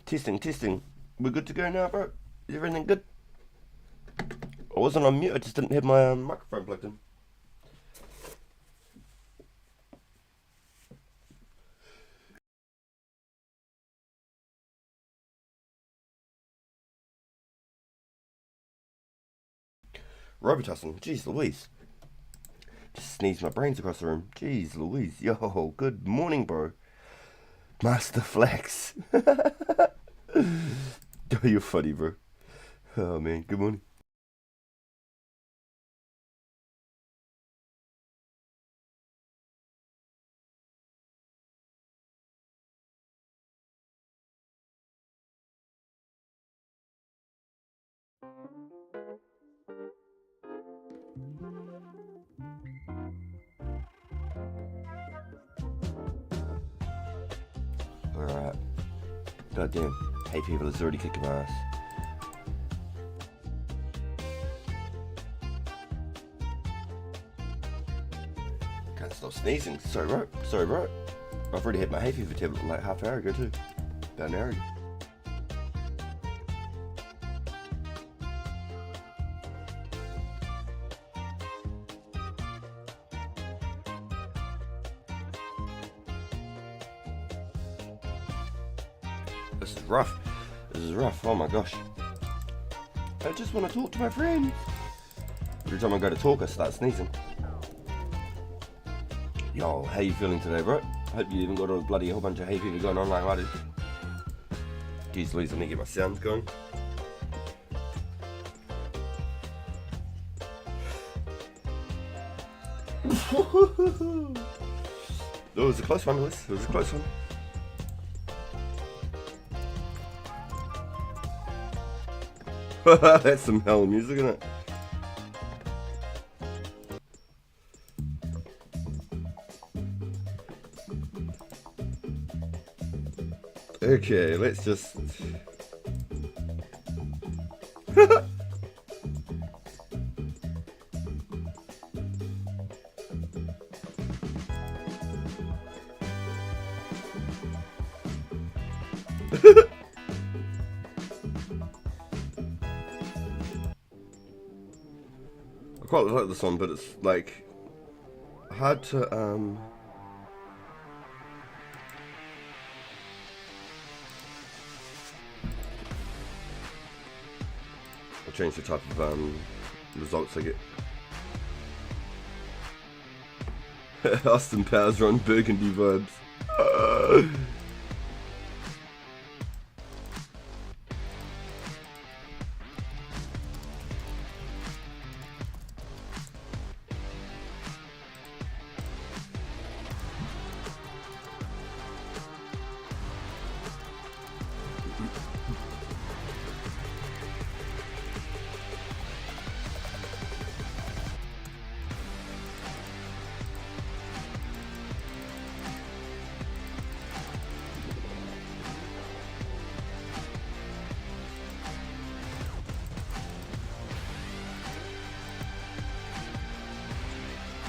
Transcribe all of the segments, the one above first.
Testing, testing. We're good to go now, bro. Is everything good? I wasn't on mute, I just didn't have my microphone plugged in. Robotussing, jeez Louise. Just sneezed my brains across the room. Jeez Louise. Yo, good morning, bro. Master Flex. Oh, you're funny, bro. Oh, man, good morning. Alright. Goddamn. Hay fever is already kicking my ass. Can't stop sneezing. Sorry, bro. Sorry, bro. I've already had my hay fever tablet like half an hour ago, too. About an hour ago. This is rough. This is rough. Oh my gosh. I just want to talk to my friends. Every time I go to talk, I start sneezing. Yo, how you feeling today, bro? Hope you haven't got a bloody whole bunch of hay fever going on like I do. Jeez Louise, let me get my sounds going. It was a close one, Liz. It was a close one. That's some hell music, isn't it? Okay, let's just... I quite like this one, but it's like hard to I'll change the type of results I get. Austin Powers Ron Burgundy vibes.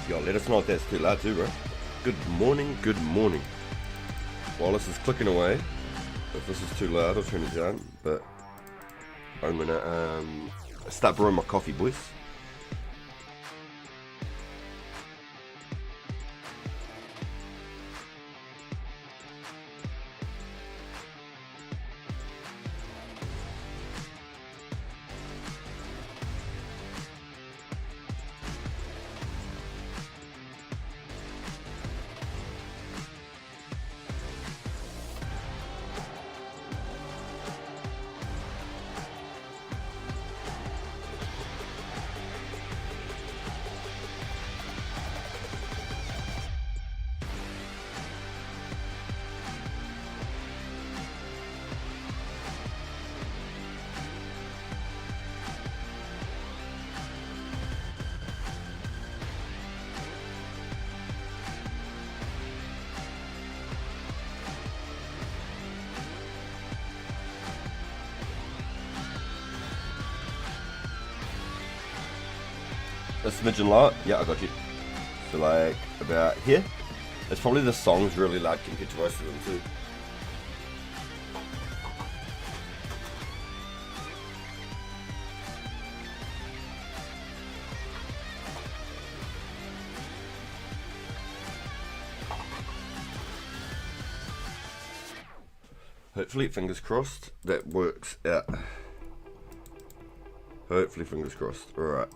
Yo, let us know if that's too loud too, bro. Good morning, good morning. While this is clicking away, if this is too loud, I'll turn it down. But I'm gonna start brewing my coffee, boys. A smidgen lower? Yeah, I got you. So like about here. It's probably the song's really loud compared to most of them too. Hopefully, fingers crossed, that works out. Hopefully, fingers crossed. Alright.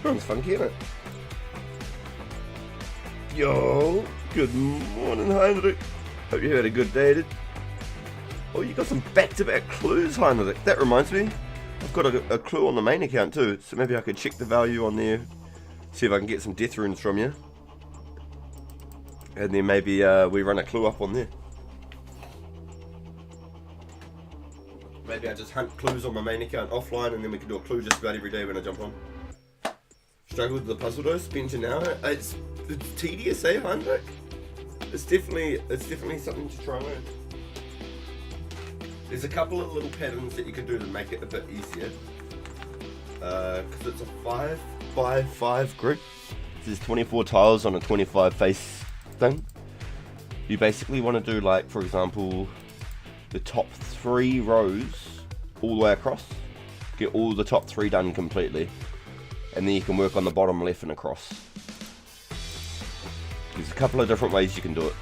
Sounds funky, isn't it? Yo, good morning, Heinrich. Hope you had a good day, dude. Oh, you got some back-to-back clues, Heinrich. That reminds me, I've got a clue on the main account too, so maybe I could check the value on there, see if I can get some death runes from you. And then maybe we run a clue up on there. Maybe I just hunt clues on my main account offline, and then we can do a clue just about every day when I jump on. Struggle with the puzzle though, spent an hour. It's tedious, eh, Heinrich? It's definitely something to try and learn. There's a couple of little patterns that you can do to make it a bit easier. Because it's a 5x5 grid. There's 24 tiles on a 25 face thing. You basically want to do, like, for example, the top 3 rows all the way across. Get all the top 3 done completely. And then you can work on the bottom left and across. There's a couple of different ways you can do it.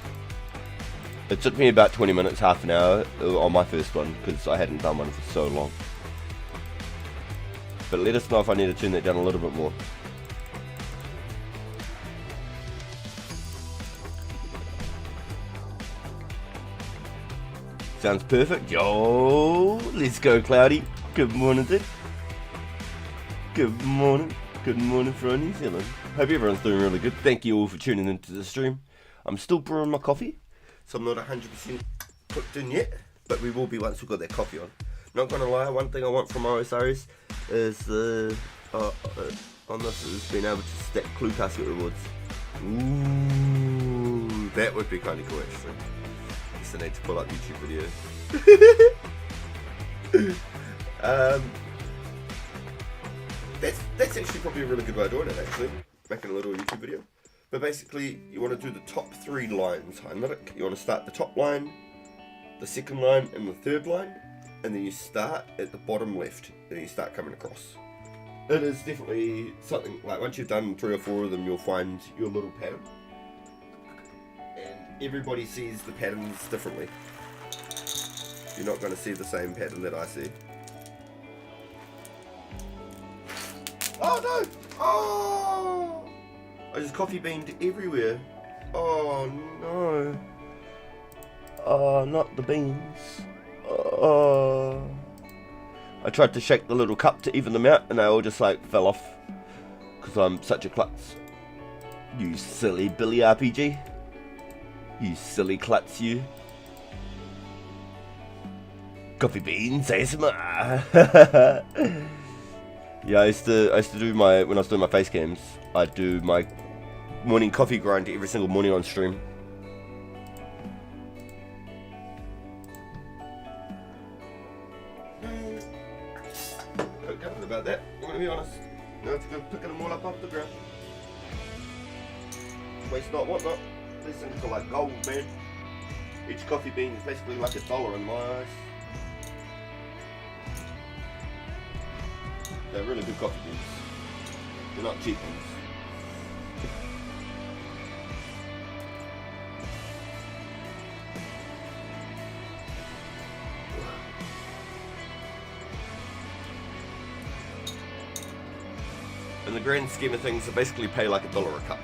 It took me about 20 minutes, half an hour on my first one, because I hadn't done one for so long. But let us know if I need to turn that down a little bit more. Sounds perfect. Yo, let's go, Cloudy. Good morning, dude. Good morning from New Zealand. Hope everyone's doing really good. Thank you all for tuning into the stream. I'm still brewing my coffee, so I'm not 100% cooked in yet, but we will be once we've got that coffee on. Not gonna lie, one thing I want from OSRs is on this is being able to stack clue casket rewards. Ooh, that would be kind of cool actually. Just need to pull up YouTube videos. That's actually probably a really good way of doing it actually, making a little YouTube video. But basically, you want to do the top 3 lines, Heinrich. You want to start the top line, the second line, and the third line, and then you start at the bottom left, and then you start coming across. It is definitely something, like once you've done 3 or 4 of them, you'll find your little pattern. And everybody sees the patterns differently. You're not going to see the same pattern that I see. Oh no! Oh! I just coffee beamed everywhere. Oh no. Oh, not the beans. Oh. I tried to shake the little cup to even them out and they all just like fell off. Because I'm such a klutz. You silly Billy RPG. You silly klutz you. Coffee beans ASMR. Yeah, I used to do my, when I was doing my face cams, I'd do my morning coffee grind every single morning on stream. Don't care about that, I'm gonna be honest. Now it's good picking them all up off the ground. Waste not, what not. These things are like gold, man. Each coffee bean is basically like $1 in my eyes. They're really good coffee beans. They're not cheap ones. In the grand scheme of things, they basically pay like $1 a cup.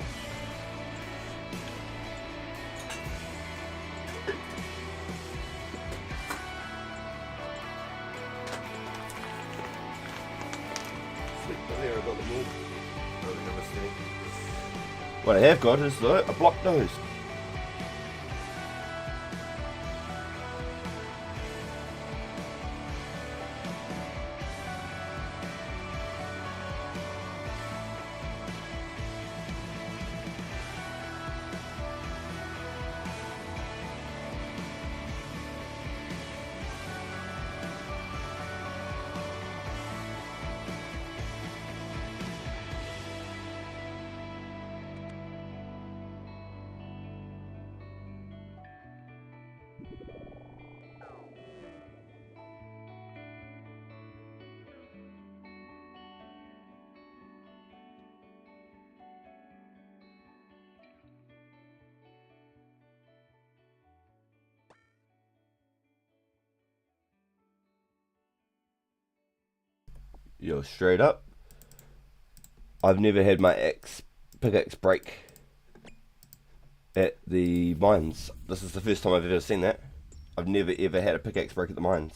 What I have got is a blocked nose. Yo, straight up, I've never had my pickaxe break at the mines. This is the first time I've ever seen that. I've never ever had a pickaxe break at the mines.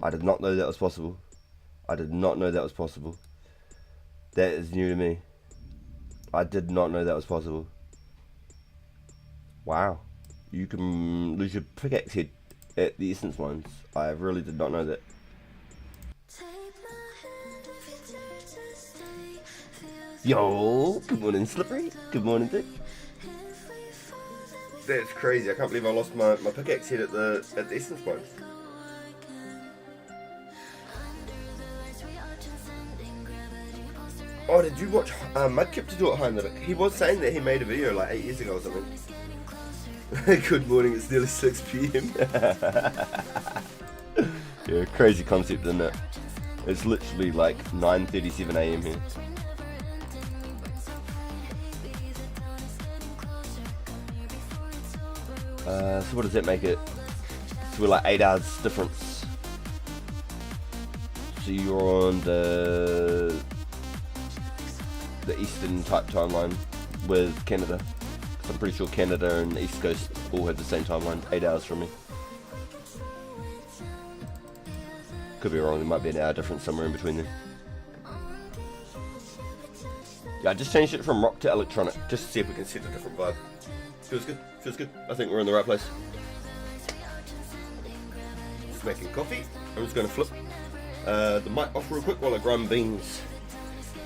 I did not know that was possible. I did not know that was possible. That is new to me. I did not know that was possible. Wow. You can lose your pickaxe head at the Essence mines. I really did not know that. Yo, good morning Slippery. Good morning dude. That's crazy. I can't believe I lost my pickaxe head at the Essence mines. Oh, did you watch Mudkip to do it home? He was saying that he made a video like 8 years ago or something. Good morning, it's nearly 6 PM. Yeah, crazy concept, isn't it? It's literally like 9:37 AM here. So what does that make it? So we're like 8 hours difference. So you're on the Eastern type timeline with Canada. I'm pretty sure Canada and the East Coast all have the same timeline, 8 hours from me. Could be wrong, there might be an hour difference somewhere in between them. Yeah, I just changed it from rock to electronic, just to see if we can set a different vibe. Feels good, feels good. I think we're in the right place. Just making coffee. I'm just going to flip the mic off real quick while I grind beans.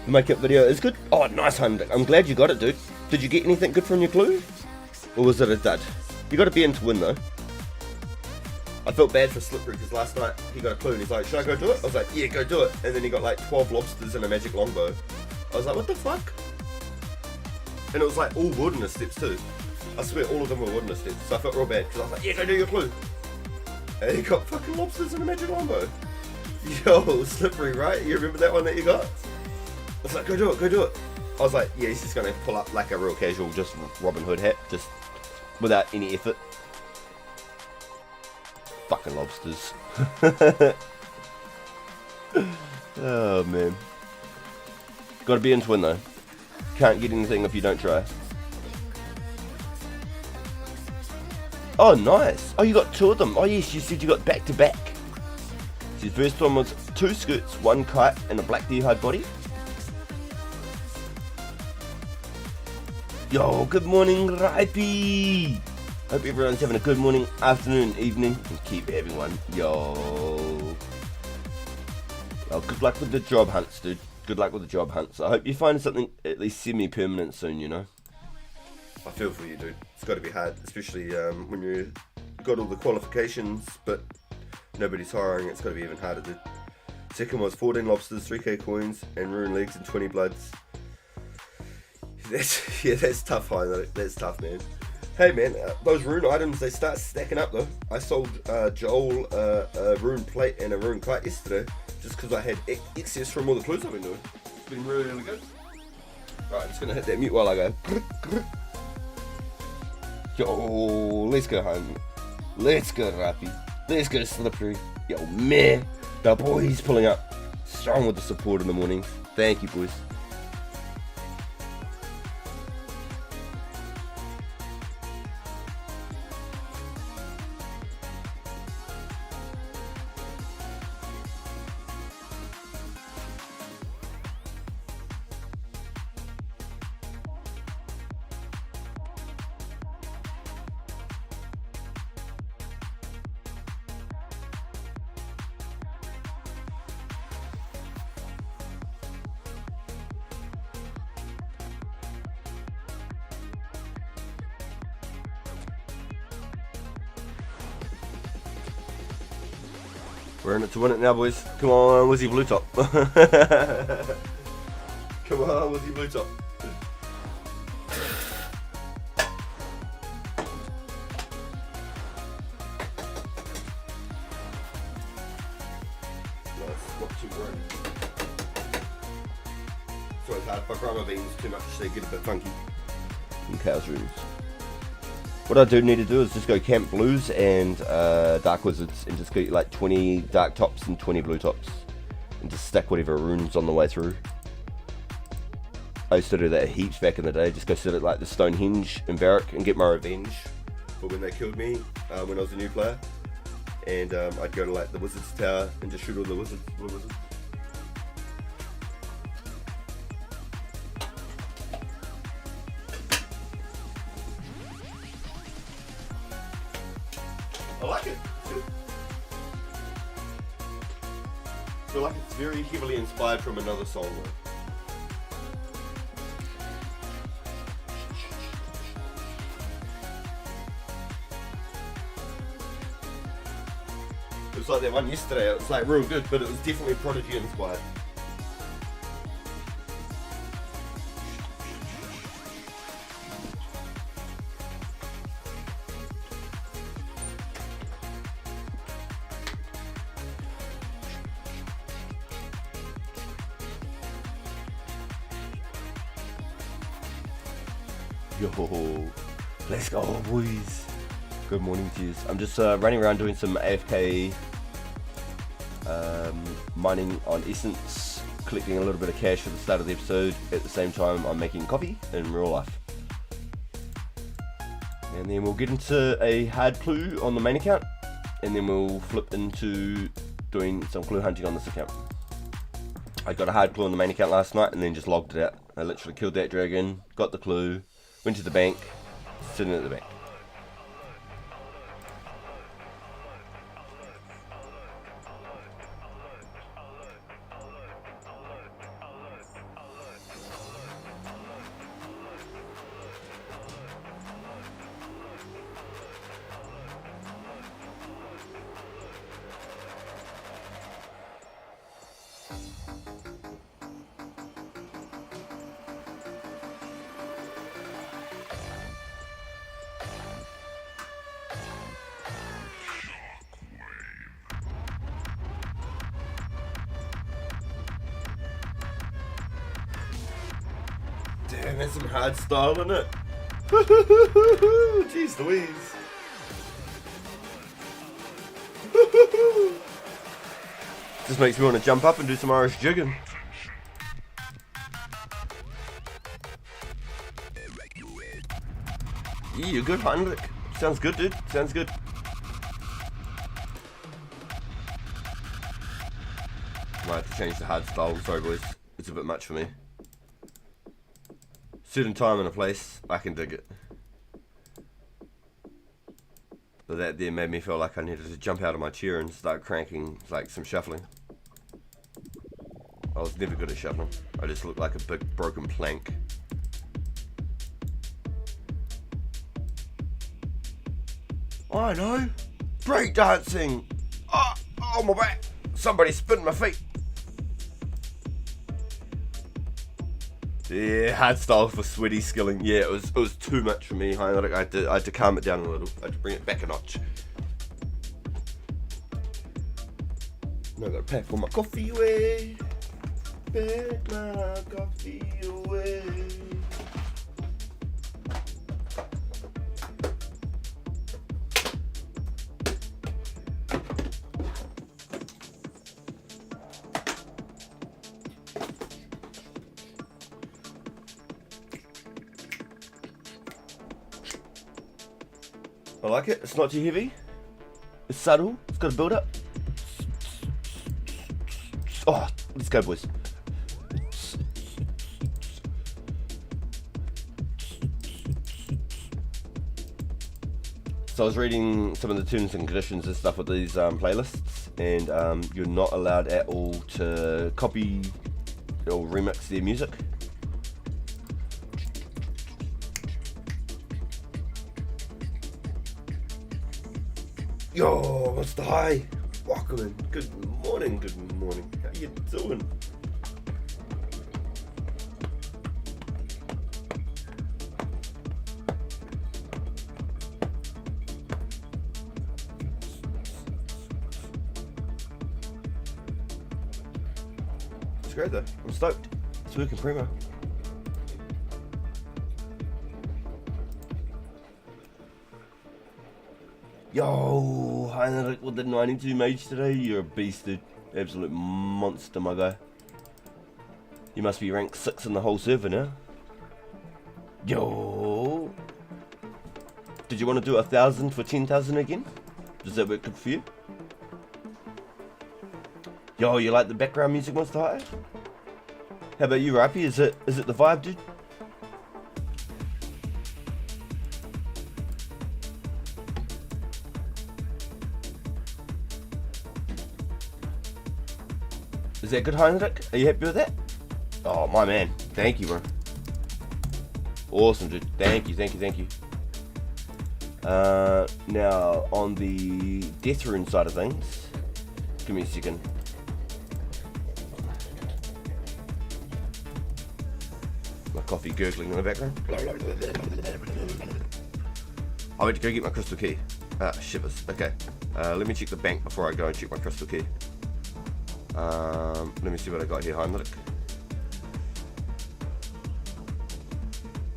The makeup video is good. Oh, nice, Hunter. I'm glad you got it, dude. Did you get anything good from your clue? Or was it a dud? You got to be in to win, though. I felt bad for Slippery because last night he got a clue and he's like, should I go do it? I was like, yeah, go do it. And then he got like 12 lobsters and a magic longbow. I was like, what the fuck? And it was like all wilderness steps too. I swear all of them were wilderness steps. So I felt real bad because I was like, yeah, go do your clue. And he got fucking lobsters and a magic longbow. Yo, Slippery, right? You remember that one that you got? I was like, go do it, go do it. I was like, yeah, he's just going to pull up like a real casual, just Robin Hood hat, just without any effort. Fucking lobsters. Oh, man. Gotta be in to win, though. Can't get anything if you don't try. Oh, nice. Oh, you got 2 of them. Oh, yes, you said you got back to back. So the first one was 2 skirts, 1 kite, and a black deer-hide body. Yo, good morning, Ripey. Hope everyone's having a good morning, afternoon, evening, and keep having one. Yo. Well, good luck with the job hunts, dude. Good luck with the job hunts. I hope you find something at least semi-permanent soon, you know. I feel for you, dude. It's got to be hard, especially when you've got all the qualifications, but nobody's hiring. It's got to be even harder, dude. Second was 14 lobsters, 3k coins, and rune legs, and 20 bloods. That's tough, huh? That's tough, man. Hey, man, those rune items, they start stacking up, though. I sold Joel a rune plate and a rune kite yesterday, just because I had excess from all the clues I've been doing. It's been really, really good. Right, I'm just going to hit that mute while I go. Yo, let's go home. Let's go, Rappy. Let's go, Slippery. Yo, man, the boys pulling up. Strong with the support in the mornings. Thank you, boys. We're in it to win it now, boys. Come on, Wizzy Blue Top. Come on, Wizzy Blue Top. Nice, not too bright. So it's hard if I grind my beans too much, they get a bit funky. And cows rooms. What I do need to do is just go Camp Blues and Dark Wizards and just get like 20 dark tops and 20 blue tops. and just stack whatever runes on the way through. I used to do that heaps back in the day, just go sit at like the Stonehenge in Barrack and get my revenge for when they killed me when I was a new player. And I'd go to like the Wizard's Tower and just shoot all the wizards. I like it. It's good. I feel like it's very heavily inspired from another song though. It was like that one yesterday, it was like real good, but it was definitely Prodigy inspired. Yo, let's go boys. Good morning to you. I'm just running around doing some AFK mining on Essence, collecting a little bit of cash for the start of the episode. At the same time I'm making coffee in real life. And then we'll get into a hard clue on the main account, and then we'll flip into doing some clue hunting on this account. I got a hard clue on the main account last night and then just logged it out. I literally killed that dragon, got the clue, went to the bank, sitting at the bank. Damn, that's some hard style in it. Jeez Louise. Just makes me want to jump up and do some Irish jigging. Yeah, you're good, Heinrich. Sounds good, dude. Sounds good. Might have to change the hard style. Sorry, boys. It's a bit much for me. Certain time and a place, I can dig it. But that there made me feel like I needed to jump out of my chair and start cranking like some shuffling. I was never good at shuffling. I just looked like a big broken plank. I know! Breakdancing! Oh my back! Somebody spin my feet! Yeah, hard style for sweaty skilling. Yeah, it was too much for me. I had to calm it down a little. I had to bring it back a notch. Now I gotta pack all my coffee away. Pack my coffee away. I like it. It's not too heavy. It's subtle. It's got a build up. Oh, let's go, boys. So I was reading some of the terms and conditions and stuff with these playlists, and you're not allowed at all to copy or remix their music. Yo, what's the high? Welcome in. Good morning, good morning. How you doing? It's great though. I'm stoked. It's working primo. Yo, Heinrich with the 92 mage today. You're a beast, dude. Absolute monster, my guy. You must be rank 6 in the whole server now. Yo! Did you want to do 1,000 for 10,000 again? Does that work good for you? Yo, you like the background music, Monster High? How about you, Rippy? Is it the vibe, dude? Is that good, Heinrich? Are you happy with that? Oh, my man. Thank you, bro. Awesome, dude. Thank you. Now, on the death rune side of things, give me a second. My coffee gurgling in the background. I went to go get my crystal key. Shivers. Okay. Let me check the bank before I go and check my crystal key. Let me see what I got here, Heinrich.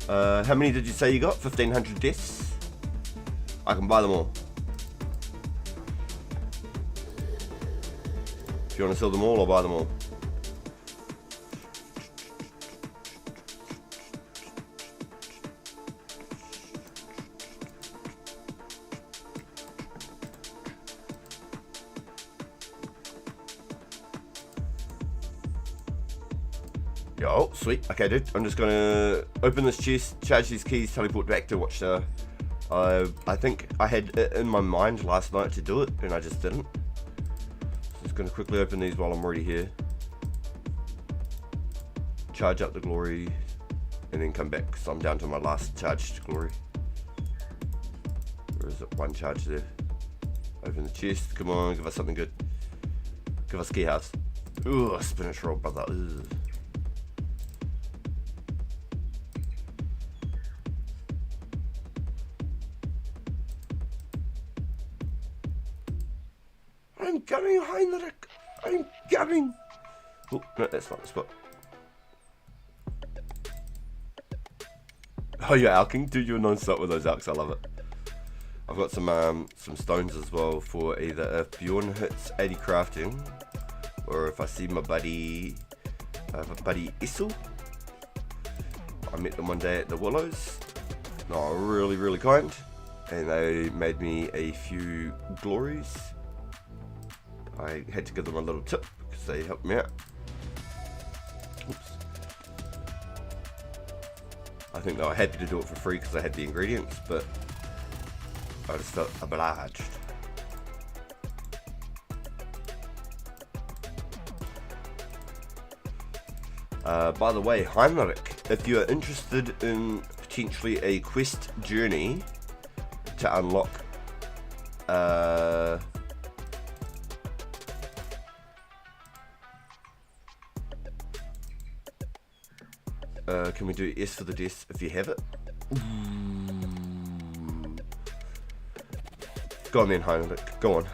How many did you say you got? 1,500 deaths? I can buy them all. If you want to sell them all, I'll buy them all. Yo, sweet. Okay, dude. I'm just gonna open this chest, charge these keys, teleport back to Watchtower. I think I had it in my mind last night to do it, and I just didn't. So just gonna quickly open these while I'm already here. Charge up the glory, and then come back, because I'm down to my last charged glory. Where is it? One charge there. Open the chest. Come on, give us something good. Give us key house. Ooh, spinach roll, brother. Ugh. I'm coming, Heinrich! I'm coming! Oh, no, that's not the spot. Oh, you're alking? Dude, you're non-stop with those alks, I love it. I've got some stones as well for either if Bjorn hits 80 crafting, or if I see my buddy, Issel. I met them one day at the Willows. No, really, really kind. And they made me a few glories. I had to give them a little tip because they helped me out. Oops. I think they were happy to do it for free because I had the ingredients, but I just felt obliged. By the way, Heinrich, if you are interested in potentially a quest journey to unlock can we do S for the death if you have it? Go on then, Heinrich, go on.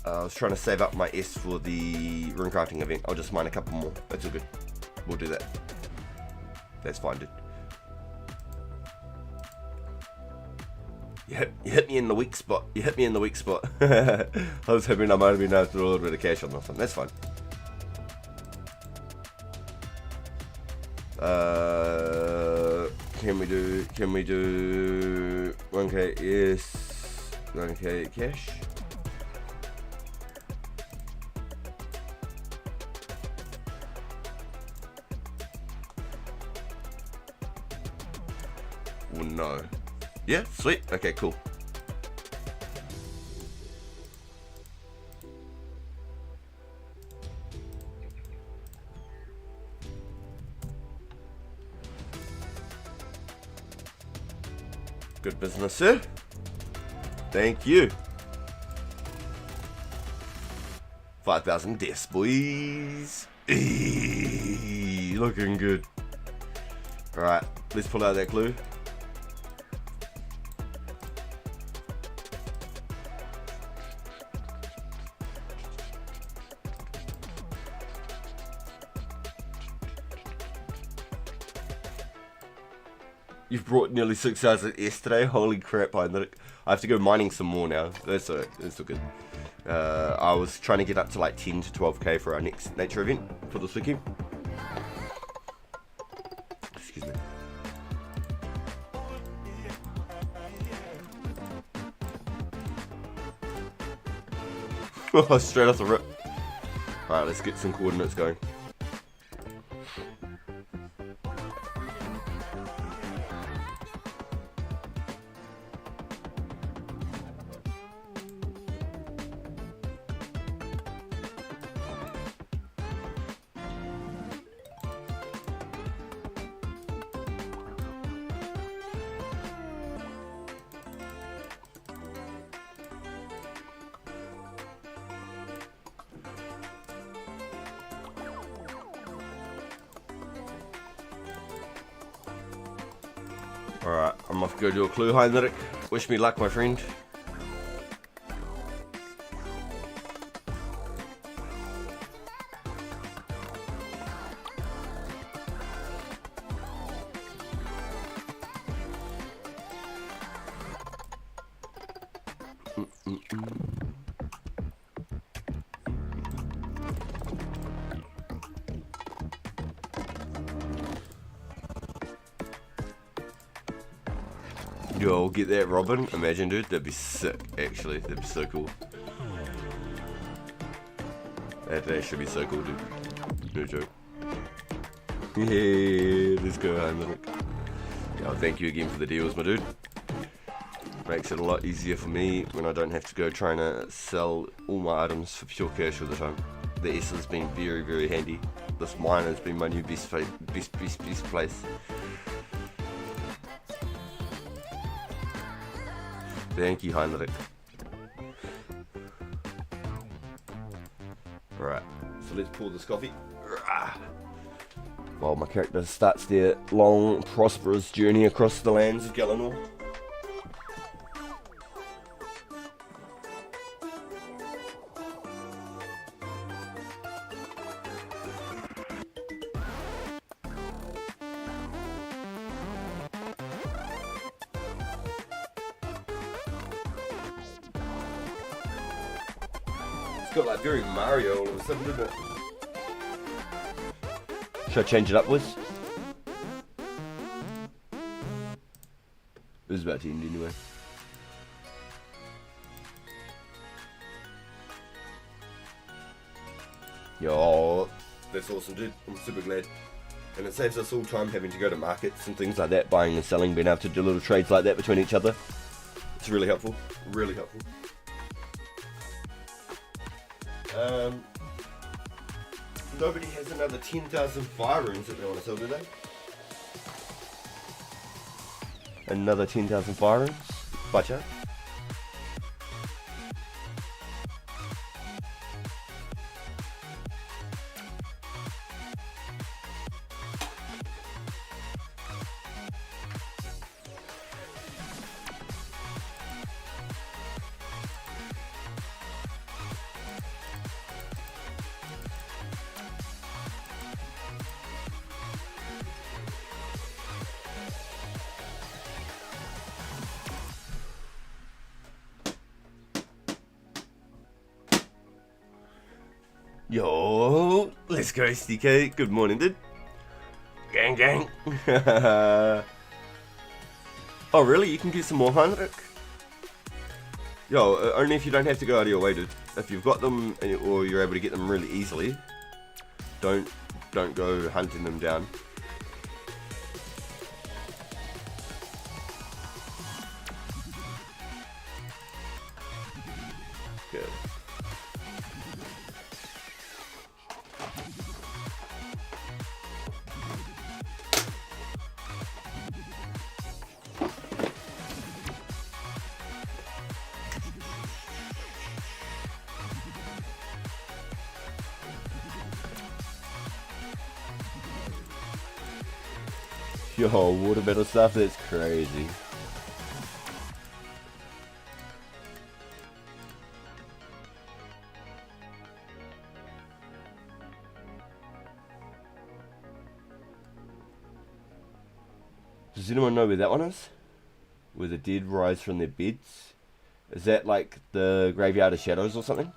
I was trying to save up my S for the rune crafting event. I'll just mine a couple more. That's all good. We'll do that. That's fine, dude. You hit me in the weak spot. You hit me in the weak spot. I was hoping I might have been able to throw a little bit of cash on this one. That's fine. Can we do 1k yes, 1k cash? Oh, no. Yeah, sweet. Okay, cool. Good business, sir. Thank you. 5,000 deaths, boys. Eee, looking good. Alright, let's pull out that glue. You've brought nearly 6,000 yesterday. Holy crap, Heinrich. I have to go mining some more now. That's all good. I was trying to get up to like 10 to 12k for our next nature event for this weekend. Excuse me. Straight off the rip. Alright, let's get some coordinates going. Alright, I'm off to go do a clue, Heinrich. Wish me luck, my friend. Yo, get that Robin. Imagine, dude. That'd be sick, actually. That'd be so cool. That should be so cool, dude. No joke. Yeah, let's go, Heinrich. Yo, thank you again for the deals, my dude. Makes it a lot easier for me when I don't have to go trying to sell all my items for pure cash all the time. The S has been very, very handy. This mine has been my new best place. Thank you, Heinrich. Alright, so let's pour this coffee. While my character starts their long, prosperous journey across the lands of Galanor. Got like very Mario all of a sudden, didn't it? Should I change it upwards? It was about to end anyway. Yo, that's awesome, dude. I'm super glad. And it saves us all time having to go to markets and things like that, buying and selling, being able to do little trades like that between each other. It's really helpful. Really helpful. Nobody has another 10,000 fire runes that they want to sell, do they? Another 10,000 fire runes? By chance? Yo, let's go, SDK. Good morning, dude. Gang, gang. Oh, really? You can get some more, Heinrich? Yo, only if you don't have to go out of your way, dude. If you've got them, or you're able to get them really easily, don't go hunting them down. Good. Yo, water metal stuff, that's crazy. Does anyone know where that one is? Where the dead rise from their beds? Is that like the Graveyard of Shadows or something?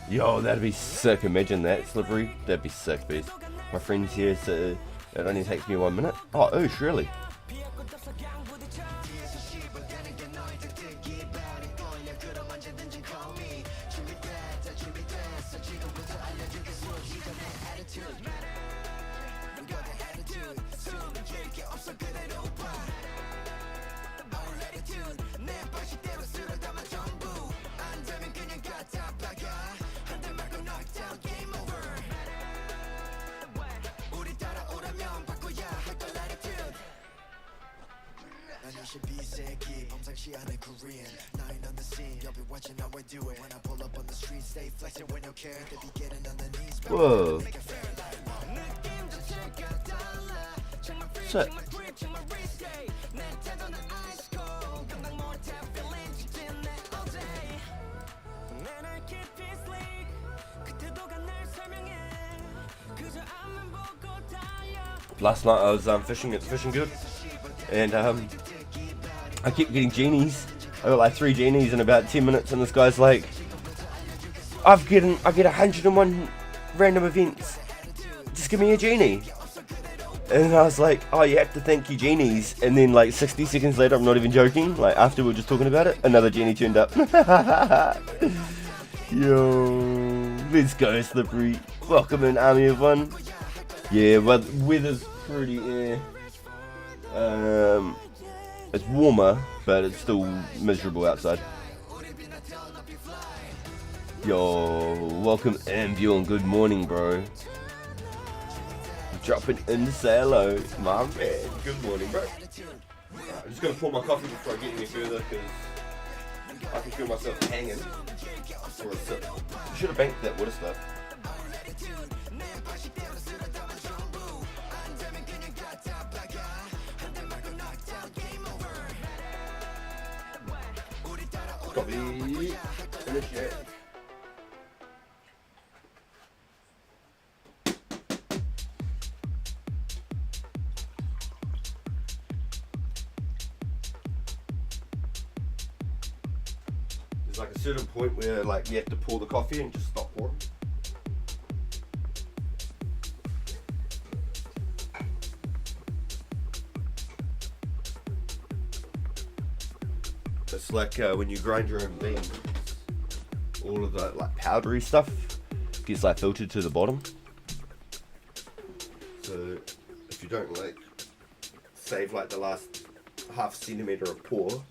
Yo, that'd be sick. Imagine that, Slippery. That'd be sick, beast. My friend's here, so it only takes me 1 minute. Oh, oosh, really? Whoa. Sick. Last night I was fishing at the fishing guild, and I kept getting genies. I got like 3 genies in about 10 minutes, and this guy's like, I get 101 random events. Just give me a genie. And I was like, oh, you have to thank your genies. And then like 60 seconds later, I'm not even joking, like after we were just talking about it, another genie turned up. Yo, let's go, Slippery. Welcome in, Army of One. Yeah, but weather's pretty it's warmer, but it's still miserable outside. Yo, welcome in, Bjorn. Good morning, bro. Dropping in to say hello, my man. Good morning, bro. I'm just gonna pour my coffee before I get any further, because I can feel myself hanging for a sip. I should have banked that water stuff. Copy. Initiate. There's like a certain point where like you have to pour the coffee and just stop pouring. It's like when you grind your own beans, all of the like powdery stuff gets like filtered to the bottom. So if you don't like save like the last half centimeter of pour,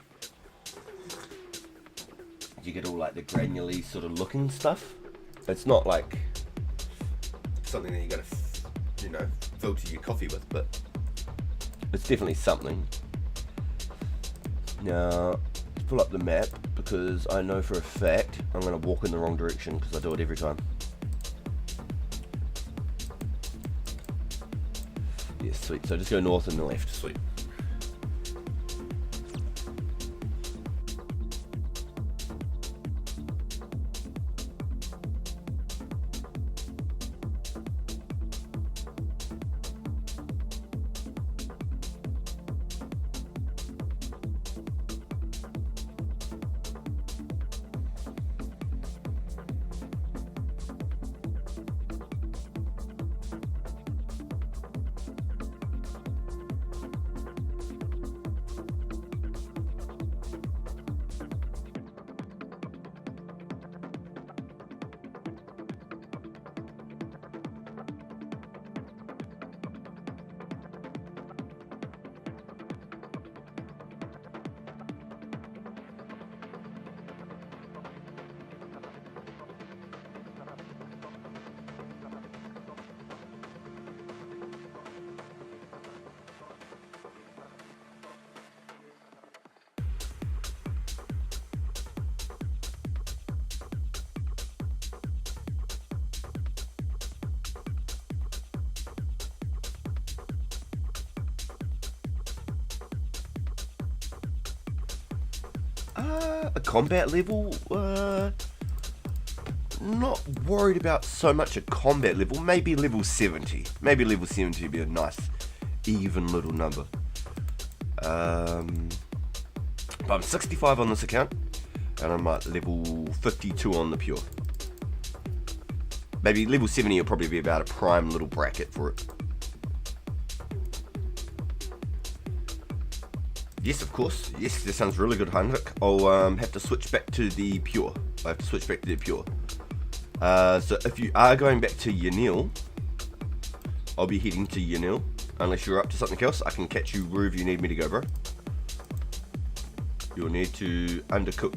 you get all like the granularly sort of looking stuff. It's not like something that you gotta, you know, filter your coffee with, but it's definitely something. Now, let's pull up the map, because I know for a fact I'm gonna walk in the wrong direction, because I do it every time. Yes, sweet. So just go north and left, sweet. A combat level? Not worried about so much a combat level. Maybe level 70. Maybe level 70 would be a nice, even little number. But I'm 65 on this account, and I'm at level 52 on the pure. Maybe level 70 will probably be about a prime little bracket for it. Yes, of course. Yes, this sounds really good, Heinrich. I'll have to switch back to the pure. I have to switch back to the pure. So if you are going back to Yanil, I'll be heading to Yanil. Unless you're up to something else, I can catch you wherever you need me to go, bro. You'll need to undercooked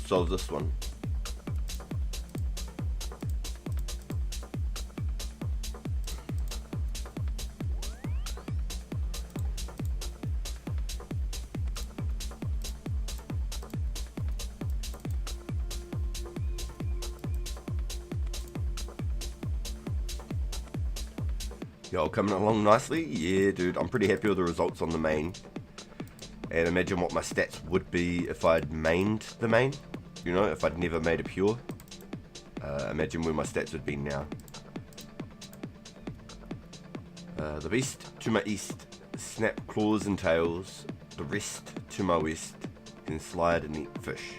solve this one. Yo, coming along nicely. Yeah, dude, I'm pretty happy with the results on the main. And imagine what my stats would be if I'd mained the main. You know, if I'd never made a pure. Imagine where my stats would be now. The beast to my east, snap claws and tails. The rest to my west, can slide and eat fish.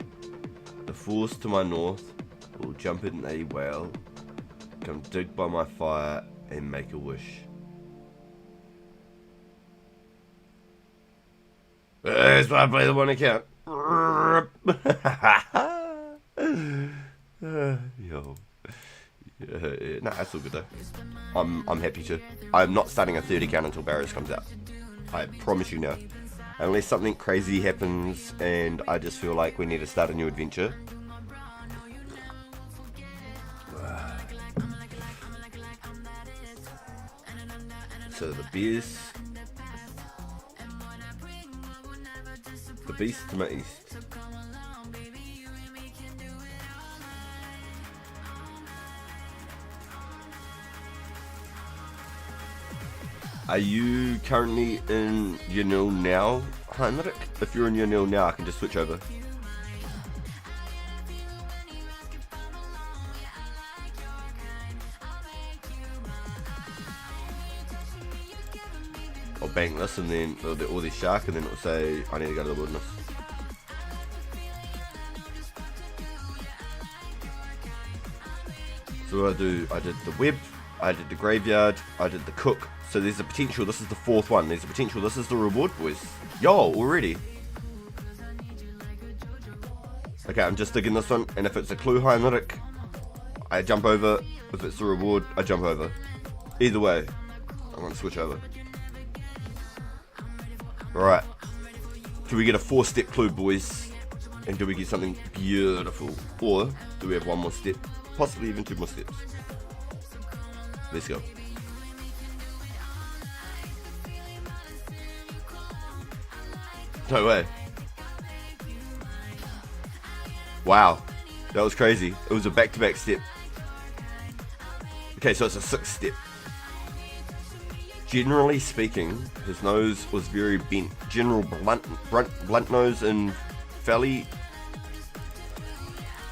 The force to my north will jump in a whale. Come dig by my fire and make a wish. That's why I play the one account. Yo. Yeah, nah, that's all good though. I'm happy to. I'm not starting a 30 count until Barrows comes out. I promise you now. Unless something crazy happens and I just feel like we need to start a new adventure. So the bears. The beast to my east. Are you currently in Yanil now, Heinrich? If you're in Yanil now, I can just switch over. I'll bang this and then it'll do all this shark and then it'll say I need to go to the wilderness. So what I did the web, I did the graveyard, I did the cook. So there's a potential, this is the fourth one, there's a potential, this is the reward, boys. Yo, already. Okay, I'm just digging this one, and if it's a clue Heinrich, I jump over. If it's the reward, I jump over. Either way, I'm gonna switch over. Alright. Can we get a 4-step clue, boys? And do we get something beautiful? Or do we have one more step? Possibly even 2 more steps. Let's go. No way. Wow. That was crazy. It was a back-to-back step. Okay, so it's a 6th step. Generally speaking, his nose was very bent. General blunt nose and felly.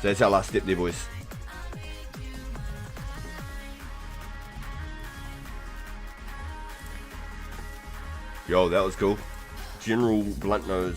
So that's our last step there, boys. Yo, that was cool. General blunt nose.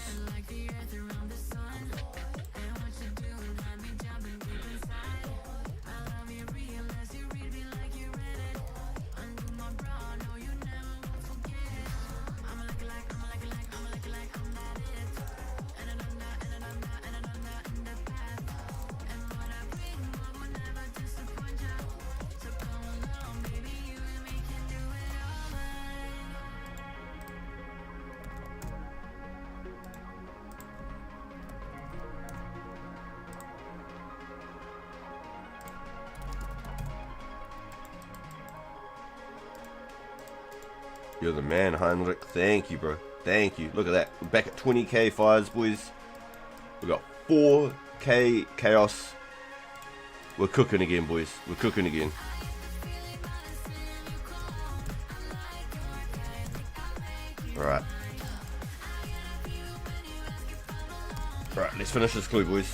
You're the man, Heinrich. Thank you, bro. Thank you. Look at that. We're back at 20k fires, boys. We got 4k chaos. We're cooking again, boys. We're cooking again. Alright. Right, let's finish this clue, boys.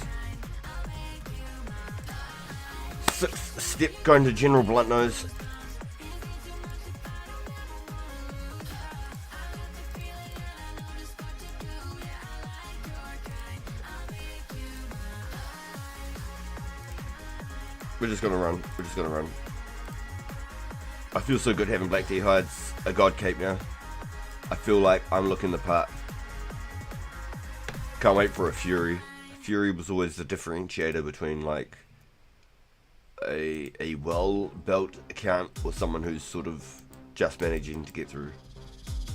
6th step, going to general blunt nose. We're just gonna run. We're just gonna run. I feel so good having black tea hides, a god cape now. I feel like I'm looking the part. Can't wait for a Fury. Fury was always the differentiator between like a well-built account or someone who's sort of just managing to get through.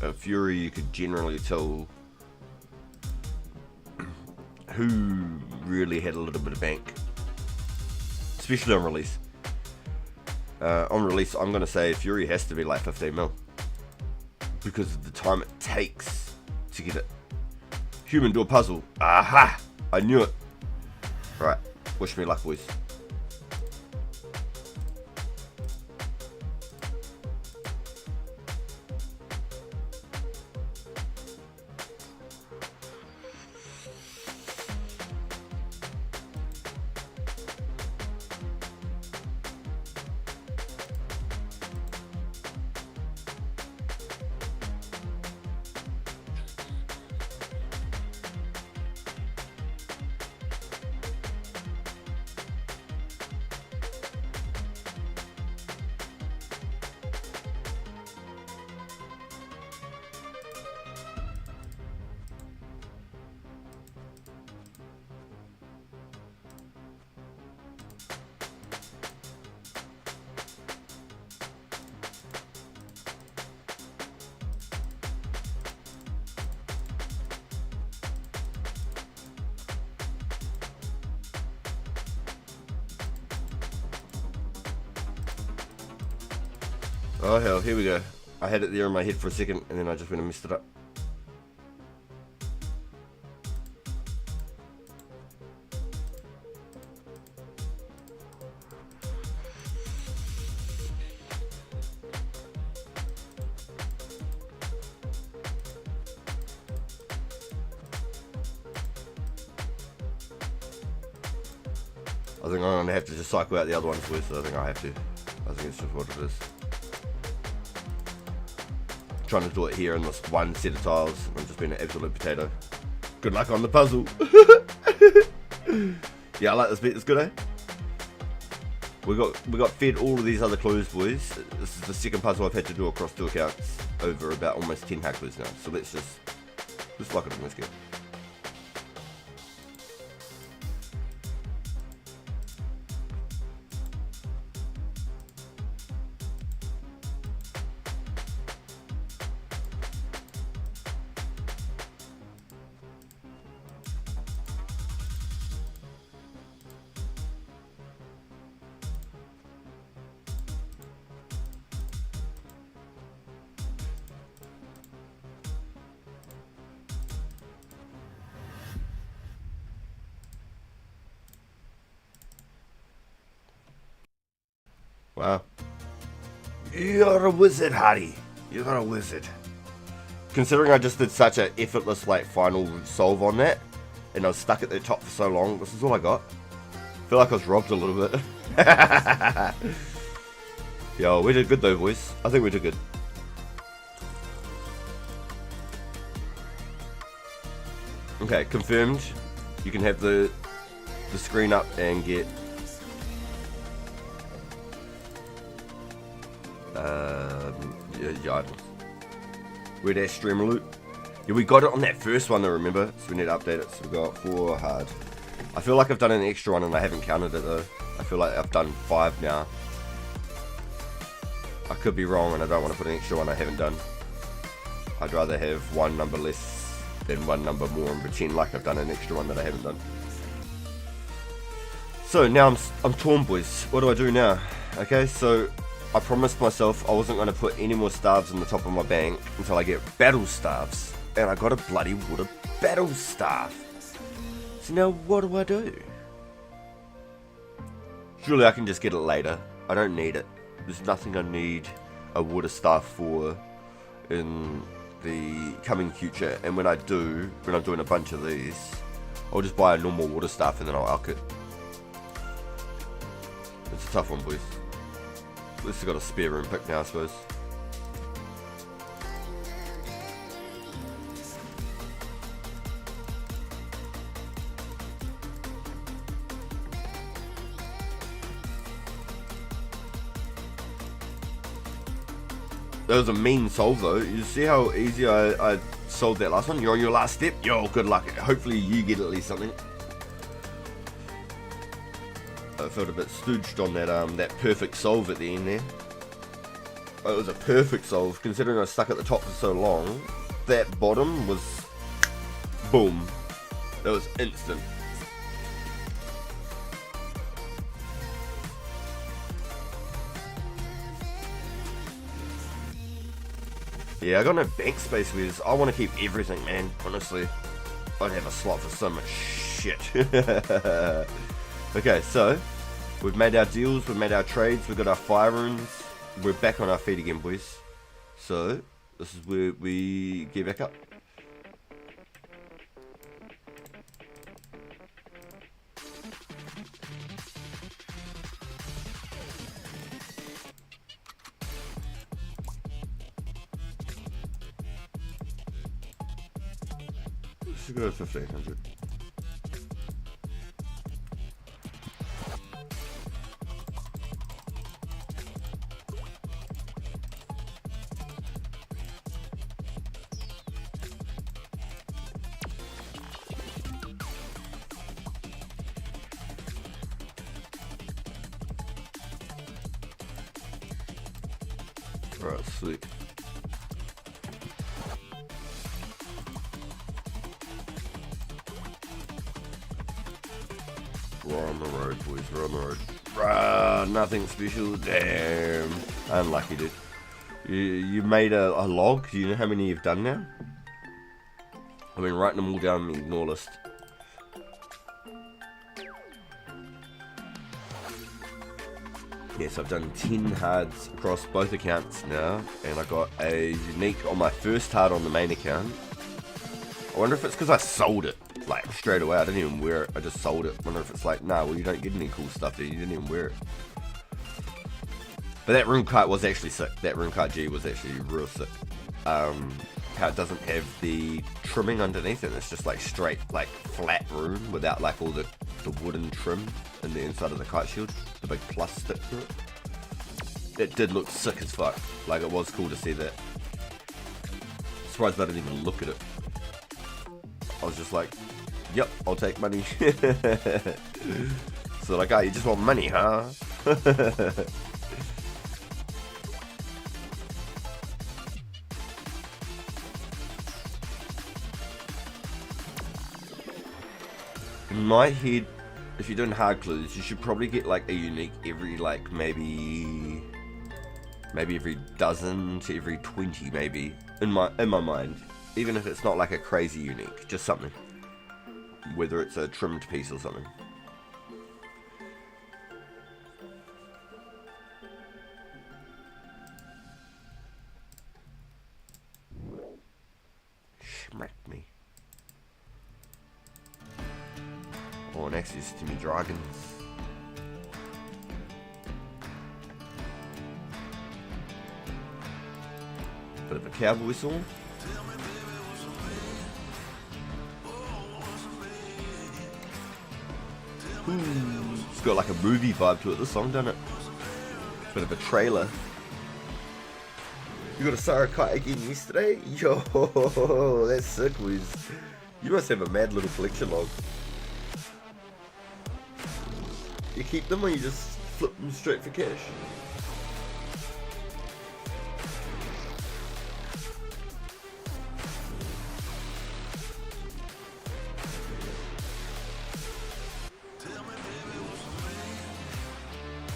A Fury, you could generally tell who really had a little bit of bank, especially on release. On release, I'm going to say Fury has to be like 15 mil because of the time it takes to get it. Human door puzzle. Aha! I knew it. Right, wish me luck, boys. Oh hell, here we go. I had it there in my head for a second and then I just went and messed it up. I think I'm going to have to just cycle out the other ones first, so I think I have to. I think it's just what it is. Trying to do it here in this one set of tiles. I'm just being an absolute potato. Good luck on the puzzle. Yeah, I like this bit. It's good, eh? We got fed all of these other clues, boys. This is the second puzzle I've had to do across 2 accounts over about almost 10 hacklers now. So let's lock it in. Let's go. Wow. You're a wizard, Hardy. You're a wizard. Considering I just did such an effortless like final solve on that, and I was stuck at the top for so long, this is all I got. I feel like I was robbed a little bit. Yo, we did good though, boys. I think we did good. Okay, confirmed. You can have the screen up and get yeah, items. Where'd our streamer loot? Yeah, we got it on that first one though, remember? So we need to update it. So we got 4 hard. I feel like I've done an extra one and I haven't counted it though. I feel like I've done 5 now. I could be wrong and I don't want to put an extra one I haven't done. I'd rather have 1 number less than 1 number more and pretend like I've done an extra one that I haven't done. So now I'm torn, boys. What do I do now? Okay, so I promised myself I wasn't going to put any more staves in the top of my bank until I get battle staves. And I got a bloody water battle staff. So now what do I do? Surely I can just get it later. I don't need it. There's nothing I need a water staff for in the coming future. And when I do, when I'm doing a bunch of these, I'll just buy a normal water staff and then I'll alch it. It's a tough one, boys. At least I've got a spare room pick now, I suppose. That was a mean solve though. You see how easy I solved that last one? You're on your last step? Yo, good luck. Hopefully you get at least something. I felt a bit stooged on that perfect solve at the end there. It was a perfect solve considering I was stuck at the top for so long. That bottom was boom. That was instant. Yeah, I got no bank space with. I want to keep everything, man. Honestly, I'd have a slot for so much shit. Okay, so we've made our deals, we've made our trades, we've got our fire runes. We're back on our feet again, boys. So this is where we get back up. Let's go to 1500. Alright, sweet. We're on the road, boys. We're on the road. Nothing special. Damn. Unlucky, dude. You made a log. Do you know how many you've done now? I've been writing them all down in the ignore list. Yes, I've done 10 hards across both accounts now, and I got a unique on my first hard on the main account. I wonder if it's because I sold it, like, straight away. I didn't even wear it, I just sold it. I wonder if it's like, nah, well, you don't get any cool stuff there, you didn't even wear it. But that rune kite was actually sick. That rune kite G was actually real sick. How it doesn't have the trimming underneath it, it's just like straight, like, flat rune without like all the wooden trim in the inside of the kite shield, the big plus stick through it. It did look sick as fuck. Like, it was cool to see that. Surprised I didn't even look at it. I was just like, yep, I'll take money. So like, oh, you just want money, huh? In my head, if you're doing hard clues, you should probably get like a unique every like maybe every dozen to every 20 maybe in my mind, even if it's not like a crazy unique, just something, whether it's a trimmed piece or something. Smacked me. Oh, and access to me dragons. Bit of a cowboy song. It's got like a movie vibe to it, this song, doesn't it? Bit of a trailer. You got a Sarah kite again yesterday? Yo, that's sick, Wiz. You must have a mad little collection log. You keep them or you just flip them straight for cash?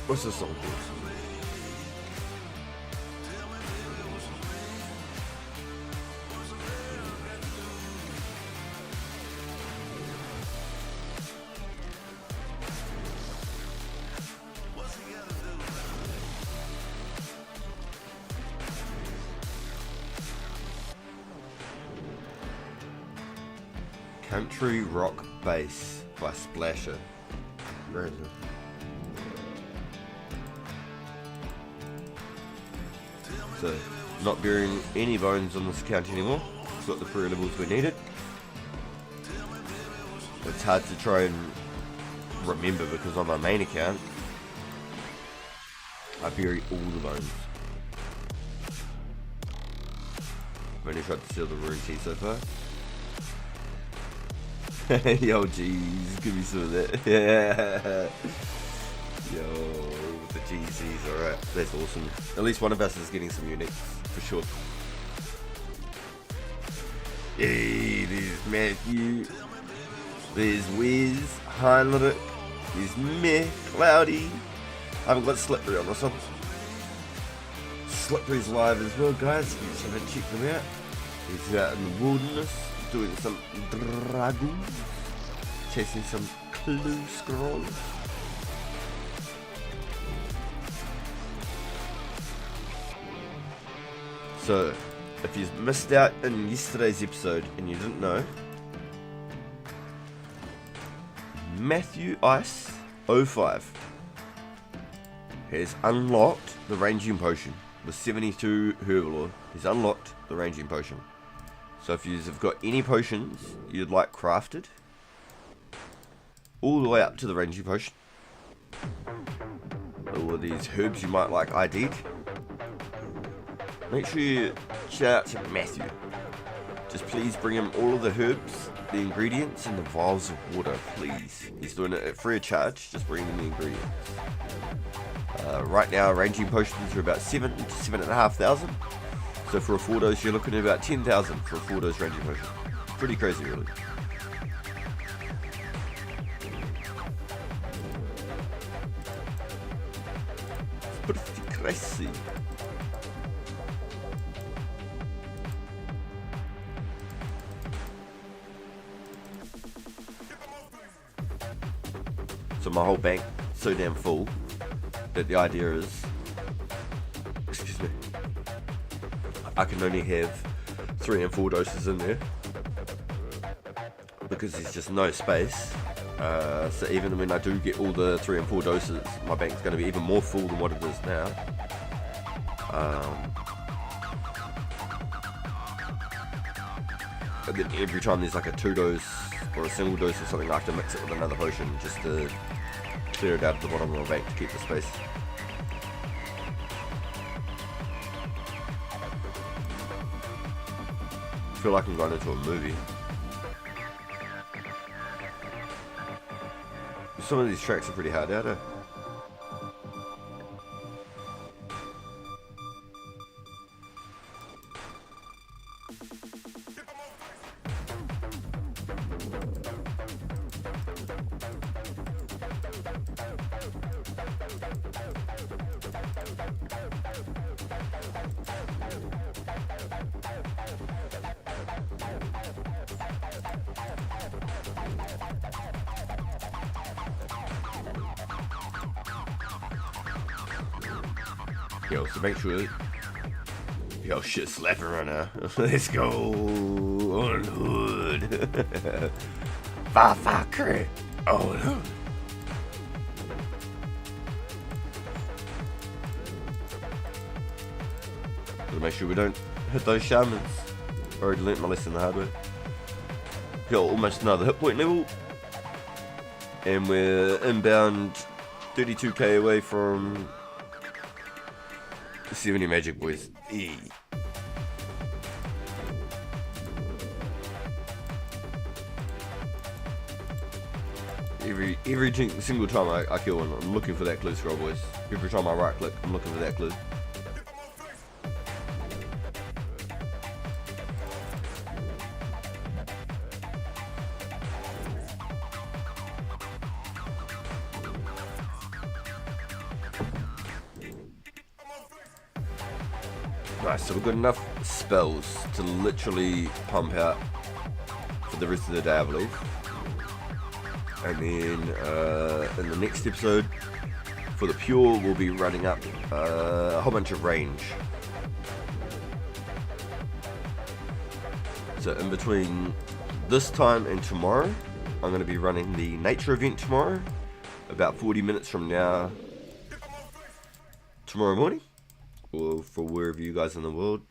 What's this song called? Country Rock Bass by Splasher. Random. So, not bearing any bones on this account anymore. It's got the pre-levels we needed. It's hard to try and remember because on my main account, I bury all the bones. I've only tried to steal the rune key so far. Yo, jeez, give me some of that. Yeah. Yo, the GCs, alright, that's awesome. At least one of us is getting some uniques, for sure. Hey, there's Matthew. There's Wiz, Heinrich. There's Meh, Cloudy. I haven't got Slippery on this one. Slippery's live as well, guys. You just have to check them out. He's out in the wilderness doing some dragons, chasing some clue scrolls. So, if you missed out in yesterday's episode and you didn't know, Matthew Ice 05 has unlocked the ranging potion with 72 Herbalore. He's unlocked the ranging potion. So if you've got any potions you'd like crafted, all the way up to the ranging potion, all of these herbs you might like ID'd, make sure you shout out to Matthew. Just please bring him all of the herbs, the ingredients, and the vials of water, please. He's doing it at free of charge, just bring him the ingredients. Right now, ranging potions are about 7,000 to 7,500. So for a 4 dose, you're looking at about 10,000 for a 4 dose ranging potion. Pretty crazy, really. Pretty crazy. So my whole bank so damn full that the idea is, excuse me, I can only have 3 and 4 doses in there because there's just no space. So even when I do get all the 3 and 4 doses, my bank's going to be even more full than what it is now. And then every time there's like a 2 dose or a single dose or something, I have to mix it with another potion just to clear it out at the bottom of my bank to keep the space. I feel like I'm going into a movie. Some of these tracks are pretty hard out there. Yo, so make sure. Yo, shit, slapping right now. Let's go on hood. Fucker on hood. So make sure we don't hit those shamans. Already learnt my lesson the hard way. Yo, almost another hit point level. And we're inbound 32k away from 70 magic, boys. Every single time I kill one, I'm looking for that clue scroll, boys. Every time I right click, I'm looking for that clue. Nice, so we've got enough spells to literally pump out for the rest of the day, I believe. And then in the next episode, for the pure, we'll be running up a whole bunch of range. So in between this time and tomorrow, I'm going to be running the nature event tomorrow, about 40 minutes from now, tomorrow morning, or for wherever you guys in the world.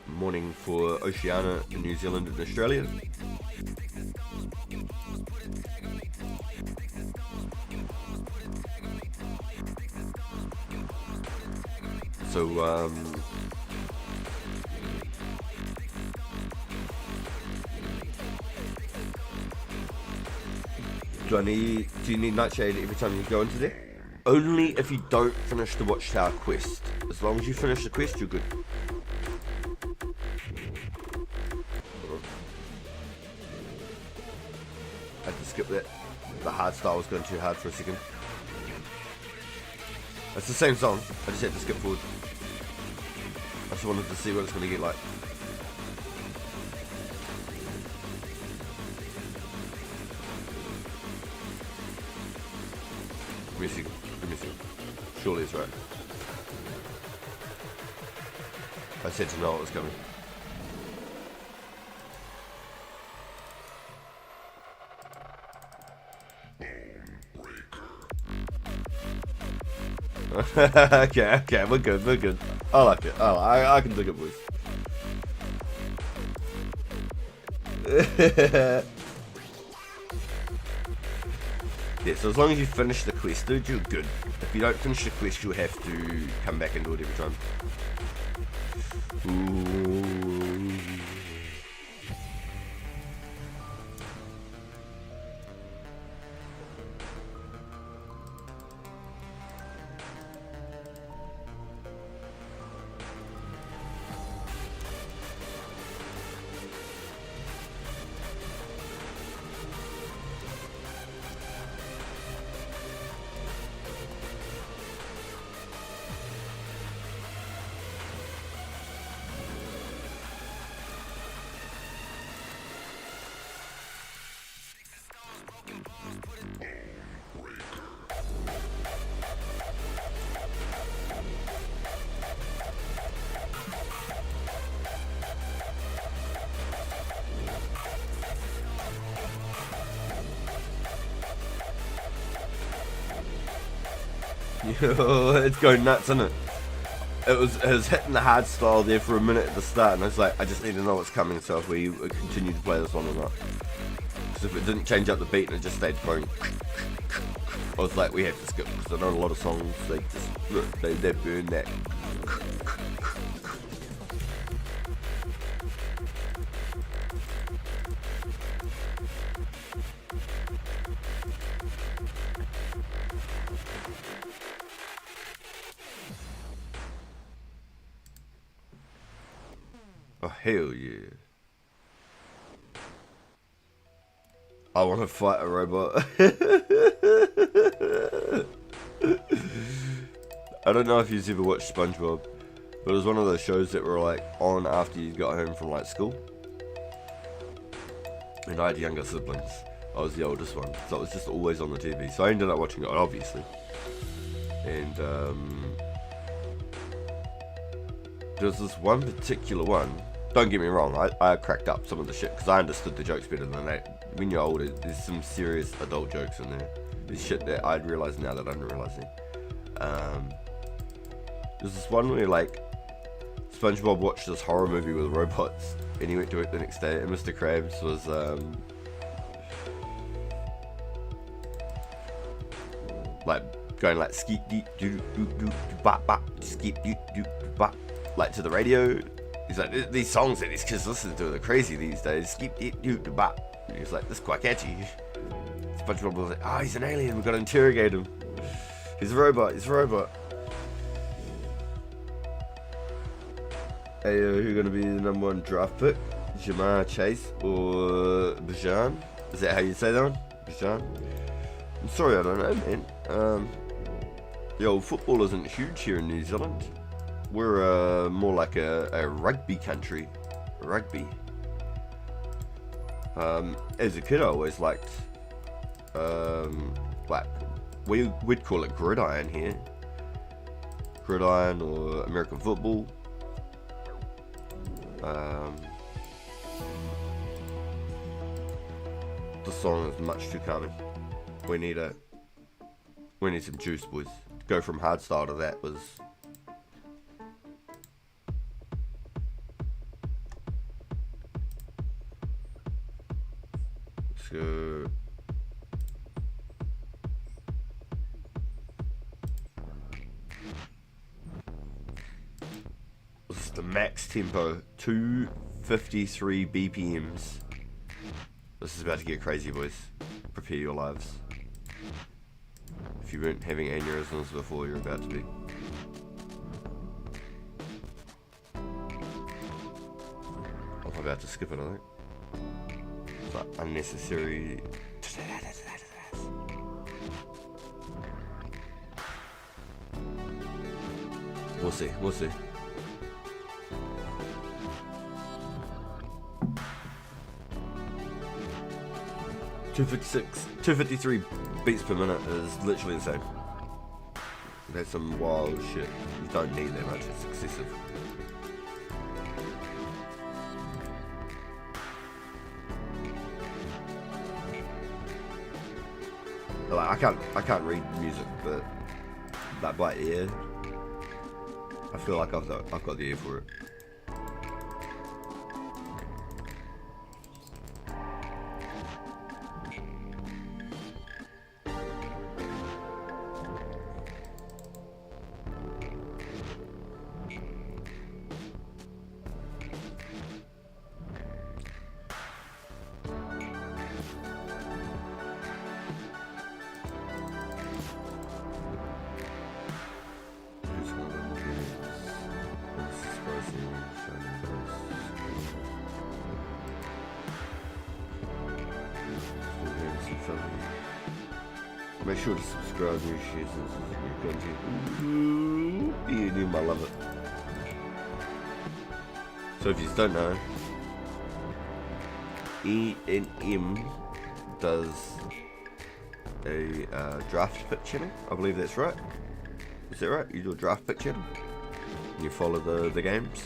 Morning for Oceania in New Zealand and Australia. So do you need Nightshade every time you go into there? Only if you don't finish the Watchtower quest. As long as you finish the quest, you're good. I had to skip that. The hard style was going too hard for a second. It's the same song, I just had to skip forward. I just wanted to see what it's going to get like. Give me a second. Surely it's right. I said to know what was coming. okay, we're good. I like it. Oh, I can dig it, boys. Yeah, so as long as you finish the quest, dude, you're good. If you don't finish the quest, you'll have to come back and do it every time. Ooh. It's going nuts, isn't it? It was hitting the hard style there for a minute at the start, and I was like, I just need to know what's coming, so if we continue to play this one or not. Because if it didn't change up the beat and it just stayed going, I was like, we have to skip, because I know a lot of songs, they burn that. Oh, hell yeah. I want to fight a robot. I don't know if you've ever watched SpongeBob, but it was one of those shows that were like on after you got home from like school. And I had younger siblings. I was the oldest one, so it was just always on the TV. So I ended up watching it, obviously. And there's this one particular one. Don't get me wrong, I cracked up some of the shit because I understood the jokes better than that. When you're older, there's some serious adult jokes in there. There's shit that I'd realize now that I didn't realize then. There's this one where like SpongeBob watched this horror movie with robots and he went to it the next day, and Mr. Krabs was like going like skeep deep doo doo doo bop bop skeep doo doo bop, like to the radio. He's like, these songs that these kids listen to are crazy these days. Skeep deep doo doo bop. He's like, this is quite catchy. SpongeBob was like, oh, he's an alien, we've got to interrogate him. He's a robot. Hey, who's going to be the #1 draft pick? Jamar Chase or Bijan? Is that how you say that one? Bijan? I'm sorry, I don't know, man. Yo, football isn't huge here in New Zealand. We're more like a rugby country. Rugby. As a kid, I always liked, like, we'd call it gridiron here. Gridiron or American football. The song is much too calming. We need some juice, boys. Go from hardstyle to that was... Let's go... This is the max tempo, 253 BPMs. This is about to get crazy, boys. Prepare your lives. If you weren't having aneurysms before, you're about to be. I'm about to skip it, I think. It's like unnecessary. We'll see, we'll see. $253 beats per minute is literally insane. That's some wild shit. You don't need that much, it's excessive. Like, I can't read music, but like by ear, I feel like I've got the ear for it. Make sure to subscribe and share some content. You do, I love it. So if you don't know, E17 does a draft pick channel. I believe that's right. Is that right? You do a draft pick channel and you follow the games.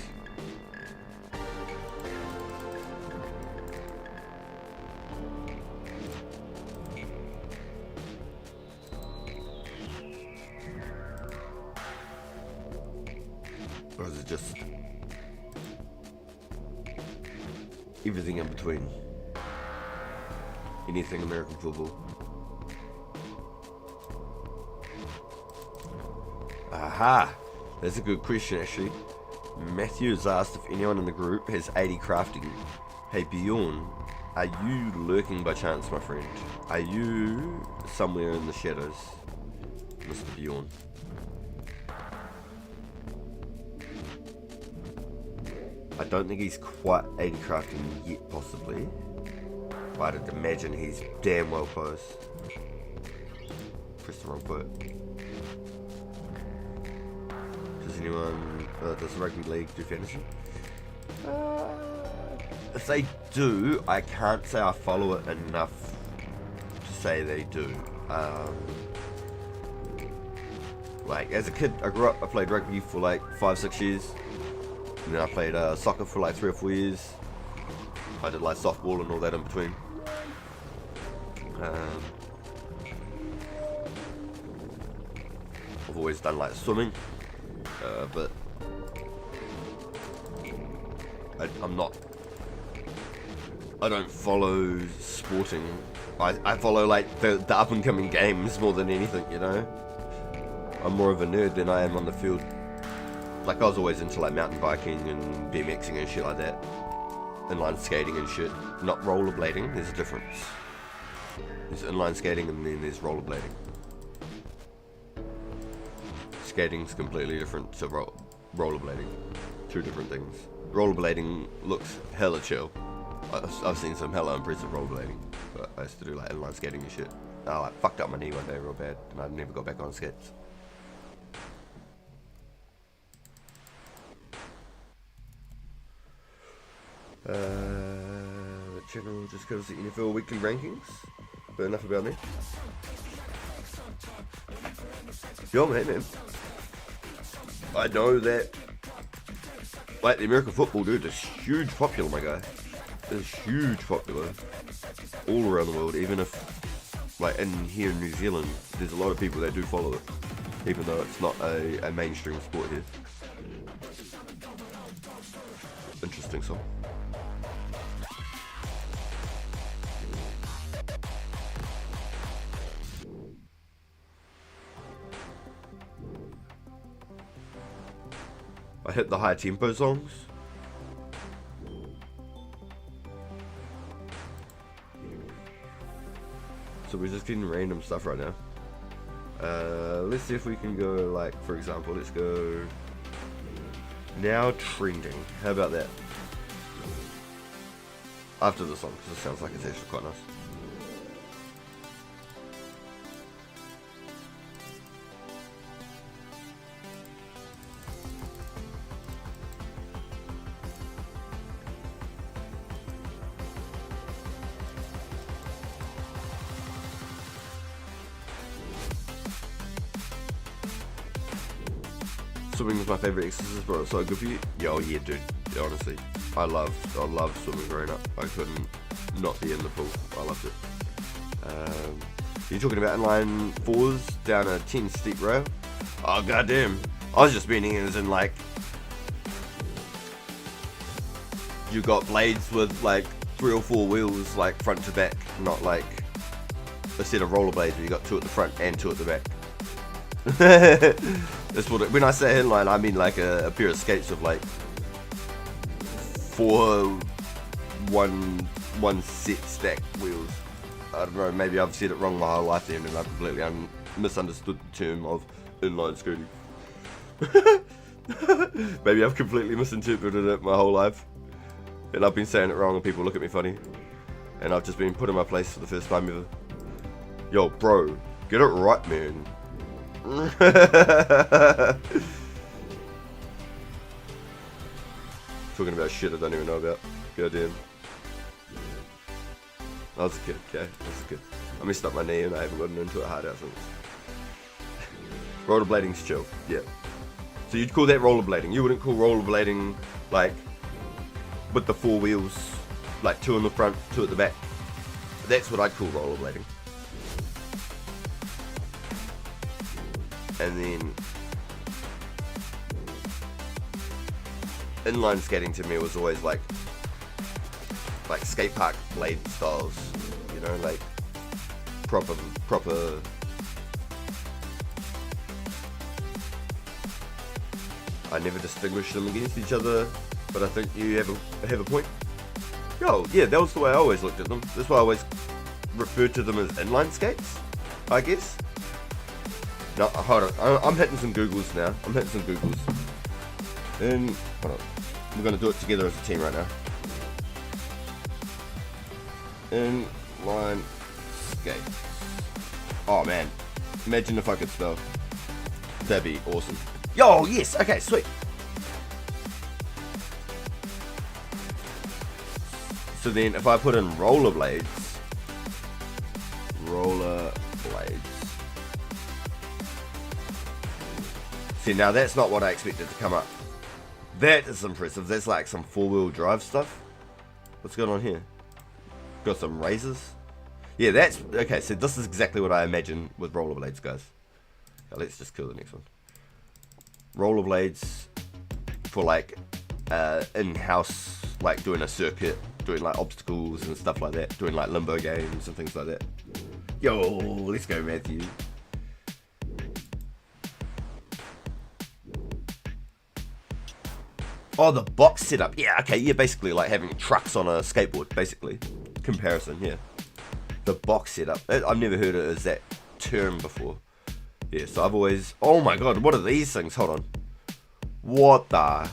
Or is it just everything in between? Anything American football? Aha! That's a good question actually. Matthew has asked if anyone in the group has 80 crafting. Hey Bjorn, are you lurking by chance, my friend? Are you somewhere in the shadows, Mr. Bjorn? I don't think he's quite 80 crafting yet, possibly. But I'd imagine he's damn well close. Press the wrong button. Does anyone, does Rugby League do fantasy? If they do, I can't say I follow it enough to say they do. Like, as a kid, I grew up, I played rugby for like 5-6 years. And then I played soccer for like 3 or 4 years. I did like softball and all that in between. I've always done like swimming, but I don't follow sporting. I follow like the up and coming games more than anything, you know. I'm more of a nerd than I am on the field. Like I was always into like mountain biking and BMXing and shit like that. Inline skating and shit. Not rollerblading, there's a difference. There's inline skating and then there's rollerblading. Skating's completely different to rollerblading. Two different things. Rollerblading looks hella chill. I've seen some hella impressive rollerblading, but I used to do like inline skating and shit. I like fucked up my knee one day real bad and I never got back on skates. The channel just covers the NFL weekly rankings, but enough about me. Yo man, I know that like the American football dude is huge popular, my guy. is huge popular all around the world. Even if, like here in New Zealand, there's a lot of people that do follow it, even though it's not a mainstream sport here. Interesting song. I hit the high tempo songs. So we're just getting random stuff right now. Let's see if we can go, like, for example, let's go now trending. How about that? After the song, because it sounds like it's actually quite nice. Swimming was my favorite exercise, bro. It's so good for you. Yo, yeah, dude. Yeah, honestly, I loved swimming growing up. I couldn't not be in the pool. I loved it. You're talking about inline fours down a 10 steep rail? Oh goddamn! I was just meaning as in like you got blades with like 3 or 4 wheels, like front to back, not like a set of rollerblades where you got 2 at the front and 2 at the back. That's what when I say inline, I mean like a pair of skates with like 4 one set stack wheels. I don't know, maybe I've said it wrong my whole life then, and I've completely misunderstood the term of inline skating. Maybe I've completely misinterpreted it my whole life, and I've been saying it wrong and people look at me funny, and I've just been put in my place for the first time ever. Yo, bro, get it right, man. Talking about shit I don't even know about. Goddamn. I was a kid, okay? I was a kid. I messed up my knee and I haven't gotten into it hard out since. Rollerblading's chill, yeah. So you'd call that rollerblading. You wouldn't call rollerblading like with the 4 wheels, like 2 in the front, 2 at the back. That's what I'd call rollerblading. And then inline skating to me was always like skate park blade styles, you know, like proper. I never distinguished them against each other, but I think you have a point. Yo, yeah, that was the way I always looked at them. That's why I always referred to them as inline skates, I guess. No, hold on. I'm hitting some Googles now. And hold on. We're gonna do it together as a team right now. Inline skates. Oh man, imagine if I could spell. That'd be awesome. Yo, yes. Okay, sweet. So then, if I put in rollerblades. See, now that's not what I expected to come up. That is impressive. That's like some 4-wheel drive stuff. What's going on here? Got some razors. Yeah, that's okay. So this is exactly what I imagine with rollerblades, guys. Now let's just kill the next one. Rollerblades for like in-house, like doing a circuit, doing like obstacles and stuff like that, doing like limbo games and things like that. Yo, let's go, Matthew. Oh, the box setup. Yeah, okay, yeah, basically like having trucks on a skateboard, basically. Comparison, yeah. The box setup. I've never heard it as that term before. Yeah, so I've always... Oh my god, what are these things? Hold on. What? I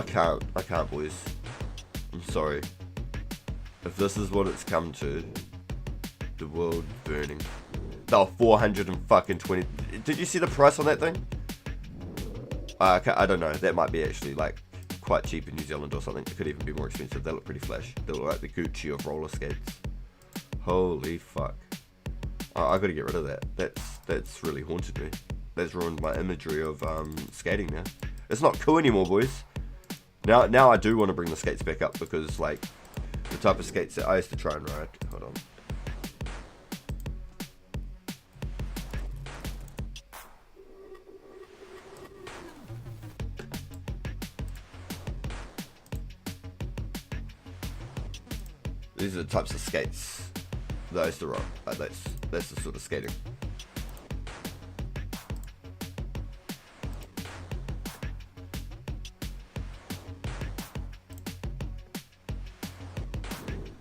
can't, boys. I'm sorry. If this is what it's come to, the world burning. They were 420. Did you see the price on that thing? I don't know. That might be actually like quite cheap in New Zealand or something. It could even be more expensive. They look pretty flash. They look like the Gucci of roller skates. Holy fuck! I gotta get rid of that. That's really haunted me. That's ruined my imagery of skating now. It's not cool anymore, boys. Now I do want to bring the skates back up because, like, the type of skates that I used to try and ride. Hold on. These are the types of skates that I used to ride. That's the sort of skating.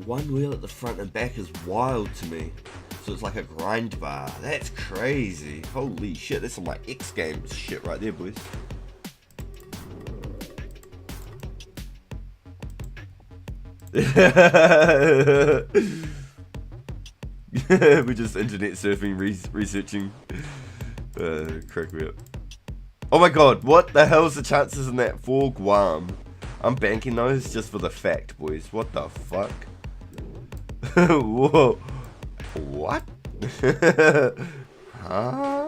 One wheel at the front and back is wild to me. So it's like a grind bar. That's crazy. Holy shit, that's some like X Games shit right there, boys. We're just internet surfing, researching. Crack me up. Oh my god, what the hell's the chances in that for Guam? I'm banking those just for the fact, boys. What the fuck? Whoa. What? Huh?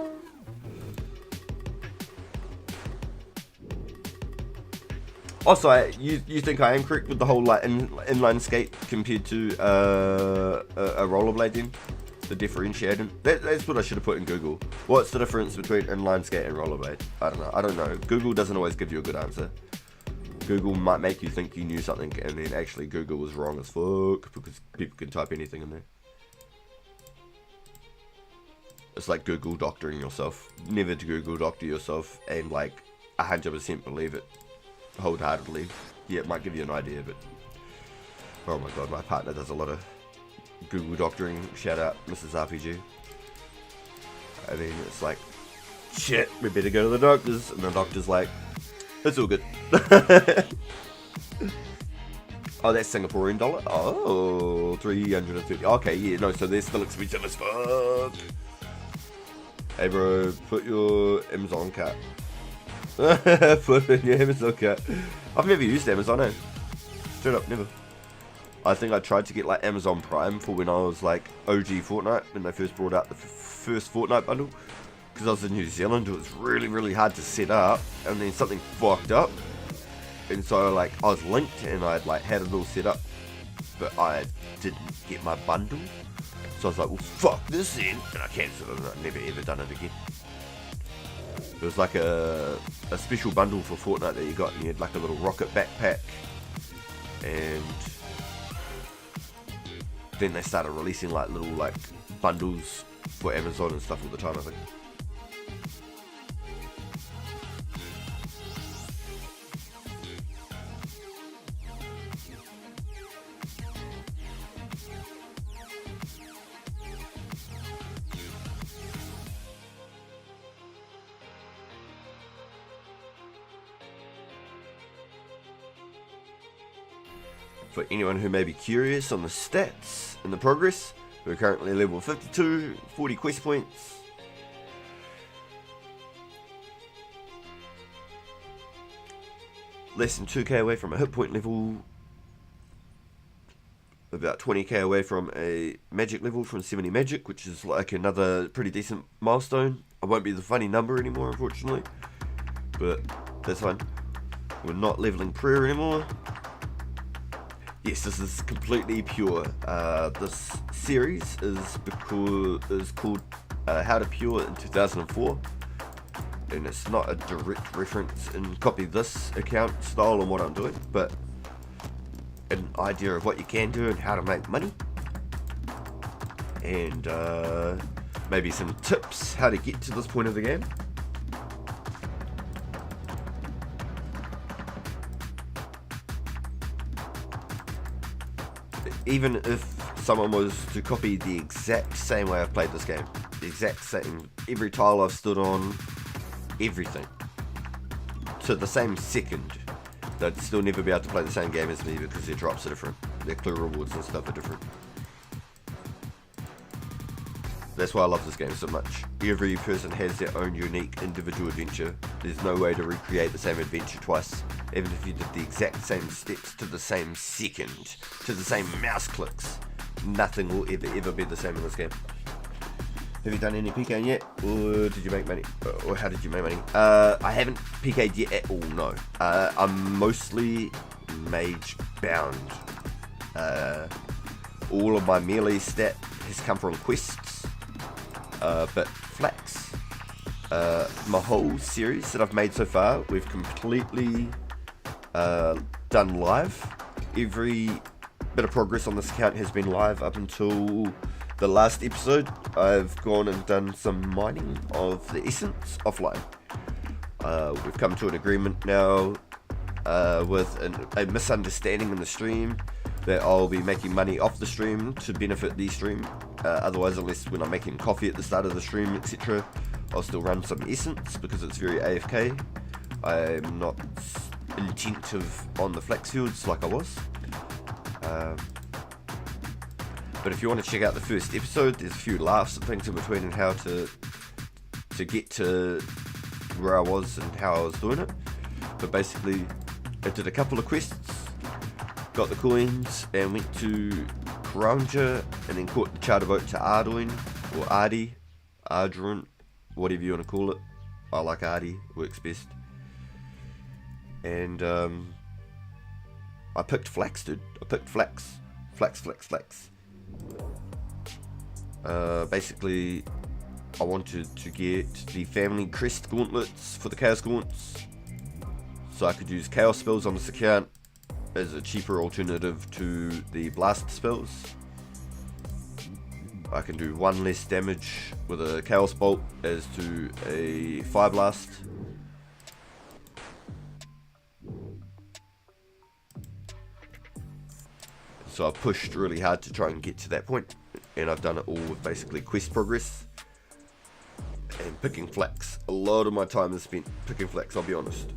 Also, you think I am correct with the whole like inline skate compared to a rollerblade then? The differentiating? That's what I should have put in Google. What's the difference between inline skate and rollerblade? I don't know. Google doesn't always give you a good answer. Google might make you think you knew something and then actually Google was wrong as fuck because people can type anything in there. It's like Google doctoring yourself. Never to Google doctor yourself and like 100% believe it wholeheartedly. Yeah, it might give you an idea, but oh my god, my partner does a lot of Google doctoring. Shout out Mrs. RPG. I mean, it's like, shit, we better go to the doctors, and the doctor's like, it's all good. Oh, that's Singaporean dollar. Oh, 350. Okay, yeah, no, so they're still expensive as fuck. Hey bro, put your Amazon cart. Put in your Amazon cart. I've never used Amazon, eh? Straight up, never. I think I tried to get like Amazon Prime for when I was like OG Fortnite, when they first brought out the first Fortnite bundle. Because I was in New Zealand, it was really hard to set up, and then something fucked up. And so like I was linked and I'd like had it all set up, but I didn't get my bundle. So I was like, well fuck this then, and I cancelled it and I've never ever done it again. It was like a special bundle for Fortnite that you got, and you had like a little rocket backpack, and then they started releasing like little like bundles for Amazon and stuff all the time, I think. For anyone who may be curious on the stats and the progress, we're currently level 52, 40 quest points. Less than 2k away from a hit point level. About 20k away from a magic level from 70 magic, which is like another pretty decent milestone. I won't be the funny number anymore, unfortunately, but that's fine. We're not leveling prayer anymore. Yes, this is completely pure. This series is called How to Pure in 2004, and it's not a direct reference in copy this account style and what I'm doing, but an idea of what you can do and how to make money, and maybe some tips how to get to this point of the game. Even if someone was to copy the exact same way I've played this game, the exact same, every tile I've stood on, everything, to the same second, they'd still never be able to play the same game as me because their drops are different, their clue rewards and stuff are different. That's why I love this game so much. Every person has their own unique individual adventure. There's no way to recreate the same adventure twice. Even if you did the exact same steps to the same second, to the same mouse clicks, nothing will ever be the same in this game. Have you done any PKing yet, or did you make money, or how did you make money? I haven't PK'd yet at all, no. I'm mostly mage bound. All of my melee stat has come from quests, but flax. My whole series that I've made so far, we've completely done live. Every bit of progress on this account has been live up until the last episode. I've gone and done some mining of the essence offline. We've come to an agreement now with a misunderstanding in the stream that I'll be making money off the stream to benefit the stream. Otherwise, unless when I'm making coffee at the start of the stream, etc., I'll still run some essence because it's very AFK. I'm not intensive on the flax fields like I was. But if you want to check out the first episode, there's a few laughs and things in between and how to get to where I was and how I was doing it. But basically, I did a couple of quests, got the coins, and went to Karanja, and then caught the charter boat to Arduin, or Ardi, Ardruin, whatever you want to call it. I like Ardi, works best. And I picked flax, dude. I picked flax. Flax. Basically, I wanted to get the family crest gauntlets for the chaos gaunts, so I could use chaos spells on this account as a cheaper alternative to the blast spells. I can do 1 less damage with a chaos bolt as to a fire blast. So I've pushed really hard to try and get to that point, and I've done it all with basically quest progress and picking flax. A lot of my time is spent picking flax, I'll be honest.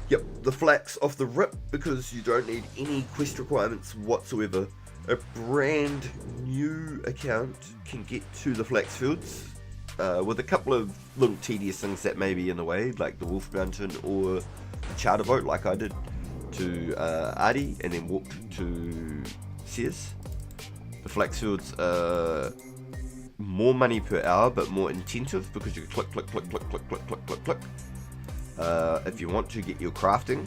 Yep, the flax off the rip, because you don't need any quest requirements whatsoever. A brand new account can get to the flax fields with a couple of little tedious things that may be in the way, like the wolf mountain or the charter boat, like I did to Ardi and then walked to Sears. The flax fields are more money per hour but more intensive because you click. If you want to get your crafting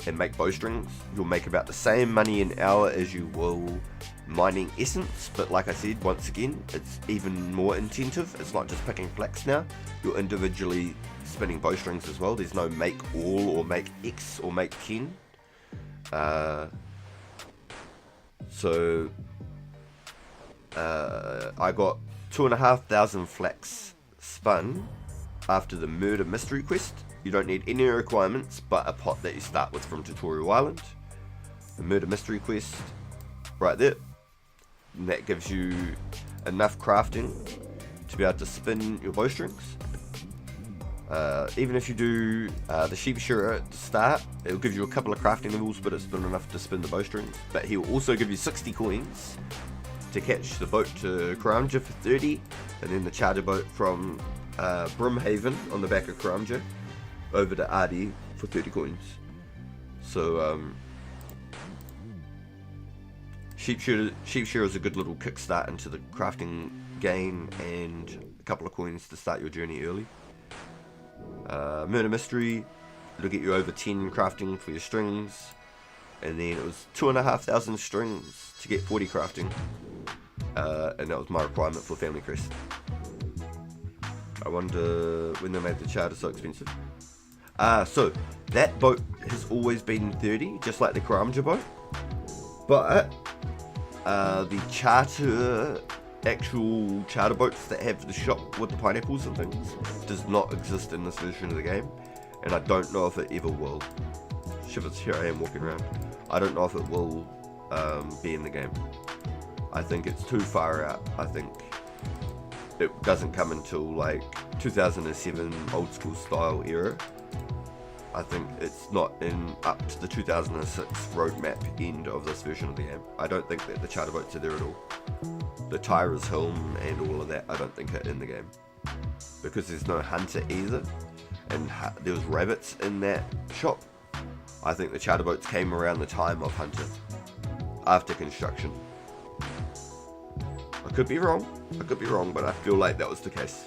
and make bowstrings, you'll make about the same money an hour as you will mining essence, but like I said, once again, it's even more intensive. It's not just picking flax now, you're individually spinning bowstrings as well. There's no make all or make X or make 10. So I got 2,500 flax spun after the murder mystery quest. You don't need any requirements but a pot that you start with from Tutorial Island. The murder mystery quest right there, and that gives you enough crafting to be able to spin your bowstrings. Even if you do the sheep shearer at the start, it'll give you a couple of crafting levels, but it's not enough to spin the bowstrings. But he'll also give you 60 coins to catch the boat to Karanja for 30, and then the charter boat from Brimhaven on the back of Karanja over to Ardi for 30 coins. So sheep shearer is a good little kickstart into the crafting game, and a couple of coins to start your journey early. Murder mystery, it'll get you over 10 crafting for your strings, and then it was 2,500 strings to get 40 crafting, and that was my requirement for family crest. I wonder when they made the charter so expensive. So that boat has always been 30, just like the Karanja boat, but the actual charter boats that have the shop with the pineapples and things does not exist in this version of the game, and I don't know if it ever will. Shivers, here I am walking around. I don't know if it will be in the game. I think it's too far out. I think it doesn't come until like 2007 old school style era. I think it's not in up to the 2006 roadmap end of this version of the game. I don't think that the charter boats are there at all. The Tyra's helm and all of that I don't think are in the game, because there's no hunter either, and there was rabbits in that shop. I think the charter boats came around the time of hunter, after construction. I could be wrong, but I feel like that was the case.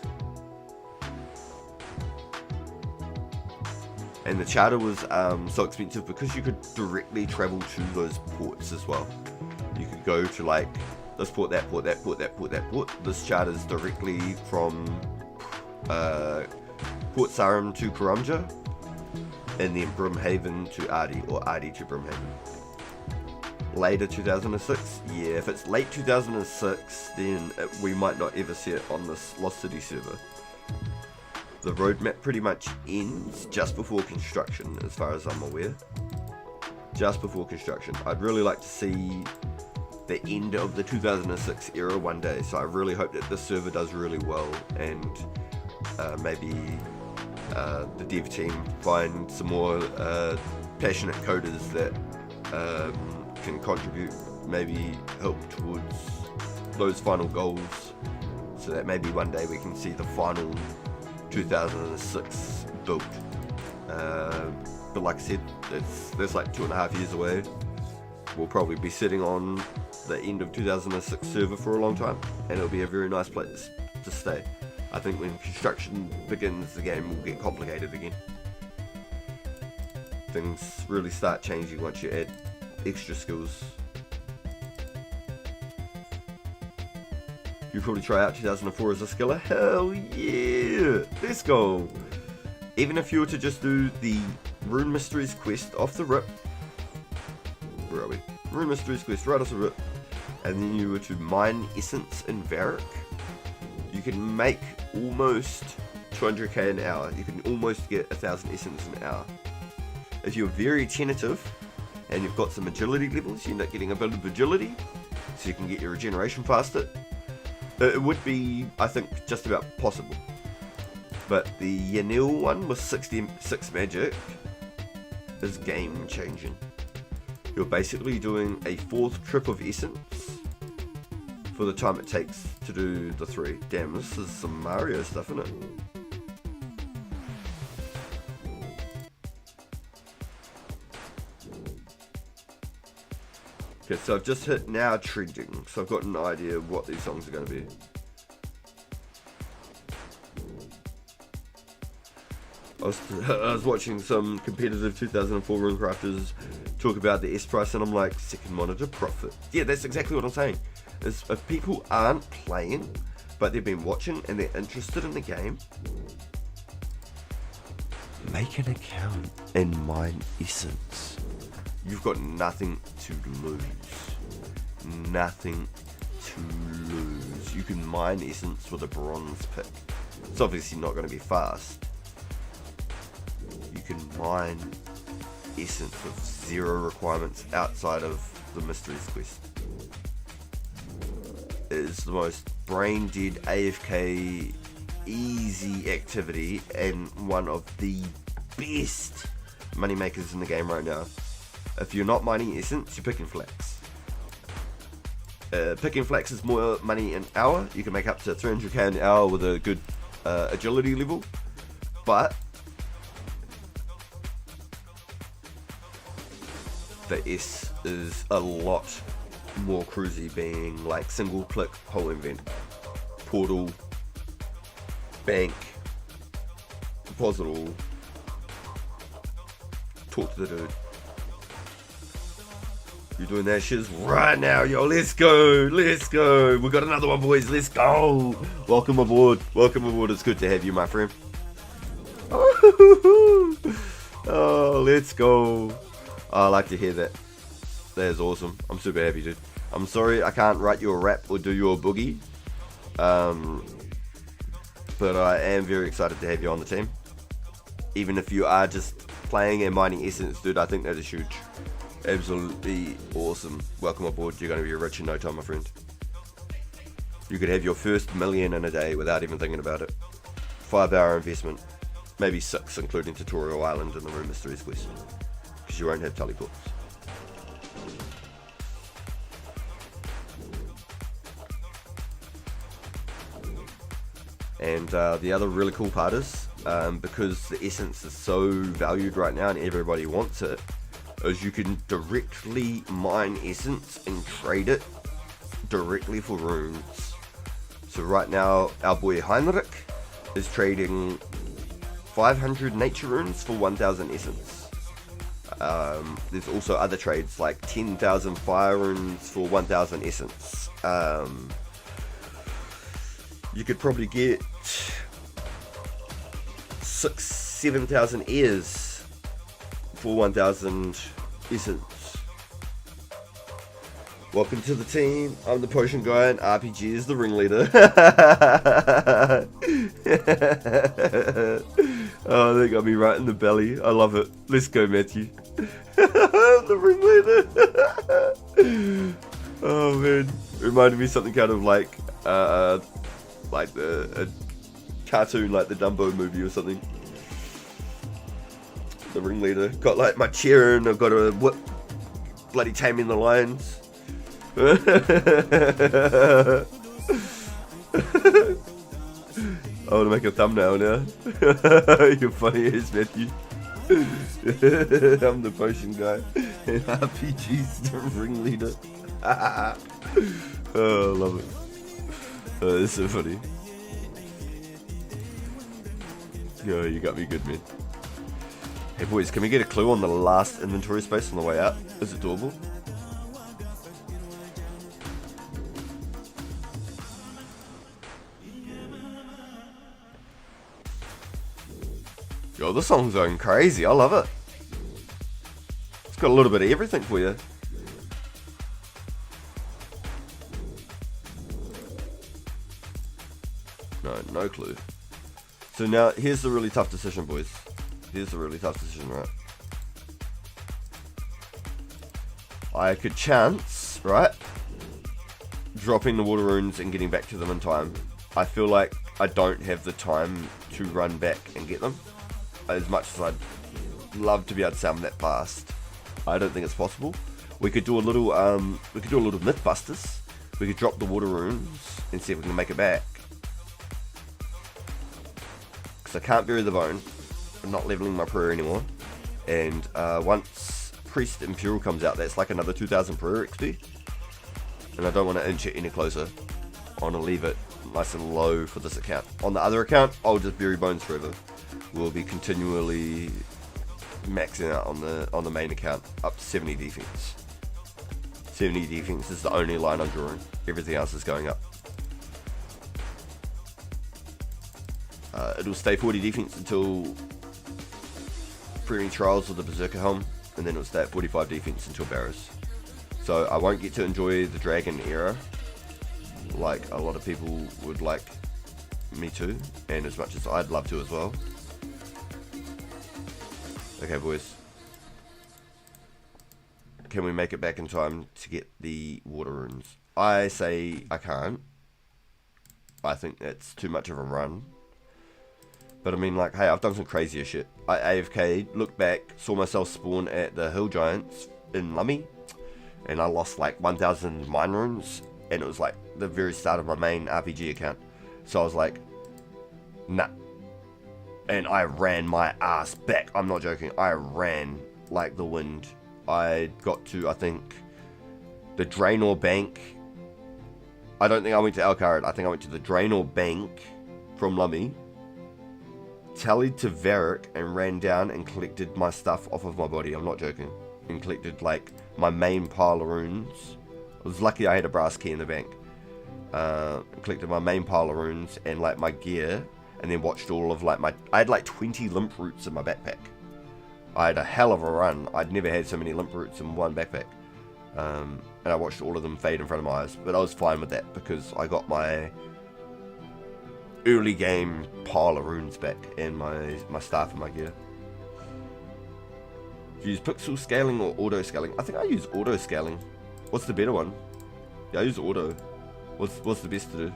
And the charter was so expensive because you could directly travel to those ports as well. You could go to like this port, that port, that port, that port, that port. This charter's directly from Port Sarum to Karamja, and then Brimhaven to Adi, or Adi to Brimhaven. Later 2006, yeah, if it's late 2006, then we might not ever see it on this Lost City server. The roadmap pretty much ends just before construction, as far as I'm aware. Just before construction. I'd really like to see the end of the 2006 era one day, so I really hope that this server does really well, and maybe the dev team find some more passionate coders that can contribute, maybe help towards those final goals, so that maybe one day we can see the final 2006 build. But like I said, that's like 2.5 years away. We'll probably be sitting on the end of 2006 server for a long time, and it'll be a very nice place to stay. I think when construction begins, the game will get complicated again. Things really start changing once you add extra skills. You probably try out 2004 as a skiller. Hell yeah! Let's go! Even if you were to just do the Rune Mysteries quest off the rip. Where are we? Rune Mysteries quest right off the rip. And then you were to mine essence in Varric. You can make almost 200k an hour. You can almost get 1,000 essence an hour. If you're very tentative and you've got some agility levels, you end up getting a bit of agility, so you can get your regeneration faster. It would be, I think, just about possible. But the Yanil one with 66 magic is game changing. You're basically doing a 4th trip of essence for the time it takes to do the 3. Damn, this is some Mario stuff, isn't it? Okay, so I've just hit now trending, so I've got an idea of what these songs are going to be. I was watching some competitive 2004 Runecrafters talk about the S price, and I'm like, second monitor profit. Yeah, that's exactly what I'm saying. Is if people aren't playing, but they've been watching and they're interested in the game, make an account and mine essence. You've got nothing to lose. Nothing to lose. You can mine essence with a bronze pick. It's obviously not going to be fast. You can mine essence with 0 requirements outside of the Mysteries quest. It is the most brain dead AFK easy activity, and one of the best money makers in the game right now. If you're not mining essence, you're picking flax. Picking flax is more money an hour. You can make up to 300k an hour with a good agility level, but the S is a lot more cruisy, being like single click, whole event, portal, bank, deposit all, talk to the dude. You're doing that shiz right now, yo. Let's go. Let's go. We got another one, boys. Let's go. Welcome aboard. Welcome aboard. It's good to have you, my friend. Oh, let's go. Oh, I like to hear that. That is awesome. I'm super happy, dude. I'm sorry I can't write you a rap or do you a boogie. But I am very excited to have you on the team. Even if you are just playing and mining essence, dude, I think that is huge. Absolutely awesome. Welcome aboard. You're going to be rich in no time, my friend. You could have your first million in a day without even thinking about it. 5-hour investment. Maybe 6, including Tutorial Island and the Rune Mysteries quest. Because you won't have teleports. And the other really cool part is, because the essence is so valued right now and everybody wants it, is you can directly mine essence and trade it directly for runes. So right now, our boy Heinrich is trading 500 nature runes for 1000 essence. There's also other trades like 10,000 fire runes for 1000 essence. You could probably get 7,000 airs for 1000 essence. Welcome to the team. I'm the potion guy and RPG is the ringleader. Oh, they got me right in the belly. I love it. Let's go, Matthew. The ringleader. Oh man, reminded me something kind of like a cartoon, like the Dumbo movie or something. The ringleader. Got like my chair and I've got a whip, bloody taming the lions. I want to make a thumbnail now. You're funny as Matthew. I'm the potion guy and RPG's the ringleader. Oh, I love it. Oh, that's so funny. Yo, you got me good, man. Hey boys, can we get a clue on the last inventory space on the way out? Is it doable? Yo, this song's going crazy. I love it. It's got a little bit of everything for you. No clue. So now, here's the really tough decision, boys. Here's the really tough decision, right? I could chance, right? Dropping the water runes and getting back to them in time. I feel like I don't have the time to run back and get them. As much as I'd love to be able to sound that fast, I don't think it's possible. We could do a little Mythbusters. We could drop the water runes and see if we can make it back. Because I can't bury the bone. I'm not leveling my prayer anymore. And once Priest Imperial comes out, that's like another 2000 prayer XP. And I don't want to inch it any closer. I want to leave it nice and low for this account. On the other account, I'll just bury bones forever. We'll be continually maxing out on the main account up to 70 defense. 70 defense is the only line I'm drawing. Everything else is going up. It'll stay 40 defense until Premium Trials of the Berserker Helm, and then it'll stay at 45 defense until Barrows. So I won't get to enjoy the Dragon era like a lot of people would like me to, and as much as I'd love to as well. Okay, boys. Can we make it back in time to get the water runes? I say I can't. I think that's too much of a run. But I mean, like, hey, I've done some crazier shit. I AFK'd, looked back, saw myself spawn at the Hill Giants in Lummi, and I lost like 1000 mine runes, and it was like the very start of my main RPG account. So I was like, nah. And I ran my ass back. I'm not joking. I ran like the wind. I got to, I think, the Draenor Bank. I don't think I went to Alcarid. I think I went to the Draenor Bank from Lummi. Tallied to Varric and ran down and collected my stuff off of my body. I'm not joking. And collected like my main pile of runes. I was lucky I had a brass key in the bank. Collected my main pile of runes and like my gear. And then watched all of like I had like 20 limp roots in my backpack. I had a hell of a run. I'd never had so many limp roots in one backpack. And I watched all of them fade in front of my eyes. But I was fine with that because I got my early game pile of runes back and my staff and my gear. Do you use pixel scaling or auto scaling? I think I use auto scaling. What's the better one? Yeah, I use auto. What's the best to do?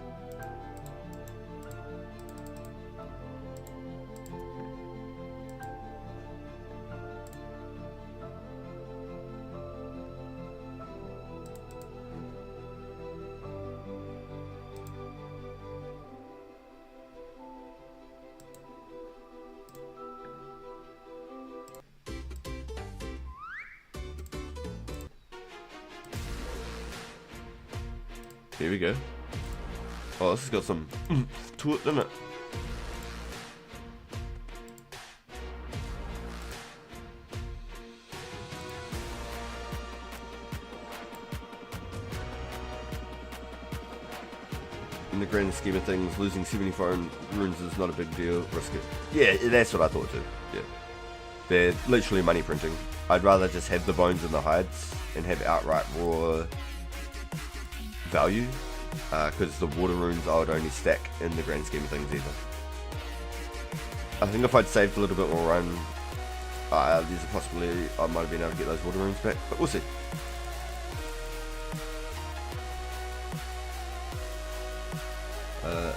Here we go. Oh, this has got some to it, doesn't it? In the grand scheme of things, losing 74 runes is not a big deal. Risk it. Yeah, that's what I thought too. Yeah. They're literally money printing. I'd rather just have the bones and the hides and have outright raw value. Because the water runes I would only stack in the grand scheme of things either. I think if I'd saved a little bit more run, there's a possibility I might have been able to get those water runes back, but we'll see.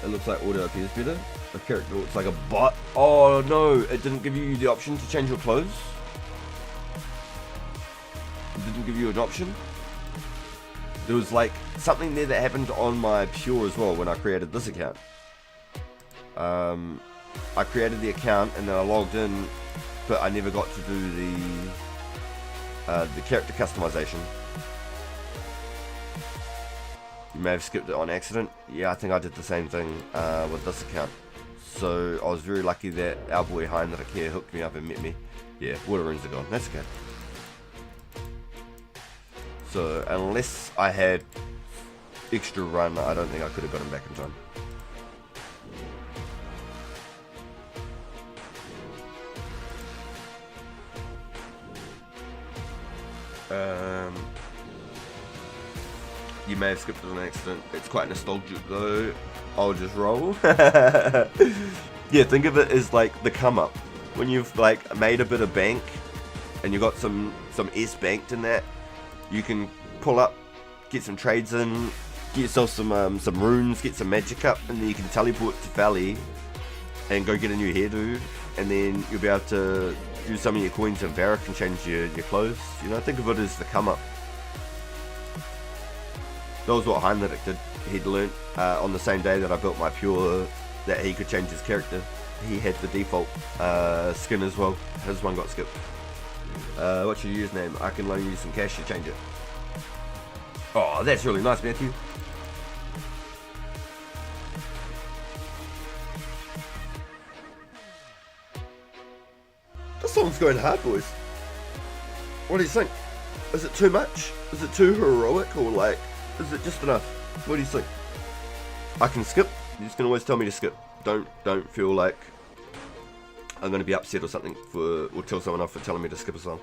It looks like auto appears better. The character looks like a bot. Oh no, it didn't give you the option to change your clothes. It didn't give you an option. There was like something there that happened on my Pure as well when I created this account. I created the account and then I logged in, but I never got to do the character customization. You may have skipped it on accident. Yeah, I think I did the same thing with this account. So I was very lucky that our boy Heinrich here hooked me up and met me. Yeah, water runes are gone. That's okay. So unless I had extra run, I don't think I could have got him back in time. You may have skipped it on accident. It's quite nostalgic though. I'll just roll. Yeah, think of it as like the come up. When you've like made a bit of bank and you got some S banked in that, you can pull up, get some trades in, get yourself some runes, get some magic up, and then you can teleport to Valley and go get a new hairdo, and then you'll be able to use some of your coins in Varric and change your clothes. You know, think of it as the come up. That was what Heinrich did. He'd learnt on the same day that I built my Pure that he could change his character. He had the default skin as well. His one got skipped. What's your username? I can loan you some cash to change it. Oh, that's really nice, Matthew. This song's going hard, boys. What do you think? Is it too much? Is it too heroic? Or like, is it just enough? What do you think? I can skip. You just can always tell me to skip. Don't feel like I'm going to be upset or something or tell someone off for telling me to skip a song.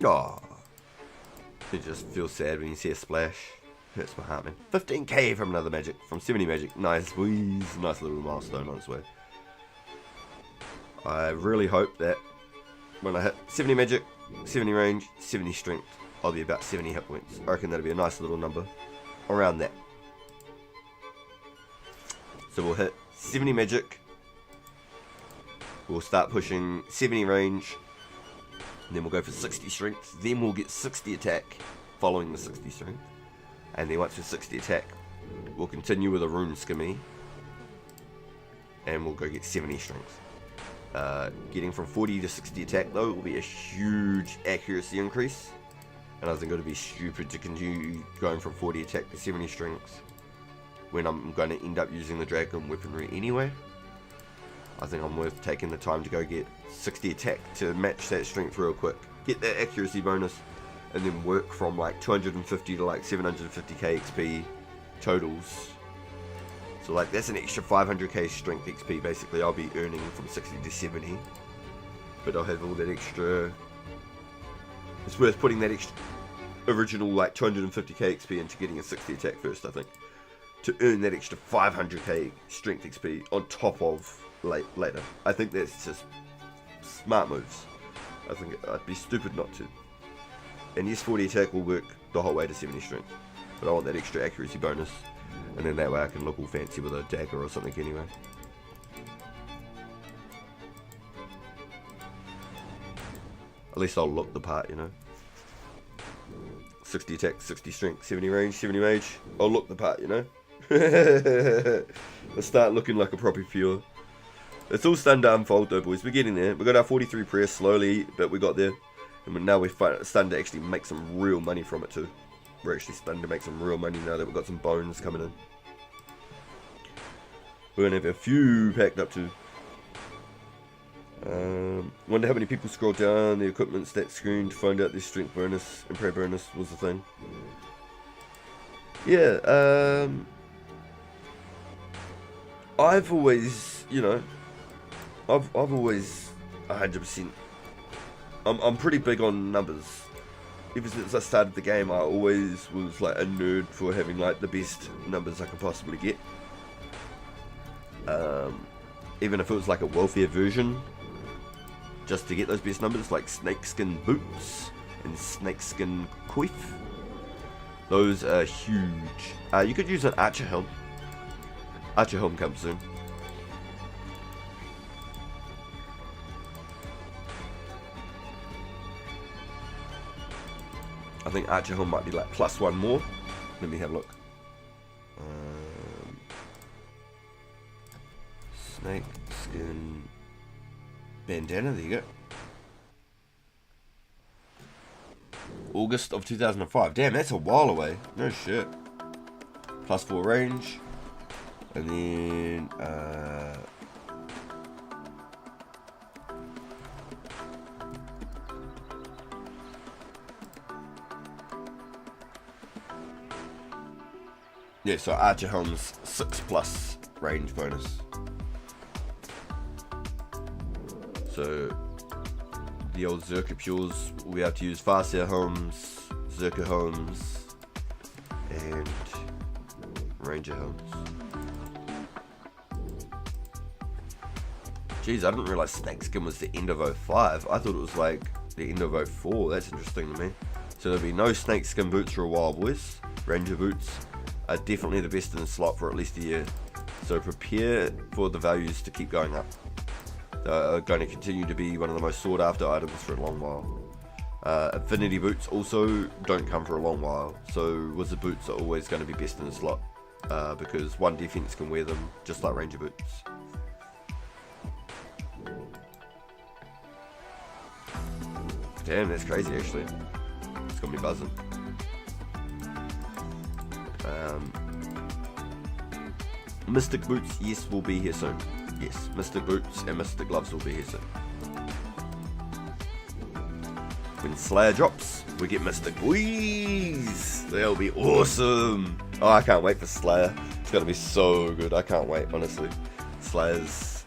Oh, you just feel sad when you see a splash. Hurts my heart, man. 15k from another magic, from 70 magic. Nice wheeze, nice little milestone on its way. I really hope that when I hit 70 magic, 70 range, 70 strength, I'll be about 70 hit points. I reckon that'll be a nice little number around that. So we'll hit 70 magic. We'll start pushing 70 range. And then we'll go for 60 strength, then we'll get 60 attack following the 60 strength. And then once we're 60 attack, we'll continue with a rune skimmy. And we'll go get 70 strength. Getting from 40 to 60 attack though will be a huge accuracy increase. And I think it would be stupid to continue going from 40 attack to 70 strength when I'm going to end up using the dragon weaponry anyway. I think I'm worth taking the time to go get 60 attack to match that strength real quick. Get that accuracy bonus and then work from like 250 to like 750k XP totals. So like that's an extra 500k strength XP basically I'll be earning from 60 to 70. But I'll have all that extra. It's worth putting that extra original like 250k XP into getting a 60 attack first, I think. To earn that extra 500k strength XP on top of later. I think that's just smart moves. I think I'd be stupid not to. And yes, 40 attack will work the whole way to 70 strength, but I want that extra accuracy bonus, and then that way I can look all fancy with a dagger or something anyway. least I'll look the part, you know. 60 attack, 60 strength, 70 range, 70 mage. I'll look the part, you know. I'll start looking like a proper pure. It's all starting to unfold though, boys. We're getting there. We got our 43 press slowly, but we got there. And now we're starting to actually make some real money from it too. We're actually starting to make some real money now that we've got some bones coming in. We're going to have a few packed up too. Wonder how many people scroll down the equipment stat screen to find out their strength bonus and prayer bonus was the thing. Yeah, I've always, you know, I've always 100%. I'm pretty big on numbers. Ever since I started the game, I always was like a nerd for having like the best numbers I could possibly get. Even if it was like a wealthier version, just to get those best numbers, like snakeskin boots and snakeskin quiff. Those are huge. You could use an archer helm. Archer helm comes soon. I think archer helm might be like +1 more. Let me have a look. Snake skin bandana, there you go. August of 2005. Damn, that's a while away. No shit. +4 range. And then yeah, so archer helm's 6+ range bonus. So the old Zerka Pures, we have to use Farseer helms, Zerka helms, and Ranger helms. Jeez, I didn't realise Snakeskin was the end of 05. I thought it was like the end of 04. That's interesting to me. So there'll be no Snakeskin boots for a while, boys. Ranger boots are definitely the best in the slot for at least a year. So prepare for the values to keep going up. Are going to continue to be one of the most sought after items for a long while. Affinity boots also don't come for a long while, so wizard boots are always going to be best in the slot, because one defense can wear them just like ranger boots. Damn, that's crazy actually. It's got me buzzing. Mystic boots, yes, will be here soon. Yes, Mystic boots and Mystic gloves will be here soon. When Slayer drops, we get Mystic boys. They'll be awesome. Oh, I can't wait for Slayer. It's gonna be so good. I can't wait, honestly. Slayer's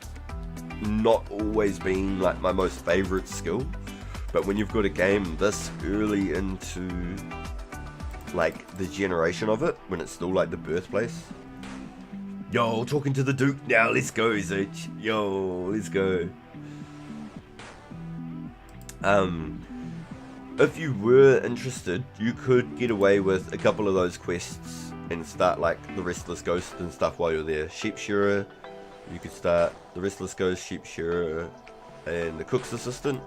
not always been like my most favorite skill, but when you've got a game this early into like the generation of it, when it's still like the birthplace. Yo, talking to the Duke now. Let's go, Zach. Yo, let's go. If you were interested, you could get away with a couple of those quests and start like the Restless Ghost and stuff while you're there. Sheep Shearer, you could start the Restless Ghost, Sheep Shearer, and the Cook's Assistant.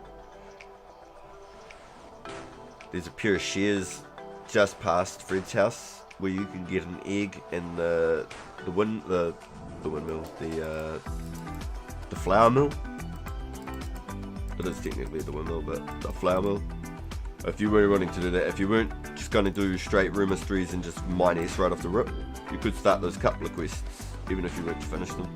There's a pair of shares just past Fred's house where you can get an egg and the flour mill. It is technically the windmill, but the flour mill. If you were wanting to do that, if you weren't just going to do straight room mysteries and just mine S right off the rip, you could start those couple of quests, even if you weren't to finish them.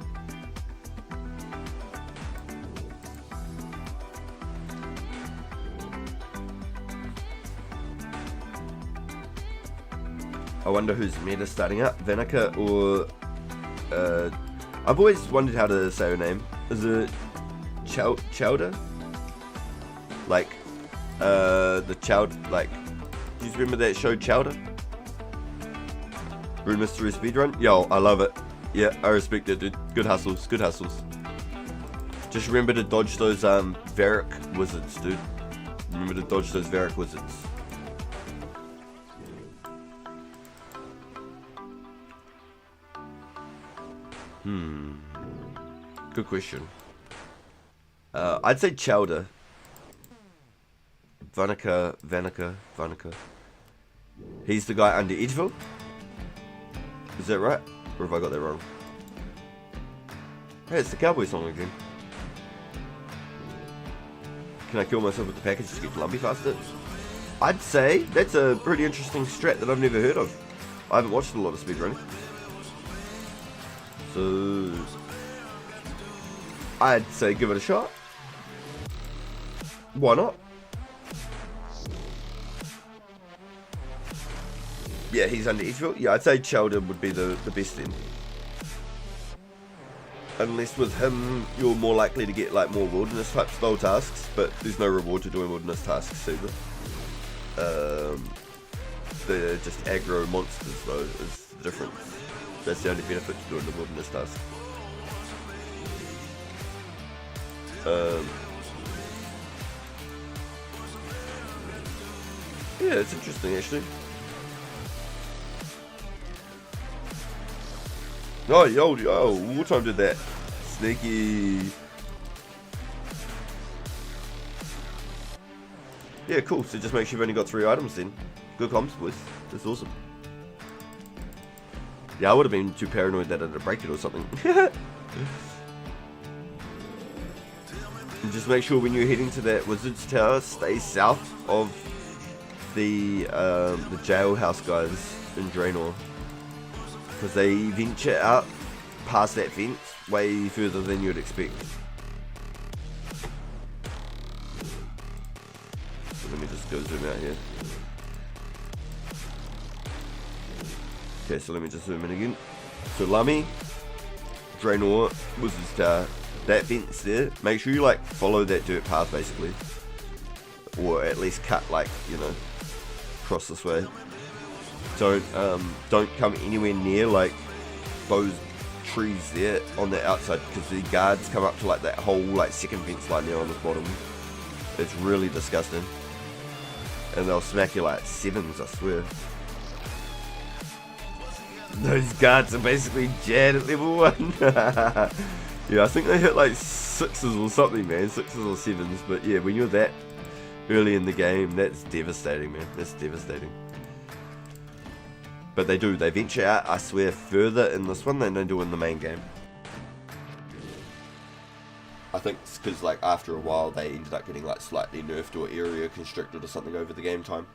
I wonder who's meta starting up, Vanica or I've always wondered how to say her name. Is it Chowder? Like the Chowder, like, do you remember that show Chowder? Rune Mystery Speedrun? Yo, I love it. Yeah, I respect it, dude. Good hustles, good hustles. Just remember to dodge those Varric wizards, dude. Remember to dodge those Varric wizards. Good question. I'd say Chowder. Vanica. He's the guy under Edgeville? Is that right? Or have I got that wrong? Hey, it's the cowboy song again. Can I kill myself with the package to get lumpy faster? I'd say that's a pretty interesting strat that I've never heard of. I haven't watched a lot of speedrunning. So I'd say give it a shot. Why not? Yeah, he's under Edgeville. Yeah, I'd say Chelder would be the best then. Unless with him, you're more likely to get like more wilderness type style tasks, but there's no reward to doing wilderness tasks either. They're just aggro monsters though, is the difference. That's the only benefit to doing the wilderness task. Yeah, it's interesting actually. Oh, yo, what time did that? Sneaky. Yeah, cool. So just make sure you've only got 3 items then. Good comms, boys. That's awesome. Yeah, I would have been too paranoid that I'd break it or something. And just make sure when you're heading to that Wizard's Tower, stay south of the jailhouse guys in Draenor. Because they venture out past that fence way further than you'd expect. So let me just go zoom out here. Okay, so let me just zoom in again. So Lummy, Draenor, Wizard's Tower, that fence there, make sure you like follow that dirt path basically. Or at least cut like, you know, across this way. Don't come anywhere near like those trees there on the outside because the guards come up to like that whole like second fence line there on the bottom. It's really disgusting, and they'll smack you like 7s, I swear. Those guards are basically Jad at level 1. Yeah, I think they hit like 6s or something, man, 6s or 7s. But yeah, when you're that early in the game, that's devastating, man. That's devastating. But they venture out, I swear, further in this one than they do in the main game. I think it's because like after a while they ended up getting like slightly nerfed or area constricted or something over the game time.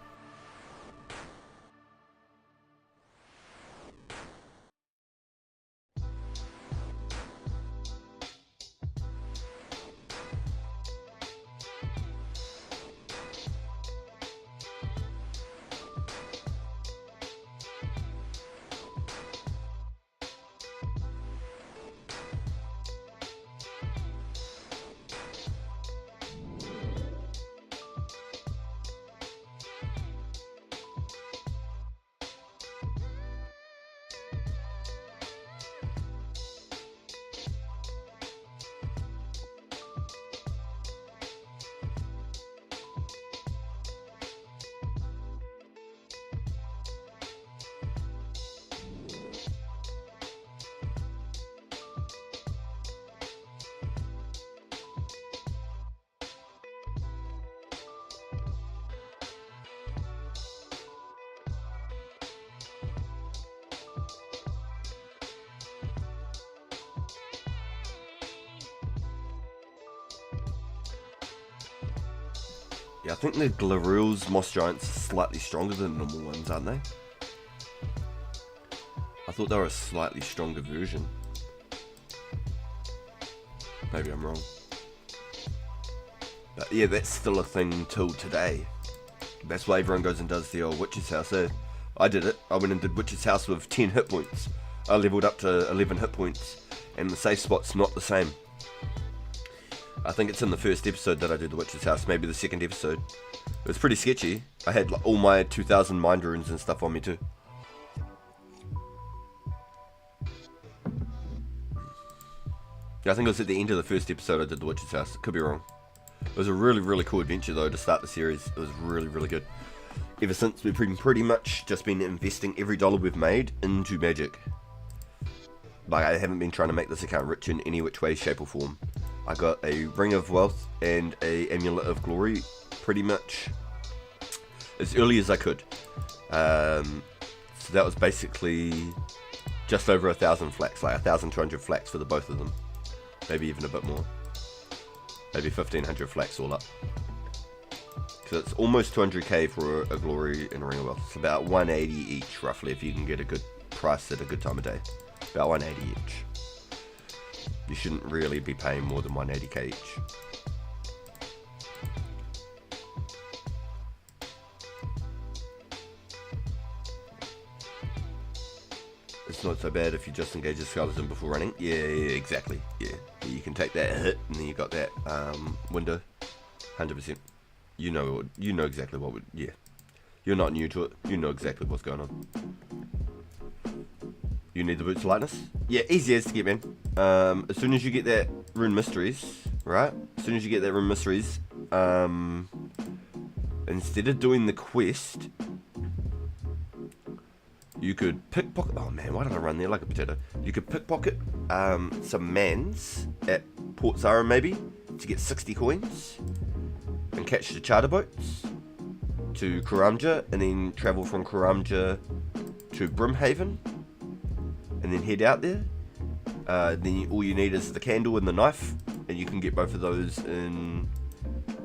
Yeah, I think the Glarule's Moss Giants are slightly stronger than normal ones, aren't they? I thought they were a slightly stronger version. Maybe I'm wrong. But yeah, that's still a thing till today. That's why everyone goes and does the old Witch's House, eh? I did it. I went and did Witch's House with 10 hit points. I leveled up to 11 hit points, and the safe spot's not the same. I think it's in the first episode that I did the Witch's House, maybe the second episode. It was pretty sketchy. I had like, all my 2000 mind runes and stuff on me too. Yeah, I think it was at the end of the first episode I did the Witch's House. Could be wrong. It was a really, really cool adventure though to start the series. It was really, really good. Ever since, we've pretty much just been investing every dollar we've made into magic. Like, I haven't been trying to make this account rich in any which way, shape or form. I got a Ring of Wealth and a Amulet of Glory pretty much as early as I could. So that was basically just over 1,000 flax, like 1,200 flax for the both of them. Maybe even a bit more. Maybe 1,500 flax all up. So it's almost 200k for a glory and a ring of wealth. It's about 180 each, roughly, if you can get a good price at a good time of day. About 180 each. You shouldn't really be paying more than 180k each. It's not so bad if you just engage a skeleton before running. Yeah, exactly. Yeah, you can take that hit, and then you got that window. 100%. You know exactly what would. Yeah, you're not new to it. You know exactly what's going on. You need the boots of lightness. Yeah, easy as to get, man. As soon as you get that rune mysteries, right? As soon as you get that rune mysteries, instead of doing the quest, you could pickpocket. Oh man, why did I run there like a potato? You could pickpocket some mans at Port Zara maybe to get 60 coins and catch the charter boats to Karamja and then travel from Karamja to Brimhaven and then head out there. Then all you need is the candle and the knife, and you can get both of those in.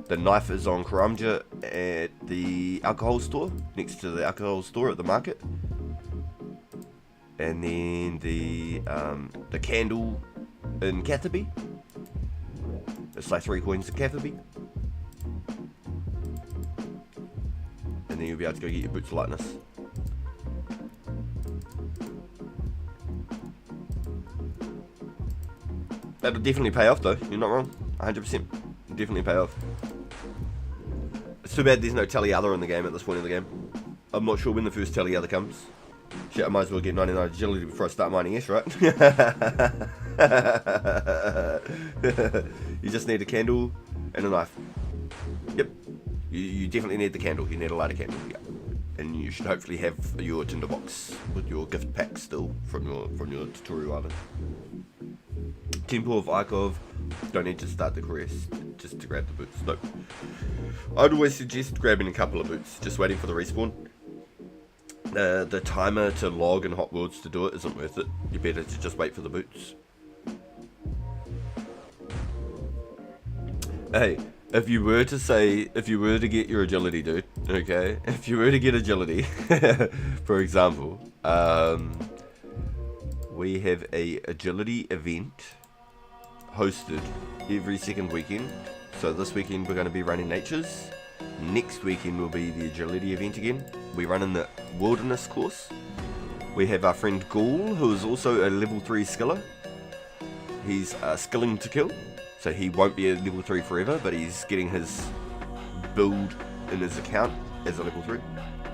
The knife is on Karamja at the alcohol store, next to the alcohol store at the market. And then the candle in Catherby. It's like 3 coins in Catherby. And then you'll be able to go get your boots of lightness. That'll definitely pay off though, you're not wrong. 100%. Definitely pay off. It's too bad there's no tally other in the game at this point in the game. I'm not sure when the first tally other comes. Shit, I might as well get 99 agility before I start mining S, right? You just need a candle and a knife. Yep. You definitely need the candle. You need a lighter candle, yeah. And you should hopefully have your tinderbox with your gift pack still from your tutorial island. Temple of Ikov, don't need to start the quest just to grab the boots. Nope. I'd always suggest grabbing a couple of boots, just waiting for the respawn. The timer to log in Hot Worlds to do it isn't worth it. You're better to just wait for the boots. Hey, if you were to get your agility, dude, okay? If you were to get agility, for example, we have a agility event hosted every second weekend. So this weekend we're going to be running Natures. Next weekend will be the agility event again. We run in the wilderness course. We have our friend Ghoul, who is also a level 3 skiller. He's skilling to kill, so he won't be a level 3 forever, but he's getting his build in his account as a level 3.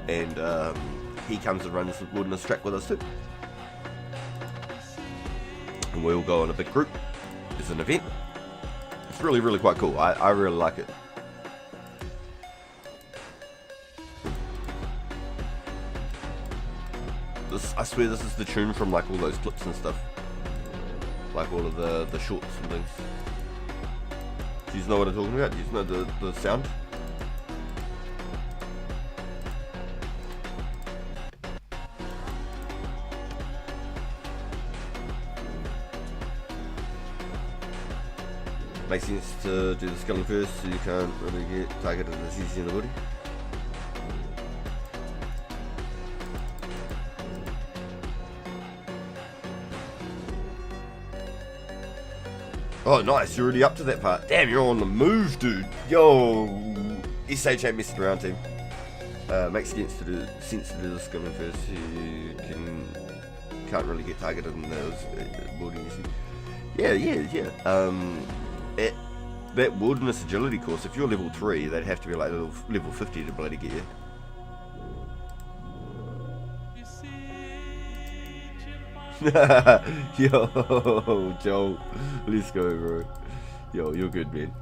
And he comes and runs the wilderness track with us too. And we all go on a big group. It's an event. It's really, really quite cool. I really like it. I swear this is the tune from like all those clips and stuff. Like all of the shorts and things. Do you know what I'm talking about? Do you know the sound? Makes sense to do the sculling first so you can't really get targeted as easy in the body. Oh nice, you're already up to that part. Damn, you're on the move, dude. Yo, SH ain't messing around, team. Makes sense to do the sculling first so you can't really get targeted in those body issues. Yeah. At that wilderness agility course, if you're level 3, they'd have to be like level 50 to bloody get you. Yo, Joel, let's go, bro. Yo, you're good, man.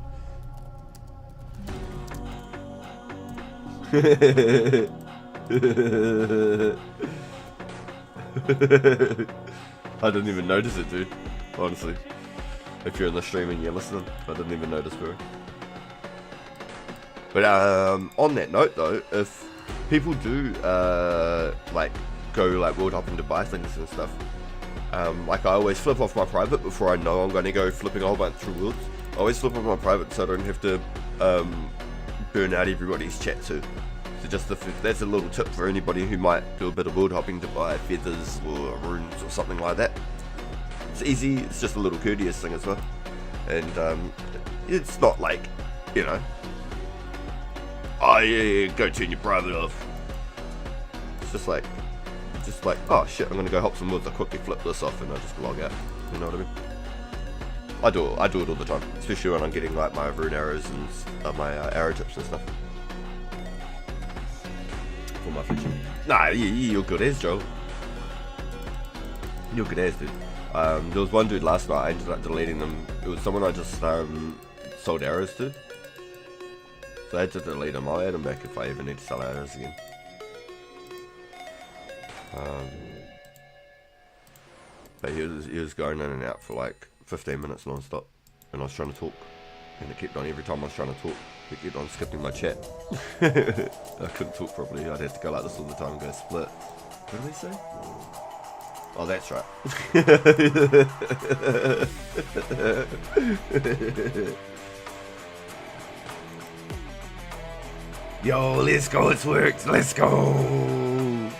I didn't even notice it, dude. Honestly. If you're in the stream and you're listening, I didn't even notice, bro. But on that note though, if people do like go like world hopping to buy things and stuff. Like I always flip off my private before I know I'm going to go flipping a whole bunch through worlds. I always flip off my private so I don't have to burn out everybody's chat too. So just that's a little tip for anybody who might do a bit of world hopping to buy feathers or runes or something like that. It's easy, it's just a little courteous thing as well. And it's not like, you know, oh yeah, go turn your private off. It's just like, oh shit, I'm gonna go hop some woods. I quickly flip this off and I just log out. You know what I mean? I do it all the time, especially when I'm getting like my rune arrows and my arrow tips and stuff for my fishing. Nah, you're good as, Joe. You're good as, dude. There was one dude last night. I ended up deleting them. It was someone I just sold arrows to, so I had to delete him. I'll add him back if I ever need to sell arrows again. But he was going in and out for like 15 minutes non-stop, and I was trying to talk, and it kept on, every time I was trying to talk, it kept on skipping my chat. I couldn't talk properly. I'd have to go like this all the time and go split. What did they say? Oh, that's right. Yo, let's go, it's worked, let's go.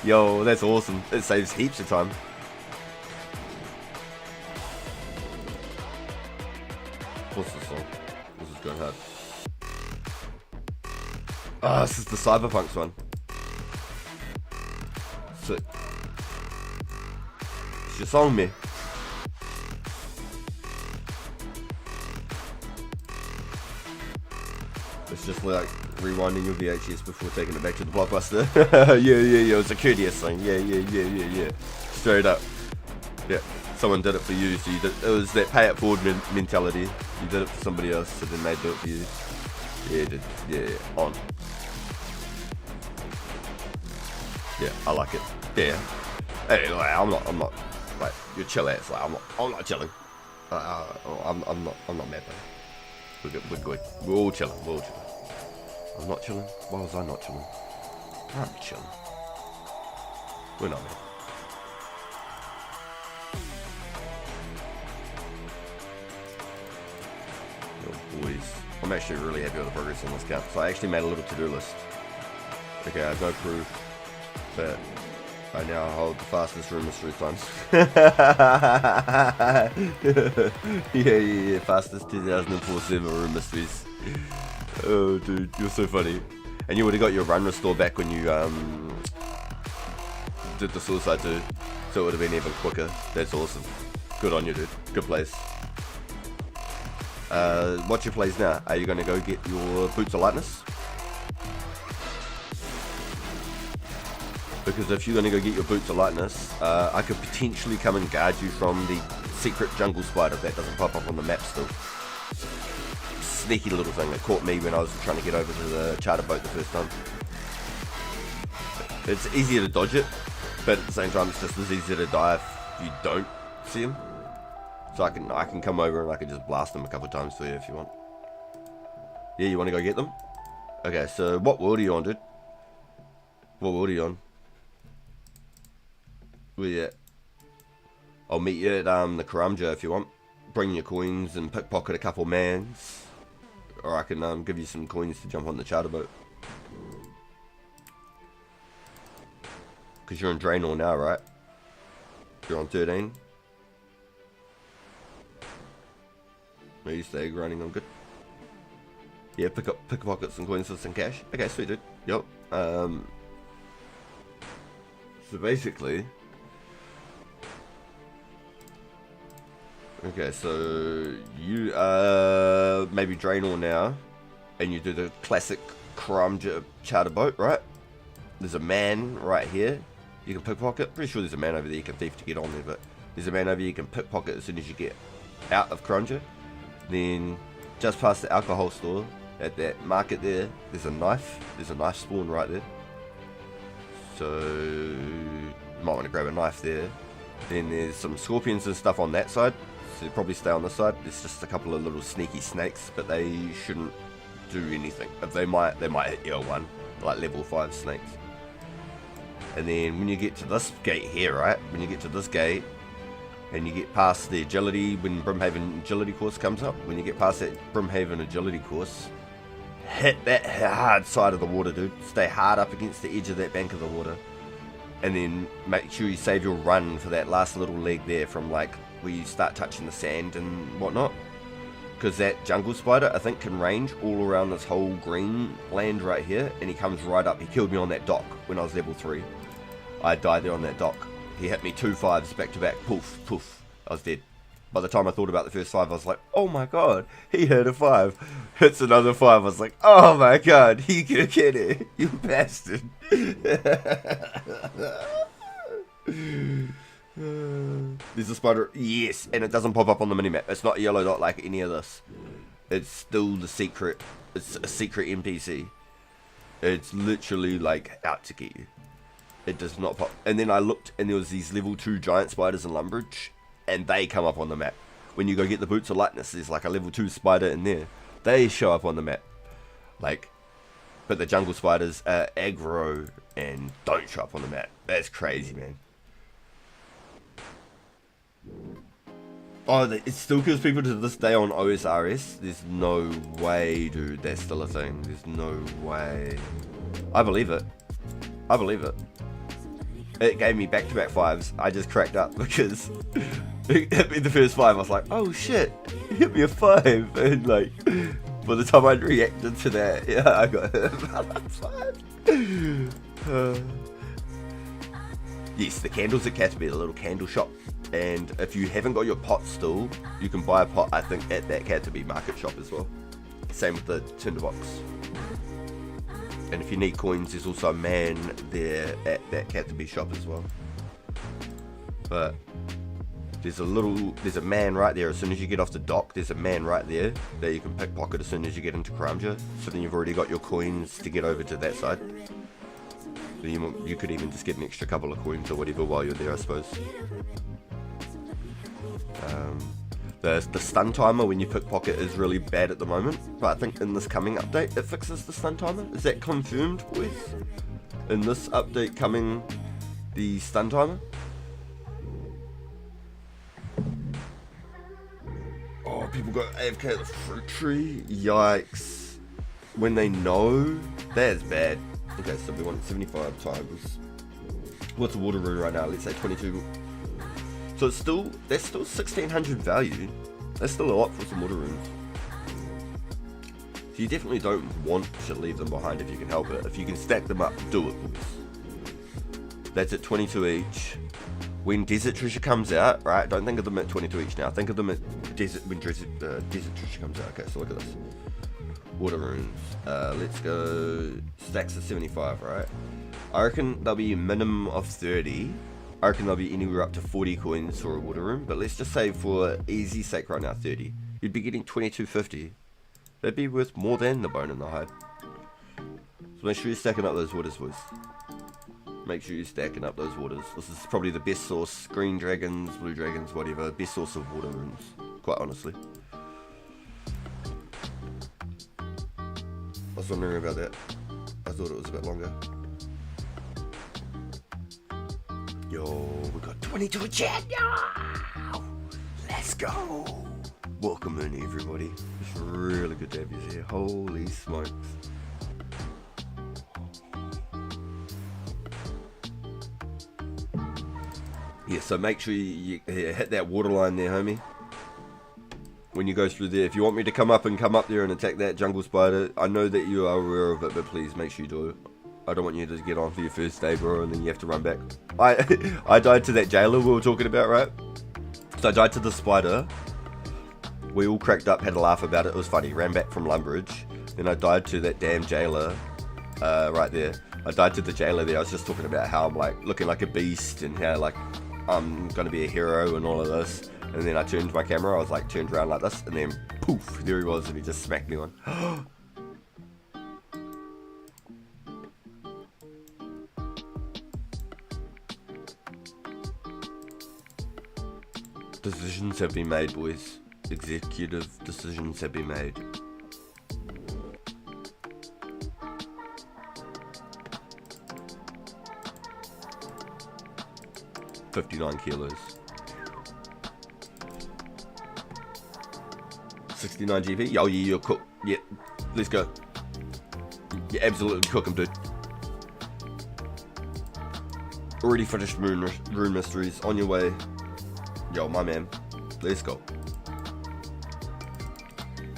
Yo, that's awesome. It saves heaps of time. What's this song? This is going hard. Ah, this is the Cyberpunks one. Sick. It's your song, me. It's just like rewinding your VHS before taking it back to the Blockbuster. yeah, it's a courteous thing. Yeah. Straight up. Yeah, someone did it for you, so you did. It was that pay it forward mentality. You did it for somebody else, so then they do it for you. Yeah, dude. Yeah, on. Yeah, I like it. Yeah. Hey, like, I'm not. Like, you're chill ass. Like, I'm not chilling. I'm not mad though. We're good. We're all chilling. I'm not chilling. Why was I not chilling? I'm chilling. We're not, man. Yo, boys. I'm actually really happy with the progress on this count. So I actually made a little to-do list. Okay, I have no proof, but I now hold the fastest room mystery times. yeah, fastest 2004 room mysteries. Oh, dude, you're so funny. And you would have got your run restore back when you did the suicide too, so it would have been even quicker. That's awesome. Good on you, dude. Good place. What's your plays now? Are you going to go get your boots of lightness? Because if you're going to go get your boots of lightness, I could potentially come and guard you from the secret jungle spider that doesn't pop up on the map still. Sneaky little thing that caught me when I was trying to get over to the charter boat the first time. It's easier to dodge it, but at the same time it's just as easy to die if you don't see him. So I can come over and I can just blast them a couple of times for you if you want. Yeah, you want to go get them? Okay, so what world are you on, dude? What world are you on? Where you at? I'll meet you at the Karamja if you want. Bring your coins and pickpocket a couple mans. Or I can give you some coins to jump on the charter boat. Because you're in Draenor now, right? You're on 13. No, you stay grinding, I'm good. Yeah, pickpocket some coins with some cash. Okay, sweet dude. Yup. So basically, okay, so you maybe Draenor now, and you do the classic Karamja charter boat, right? There's a man right here you can pickpocket. Pretty sure there's a man over there you can thief to get on there, but there's a man over here you can pickpocket as soon as you get out of Karamja. Then just past the alcohol store at that market there, there's a knife. There's a knife spawn right there. So you might want to grab a knife there. Then there's some scorpions and stuff on that side, so you probably stay on this side. There's just a couple of little sneaky snakes, but they shouldn't do anything. If they might hit you a one, like level 5 snakes. And then when you get to this gate here, right? When you get to this gate, and you get past the agility, when Brimhaven agility course comes up, when you get past that Brimhaven agility course, hit that hard side of the water, dude. Stay hard up against the edge of that bank of the water. And then make sure you save your run for that last little leg there from like where you start touching the sand and whatnot. Because that jungle spider, I think, can range all around this whole green land right here. And he comes right up. He killed me on that dock when I was level 3. I died there on that dock. He hit me 2 5s back to back. Poof, poof. I was dead. By the time I thought about the first 5, I was like, oh my god, he hit a 5. Hits another 5. I was like, oh my god, he can get it. You bastard. There's a spider. Yes, and it doesn't pop up on the minimap. It's not a yellow dot like any of this. It's still the secret. It's a secret NPC. It's literally like out to get you. It does not pop. And then I looked and there was these level 2 giant spiders in Lumbridge. And they come up on the map. When you go get the Boots of Lightness, there's like a level 2 spider in there. They show up on the map. Like, but the jungle spiders are aggro and don't show up on the map. That's crazy, man. Oh, it still kills people to this day on OSRS. There's no way, dude. That's still a thing. There's no way. I believe it. I believe it. It gave me back-to-back 5s. I just cracked up because it hit me the first 5. I was like, oh shit, it hit me a 5. And like, by the time I reacted to that, yeah, I got hit about 5. Yes, the candles at Caterpie, a little candle shop. And if you haven't got your pot still, you can buy a pot, I think, at that Caterpie market shop as well. Same with the tinderbox. And if you need coins, there's also a man there at that Caterpie shop as well. But there's a man right there. As soon as you get off the dock, there's a man right there that you can pickpocket as soon as you get into Karamja. So then you've already got your coins to get over to that side. You could even just get an extra couple of coins or whatever while you're there, I suppose. The stun timer when you pickpocket is really bad at the moment, but I think in this coming update it fixes the stun timer. Is that confirmed, boys? In this update coming, the stun timer? Oh, people got AFK at the fruit tree? Yikes. When they know, that's bad. Okay, so we want 75 times. What's the water rune right now? Let's say 22. So that's still 1600 value. That's still a lot for some water runes. So you definitely don't want to leave them behind if you can help it. If you can stack them up, do it, boys. That's at 22 each. When Desert Treasure comes out, right? Don't think of them at 22 each now. Think of them at when Desert Treasure comes out. Okay, so look at this. Water runes. Let's go stacks of 75, right? I reckon there'll be a minimum of 30. I reckon there'll be anywhere up to 40 coins for a water room, but let's just say for easy sake right now 30. You'd be getting 2250. That'd be worth more than the bone and the hide. So make sure you're stacking up those waters, boys. Make sure you're stacking up those waters. This is probably the best source. Green dragons, blue dragons, whatever. Best source of water runes, quite honestly. I was wondering about that. I thought it was a bit longer. Yo, we got 22 chat. Yo! Let's go. Welcome in, everybody. It's really good to have you here. Holy smokes. Yeah, so make sure you hit that water line there, homie. When you go through there, if you want me to come up there and attack that jungle spider, I know that you are aware of it, but please make sure you do it. I don't want you to get on for your first day, bro, and then you have to run back. I died to that jailer we were talking about, right? So I died to the spider. We all cracked up, had a laugh about it. It was funny. Ran back from Lumbridge. Then I died to that damn jailer right there. I died to the jailer there. I was just talking about how I'm like looking like a beast and how like I'm gonna be a hero and all of this. And then I turned my camera. I was like turned around like this, and then poof, there he was, and he just smacked me on. Decisions have been made, boys. Executive decisions have been made. 59 kilos. 69 GP. Oh yeah, you're cooked. Yeah, let's go. You absolutely cook him, dude. Already finished Rune Mysteries. On your way. Yo, my man. Let's go.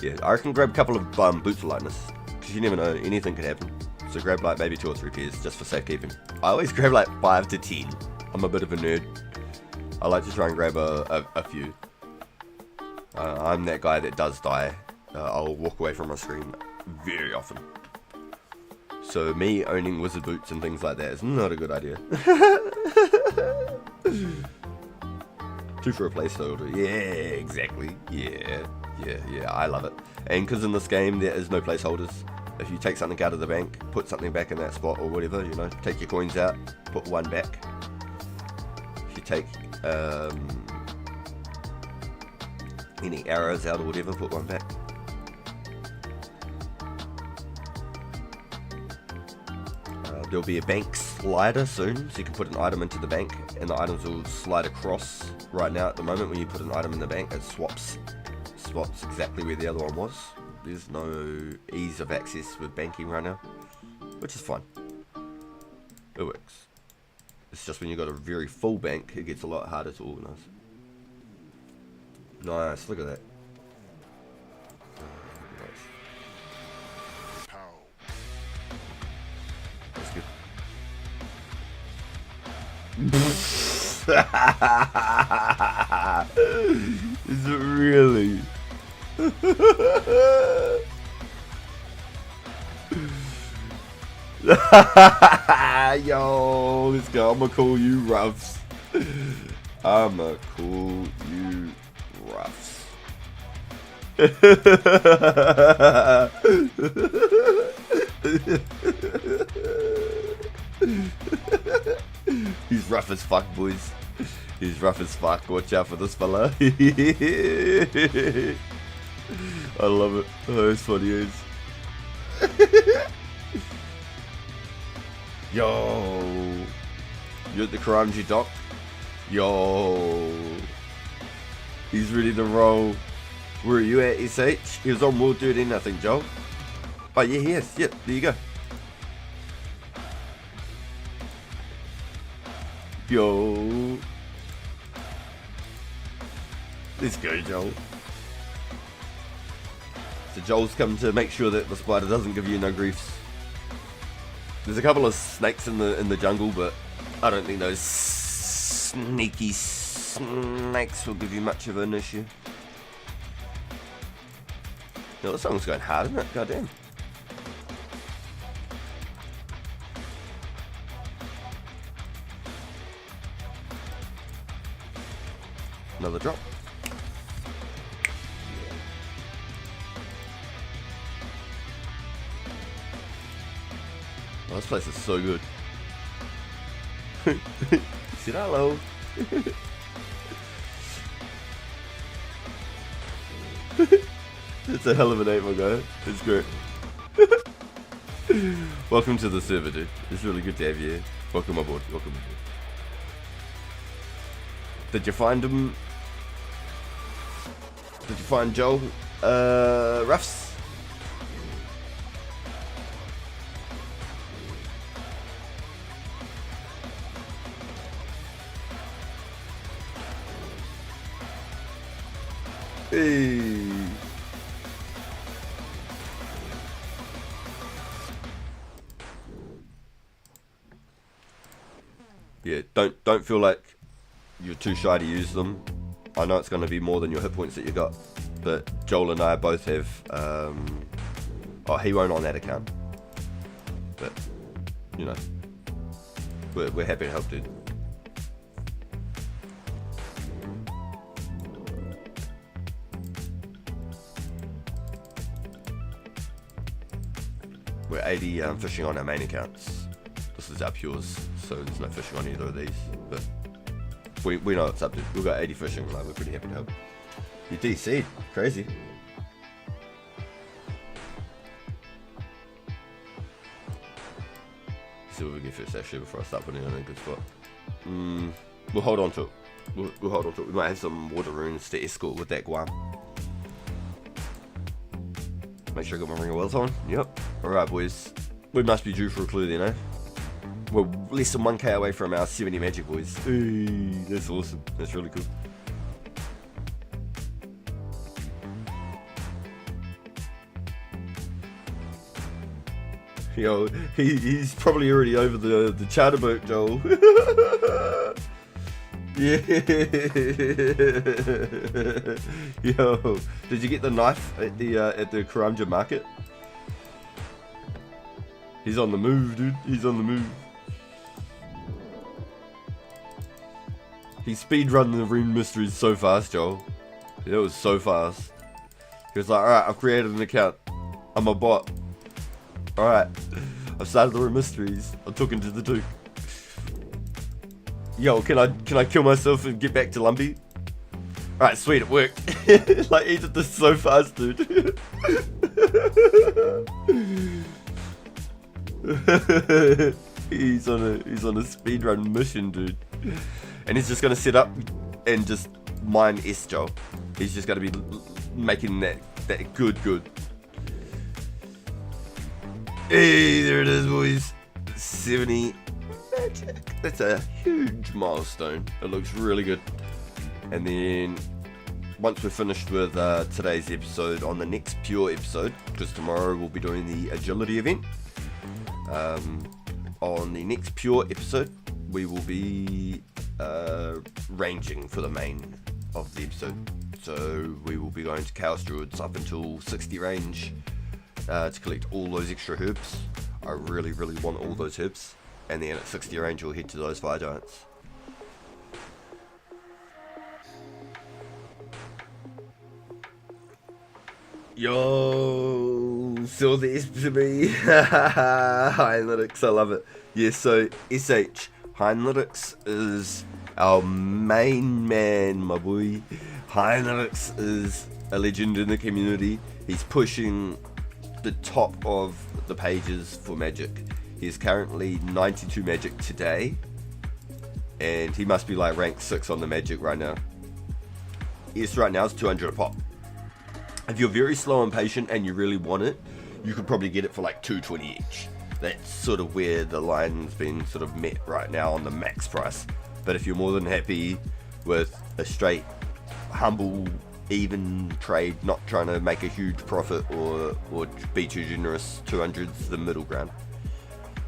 Yeah, I reckon grab a couple of boots of lightness. Because you never know, anything could happen. So grab like maybe 2 or 3 pairs just for safekeeping. I always grab like 5 to 10. I'm a bit of a nerd. I like to try and grab a few. I'm that guy that does die. I'll walk away from my screen very often. So me owning wizard boots and things like that is not a good idea. 2 for a placeholder. Yeah, exactly. Yeah, I love it. And because in this game there is no placeholders. If you take something out of the bank, put something back in that spot or whatever, you know, take your coins out, put 1 back. If you take any arrows out or whatever, put 1 back. There'll be a bank slider soon, so you can put an item into the bank and the items will slide across. Right now at the moment when you put an item in the bank, it swaps exactly where the other one was. There's no ease of access with banking right now, which is fine. It works. It's just when you've got a very full bank, it gets a lot harder to organise. Nice, look at that. Nice. That's good. Is it really? Yo, let's go. I'ma call you Ruffs. I'ma call you Ruffs. He's rough as fuck, boys. He's rough as fuck. Watch out for this fella. I love it. Oh, it's funny as. Yo. You're at the Karamji dock. Yo. He's ready to roll. Where are you at, SH? He was on World 13, I think, Joel. Oh, yeah, he is. Yep, there you go. Yo. Let's go, Joel. So Joel's come to make sure that the spider doesn't give you no griefs. There's a couple of snakes in the jungle, but I don't think those sneaky snakes will give you much of an issue. Yo, this song's going hard, isn't it? Goddamn. Another drop. Oh, this place is so good. Say hello. It's a hell of a name, my guy. It's great. Welcome to the server, dude. It's really good to have you here. Welcome aboard. Welcome aboard. Did you find him? Did you find Joel? Ruffs? Hey. Yeah, don't feel like you're too shy to use them. I know it's going to be more than your hit points that you got, but Joel and I both have. Oh, he won't on that account, but you know, we're happy to help, dude. We're 80 fishing on our main accounts. This is our pures, so there's no fishing on either of these. But we know it's up to. We've got 80 fishing, like we're pretty happy to help. You DC'd, crazy. See what we get first actually before I start putting it in a good spot. We'll hold on to it. We'll hold on to it. We might have some water runes to escort with that Guam. Make sure I got my ring of wells on. Yep. Alright, boys. We must be due for a clue then, eh? We're less than 1k away from our 70 magic, boys. Hey, that's awesome. That's really cool. Yo, he's probably already over the charter boat, Joel. Yeah. Yo, did you get the knife at the Karamja market? He's on the move, dude. He's on the move. He speedrun the rune mysteries so fast, Joel. It was so fast. He was like, alright, I've created an account. I'm a bot. Alright, I've started the rune mysteries. I'm talking to the Duke. Yo, can I kill myself and get back to Lumpy? Alright, sweet, it worked. Like, he did this so fast, dude. He's on a speedrun mission, dude. And he's just gonna sit up and just mine S, Joel. He's just gonna be making that good. Hey, there it is, boys. 70 magic. That's a huge milestone. It looks really good. And then once we're finished with today's episode, on the next pure episode, because tomorrow we'll be doing the agility event. On the next pure episode, we will be ranging for the main of the episode. So we will be going to Chaos Druids up until 60 range to collect all those extra herbs. I really want all those herbs. And then at 60 range we'll head to those fire giants. Yo, saw the SPB. Analytics, I love it. Yeah, so SH Analytics is our main man, my boy. Analytics is a legend in the community. He's pushing the top of the pages for Magic. He's currently 92 Magic today, and he must be like rank 6 on the Magic right now. Yes, right now it's 200 a pop. If you're very slow and patient and you really want it, you could probably get it for like 220 each. That's sort of where the line's been sort of met right now on the max price. But if you're more than happy with a straight, humble, even trade, not trying to make a huge profit or be too generous, 200's the middle ground.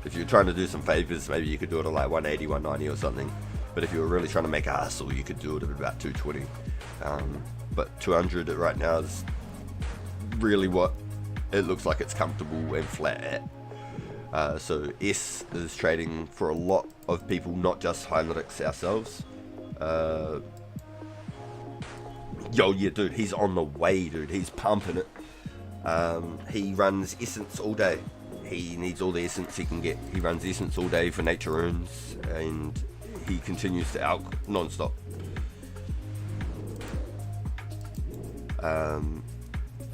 If you're trying to do some favors, maybe you could do it at like 180, 190 or something. But if you were really trying to make a hustle, you could do it at about 220. But 200 right now is really what it looks like it's comfortable and flat at. So S is trading for a lot of people, not just Heinrichs ourselves. Yo, yeah, dude, he's on the way, dude. He's pumping it. He runs Essence all day. He needs all the Essence he can get. He runs Essence all day for Nature Runes, and he continues to alch non-stop.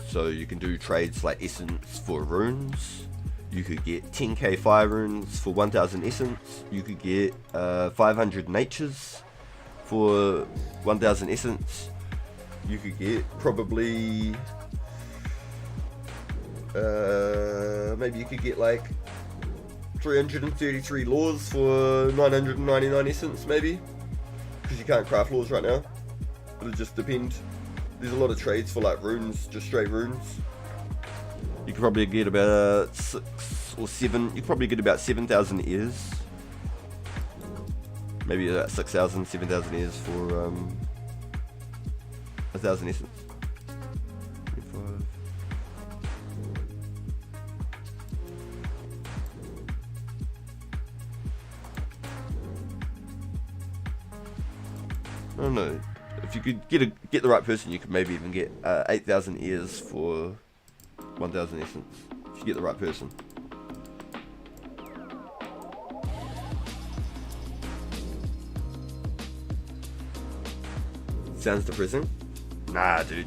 So you can do trades like Essence for Runes. You could get 10k Fire Runes for 1000 Essence. You could get 500 Natures for 1000 Essence. You could get probably maybe you could get like 333 laws for 999 Essence, maybe, because you can't craft laws right now. It'll just depend. There's a lot of trades for like runes, just straight runes. You could probably get about 6 or 7. You could probably get about 7,000 ears. Maybe about 6,000, 7,000 ears for 1,000 essence. 25. I don't know. If you could get the right person, you could maybe even get 8,000 ears for 1,000 essence. If you get the right person. Sounds depressing? Nah, dude.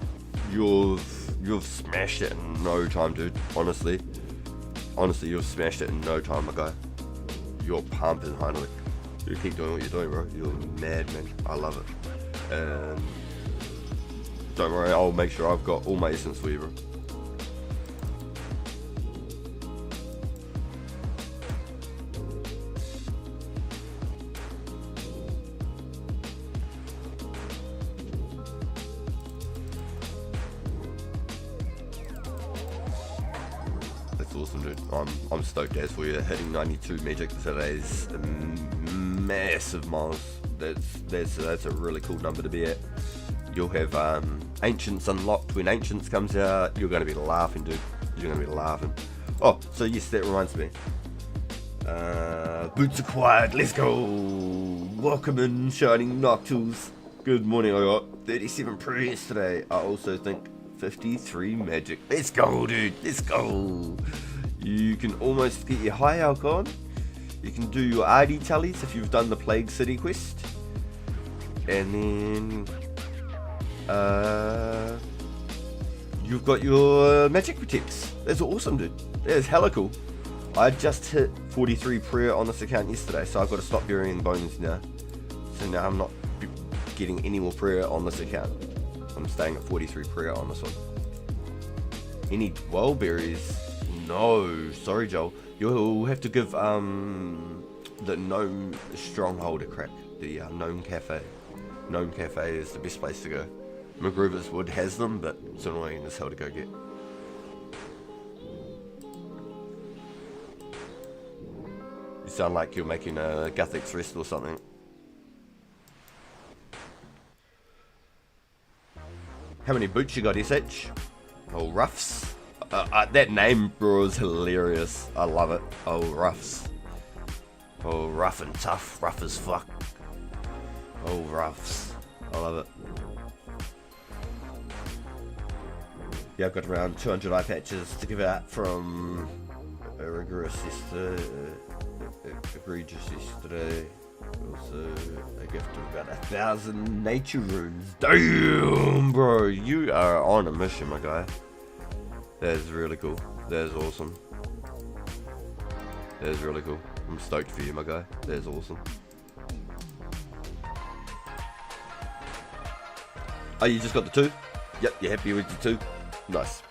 You've smashed it in no time, dude. Honestly, you've smashed it in no time, my guy. You're pumping, Heinrich. You keep doing what you're doing, bro. You're mad, man. I love it. And don't worry, I'll make sure I've got all my essence for you, bro. That's awesome, dude. I'm stoked as for you. Hitting 92 magic today's massive miles. That's a really cool number to be at. You'll have Ancients unlocked. When Ancients comes out, you're going to be laughing, dude. You're going to be laughing. Oh, so yes, that reminds me. Boots acquired. Let's go. Welcome in, Shining Noctules. Good morning. I got 37 prayers today. I also think 53 magic. Let's go, dude. Let's go. You can almost get your high alc on. You can do your RD tallies if you've done the Plague City quest. And then you've got your magic protects. That's awesome, dude. That's hella cool. I just hit 43 prayer on this account yesterday, so I've got to stop burying bones now. So now I'm not getting any more prayer on this account. I'm staying at 43 prayer on this one. Any dwell berries? No, sorry, Joel. You'll have to give the Gnome Stronghold a crack. The Gnome Cafe. Gnome Cafe is the best place to go. McGruber's Wood has them, but it's annoying as hell to go get. You sound like you're making a Guthix Rest or something. How many boots you got, SH? Oh, Ruffs. That name, bro, is hilarious. I love it. Oh, Ruffs. Oh, rough and tough. Rough as fuck. Oh, Ruffs. I love it. Yeah, I've got around 200 eye patches to give out from a rigorous yesterday, egregious yesterday. Also, a gift of about 1,000 nature runes. Damn, bro, you are on a mission, my guy. That is really cool. That is awesome. That is really cool. I'm stoked for you, my guy. That is awesome. Oh, you just got the 2? Yep, you're happy with the 2? Nice.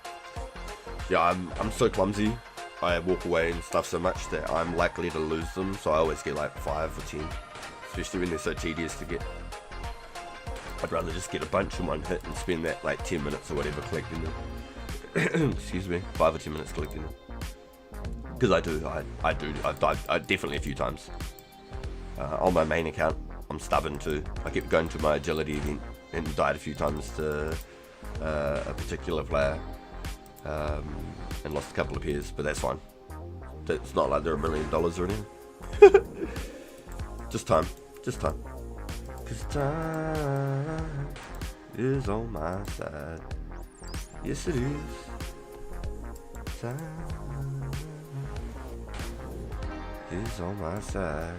Yeah, I'm so clumsy. I walk away and stuff so much that I'm likely to lose them, so I always get like 5 or 10. Especially when they're so tedious to get. I'd rather just get a bunch in one hit and spend that like 10 minutes or whatever collecting them. Excuse me, 5 or 10 minutes collecting them. Because I've died definitely a few times. On my main account, I'm stubborn too. I kept going to my agility event and died a few times to a particular player. And lost a couple of pairs, but that's fine. It's not like they're $1 million or anything. Just time. Cause time is on my side. Yes it is. Time is on my side.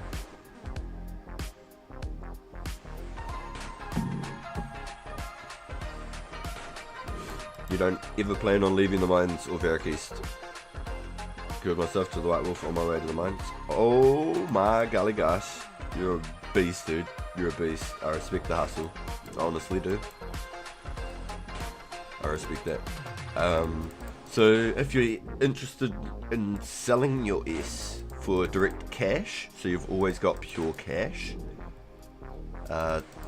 You don't ever plan on leaving the mines or Varric East. Killed myself to the White Wolf on my way to the mines. Oh my golly gosh. You're a beast, dude. You're a beast. I respect the hustle. Honestly, dude. I respect that. So if you're interested in selling your S for direct cash, so you've always got pure cash,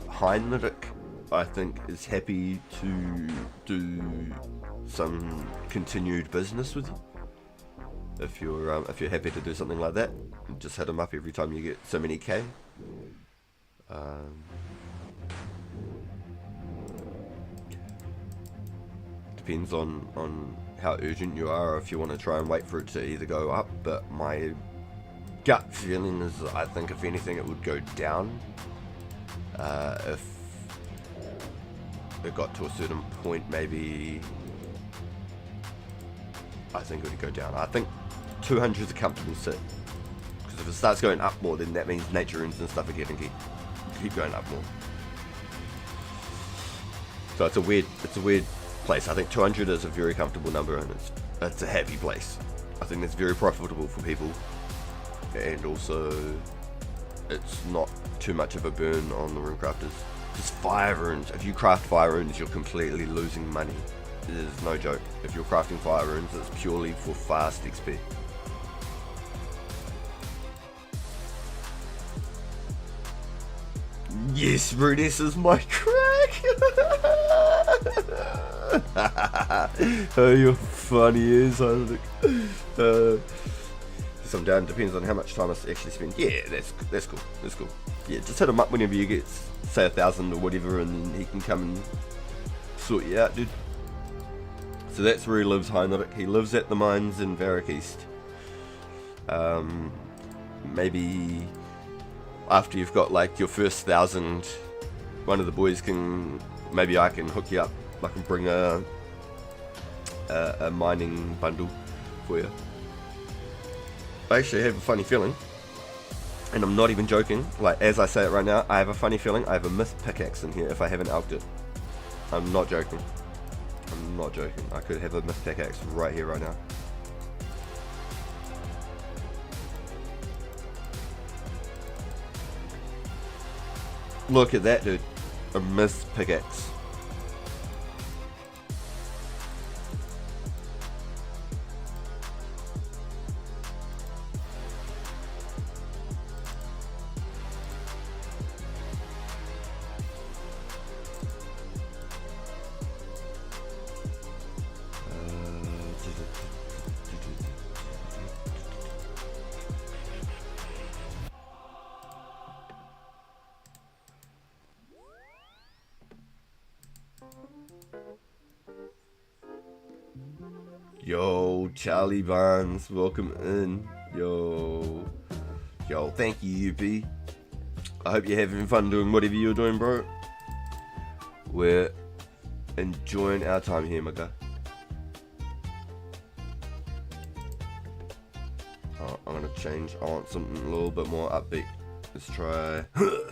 Heinrich, I think, is happy to do some continued business with you. If you're happy to do something like that, just hit him up every time you get so many K. Depends on how urgent you are, or if you want to try and wait for it to either go up. But my gut feeling is, I think if anything, it would go down. If it got to a certain point, maybe I think it would go down. I think 200 is a comfortable sit, because if it starts going up more, then that means nature runes and stuff are getting keep going up more. So it's a weird place. I think 200 is a very comfortable number, and it's a happy place. I think it's very profitable for people, and also it's not too much of a burn on the rune crafters. Just fire runes. If you craft fire runes, you're completely losing money. It is no joke. If you're crafting fire runes, it's purely for fast XP. Yes, Runes is my crack! Oh, you're funny as some down, depends on how much time I actually spend. Yeah, that's cool. That's cool. Yeah, just hit him up whenever you get, say, 1,000 or whatever, and then he can come and sort you out, dude. So that's where he lives, Heinrich. He lives at the mines in Varric East. Maybe after you've got like your first 1,000, one of the boys can, maybe I can hook you up. I can bring a mining bundle for you. I actually have a funny feeling, and I'm not even joking, like as I say it right now, I have a funny feeling I have a myth pickaxe in here if I haven't alked it. I'm not joking. I'm not joking. I could have a myth pickaxe right here, right now. Look at that, dude. A myth pickaxe. Yo, Charlie Barnes, welcome in. Yo, thank you, UP. I hope you're having fun doing whatever you're doing, bro. We're enjoying our time here, my guy. Oh, I'm gonna change. I want something a little bit more upbeat. Let's try. We'll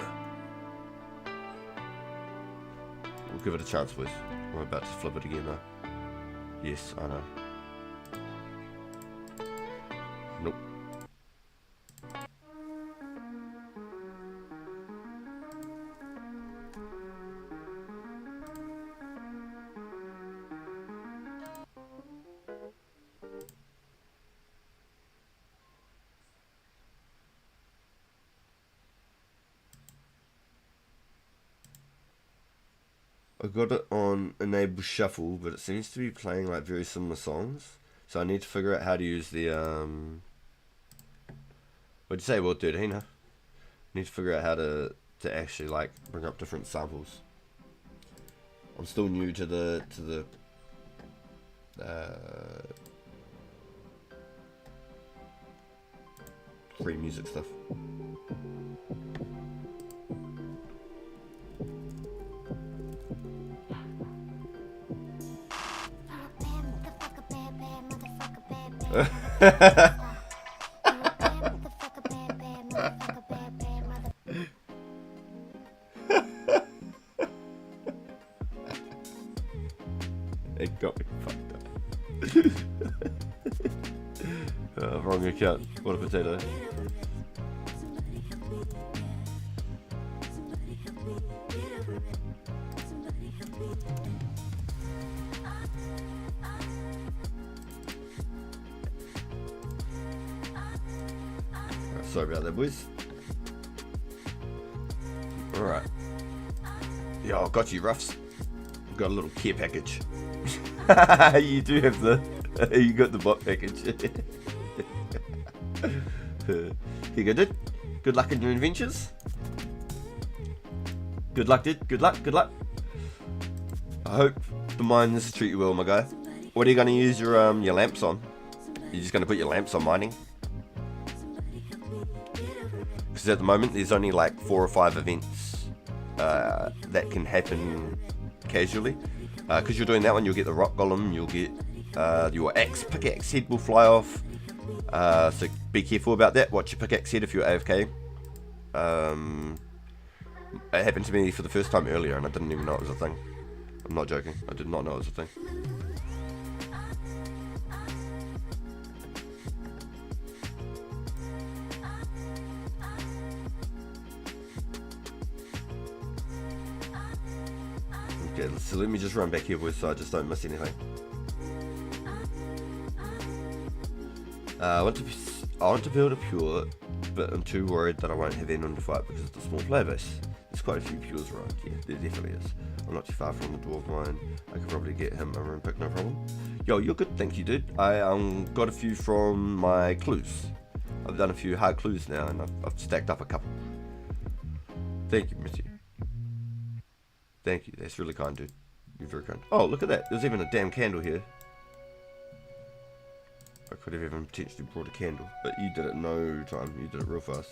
give it a chance, boys. We're about to flip it again, though. Yes, I know. Nope. I got it on enable shuffle, but it seems to be playing like very similar songs. So I need to figure out how to use the what'd you say, World 13, huh? Need to figure out how to actually like bring up different samples. I'm still new to the free music stuff. It got me fucked up. Wrong account. What a potato. Sorry about that, boys. Alright. Yo, got you, Ruffs. Got a little care package. You do have the... you got the bot package. You go, dude. Good luck in your adventures. Good luck, dude. Good luck, good luck. I hope the mines treat you well, my guy. What are you going to use your lamps on? You're just going to put your lamps on mining? Because at the moment there's only like 4 or 5 events that can happen casually. Because you're doing that one, you'll get the rock golem, you'll get your pickaxe head will fly off. So be careful about that. Watch your pickaxe head if you're AFK. It happened to me for the first time earlier and I didn't even know it was a thing. I'm not joking. I did not know it was a thing. Okay, so let me just run back here, boys, so I just don't miss anything. I want to build a pure, but I'm too worried that I won't have anyone to fight because of the small player base. There's quite a few pures around. Yeah, there definitely is. I'm not too far from the dwarf mine. I could probably get him a rune pick, no problem. Yo, you're good, thank you, dude. I got a few from my clues. I've done a few hard clues now, and I've stacked up a couple. Thank you, Missy. Thank you, that's really kind, dude. You're very kind. Oh, look at that. There's even a damn candle here. I could have even potentially brought a candle, but you did it no time. You did it real fast.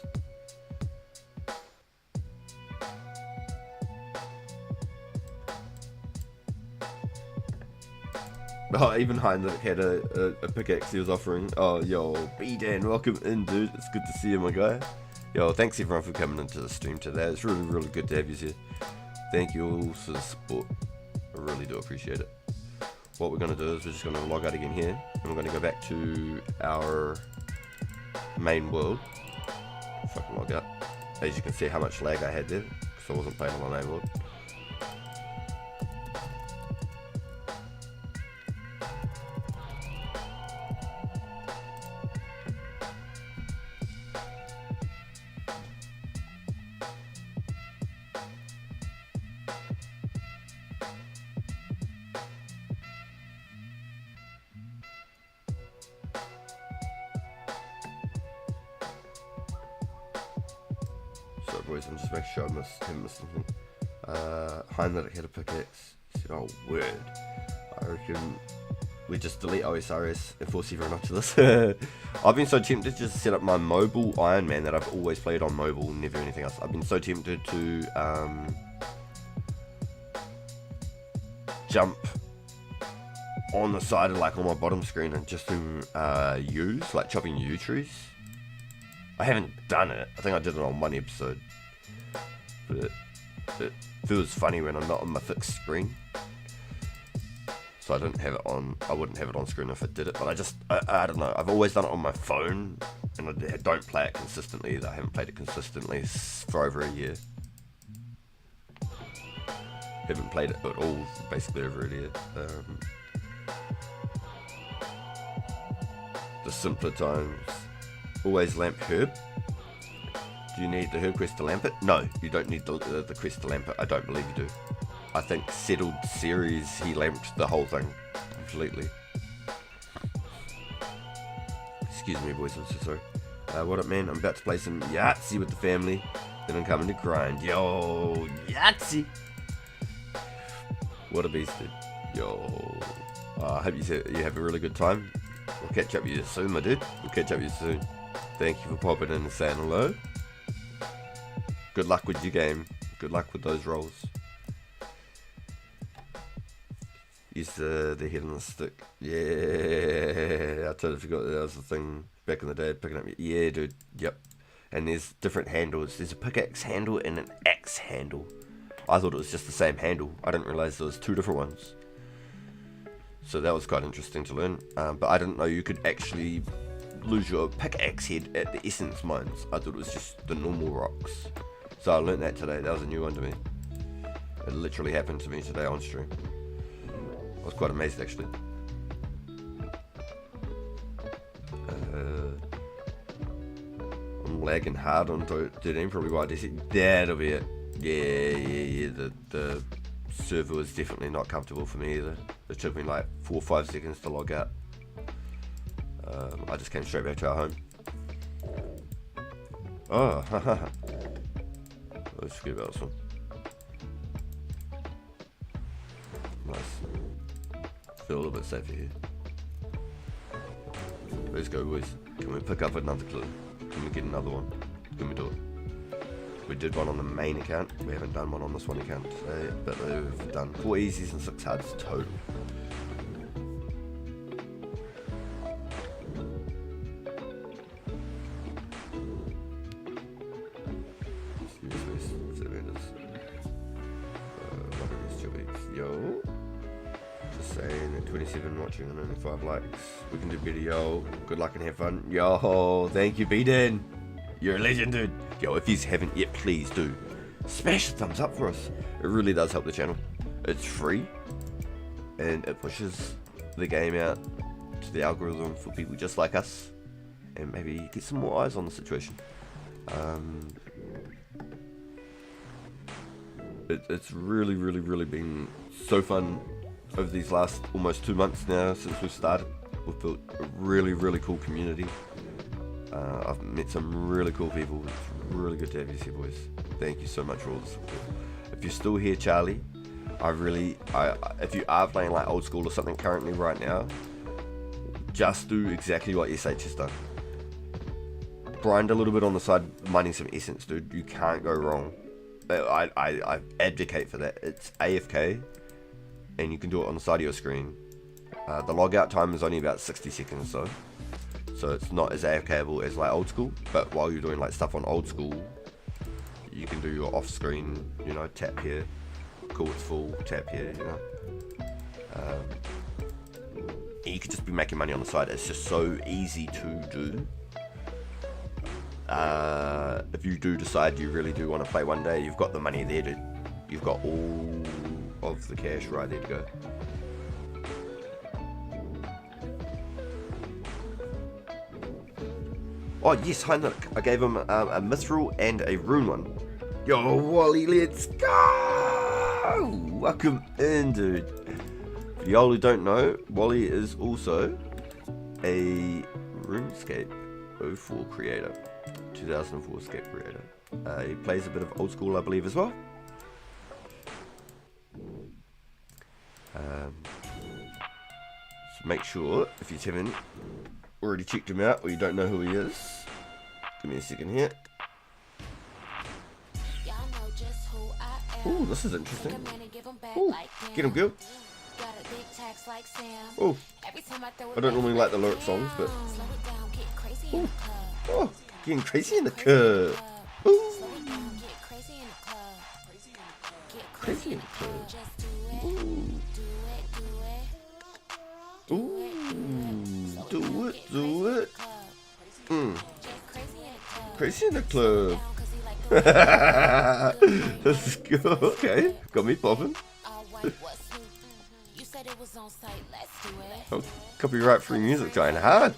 Oh, even Heinrich had a pickaxe he was offering. Oh, yo, B-Dan, welcome in, dude. It's good to see you, my guy. Yo, thanks everyone for coming into the stream today. It's really, really good to have you here. Thank you all for the support. I really do appreciate it. What we're going to do is we're just going to log out again here, and we're going to go back to our main world. If I can log out. As you can see how much lag I had there, because I wasn't playing on my main world. So boys, I'm just making sure I haven't missed something. Heinrich had a pickaxe. He said, oh word. I reckon we just delete OSRS and force everyone up to this. I've been so tempted to just set up my mobile Iron Man that I've always played on mobile, never anything else. I've been so tempted to jump on the side of like on my bottom screen and just do yews, like chopping yew trees. I haven't done it. I think I did it on one episode, but it feels funny when I'm not on my fixed screen. So I didn't have it on. I wouldn't have it on screen if I did it. But I don't know. I've always done it on my phone, and I don't play it consistently either. I haven't played it consistently for over a year. Haven't played it at all, basically over a year. The simpler times. Always lamp herb. Do you need the herb quest to lamp it? No, you don't need the quest to lamp it. I don't believe you do. I think Settled Series, he lamped the whole thing completely. Excuse me, boys, I'm so sorry. What up, man? I'm about to play some Yahtzee with the family. Then I'm coming to grind. Yo, Yahtzee! What a beast, dude. Yo. I hope you have a really good time. We'll catch up with you soon, my dude. We'll catch up with you soon. Thank you for popping in and saying hello. Good luck with your game. Good luck with those rolls. Use the head on the stick. Yeah, I totally forgot that was the thing back in the day, picking up. Yeah, dude. Yep. And there's different handles. There's a pickaxe handle and an axe handle. I thought it was just the same handle. I didn't realize there was two different ones. So that was quite interesting to learn. But I didn't know you could actually lose your pickaxe head at the essence mines. I thought it was just the normal rocks. So I learned that today. That was a new one to me. It literally happened to me today on stream. I was quite amazed actually. I'm lagging hard on 13, probably why I said that'll be it. Yeah. The server was definitely not comfortable for me either. It took me like 4 or 5 seconds to log out. I just came straight back to our home. Oh, haha. Let's forget about this one. Nice. Feel a little bit safer here. Let's go, boys. Can we pick up another clue? Can we get another one? Can we do it? We did one on the main account. We haven't done one on this one account today, but we've done 4 easies and 6 hards total. Yo, just saying, at 27 watching and only 5 likes. We can do better, yo. Good luck and have fun. Yo, thank you, B-Dan. You're a legend, dude. Yo, if you haven't yet, please do. Smash the thumbs up for us. It really does help the channel. It's free, and it pushes the game out to the algorithm for people just like us, and maybe get some more eyes on the situation. It's really been so fun over these last almost 2 months now since we've started. We've built a really cool community. I've met some really cool people. It's really good to have you here, boys. Thank you so much for all the support. If you're still here, Charlie, if you are playing like old school or something currently right now, just do exactly what SH has done. Grind a little bit on the side, mining some essence, dude. You can't go wrong. I advocate for that. It's AFK, and you can do it on the side of your screen. The logout time is only about 60 seconds though, so it's not as AFKable as like old school. But while you're doing like stuff on old school, you can do your off screen, you know, tap here, cool, it's full, tap here, you know. And you could just be making money on the side. It's just so easy to do. If you do decide you really do want to play one day, you've got the money there to, you've got all of the cash right there to go. Oh yes, I gave him a mithril and a rune one. Yo, Wally, let's go! Welcome in, dude. For y'all who don't know, Wally is also a Runescape 04 creator, 2004scape creator. He plays a bit of old school, I believe, as well. So make sure, if you haven't already checked him out or you don't know who he is, give me a second here. Ooh, this is interesting. Ooh, get him, girl. Ooh, I don't normally like the lyric songs, but ooh. Oh, getting crazy in the club. Ooh. Crazy in the club. Ooh. Ooh. Do it. Crazy in the club. This is good. Okay, got me popping. Oh, copyright free music going hard.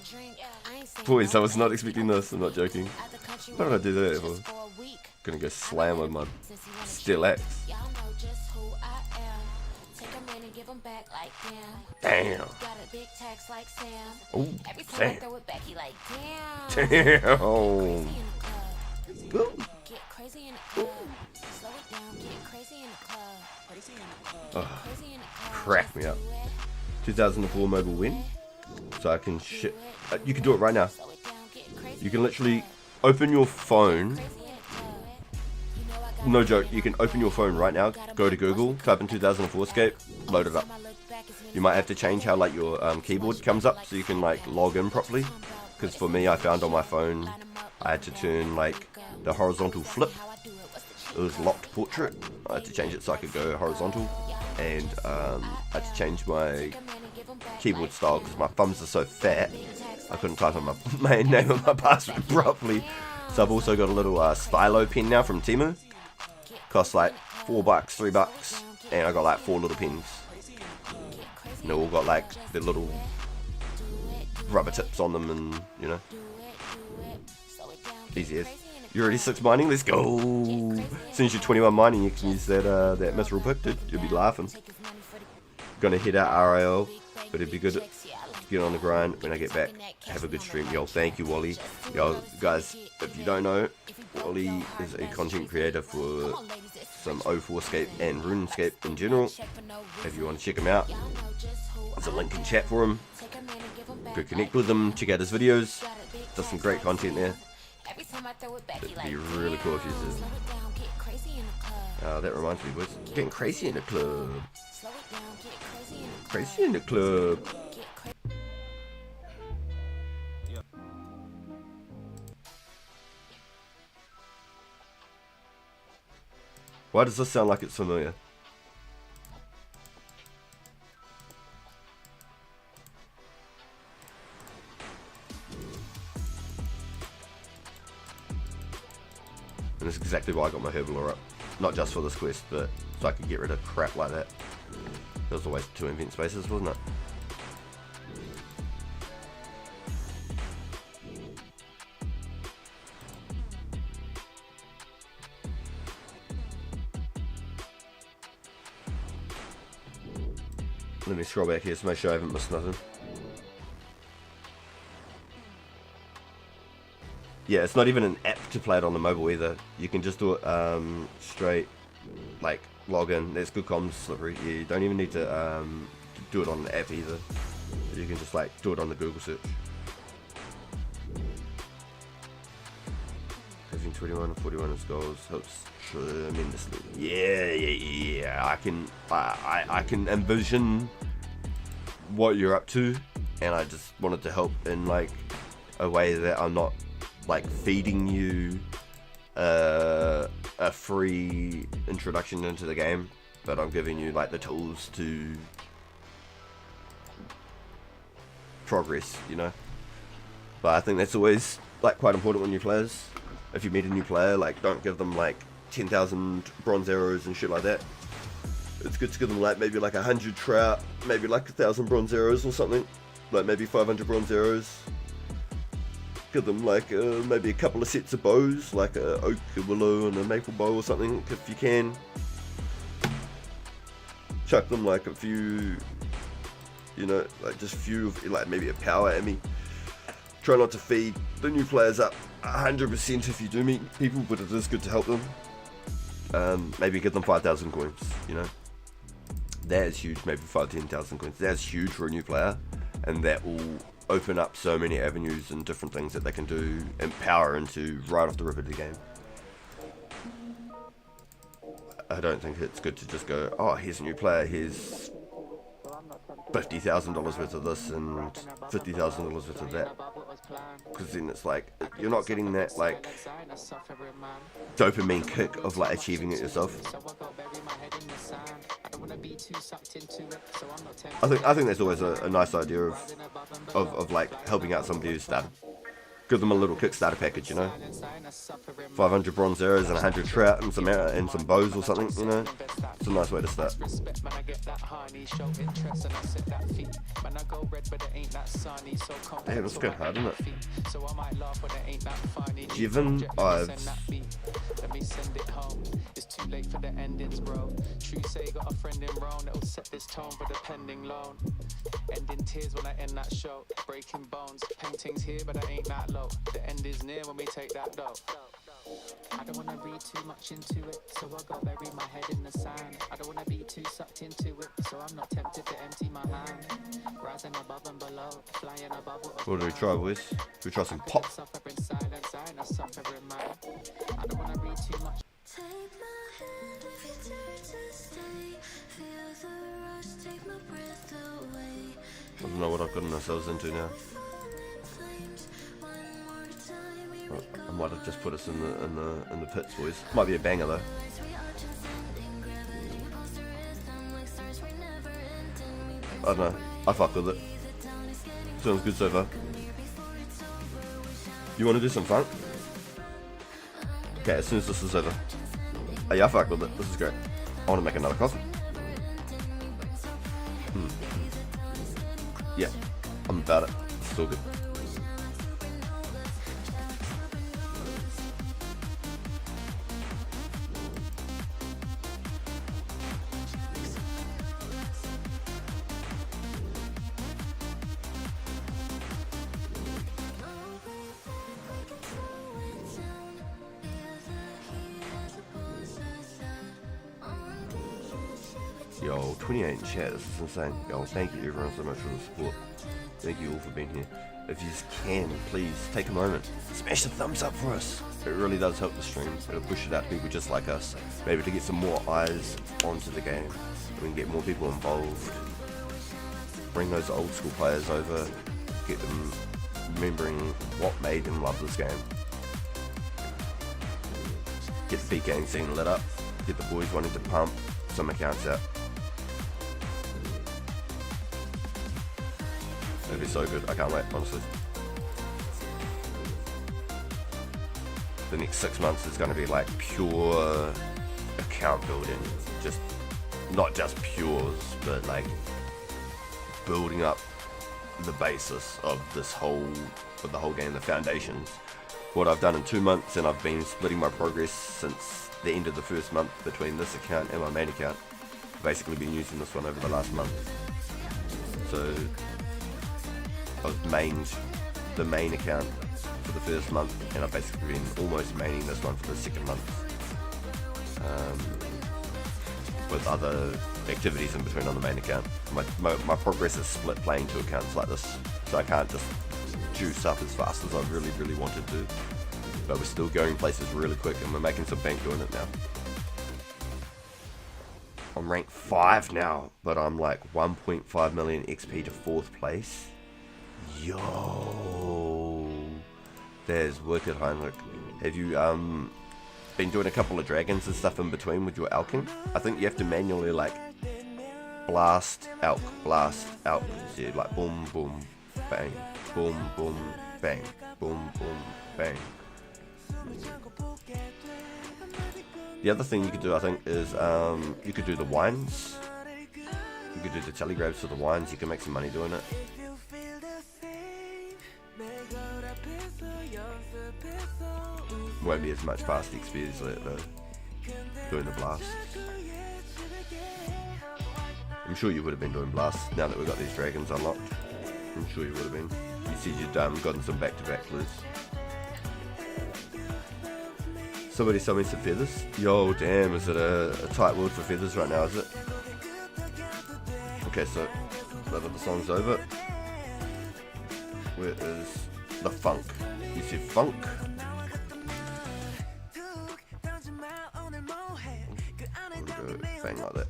Boys, I was not expecting this. I'm not joking. Why did I do that for? Gonna go slam with my steel axe. Damn. Oh, damn. Damn. Ooh. Oh, crack me up. 2004 mobile win. So I can ship. You can do it right now. You can literally open your phone. No joke. You can open your phone right now. Go to Google, type in 2004scape, load it up. You might have to change how like your keyboard comes up so you can like log in properly. Because for me, I found on my phone, I had to turn like the horizontal flip. It was locked portrait. I had to change it so I could go horizontal, and I had to change my keyboard style because my thumbs are so fat. I couldn't type in my name and my password properly. So I've also got a little stylo pen now from Temu. Costs like $4, $3, and I got like 4 little pens. And they all got like the little rubber tips on them, and you know, easy as. You're already 6 mining, let's go! As soon as you're 21 mining, you can use that that mithril pick, dude. You'll be laughing. Gonna hit out RIL, but it'd be good to get on the grind when I get back. Have a good stream. Yo, thank you, Wally. Yo, guys, if you don't know, Wally is a content creator for some 04scape and Runescape in general. If you want to check him out, there's a link in chat for him. Go connect with him, check out his videos. Does some great content there. It'd be really cool if you did. That reminds me, boys. Getting crazy in the club. Crazy in the club. Why does this sound like it's familiar? And that's exactly why I got my Herbal up. not just for this quest, but so I could get rid of crap like that. That was a waste of 2 event spaces, wasn't it? Let me scroll back here to make sure I haven't missed nothing. Yeah, it's not even an app to play it on the mobile either. You can just do it straight, like log in. That's good comms, Slippery. Yeah, you don't even need to do it on the app either. You can just like do it on the Google search. Having 21 and 41 as goals helps tremendously. Yeah. I can envision what you're up to, and I just wanted to help in like a way that I'm not like feeding you a free introduction into the game, but I'm giving you like the tools to progress, you know. But I think that's always like quite important when you players. If you meet a new player, like don't give them like 10,000 bronze arrows and shit like that. It's good to give them like maybe like 100 trout, maybe like 1,000 bronze arrows or something, like maybe 500 bronze arrows. Give them like maybe a couple of sets of bows, like a oak, a willow, and a maple bow or something, if you can. Chuck them like a few, you know, like just a few, like maybe a power Emmy. Try not to feed the new players up 100% if you do meet people, but it is good to help them. Maybe give them 5,000 coins, you know. That is huge, maybe 5,000-10,000 coins. That's huge for a new player, and that will open up so many avenues and different things that they can do and power into right off the rip of the game. I don't think it's good to just go, oh, here's a new player, here's $50,000 worth of this and $50,000 worth of that, because then it's like you're not getting that like dopamine kick of like achieving it yourself. I think that's always a nice idea of like helping out somebody who's started. Give them a little Kickstarter package, you know. 500 bronze arrows and 100 trout and some bows or something, you know. It's a nice way to start. Damn, it's going hard, isn't it? Given Ives. It's too late for the endings, bro. True say got a friend in Rome that'll set this tone for the pending loan. Ending tears when I end that show. Breaking bones, paintings here, but I ain't that low. The end is near when we take that dough. I don't wanna read too much into it, so I go bury my head in the sand. I don't wanna be too sucked into it, so I'm not tempted to empty my hand. Rising above and below, flying above. What do we try, boys? Should we try some pop? I don't wanna read too much. Take my hand if you dare to stay. Feel the rush, take my breath away. I don't know what I've gotten ourselves into now. I might have just put us in the pits, boys. Might be a banger though. I don't know. I fuck with it. Sounds good so far. You want to do some funk? Okay, as soon as this is over. Oh yeah, I fuck with it. This is great. I want to make another coffee. Yeah, I'm about it. It's all good. Yo, 28 in chat, this is insane. Yo, thank you everyone so much for the support. Thank you all for being here. If you just can, please take a moment, smash the thumbs up for us. It really does help the stream. It'll push it out to people just like us. Maybe to get some more eyes onto the game. We can get more people involved. Bring those old school players over. Get them remembering what made them love this game. Get the beat gang scene lit up. Get the boys wanting to pump some accounts out. It'll be so good. I can't wait, honestly. The next 6 months is going to be like pure account building, just not just pures, but like building up the basis of the whole game, the foundations. What I've done in 2 months, and I've been splitting my progress since the end of the first month between this account and my main account. I've basically been using this one over the last month. So I've mained the main account for the first month, and I've basically been almost maining this one for the second month, with other activities in between on the main account. My progress is split playing 2 accounts like this, so I can't just juice up as fast as I really wanted to, but we're still going places really quick, and we're making some bank doing it now. I'm rank 5 now, but I'm like 1.5 million XP to 4th place. Yo, there's wicked Heinrich. Have you been doing a couple of dragons and stuff in between with your alking? I think you have to manually like blast alk, so like boom boom bang, boom boom bang, boom boom bang. The other thing you could do, I think, is you could do the wines. You could do the telegrams for the wines. You can make some money doing it. Won't be as much fast XP as doing the blast. I'm sure you would have been doing blasts now that we've got these dragons unlocked. I'm sure you would have been. You said you'd gotten some back-to-back clues. Somebody sell me some feathers. Yo, damn, is it a tight world for feathers right now, is it? Okay, so now that the song's over, where is the funk? You said funk? We'll go bang like that.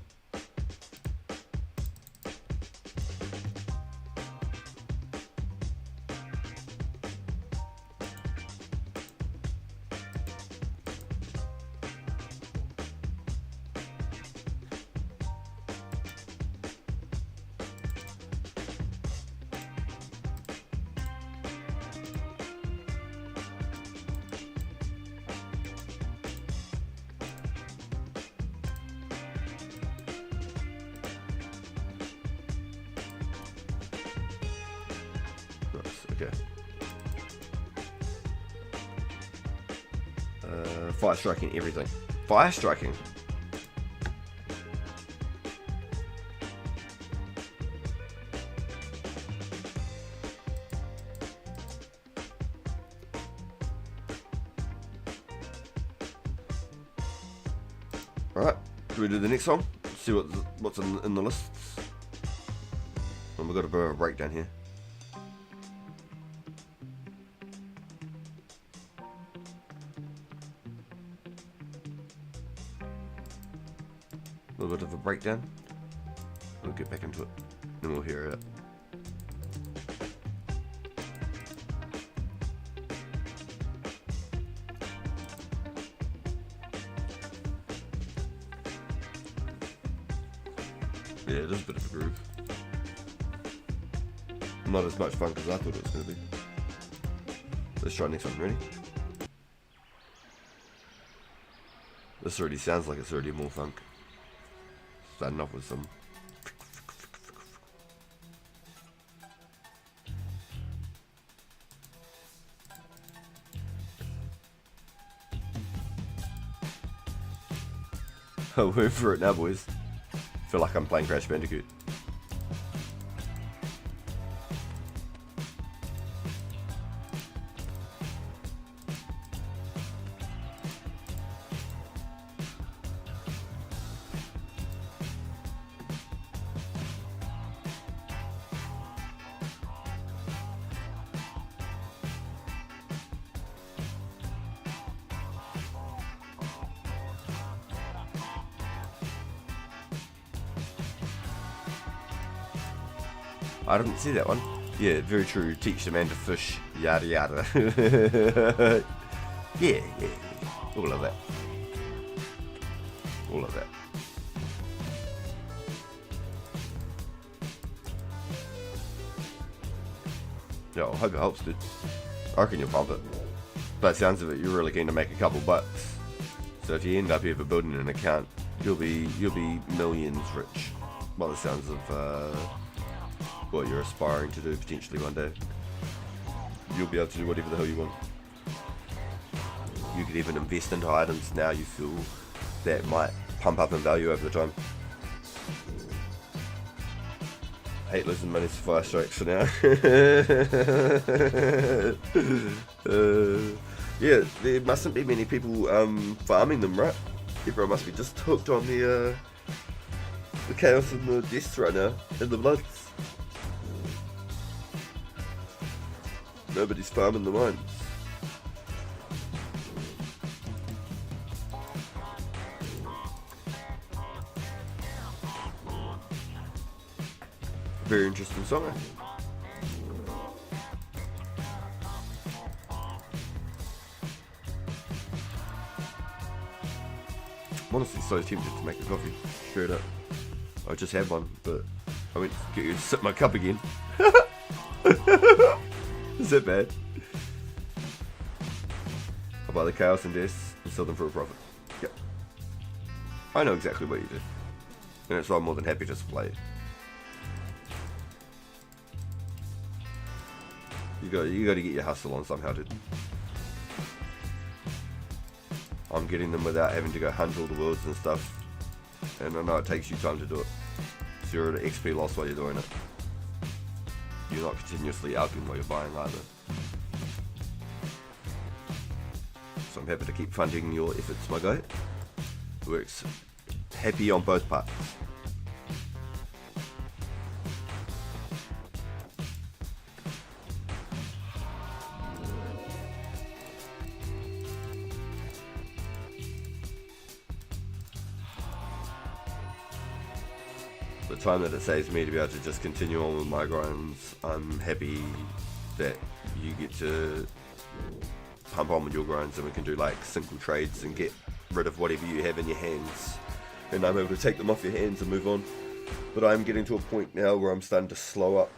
Okay. Fire striking everything. Fire striking. Alright, do we do the next song? See what's in the lists. And we've got a bit of a breakdown here. A little bit of a breakdown. We'll get back into it, and we'll hear it. Yeah, it is a bit of a groove. Not as much funk as I thought it was going to be. Let's try next one. Ready? This already sounds like it's already more funk. Starting off with some. We're for it now, boys. Feel like I'm playing Crash Bandicoot. I didn't see that one. Yeah, very true. Teach the man to fish, yada yada. yeah. All of that. All of that. Yeah, I hope it helps, dude. I reckon you'll pump it. By the sounds of it, you're really keen to make a couple bucks. So if you end up ever building an account, you'll be millions rich. By the sounds of what you're aspiring to do potentially one day. You'll be able to do whatever the hell you want. You could even invest into items now you feel that might pump up in value over the time. I hate losing money to fire strikes for now. Yeah, there mustn't be many people farming them, right? Everyone must be just hooked on the chaos and the deaths right now, and the bloods. Nobody's farming the mines. Very interesting song. I'm honestly so tempted to make a coffee, straight up. I just had one, but I went to sip my cup again. Is that bad? I'll buy the chaos and deaths and sell them for a profit. Yep. I know exactly what you do. And so I'm more than happy to play it. You got to get your hustle on somehow, dude. I'm getting them without having to go hunt all the worlds and stuff. And I know it takes you time to do it. So you're at an XP loss while you're doing it. You're not continuously alching while you're buying either. So I'm happy to keep funding your efforts, my guy. Works happy on both parts. The time that it saves me to be able to just continue on with my grinds, I'm happy that you get to pump on with your grinds and we can do like simple trades and get rid of whatever you have in your hands, and I'm able to take them off your hands and move on. But I'm getting to a point now where I'm starting to slow up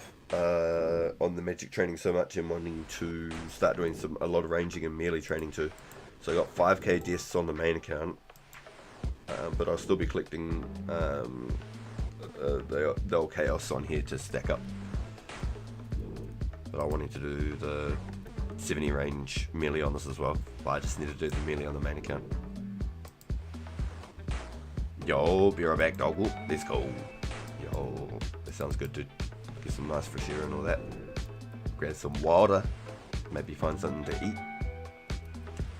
on the magic training so much and wanting to start doing a lot of ranging and melee training too. So I got 5k deaths on the main account, but I'll still be collecting the old chaos on here to stack up. But I wanted to do the 70 range melee on this as well, but I just need to do the melee on the main account. Yo, be right back, dog. Let's go. Yo, that sounds good, dude. Get some nice fresh air and all that. Grab some water. Maybe find something to eat.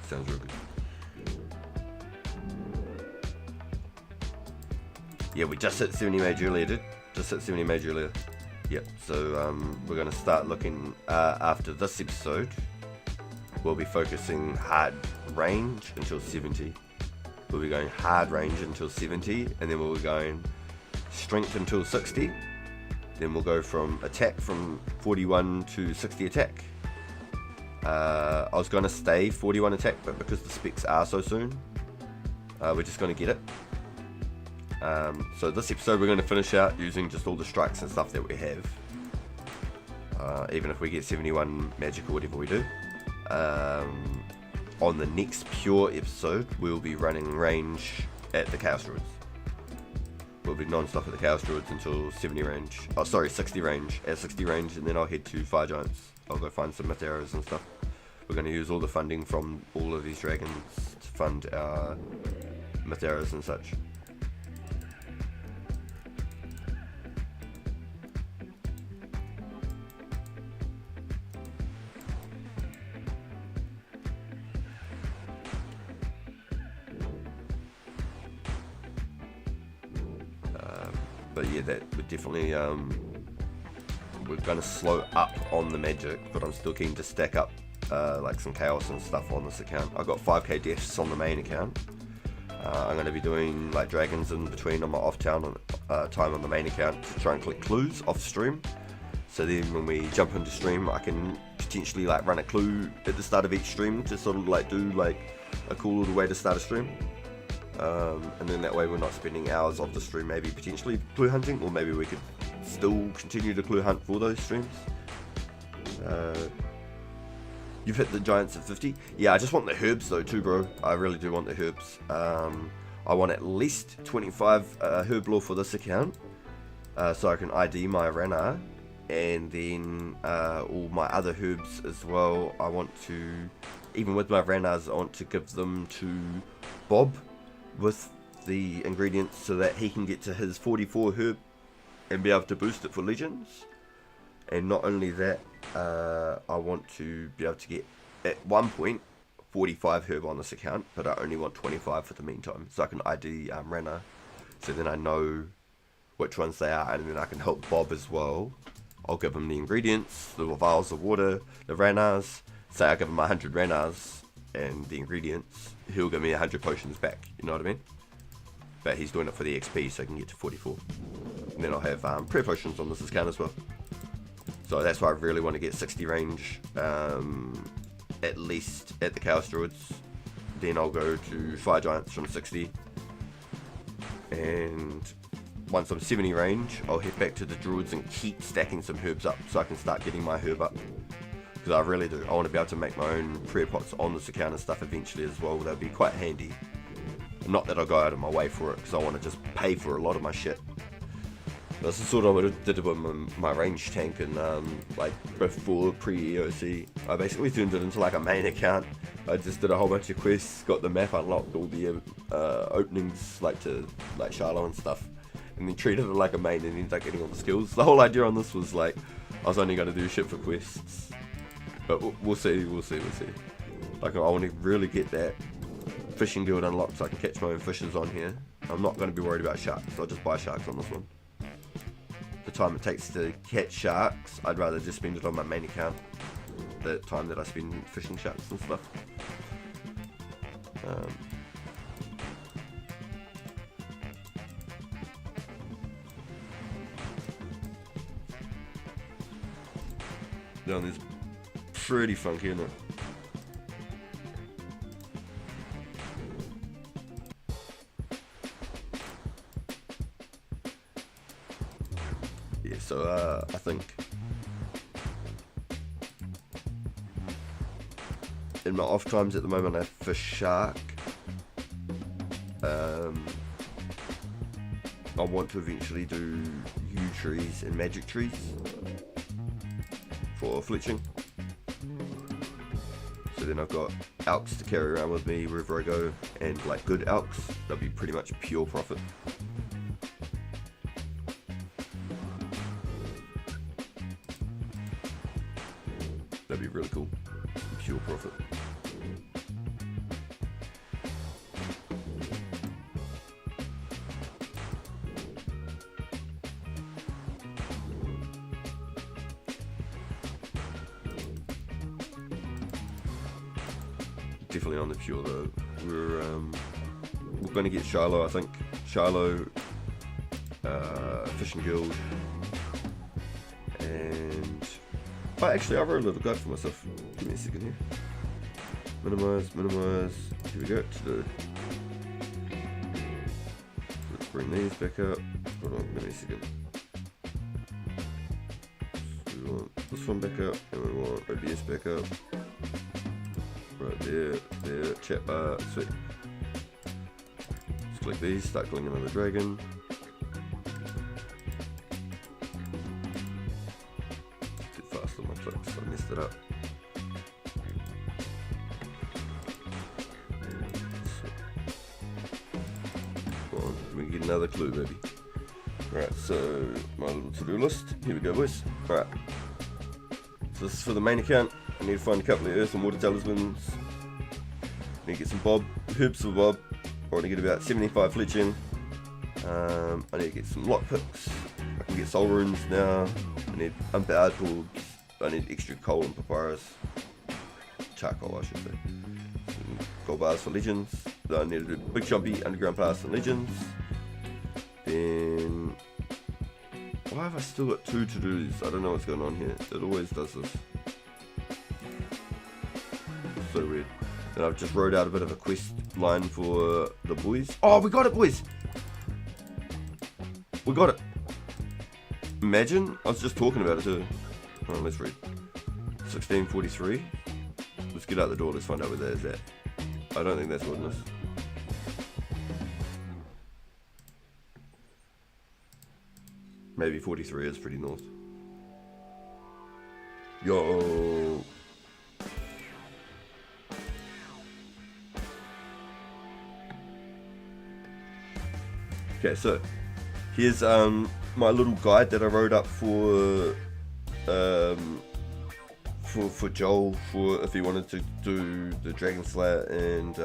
Sounds real good. Yeah, we just hit 70 mage earlier, dude. Just hit 70 mage earlier. Yep, so we're going to start looking after this episode. We'll be focusing hard range until 70. We'll be going hard range until 70, and then we'll be going strength until 60. Then we'll go from attack from 41 to 60 attack. I was going to stay 41 attack, but because the specs are so soon, we're just going to get it. So this episode we're going to finish out using just all the strikes and stuff that we have, even if we get 71 magic or whatever we do. On the next pure episode we'll be running range at the Chaos Druids. We'll be non-stop at the Chaos Druids until 60 range, at 60 range, and then I'll head to Fire Giants. I'll go find some myth arrows and stuff. We're going to use all the funding from all of these dragons to fund our myth arrows and such. But yeah, that would definitely, we're going to slow up on the magic, but I'm still keen to stack up like some chaos and stuff on this account. I've got 5k deaths on the main account. I'm going to be doing like dragons in between on my off time on the main account to try and collect clues off stream. So then when we jump into stream, I can potentially like run a clue at the start of each stream to sort of like do like a cool little way to start a stream. And then that way we're not spending hours off the stream maybe potentially clue hunting, or maybe we could still continue to clue hunt for those streams. You've hit the giants at 50. Yeah, I just want the herbs though too, bro. I really do want the herbs. I want at least 25 herb lore for this account, so I can ID my Rana, and then all my other herbs as well. I want to, even with my Ranas, I want to give them to Bob with the ingredients so that he can get to his 44 herb and be able to boost it for Legends. And not only that, I want to be able to get, at one point, 45 herb on this account, but I only want 25 for the meantime. So I can ID Rana, so then I know which ones they are, and then I can help Bob as well. I'll give him the ingredients, the vials of water, the Ranas. Say I give him 100 Ranas and the ingredients, he'll give me 100 potions back, you know what I mean? But he's doing it for the XP so I can get to 44. And then I'll have prayer potions on this account as well. So that's why I really want to get 60 range, at least at the Chaos Druids. Then I'll go to Fire Giants from 60. And once I'm 70 range, I'll head back to the Druids and keep stacking some herbs up so I can start getting my herb up. Because I really do. I want to be able to make my own prayer pots on this account and stuff eventually as well. That'll be quite handy. Not that I'll go out of my way for it, because I want to just pay for a lot of my shit. This is sort of what I did with my range tank, and like before pre-EOC, I basically turned it into like a main account. I just did a whole bunch of quests, got the map unlocked, all the openings like to like Shiloh and stuff, and then treated it like a main and ended up getting all the skills. The whole idea on this was like I was only going to do shit for quests, but we'll see. Like I want to really get that fishing guild unlocked so I can catch my own fishes on here. I'm not going to be worried about sharks, so I'll just buy sharks on this one. The time it takes to catch sharks, I'd rather just spend it on my main account, the time that I spend fishing sharks and stuff. Down there's pretty funky, isn't it? Yeah, so I think in my off times at the moment I fish shark. I want to eventually do yew trees and magic trees for fletching. So then I've got elks to carry around with me wherever I go, and like good elks, they'll be pretty much pure profit. That'd be really cool. Pure profit. Definitely on the pure though. We're going to get Shiloh, I think. Shiloh, Fishing Guild, and actually I wrote a little guide for myself. Give me a second here. Minimize. Here we go. Let's bring these back up. Hold on, give me a second. So we want this one back up, and we want OBS back up. Right there, chat bar, sweet. Just click these, start calling another dragon. Too fast on my clicks, I messed it up. Come on, we can get another clue, baby. Right, so my little to-do list. Here we go, boys. Alright. So this is for the main account. I need to find a couple of earth and water talismans. I need to get some herbs for Bob. I want to get about 75 fletching. I need to get some lockpicks. I can get soul runes now. I need unpowered bulbs. I need extra coal and papyrus. Charcoal, I should say. Some gold bars for legends. Then I need to do big jumpy underground pass and legends. Then why have I still got 2 to-dos? I don't know what's going on here. It always does this. So weird. And I've just wrote out a bit of a quest line for the boys. Oh, we got it, boys! We got it! Imagine, I was just talking about it too. Oh, let's read. 1643. Let's get out the door, let's find out where that is at. I don't think that's wilderness. Maybe 43 is pretty north. Yo! Okay, so here's my little guide that I wrote up for Joel, for if he wanted to do the Dragon Slayer and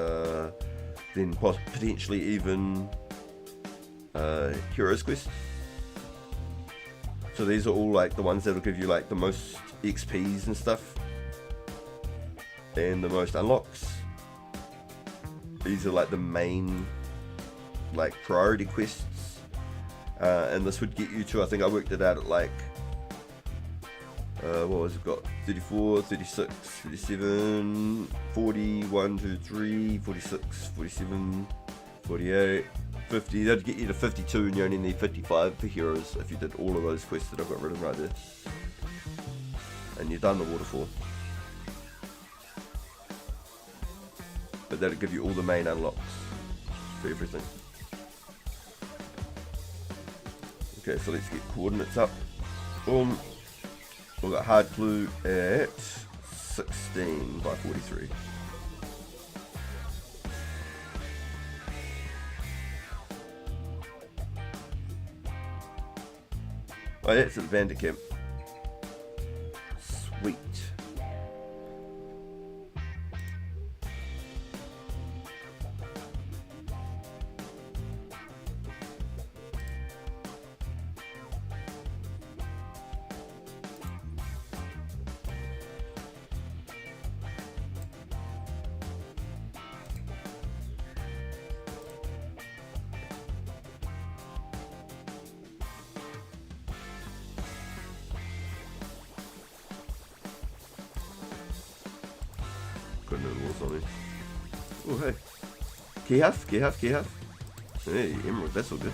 then potentially even Heroes Quest. So these are all like the ones that'll give you like the most XPs and stuff and the most unlocks. These are like the main like priority quests, and this would get you to, I think I worked it out at like what was it got, 34, 36, 37, 40, 1, 2, 3, 46, 47, 48, 50. That'd get you to 52, and you only need 55 for heroes if you did all of those quests that I've got written right there. And you've done the waterfall. But that'll give you all the main unlocks for everything. Okay, so let's get coordinates up. Boom. We've got hard clue at 16 by 43. Oh yeah, it's at the bandit camp. Sweet. Got no walls on me. Oh hey. Key half. Hey, emerald, that's all good.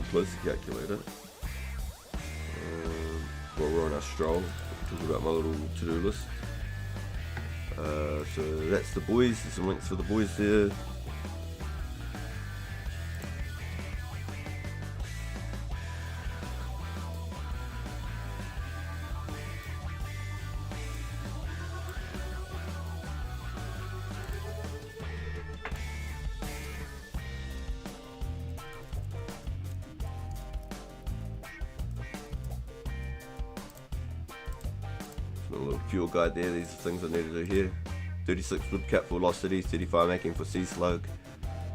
Close the calculator. While we're on our stroll, talk about my little to-do list. So that's the boys, there's some links for the boys there. A little fuel guide there, these are things I need to do here. 36 woodcap for Lost City, 35 making for Sea Slug,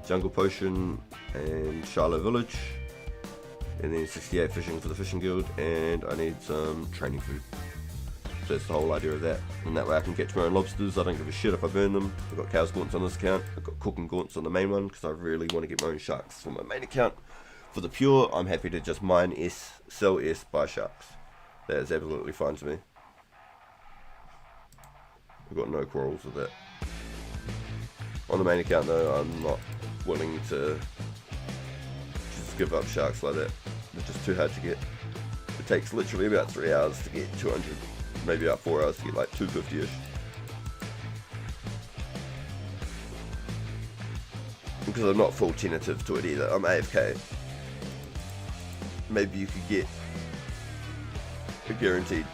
Jungle Potion and Shiloh Village, and then 68 fishing for the Fishing Guild, and I need some training food. So that's the whole idea of that, and that way I can catch my own lobsters. I don't give a shit if I burn them. I've got cows gaunts on this account, I've got cooking gaunts on the main one because I really want to get my own sharks for my main account. For the pure, I'm happy to just mine S, sell S, buy sharks. That is absolutely fine to me. I've got no quarrels with that. On the main account though, I'm not willing to just give up sharks like that. They're just too hard to get. It takes literally about 3 hours to get 200, maybe about 4 hours to get like 250-ish. Because I'm not full tentative to it either, I'm AFK. Maybe you could get a guaranteed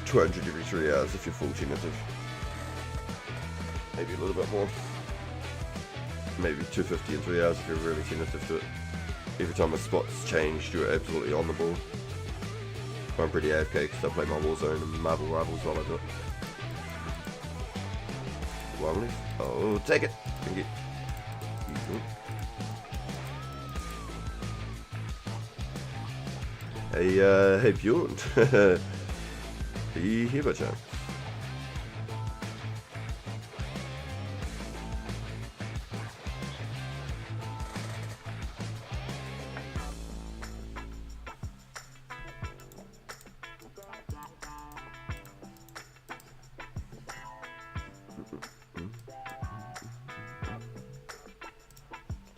200 every 3 hours if you're full tentative. Maybe a little bit more. Maybe 250 in 3 hours if you're really tentative to it. Every time a spot's changed, you're absolutely on the ball. I'm pretty AFK because I play my Warzone and Marvel Rivals while I do it. One left. Oh, take it. Thank you. Hey Bjorn. Are you here by chance?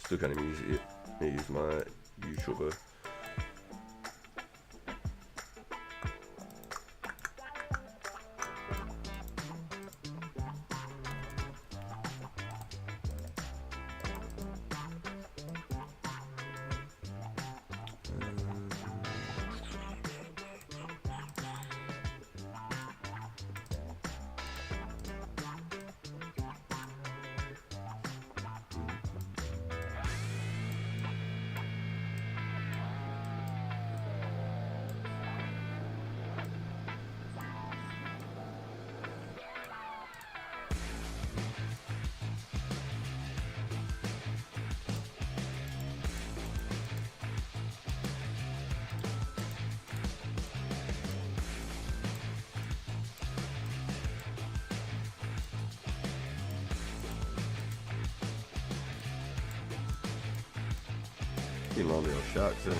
Still can't even use it yet. I use my YouTuber. Getting on the old sharks, eh?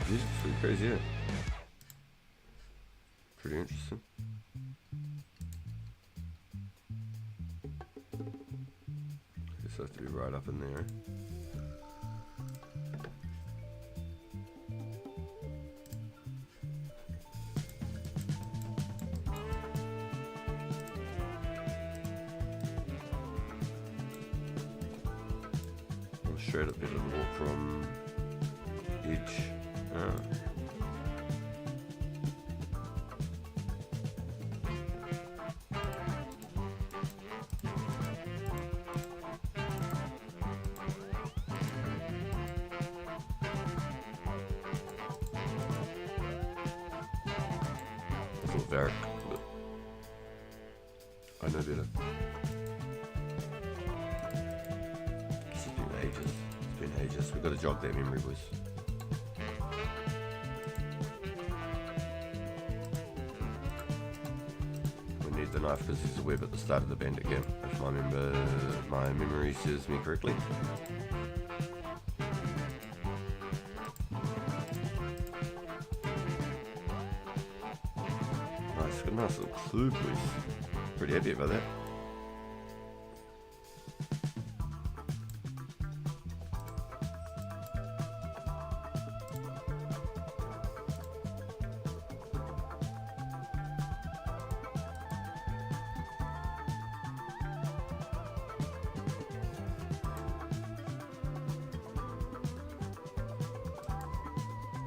This is pretty crazy, yeah. Pretty interesting. Guess I have to be right up in there. Straight up, better than walk from edge. It's a little Varric, but I know better. It's been ages. It's been ages. We've got to jog that memory, boys. We need the knife because there's a web at the start of the bandit game, if my memory serves me correctly. Nice, got a nice little clue, boys. Pretty happy about that.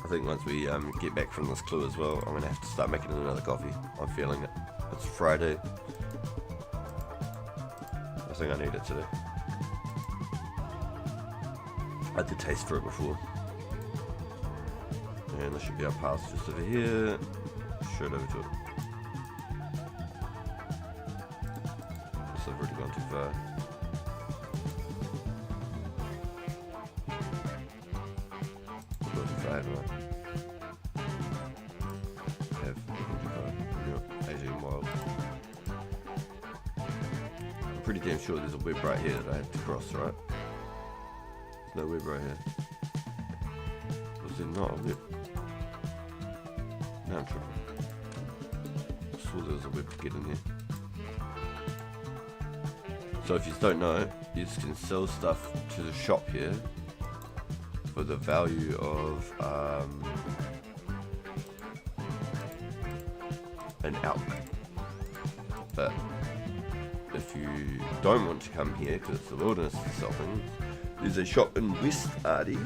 I think once we get back from this clue as well, I'm going to have to start making another coffee. I'm feeling it. It's Friday. I think I need it today. I had the taste for it before. And this should be our path just over here. Straight over to it. So I've already gone too far. Pretty damn sure there's a web right here that I have to cross, right? There's no web right here. Was there not a web? No, I'm tripping. I saw there was a web to get in here. So if you don't know, you just can sell stuff to the shop here for the value of an elk. But if you don't want to come here because it's the wilderness and something, there's a shop in West Ardy.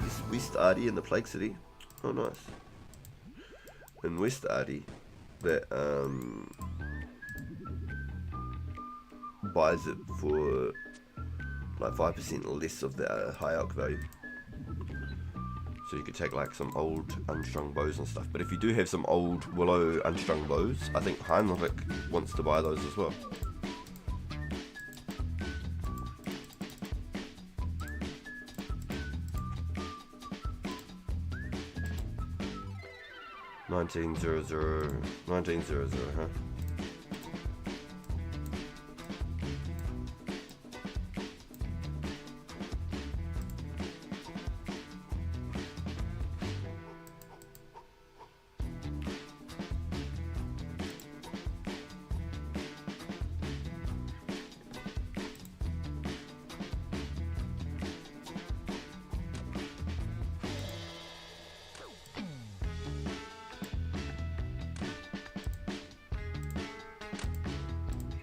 Yes, West Ardy in the Plague City. Oh, nice. In West Ardy, that buys it for like 5% less of the high elk value. So you could take like some old unstrung bows and stuff. But if you do have some old willow unstrung bows, I think Heinrich wants to buy those as well. $1900, huh?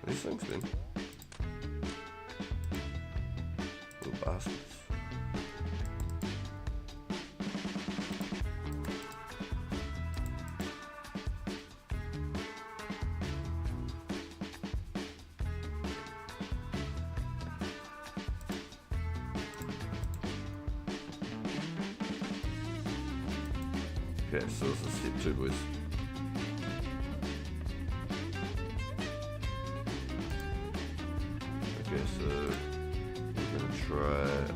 These things, man. Little bastards. Okay, so this is step 2, boys. Okay, so we're gonna try.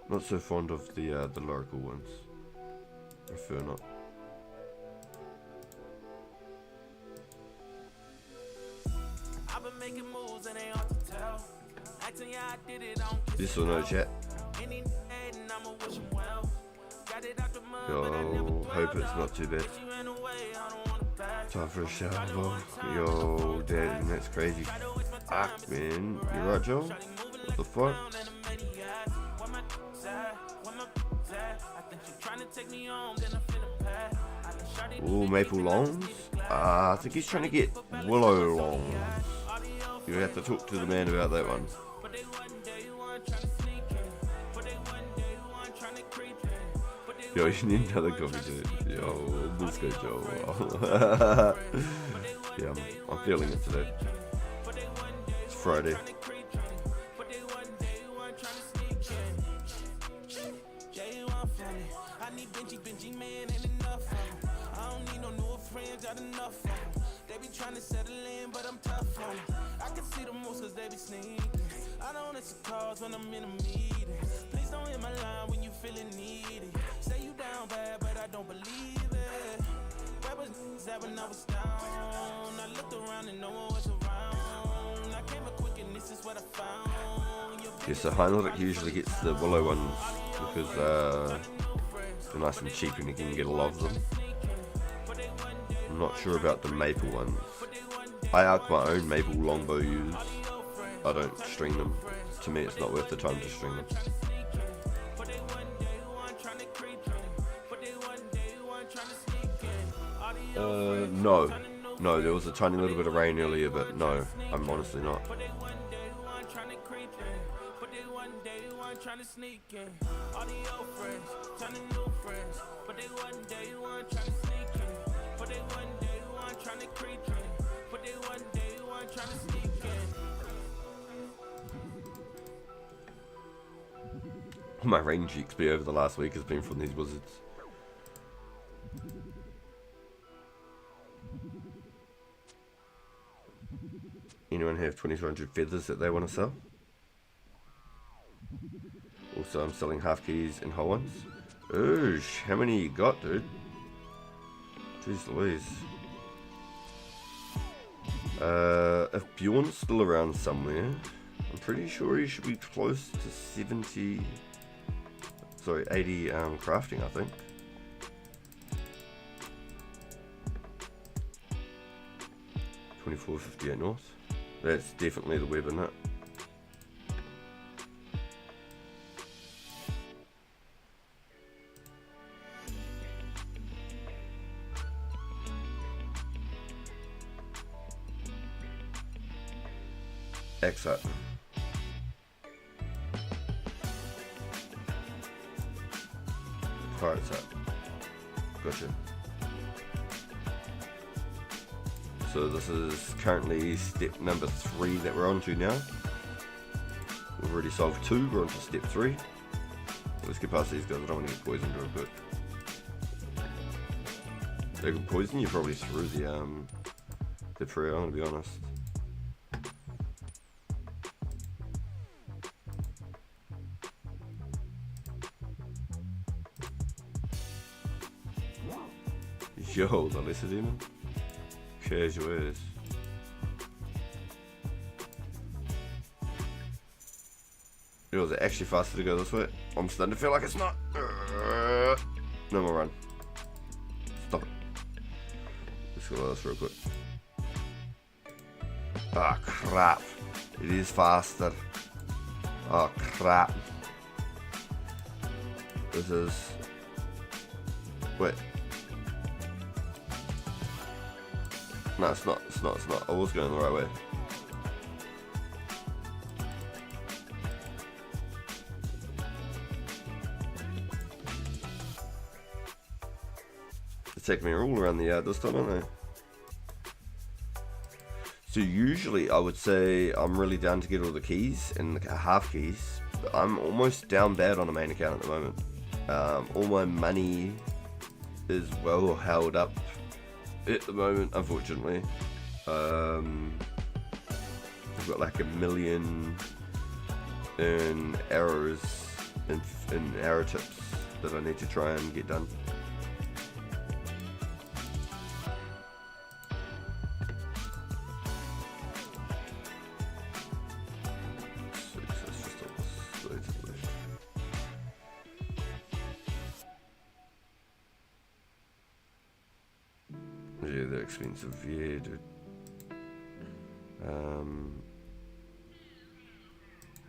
Not so fond of the lyrical ones. Prefer not. This or no, chat? Yo, hope it's not too bad. Time for a shower. Yo, dad, that's crazy. Fuck, man. You right, Joe? What the fuck? Ooh, maple longs? I think he's trying to get willow longs. You have to talk to the man about that one. Yo, you need another coffee dude. Yo, let's go, Joe. Yeah, I'm feeling it today. It's Friday. They be trying to settle in, but I'm tough on them. I can see the moves cause they be sneaking. I don't answer calls when I'm in a meeting. Please don't hit my line when you feeling needy. Say you down bad, but I don't believe it. Where was that when I was down? I looked around and no one was around. I came up quick and this is what I found. Yeah, so Heinrich usually gets the willow ones because they're nice and cheap and you can get a lot of them. I'm not sure about the maple ones. I arc my own maple longbow use. I don't string them. To me it's not worth the time to string them. No, there was a tiny little bit of rain earlier, but no, I'm honestly not. My range XP over the last week has been from these wizards. Anyone have 2200 feathers that they want to sell? Also, I'm selling half keys and whole ones. Oosh, how many you got, dude? Jeez Louise. If Bjorn's still around somewhere, I'm pretty sure he should be close to 80 crafting, I think. $24.58 north. That's definitely the web, isn't it? Exit. Pirates up. Gotcha. So this is currently step number 3 that we're on to now. We've already solved 2, we're on to step 3. Let's get past these guys, I don't want to get poisoned real quick. If they can poison you probably through the prayer, I'm gonna be honest. Yo, the lesser demon? Casual is. Yo, is it actually faster to go this way? I'm starting to feel like it's not. No more run. Stop it. Let's go this real quick. Ah, crap. It is faster. Oh, crap. This is... Wait. No, it's not. I was going the right way. It's taking me all around the yard this time, aren't they? So usually I would say I'm really down to get all the keys and the half keys, but I'm almost down bad on a main account at the moment. All my money is well held up at the moment, unfortunately. I've got like 1 million in errors, in error tips that I need to try and get done. Yeah, they're expensive, yeah, dude.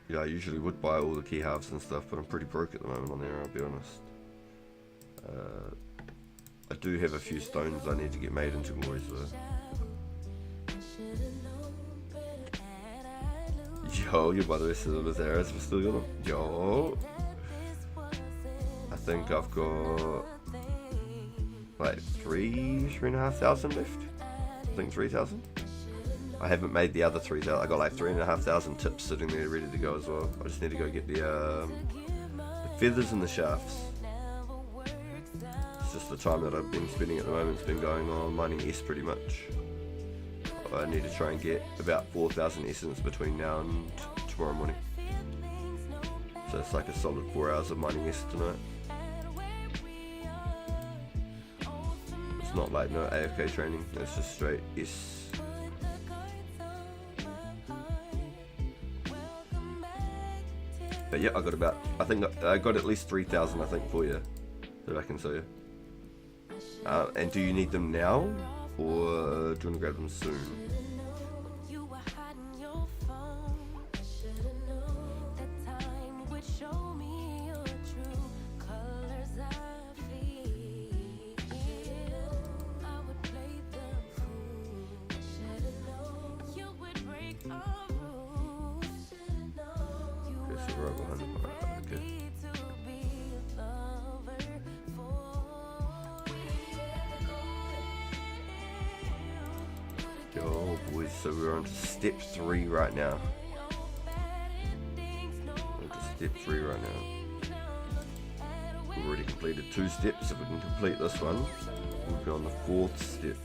Yeah, I usually would buy all the key halves and stuff, but I'm pretty broke at the moment on there, I'll be honest. I do have a few stones I need to get made into glories though. Yo, you buy the rest of them as arrows, we still got them. Yo! I think I've got like 3,500 left. I think 3,000. I haven't made the other 3,000. I got like 3,500 tips sitting there ready to go as well. I just need to go get the feathers and the shafts. It's just the time that I've been spending at the moment. It's been going on mining S pretty much. I need to try and get about 4,000 essence between now and tomorrow morning. So it's like a solid 4 hours of mining S tonight. It's not like no AFK training, it's just straight S. But yeah, I think I got at least 3,000 I think for you that I can sell you. And do you need them now, or do you want to grab them soon? Yo boys, so we're on to step 3 right now. We're on to step 3 right now. We've already completed 2 steps. If we can complete this one, we'll be on the 4th step.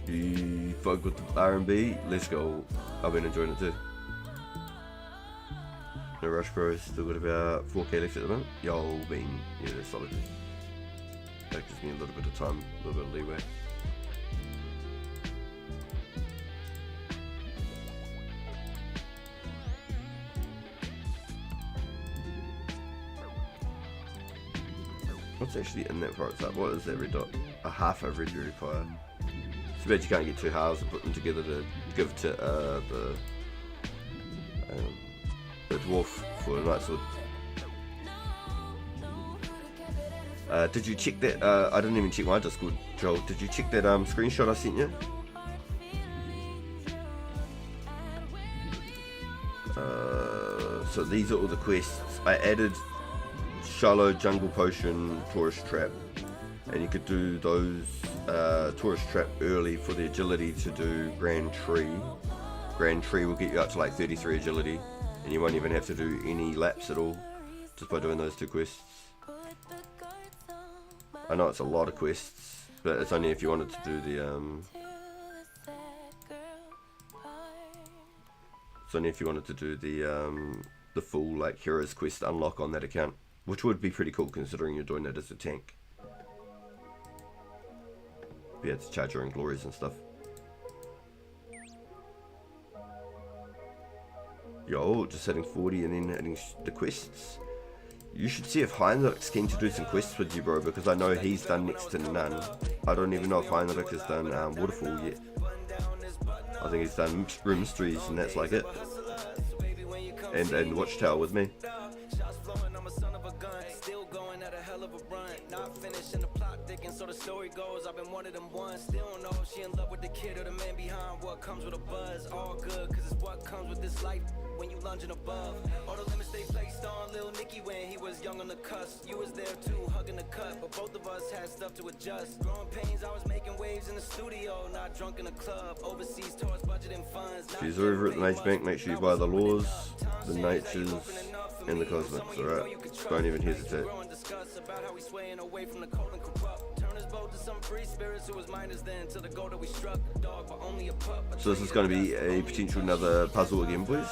You folk with the R&B, let's go. I've been enjoying it too. No rush, bro. Still got about 4k left at the moment. Yo, bean. Yeah, that's solid. That gives me a little bit of time, a little bit of leeway. What's actually in that part? Like, what is that red dot? A half a red pie. Too bad you can't get 2 halves and put them together to give to the dwarf for a night sword. Did you check that? I didn't even check my Discord, Joel. Did you check that screenshot I sent you? So these are all the quests. I added shallow jungle potion, tourist trap, and you could do those tourist trap early for the agility to do Grand Tree. Grand Tree will get you up to like 33 agility, and you won't even have to do any laps at all just by doing those 2 quests. I know it's a lot of quests, but it's only if you wanted to do the it's only if you wanted to do the full like heroes quest unlock on that account, which would be pretty cool considering you're doing it as a tank. Be able to charge your own glories and stuff. Yo, just hitting 40 and then hitting the quests. You should see if Heinrich's keen to do some quests with you, bro, because I know he's done next to none. I don't even know if Heinrich has done Waterfall yet. I I think he's done Room Mysteries and that's like it. And Watchtower with me. Not finishing the plot thick, so the story goes. I've been one of them ones. Still don't know if she in love with the kid or the man behind what comes with a buzz. All good, cause it's what comes with this life when you lunging above. All the limits they placed on Lil Nicky when he was young on the cusp. You was there too, hugging the cut, but both of us had stuff to adjust. Growing pains, I was making waves in the studio, not drunk in the club. Overseas tours, budgeting funds. If you're over at the Nature Bank, make sure you buy the laws, the natures, and the cosmics, alright? Don't even hesitate. So this is going to be a potential another puzzle again, boys.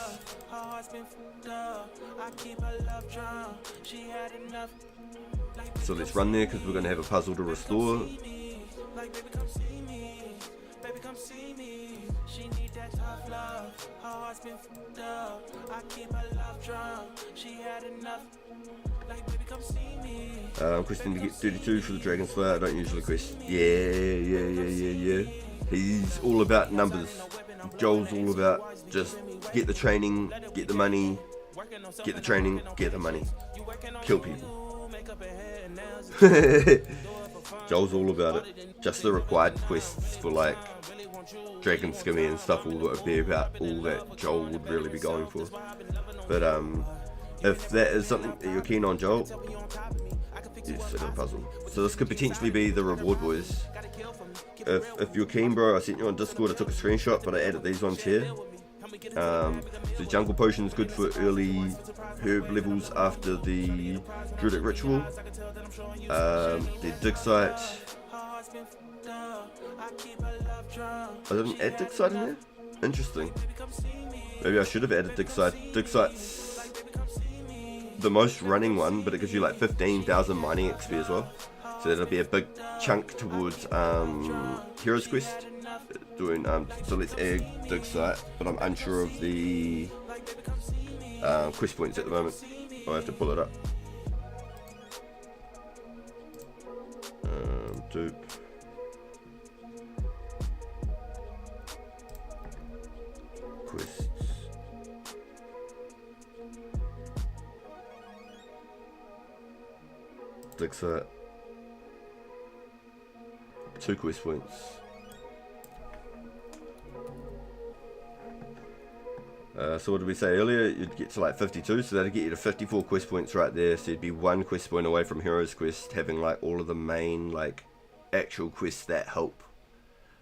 So let's run there because we're going to have a puzzle to restore. She need that tough love. Her heart's been f***ed up. I keep her love drunk. She had enough. Like, baby, come see me. I'm questing to get 32 for the Dragon Slayer. I don't usually quest. Yeah. He's all about numbers. Joel's all about just get the training, get the money, get the training, get the money. Kill people. Joel's all about it. Just the required quests for like Dragon Skimmy and stuff will be about all that Joel would really be going for. But if that is something that you're keen on, Joel, yes, a puzzle. So this could potentially be the reward, boys. If you're keen, bro, I sent you on Discord. I took a screenshot, but I added these ones here. The Jungle Potion is good for early herb levels after the Druidic Ritual. The Dig Site. I didn't add Dig Site in there? Interesting. Maybe I should have added Dig Site. Dig Site's the most running one, but it gives you like 15,000 mining XP as well. So that'll be a big chunk towards Hero's Quest. So let's add Dig Site, but I'm unsure of the quest points at the moment. I'll have to pull it up. Dupe. Quests. Dig Site. 2 quest points. So what did we say earlier? You'd get to like 52, so that'd get you to 54 quest points right there. So you'd be 1 quest point away from Hero's Quest, having like all of the main like actual quests that help.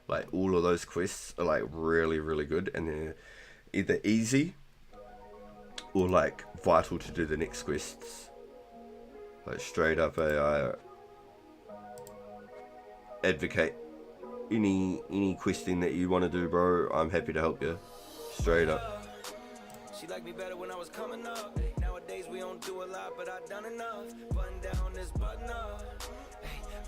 Like all of those quests are like really, really good, and they're either easy or like vital to do the next quests. Like straight up, I advocate any questing that you want to do, bro. I'm happy to help you. Straight up. She liked me better when I was coming up. Nowadays we don't do a lot, but I done enough. Button down this button up.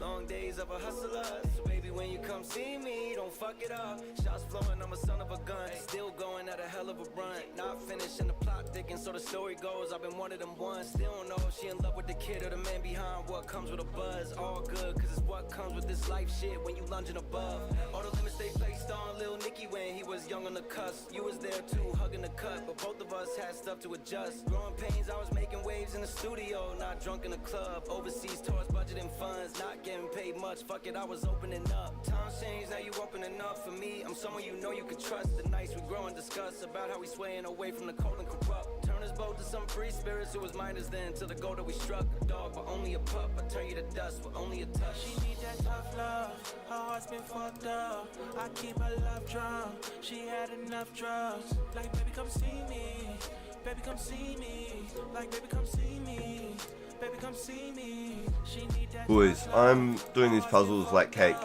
Long days of a hustler. So baby, when you come see me, don't fuck it up. Shots flowing, I'm a son of a gun. Still going at a hell of a run. Not finishing the plot thick, so the story goes. I've been one of them ones. Still don't know if she in love with the kid or the man behind what comes with a buzz. All good, cause it's what comes with this life shit when you lunging above. All the limits they placed on Lil Nicky when he was young on the cusp. You was there too, hugging the cut, but both of us had stuff to adjust. Growing pains, I was making waves in the studio, not drunk in the club. Overseas tours, budgeting funds, not getting paid much. Fuck it, I was opening up. Times change, now you opening up for me. I'm someone you know you can trust. The nights we grow and discuss about how we swaying away from the cold and corrupt. Turn us both to some free spirits who was minors then to the goal that we struck. A dog, but only a pup. I turn you to dust with only a touch. She need that tough love. Her heart's been fucked up. I keep her love drunk. She had enough drugs. Like, baby, come see me. Baby, come see me. Like, baby, come see me. Baby, come see me. She need that. Boys, I'm doing these puzzles like cake.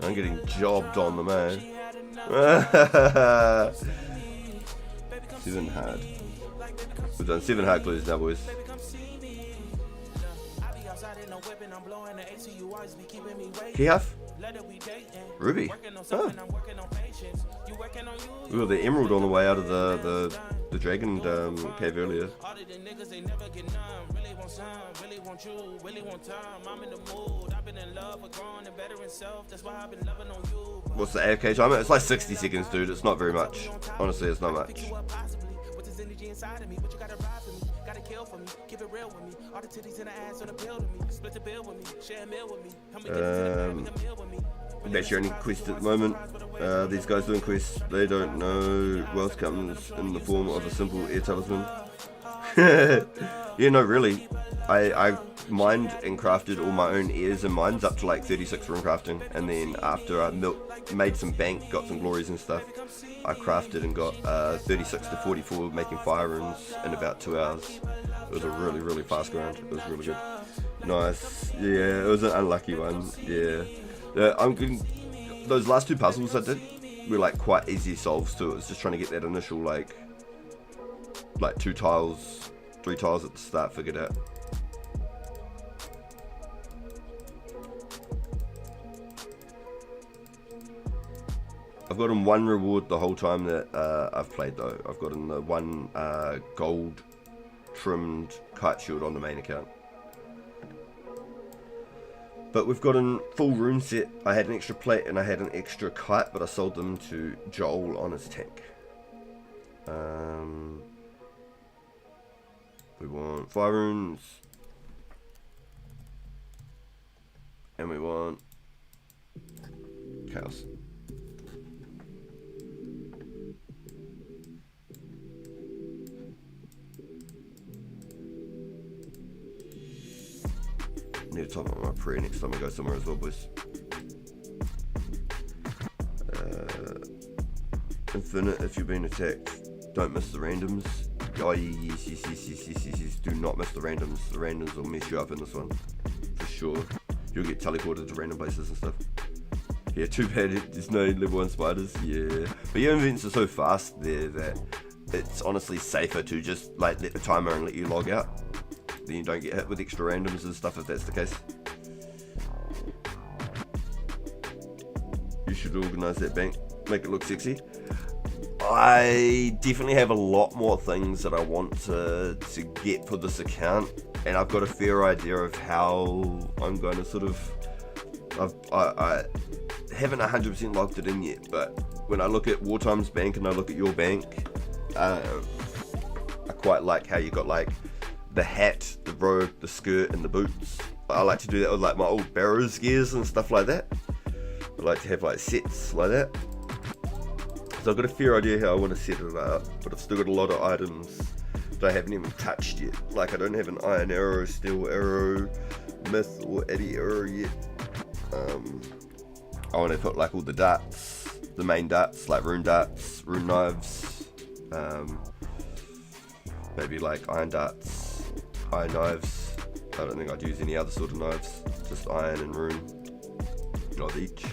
I'm getting jobbed on the man. 7 hard. We've done 7 hard clues now, boys. Keyhuff? Ruby? Oh. We got the emerald on the way out of the dragon cave earlier. What's the AFK time? It's like 60 seconds, dude. It's not very much. Honestly, it's not much. That's your only quest at the moment. These guys doing quests, they don't know wealth comes in the form of a simple air talisman. Yeah, no, really. I mined and crafted all my own airs and mines up to like 36 rune crafting, and then after I made some bank, got some glories and stuff, I crafted and got 36 to 44 making fire runes in about 2 hours. It was a really fast grind. It was really good. Nice. Yeah, it was an unlucky one. Yeah. I'm getting those last 2 puzzles I did were like quite easy solves too. It was just trying to get that initial like 2 tiles, 3 tiles at the start figured out. I've gotten 1 reward the whole time that I've played though. I've gotten the 1 gold trimmed kite shield on the main account. But we've gotten full rune set. I had an extra plate and I had an extra kite, but I sold them to Joel on his tank. We want fire runes. And we want chaos. Need to top up my prayer next time I go somewhere as well, boys. Infinite, if you've been attacked, don't miss the randoms. Oh yes. Do not miss the randoms. The randoms will mess you up in this one. For sure. You'll get teleported to random places and stuff. Yeah, too bad there's no level 1 spiders. Yeah. But your events are so fast there that it's honestly safer to just like let the timer and let you log out. Then you don't get hit with extra randoms and stuff if that's the case. You should organise that bank, make it look sexy. I definitely have a lot more things that I want to get for this account, and I've got a fair idea of how I'm going to sort of. I haven't 100% logged it in yet, but when I look at Wartime's bank and I look at your bank, I quite like how you got like the hat, the robe, the skirt, and the boots. I like to do that with like my old Barrows gears and stuff like that. I like to have like sets like that. So I've got a fair idea how I want to set it up, but I've still got a lot of items that I haven't even touched yet. Like I don't have an iron arrow, steel arrow, myth, or eddy arrow yet. I want to put like all the darts, the main darts, like rune darts, rune knives, maybe like iron darts, iron knives. I don't think I'd use any other sort of knives, just iron and rune of each.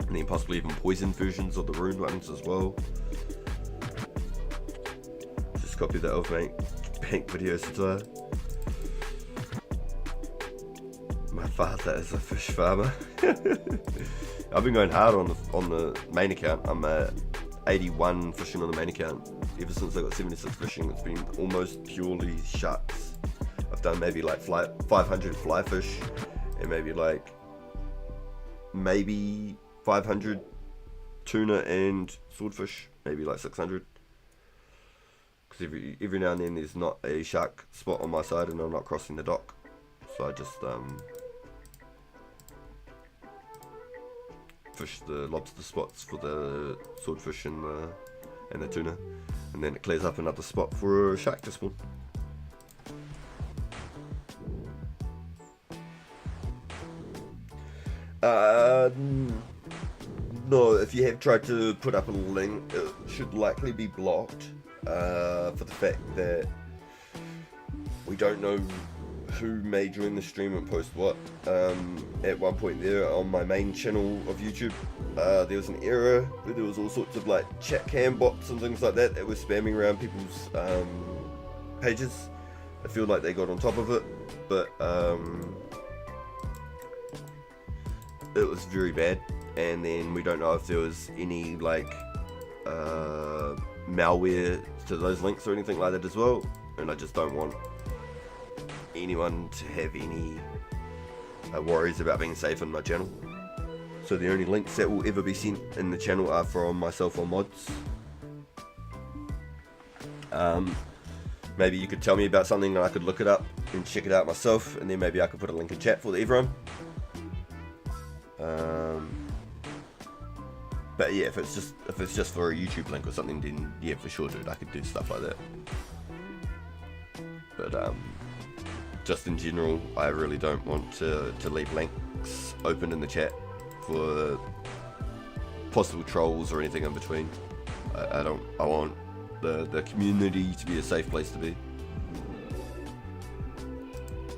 And then possibly even poison versions of the rune ones as well. Just copy that off bank video satire. My father is a fish farmer. I've been going hard on the main account. I'm at 81 fishing on the main account. Ever since I got 76 fishing, it's been almost purely sharks. I've done maybe like 500 fly fish and maybe 500 tuna and swordfish, maybe like 600. Because every now and then there's not a shark spot on my side and I'm not crossing the dock, so I just fish the lobster spots for the swordfish and the tuna, and then it clears up another spot for a shark to spawn. No, if you have tried to put up a link, it should likely be blocked for the fact that we don't know who may join the stream and post what. At one point there on my main channel of YouTube, there was an error where there was all sorts of like chat cam bots and things like that were spamming around people's pages. I feel like they got on top of it but it was very bad. And then we don't know if there was any like malware to those links or anything like that as well, and I just don't want anyone to have any worries about being safe on my channel. So the only links that will ever be sent in the channel are from myself or mods. Maybe you could tell me about something and I could look it up and check it out myself, and then maybe I could put a link in chat for everyone. But yeah, if it's just for a YouTube link or something, then yeah, for sure, dude, I could do stuff like that. But just in general, I really don't want to leave links open in the chat for possible trolls or anything in between. I want the community to be a safe place to be.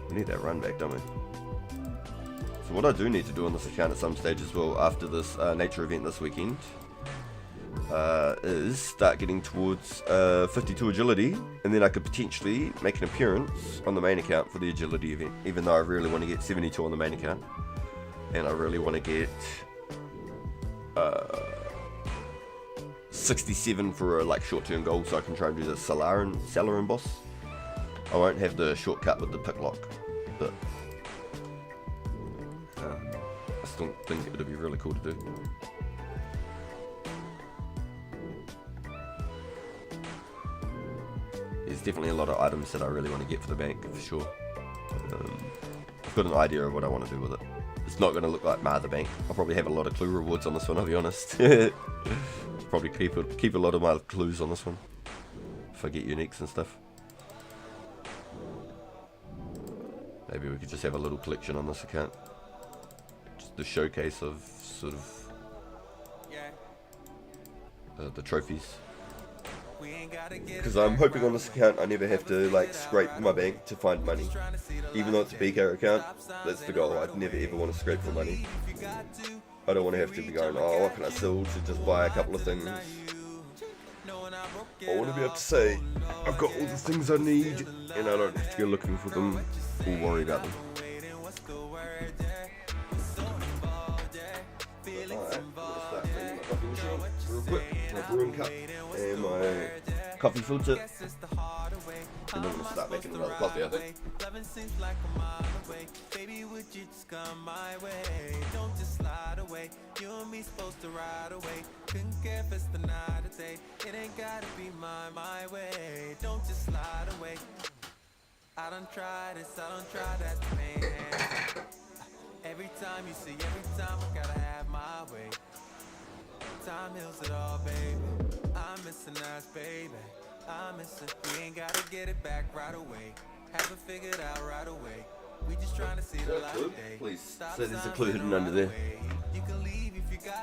We need that run back, don't we? So what I do need to do on this account at some stage as well, after this nature event this weekend, is start getting towards 52 agility, and then I could potentially make an appearance on the main account for the agility event, even though I really want to get 72 on the main account, and I really want to get 67 for a like short-term goal, so I can try and do the Salarin boss. I won't have the shortcut with the pick lock, but I still think it would be really cool to do. There's definitely a lot of items that I really want to get for the bank, for sure. I've got an idea of what I want to do with it. It's not going to look like the bank. I'll probably have a lot of clue rewards on this one, I'll be honest. Probably keep a lot of my clues on this one, if I get uniques and stuff. Maybe we could just have a little collection on this account. Just the showcase of sort of the trophies. Because I'm hoping on this account I never have to like scrape my bank to find money. Even though it's a BK account, that's the goal. I'd never ever want to scrape for money. I don't want to have to be going, oh, what can I sell to just buy a couple of things. I want to be able to say, I've got all the things I need, and I don't have to go looking for them or worry about them. Alright, I'm going to start cleaning my coffee machine real quick. My brewing cup and my coffee filter. And then I'm going to start making another coffee, I think. Baby, would you just come my way? Don't just slide away. You and me supposed to ride away. Couldn't care if it's the night or day. It ain't gotta be my way. Don't just slide away. I don't try this, I don't try that, man. Every time you see, every time I gotta have my way. Time heals it all, baby. I'm missing us, baby. I miss it. We ain't gotta get it back right away. Haven't figured out right away. We just trying to see the light of day. Please. So there's a clue hidden under there.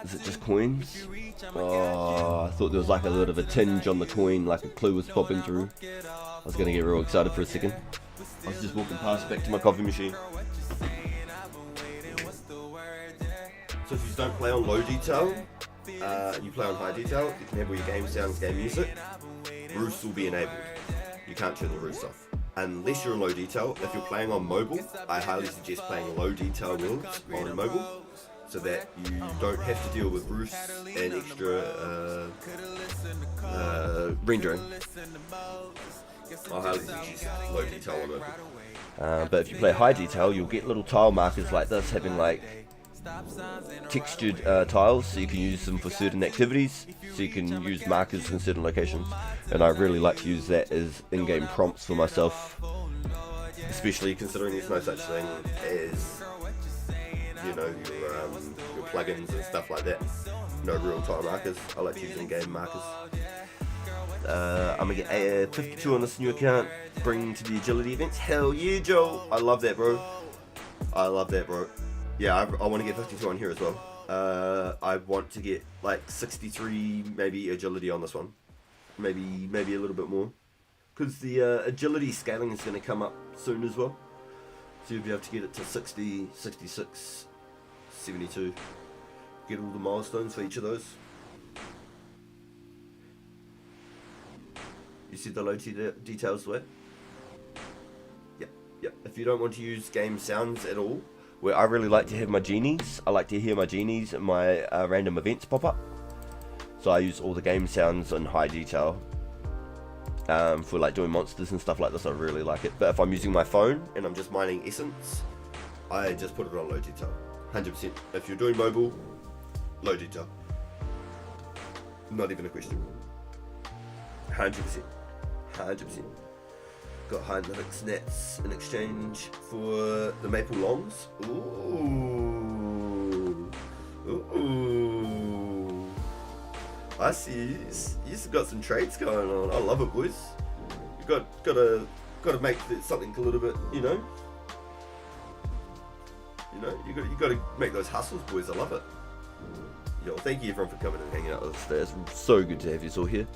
Is it just coins? Oh, I thought there was like a little bit of a tinge on the coin, like a clue was popping through. I was gonna get real excited for a second. I was just walking past back to my coffee machine. So if you don't play on low detail, you play on high detail, you can have all your game sounds, game music. Roost will be enabled. You can't turn the roost off. Unless you're on low detail. If you're playing on mobile, I highly suggest playing low detail worlds on mobile, so that you don't have to deal with roost and extra rendering. I highly suggest low detail on mobile. But if you play high detail, you'll get little tile markers like this, having like textured tiles, so you can use them for certain activities, so you can use markers in certain locations, and I really like to use that as in-game prompts for myself, especially considering there's no such thing as, you know, your plugins and stuff like that. No real time markers. I like to use in-game markers. I'm gonna get a 52 on this new account, bring to the agility events. Hell yeah, Joe! I love that, bro. I love that, bro. Yeah, I want to get 52 on here as well. I want to get like 63 maybe agility on this one. Maybe a little bit more. Because the agility scaling is going to come up soon as well. So you'll be able to get it to 60, 66, 72. Get all the milestones for each of those. You see the low details there? Yep. Yep. If you don't want to use game sounds at all, where I really like to have my genies, I like to hear my genies and my random events pop up. So I use all the game sounds in high detail for like doing monsters and stuff like this. I really like it. But if I'm using my phone and I'm just mining essence, I just put it on low detail. 100%. If you're doing mobile, low detail. Not even a question. 100%. 100%. Got high analytics nets in exchange for the maple longs. Ooh. Ooh. I see you've got some trades going on. I love it, boys. You gotta make something a little bit, you gotta make those hustles, boys. I love it. Yo, thank you everyone for coming and hanging out with us today. It's so good to have you all here.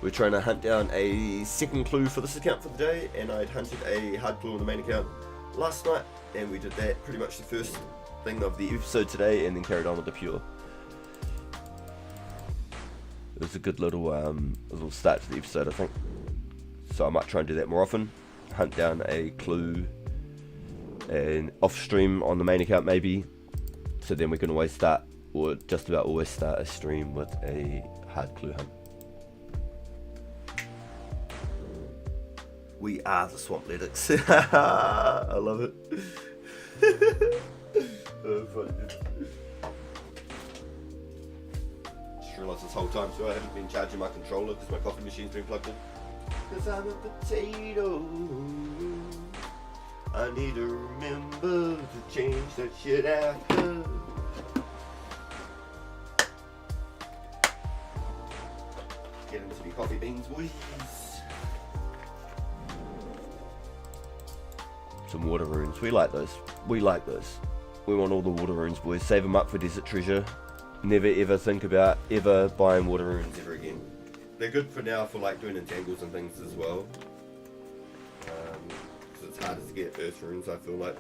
We're trying to hunt down a second clue for this account for the day, and I'd hunted a hard clue on the main account last night, and we did that pretty much the first thing of the episode today, and then carried on with the pure. It was a good little start to the episode, I think. So I might try and do that more often. Hunt down a clue and off stream on the main account maybe. So then we can always start, or just about always start a stream with a hard clue hunt. We are the Swamp Lytics. I love it. Funny. Just realised this whole time too I haven't been charging my controller because my coffee machine's been plugged in. Because I'm a potato. I need to remember to change that shit after. Get into the coffee beans, boys. Some water runes. We like those. We like those. We want all the water runes, boys. Save them up for desert treasure. Never ever think about ever buying water runes ever again. They're good for now for like doing entangles and things as well. So it's harder to get earth runes, I feel like.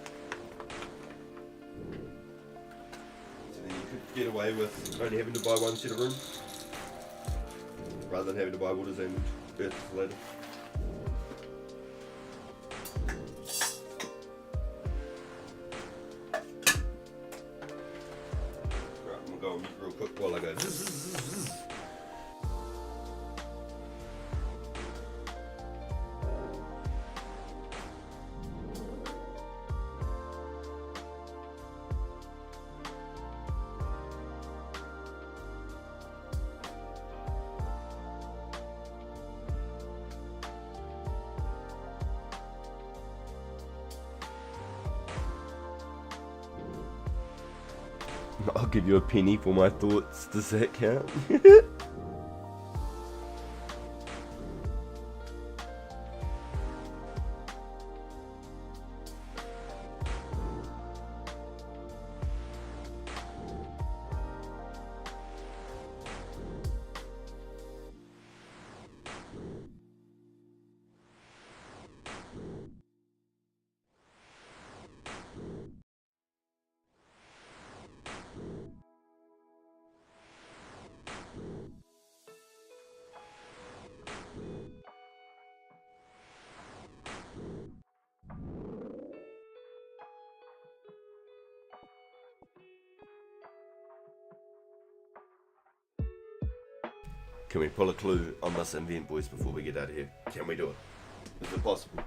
So then you could get away with only having to buy one set of runes, rather than having to buy waters and earth later. Go on mute real quick while I go. I'll give you a penny for my thoughts. Does that count? Can we pull a clue on this event, boys, before we get out of here? Can we do it? Is it possible?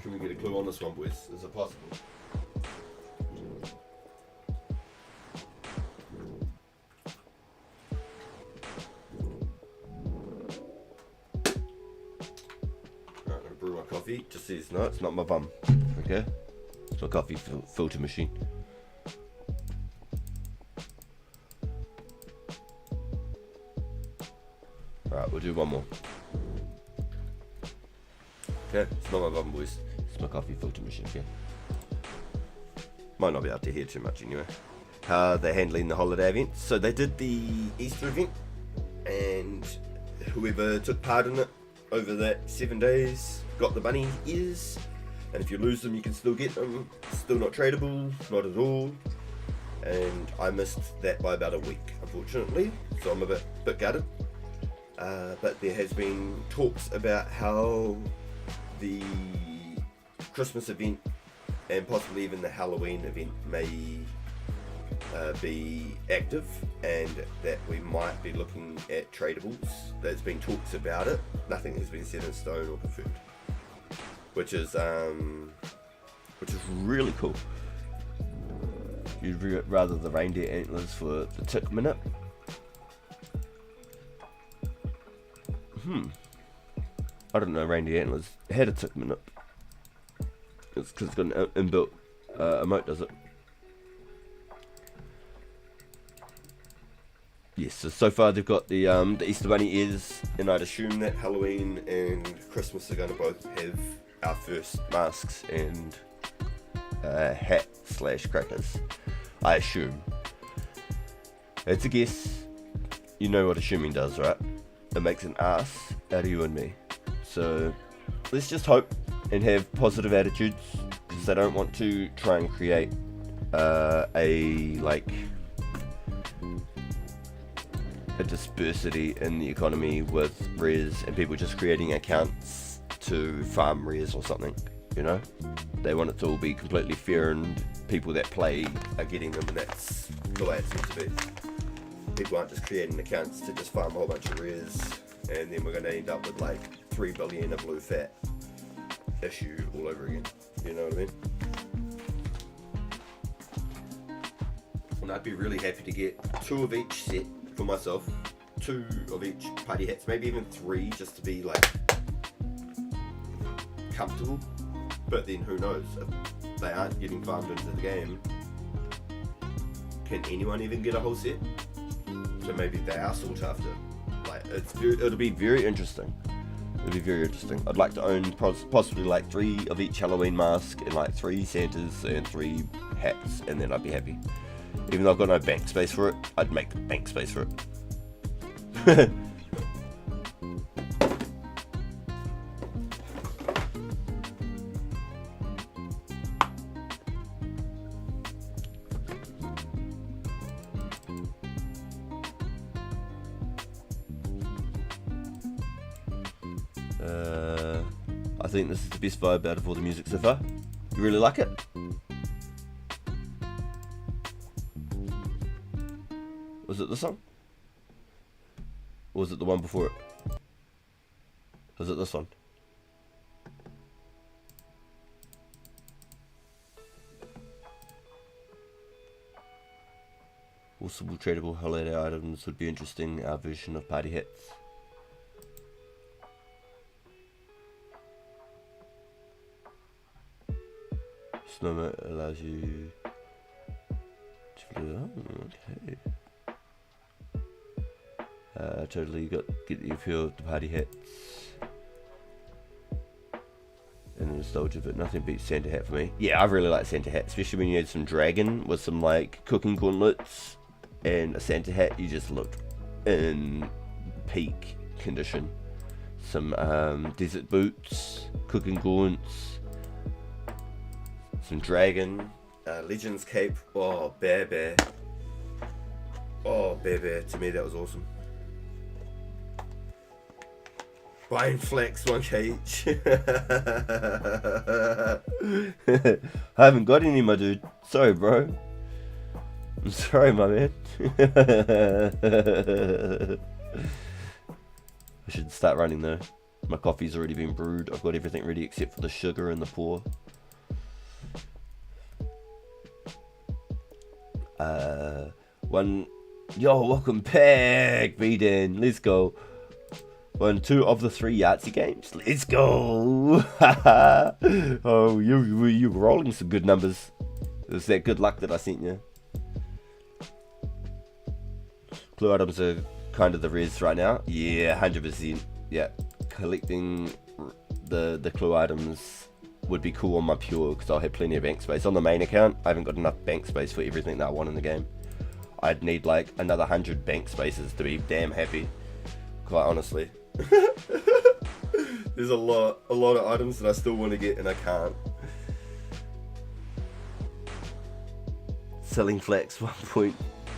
Can we get a clue on this one, boys? Is it possible? Alright, I'm gonna brew my coffee. No, it's not my bum. Okay? It's my coffee filter machine. Alright, we'll do one more. Okay, it's not my bum, boys. It's my coffee filter machine, okay? Might not be able to hear too much anyway. How they're handling the holiday events. So they did the Easter event, and whoever took part in it over that 7 days got the bunny ears, and if you lose them you can still get them. Still not tradable, not at all. And I missed that by about a week, unfortunately, so I'm a bit gutted. But there has been talks about how the Christmas event and possibly even the Halloween event may be active, and that we might be looking at tradables. There's been talks about it. Nothing has been set in stone or confirmed, which is really cool. You'd rather the reindeer antlers for the tick minute. I don't know, reindeer antlers had a tick minute. It's because it's got an inbuilt emote, does it? Yes, so far they've got the Easter Bunny ears, and I'd assume that Halloween and Christmas are going to both have our first masks and hat / crackers. I assume. It's a guess. You know what assuming does, right? It makes an ass out of you and me. So let's just hope and have positive attitudes, because I don't want to try and create a dispersity in the economy with res and people just creating accounts to farm res or something, you know? They want it to all be completely fair, and people that play are getting them, and that's the way it's meant to be. People aren't just creating accounts to just farm a whole bunch of res, and then we're going to end up with like 3 billion of blue fat issue all over again. You know what I mean? And I'd be really happy to get 2 of each set for myself, 2 of each party hats, maybe even 3, just to be like comfortable. But then who knows, if they aren't getting farmed into the game, can anyone even get a whole set? So maybe they are sought after. Like, it'll be very interesting. It'll be very interesting. I'd like to own possibly like 3 of each Halloween mask, and like 3 Santas and 3 hats, and then I'd be happy. Even though I've got no bank space for it, I'd make bank space for it. I think this is the best vibe out of all the music so far. You really like it? Was it this song? Or was it the one before it? Was it this one? Possible tradable holiday items would be interesting. Our version of party hats. Snowman allows you to okay. Totally get you feel the party hats and the nostalgia, but nothing beats Santa hat for me. Yeah, I really like Santa hat, especially when you had some dragon with some like cooking gauntlets and a Santa hat. You just looked in peak condition. Some desert boots, cooking gaunts, some dragon, Legends cape. Oh, bear. Oh, bear. To me, that was awesome. Buying flax 1k each. I haven't got any, my dude. Sorry, bro. I'm sorry, my man. I should start running though. My coffee's already been brewed. I've got everything ready except for the sugar and the pour. Yo, welcome back, B-Dan. Let's go. Won 2 of the 3 Yahtzee games. Let's go! Oh, you rolling some good numbers. It was that good luck that I sent you. Clue items are kind of the res right now. Yeah, 100%. Yeah, collecting the clue items would be cool on my pure because I'll have plenty of bank space. On the main account, I haven't got enough bank space for everything that I want in the game. I'd need like another 100 bank spaces to be damn happy, quite honestly. There's a lot of items that I still want to get and I can't. Selling flax 1.1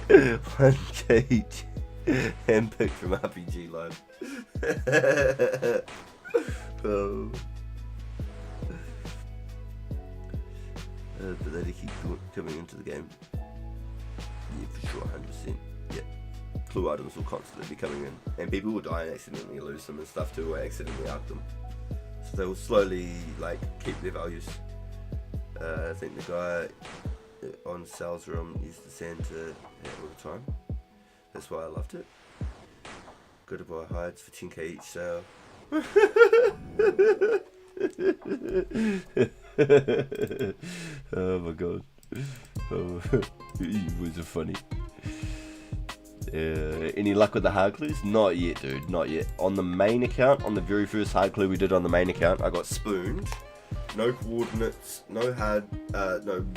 kg handpicked from RPG Live. Oh. But they keep coming into the game. Yeah, for sure, 100%. Yeah. Clue items will constantly be coming in. And people will die and accidentally lose them and stuff too, or accidentally out them. So they will slowly, like, keep their values. I think the guy on Sal's room used to send to it all the time. That's why I loved it. Go to buy hides for 10k each sale. Oh my god. Oh, you was funny. Any luck with the hard clues? Not yet, dude. Not yet. On the main account, on the very first hard clue we did on the main account, I got spooned. No coordinates, no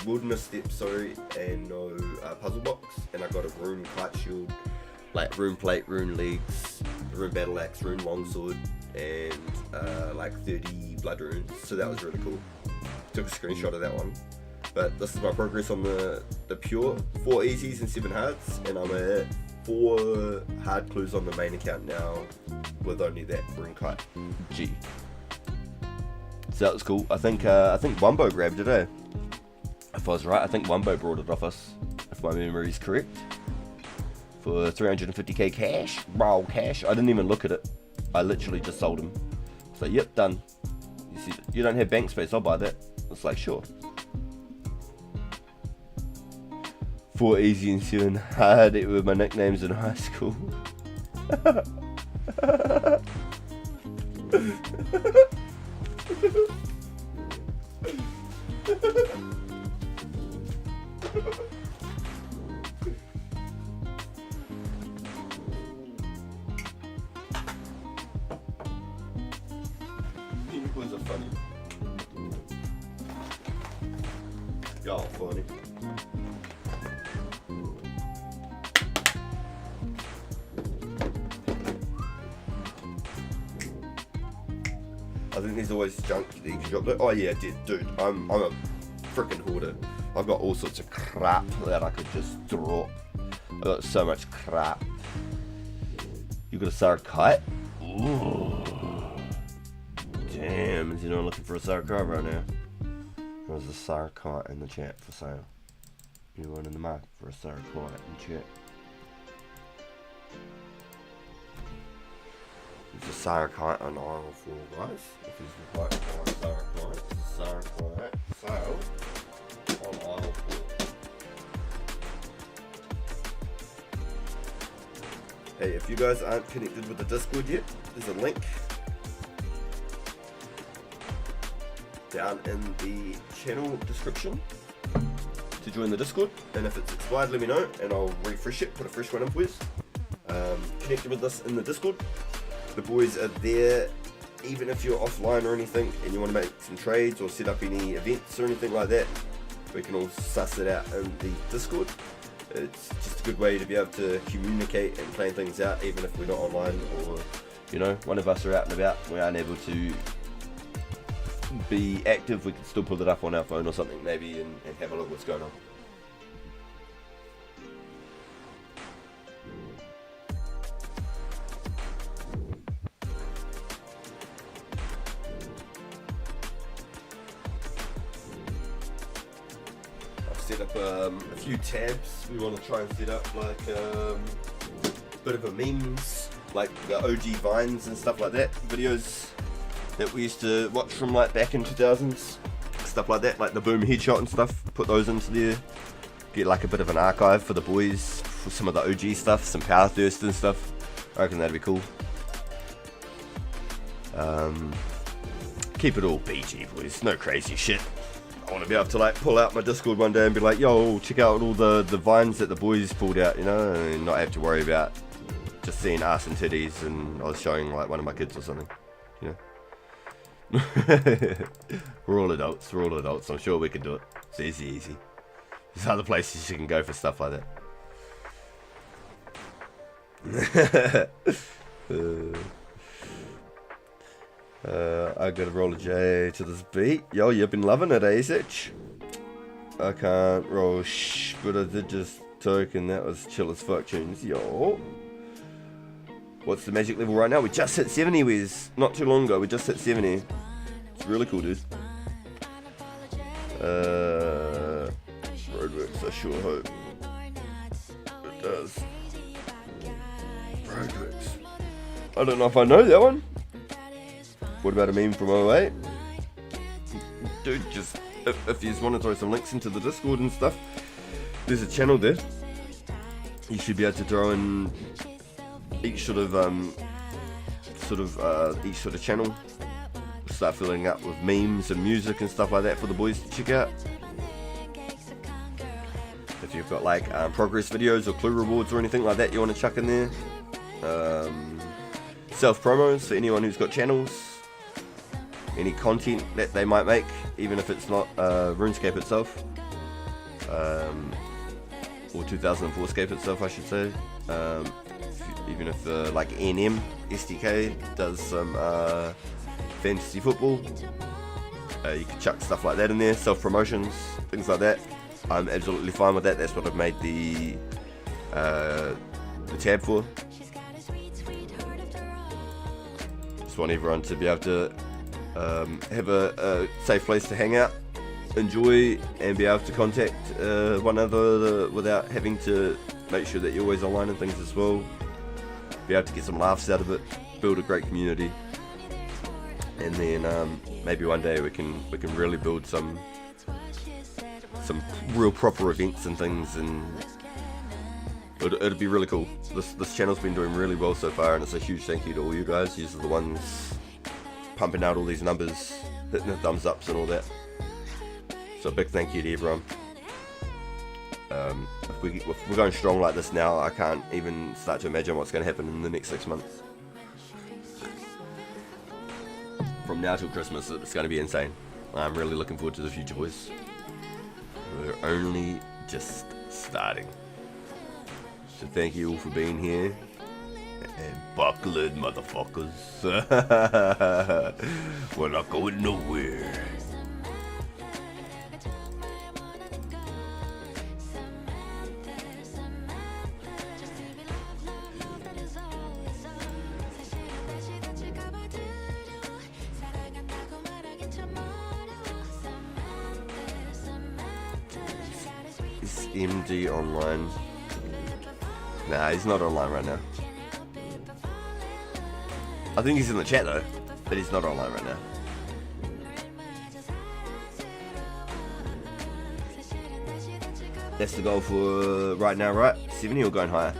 wilderness steps, sorry, and no puzzle box. And I got a rune kite shield, like rune plate, rune legs, rune battle axe, rune longsword, and like 30 blood runes. So that was really cool. Took a screenshot of that one. But this is my progress on the pure. 4 easies and 7 hards, and I'm at 4 hard clues on the main account now with only that rune kite G. So that was cool. I think Wumbo grabbed it, eh? If I was right, I think Wumbo brought it off us, if my memory is correct. For 350k cash, raw cash. I didn't even look at it. I literally just sold him. So yep, done. You see, you don't have bank space, I'll buy that. It's like, sure. 4 easy and 7 hard. It were my nicknames in high school. Peoples are funny. Y'all funny. I think there's always junk that you can drop. Oh yeah, dude, I'm a freaking hoarder. I've got all sorts of crap that I could just drop. I've got so much crap. You got a Sarah kite? Ooh. Damn, is anyone looking for a Sarah kite right now? There's a Sarah kite in the chat for sale. Anyone in the market for a Sarah kite in chat? There's a Sarah kite on Isle 4, guys. If you would like to buy a Sarah kite, it's a Sarah kite sale on Isle 4. Hey, if you guys aren't connected with the Discord yet, there's a link down in the channel description to join the Discord. And if it's expired, let me know and I'll refresh it, put a fresh one in for you. Connected with us in the Discord. The boys are there, even if you're offline or anything and you want to make some trades or set up any events or anything like that, we can all suss it out in the Discord. It's just a good way to be able to communicate and plan things out, even if we're not online or, you know, one of us are out and about, we aren't able to be active, we can still pull it up on our phone or something maybe and have a look what's going on. Set up a few tabs. We want to try and set up like a bit of a memes, like the OG Vines and stuff like that, videos that we used to watch from like back in 2000s, stuff like that, like the Boom Headshot and stuff. Put those into there, get like a bit of an archive for the boys for some of the OG stuff, some Power Thirst and stuff. I reckon that'd be cool. Keep it all PG, boys. No crazy shit. I want to be able to like pull out my Discord one day and be like, yo, check out all the vines that the boys pulled out, you know, and not have to worry about just seeing ass and titties and I was showing like one of my kids or something, you know. We're all adults. I'm sure we can do it. It's easy. There's other places you can go for stuff like that. I gotta roll a J to this beat. Yo, you've been loving it, ASH. I can't roll but I did just token. That was chill as fuck tunes. Yo. What's the magic level right now? We just hit 70, Wiz. Not too long ago, we just hit 70. It's really cool, dude. Roadworks, I sure hope it does. Roadworks. I don't know if I know that one. What about a meme from 08? Dude, just if you just want to throw some links into the Discord and stuff, there's a channel there. You should be able to throw in each sort of channel. Start filling up with memes and music and stuff like that for the boys to check out. If you've got like progress videos or clue rewards or anything like that you want to chuck in there. Self promos for anyone who's got channels. Any content that they might make, even if it's not Runescape itself, or 2004scape itself, I should say. Even if like NM SDK does some fantasy football, you can chuck stuff like that in there. Self promotions, things like that. I'm absolutely fine with that. That's what I've made the tab for. Just want everyone to be able to have a safe place to hang out, enjoy, and be able to contact one another without having to make sure that you're always online and things as well. Be able to get some laughs out of it, build a great community, and then maybe one day we can really build some real proper events and things, and it'd be really cool. This channel's been doing really well so far, and it's a huge thank you to all you guys. These are the ones pumping out all these numbers, hitting the thumbs ups and all that. So a big thank you to everyone. If we're going strong like this now, I can't even start to imagine what's going to happen in the next 6 months. From now till Christmas, it's going to be insane. I'm really looking forward to the future, boys. We're only just starting. So thank you all for being here. And buckle in, motherfuckers. We're not going nowhere. Is MD online? Nah, he's not online right now. I think he's in the chat though, but he's not online right now. That's the goal for right now, right? 70 or going higher?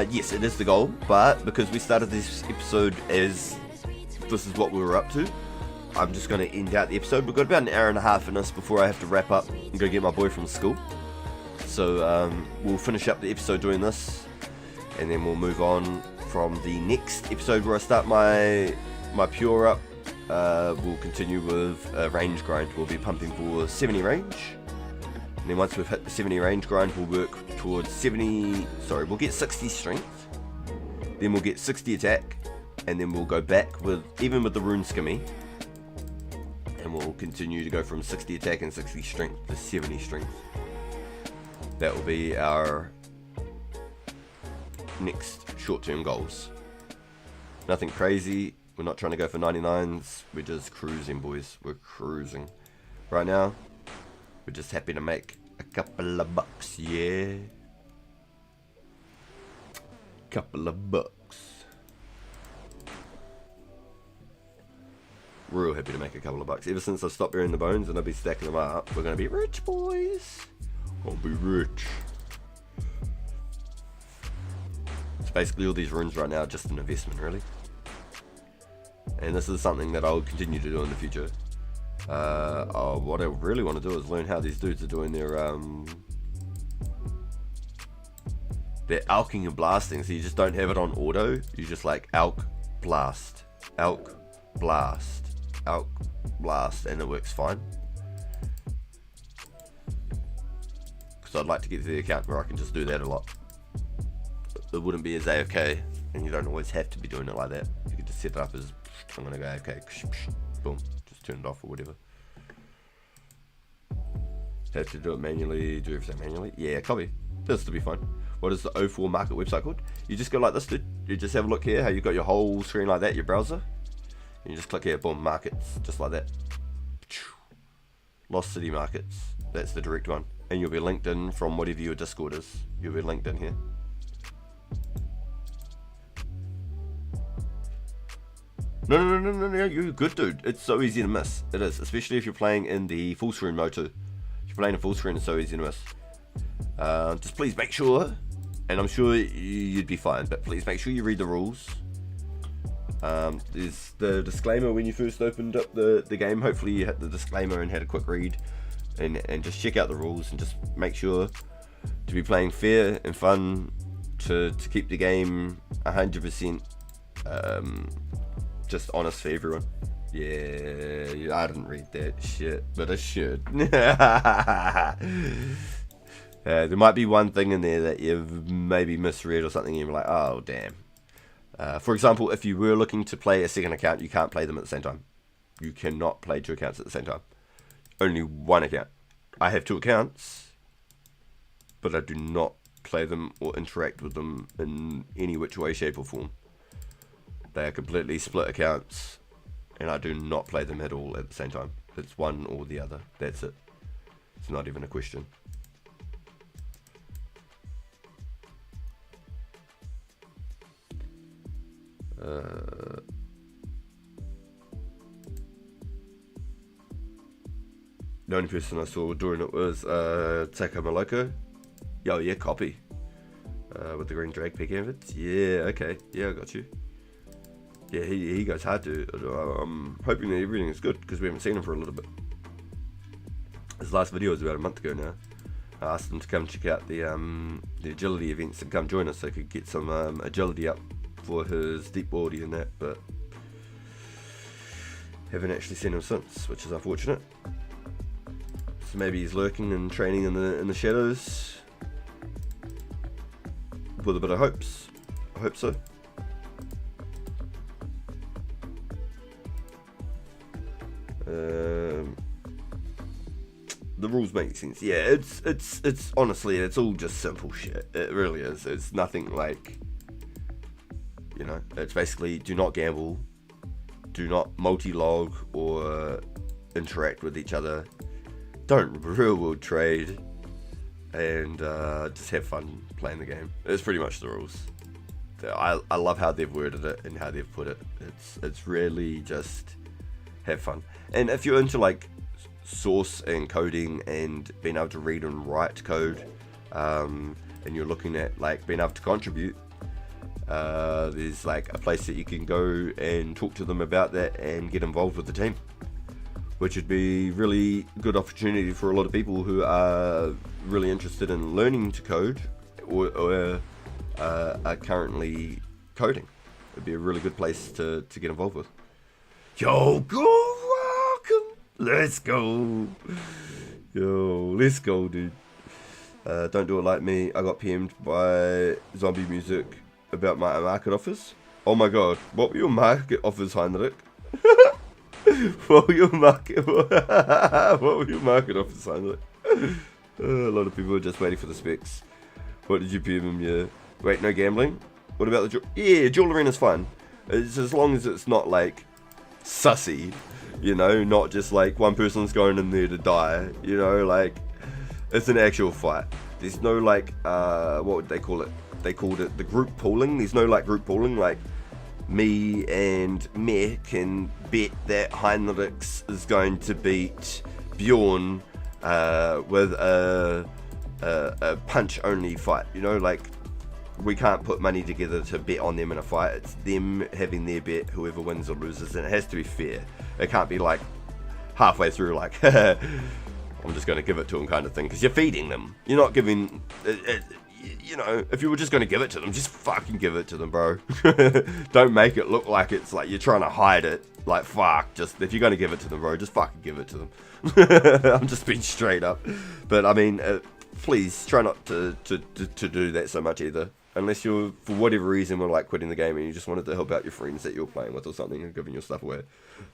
Yes, it is the goal, but because we started this episode as this is what we were up to, I'm just going to end out the episode. We've got about an hour and a half in us before I have to wrap up and go get my boy from school. So we'll finish up the episode doing this, and then we'll move on from the next episode where I start my pure up. We'll continue with a range grind. We'll be pumping for 70 range, and then once we've hit the 70 range grind, we'll work towards we'll get 60 strength, then we'll get 60 attack, and then we'll go back with the rune skimmy, and we'll continue to go from 60 attack and 60 strength to 70 strength. That will be our next short-term goals. Nothing crazy. We're not trying to go for 99s. We're just cruising, boys. We're cruising. Right now, we're just happy to make a couple of bucks, yeah? Couple of bucks. Real happy to make a couple of bucks. Ever since I stopped burying the bones and I'll be stacking them up, we're gonna be rich, boys. I'll be rich. Basically all these runes right now are just an investment, really. and this is something that I'll continue to do in the future. What I really want to do is learn how these dudes are doing their alking and blasting. So you just don't have it on auto. You just like alk, blast, alk, blast, alk, blast, and it works fine. Because I'd like to get to the account where I can just do that a lot. It wouldn't be as AFK, and you don't always have to be doing it like that. You can just set it up as I'm gonna go AFK, boom, just turn it off or whatever. Have to do it manually, do everything manually. Yeah, copy. This will be fun. What is the 04 market website called? You just go like this, dude. You just have a look here, how you've got your whole screen like that, your browser. And you just click here, boom, markets, just like that. Lost City Markets. That's the direct one. And you'll be linked in from whatever your Discord is. You'll be linked in here. No, you're good, dude. It's so easy to miss. It is, especially if you're playing in the full screen mode too. If you're playing in full screen, it's so easy to miss. Just please make sure, and I'm sure you'd be fine, but please make sure you read the rules. There's the disclaimer when you first opened up the game. Hopefully you hit the disclaimer and had a quick read, and just check out the rules and just make sure to be playing fair and fun, to keep the game 100% just honest for everyone. Yeah, I didn't read that shit, but I should. There might be one thing in there that you've maybe misread or something, and you're like, oh damn. For example, if you were looking to play a second account, you can't play them at the same time. You cannot play two accounts at the same time. Only one account. I have two accounts, but I do not play them or interact with them in any which way, shape or form. They are completely split accounts, and I do not play them at all at the same time. It's one or the other. That's it. It's not even a question. The only person I saw doing it was Taka Maloko. Yo, yeah, copy. With the green drag pick efforts. Yeah, okay. Yeah, I got you. Yeah, he goes hard to. I'm hoping that everything is good because we haven't seen him for a little bit. His last video was about a month ago now. I asked him to come check out the agility events and come join us so he could get some agility up for his deep boardy and that, but haven't actually seen him since, which is unfortunate. So maybe he's lurking and training in the shadows with a bit of hopes. I hope so. The rules make sense. Yeah, it's honestly, it's all just simple shit. It really is. It's nothing like, you know, it's basically do not gamble, do not multi-log or interact with each other, don't real world trade, and just have fun playing the game. It's pretty much the rules. I love how they've worded it and how they've put it. It's really just have fun. And if you're into like source and coding and being able to read and write code, and you're looking at like being able to contribute, there's like a place that you can go and talk to them about that and get involved with the team, which would be really good opportunity for a lot of people who are really interested in learning to code or are currently coding. It'd be a really good place to get involved with. Yo, go, welcome. Let's go. Yo, let's go, dude. Don't do it like me. I got PM'd by Zombie Music about my market offers. Oh my god, what were your market offers, Heinrich? What were your market offers, Heinrich? A lot of people are just waiting for the specs. What did you PM him? Yeah. Wait, no gambling? What about the yeah, Jewel Arena's fun. It's as long as it's not like sussy, you know, not just like one person's going in there to die, you know, like it's an actual fight. There's no like what would they call it? They called it the group pooling. There's no like group pooling, like me and Meh can bet that Heinrichs is going to beat Bjorn with a punch only fight, you know, like we can't put money together to bet on them in a fight. It's them having their bet, whoever wins or loses, and it has to be fair. It can't be like halfway through like I'm just going to give it to them kind of thing, because you're feeding them. You're not giving you know, if you were just going to give it to them, just fucking give it to them, bro. Don't make it look like it's like you're trying to hide it. Like, fuck, just, if you're going to give it to them, bro, just fucking give it to them. I'm just being straight up. But, I mean, please, try not to do that so much either. Unless you're, for whatever reason, were like quitting the game and you just wanted to help out your friends that you're playing with or something and giving your stuff away.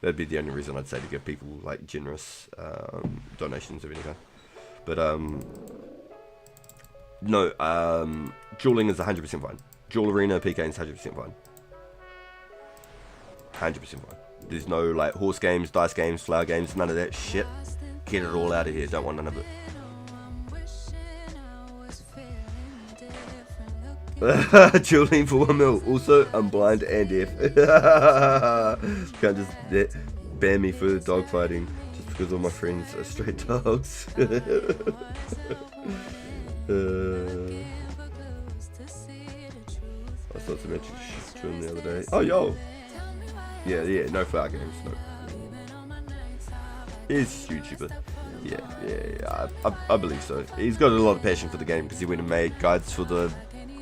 That'd be the only reason I'd say to give people, like, generous donations of any kind. But, no, dueling is 100% fine. Duel Arena, PK is 100% fine. 100% fine. There's no, like, horse games, dice games, flower games, none of that shit. Get it all out of here. Don't want none of it. Dueling for 1 mil. Also, I'm blind and deaf. Can't just ban me for dog fighting just because all my friends are straight dogs. I saw some mention to him the other day. Oh, yo. Yeah, no flower games, no. He's YouTuber. Yeah, I believe so. He's got a lot of passion for the game because he went and made guides for the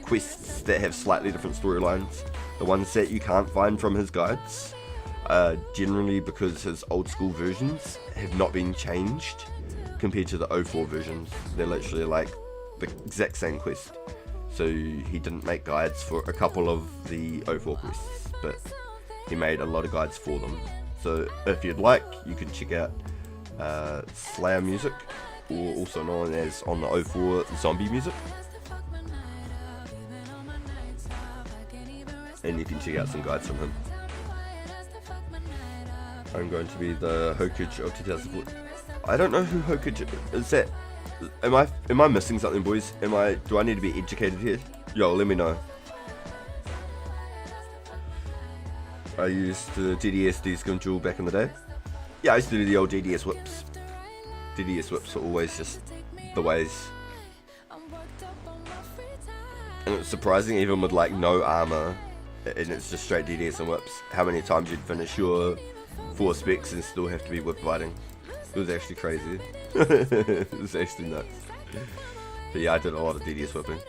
quests that have slightly different storylines. The ones that you can't find from his guides. Generally because his old school versions have not been changed compared to the 04 versions. They're literally like the exact same quest. So he didn't make guides for a couple of the 04 quests, but he made a lot of guides for them. So if you'd like, you can check out Slayer music, or also known as on the 04 zombie music. And you can check out some guides from him. I'm going to be the Hokage of 2004. I don't know who Hokage is. That? Am I missing something, boys? Do I need to be educated here? Yo, let me know. I used the DDS D-Skin Jewel back in the day. Yeah, I used to do the old DDS whips. DDS whips are always just the ways. And it's surprising, even with like no armor, and it's just straight DDS and whips, how many times you'd finish your 4 specs and still have to be whip fighting. It was actually crazy. It was actually nuts. But yeah, I did a lot of DDS whipping.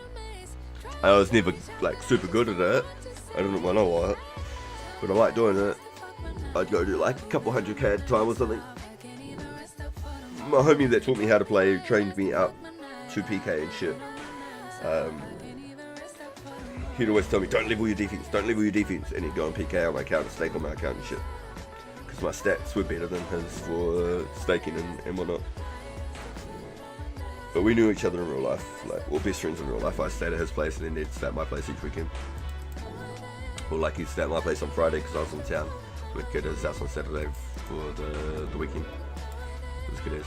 I was never like super good at it. I don't know what. But I like doing it. I'd go do like a couple 100k at a time or something. My homie that taught me how to play trained me up to PK and shit. He'd always tell me, don't level your defense, and he'd go and PK on my account and stake on my account and shit. Because my stats were better than his for staking and whatnot. But we knew each other in real life, like, we're best friends in real life. I stayed at his place and then they'd stay at my place each weekend. Or like he'd stay at my place on Friday because I was in town. We'd go to his house on Saturday for the weekend. It was good as.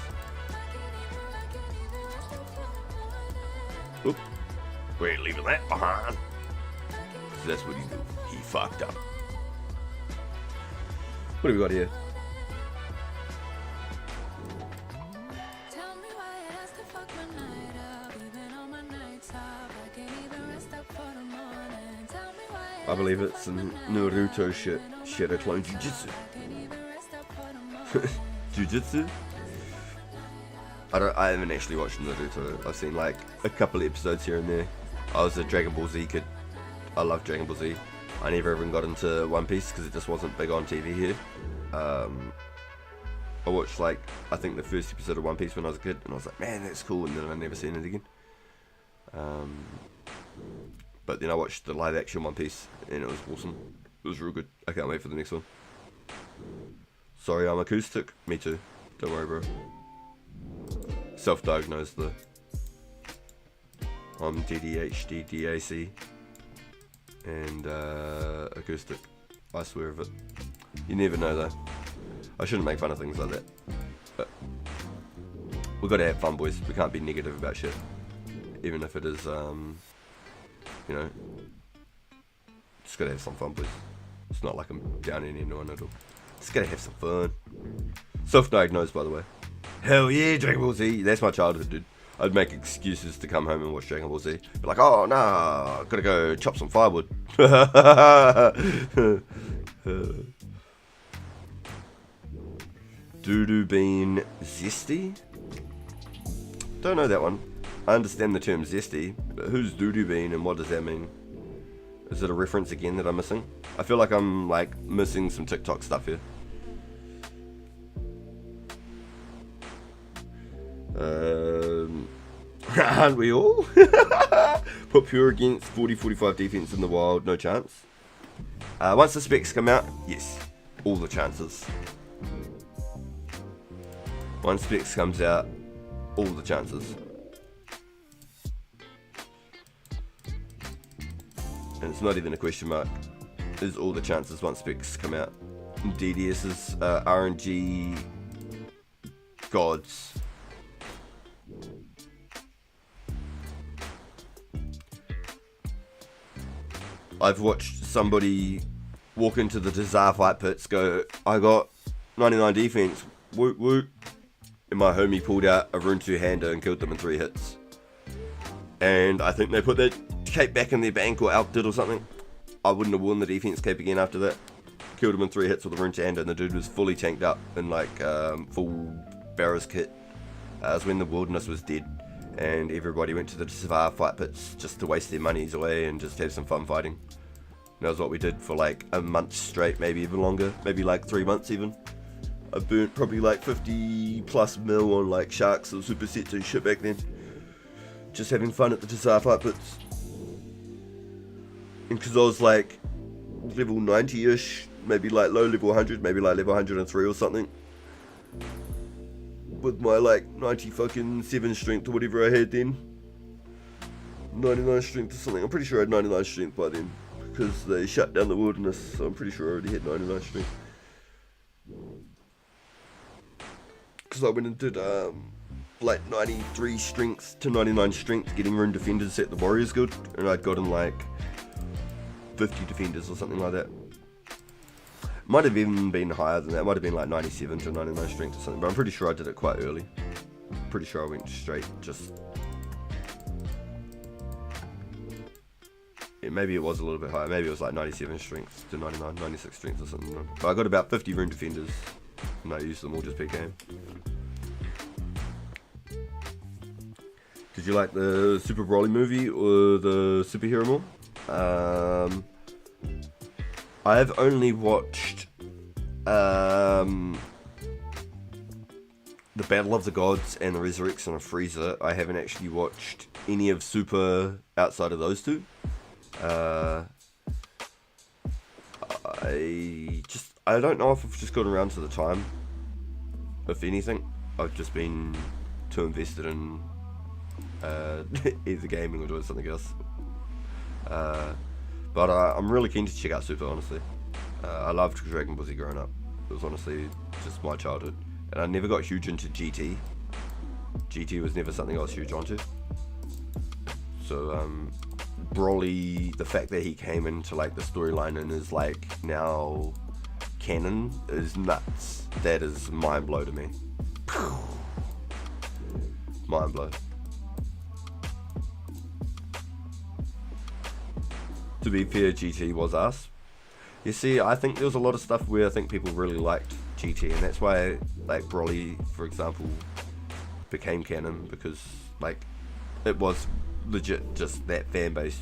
Oop. We ain't leaving that behind. That's what he do. He fucked up. What have we got here? I believe it's some Naruto shit. Shadow clone Jujutsu. Jujutsu? I haven't actually watched Naruto. I've seen like a couple of episodes here and there. I was a Dragon Ball Z kid. I love Dragon Ball Z. I never even got into One Piece because it just wasn't big on TV here. I watched like, I think the first episode of One Piece when I was a kid, and I was like, man, that's cool, and then I never seen it again. But then I watched the live action One Piece, and it was awesome. It was real good. I can't wait for the next one. Sorry, I'm acoustic. Me too. Don't worry, bro. Self-diagnosed though. I'm DDHD, DAC, and acoustic. I swear of it. You never know though. I shouldn't make fun of things like that. But we gotta have fun, boys. We can't be negative about shit. Even if it is, you know, just gotta have some fun, boys. It's not like I'm downing anyone at all. Just gotta have some fun. Self-diagnosed, by the way. Hell yeah, Dragon Ball Z. That's my childhood, dude. I'd make excuses to come home and watch Dragon Ball Z. Be like, oh nah, gotta go chop some firewood. Doodoo bean zesty? Don't know that one. I understand the term zesty, but who's doodoo bean and what does that mean? Is it a reference again that I'm missing? I feel like I'm like missing some TikTok stuff here. Aren't we all? Put pure against 40-45 defense in the wild, no chance. Once the specs come out, yes, all the chances. Once specs comes out, all the chances. And it's not even a question mark. Is all the chances once specs come out. DDS's RNG gods. I've watched somebody walk into the Desire fight pits, go, I got 99 defense, woot woot. And my homie pulled out a Rune 2 hander and killed them in 3 hits. And I think they put that cape back in their bank or outdid or something. I wouldn't have worn the defense cape again after that. Killed him in 3 hits with a Rune 2 hander, and the dude was fully tanked up in like full Barrows kit. It was when the wilderness was dead. And everybody went to the Desire fight pits just to waste their monies away and just have some fun fighting. And that was what we did for like a month straight, maybe even longer, maybe like 3 months even. I burnt probably like 50 plus mil on like sharks or supersets and shit back then. Just having fun at the Desire fight pits. And because I was like level 90-ish, maybe like low level 100, maybe like level 103 or something. With my like 90 fucking 7 strength or whatever I had then. 99 strength or something. I'm pretty sure I had 99 strength by then. Because they shut down the wilderness, so I'm pretty sure I already had 99 strength. Because I went and did like 93 strength to 99 strength getting rune defenders at the Warriors Guild. And I'd gotten like 50 defenders or something like that. Might have even been higher than that. Might have been like 97 to 99 strength or something. But I'm pretty sure I did it quite early. Pretty sure I went straight just... Yeah, maybe it was a little bit higher. Maybe it was like 97 strength to 99, 96 strength or something. But I got about 50 rune defenders. And I used them all just PKM. Did you like the Super Broly movie or the superhero more? I have only watched the Battle of the Gods and the Resurrection of Frieza. I haven't actually watched any of Super outside of those two. I don't know if I've just got around to the time. If anything, I've just been too invested in either gaming or doing something else. But I'm really keen to check out Super, honestly. I loved Dragon Ball Z growing up. It was honestly just my childhood. And I never got huge into GT. GT was never something I was huge onto. So, Broly, the fact that he came into like the storyline and is like now canon is nuts. That is mind blow to me. Mind blow. To be fair, GT was us. You see, I think there was a lot of stuff where I think people really liked GT, and that's why, like, Broly, for example, became canon, because, like, it was legit just that fan-based.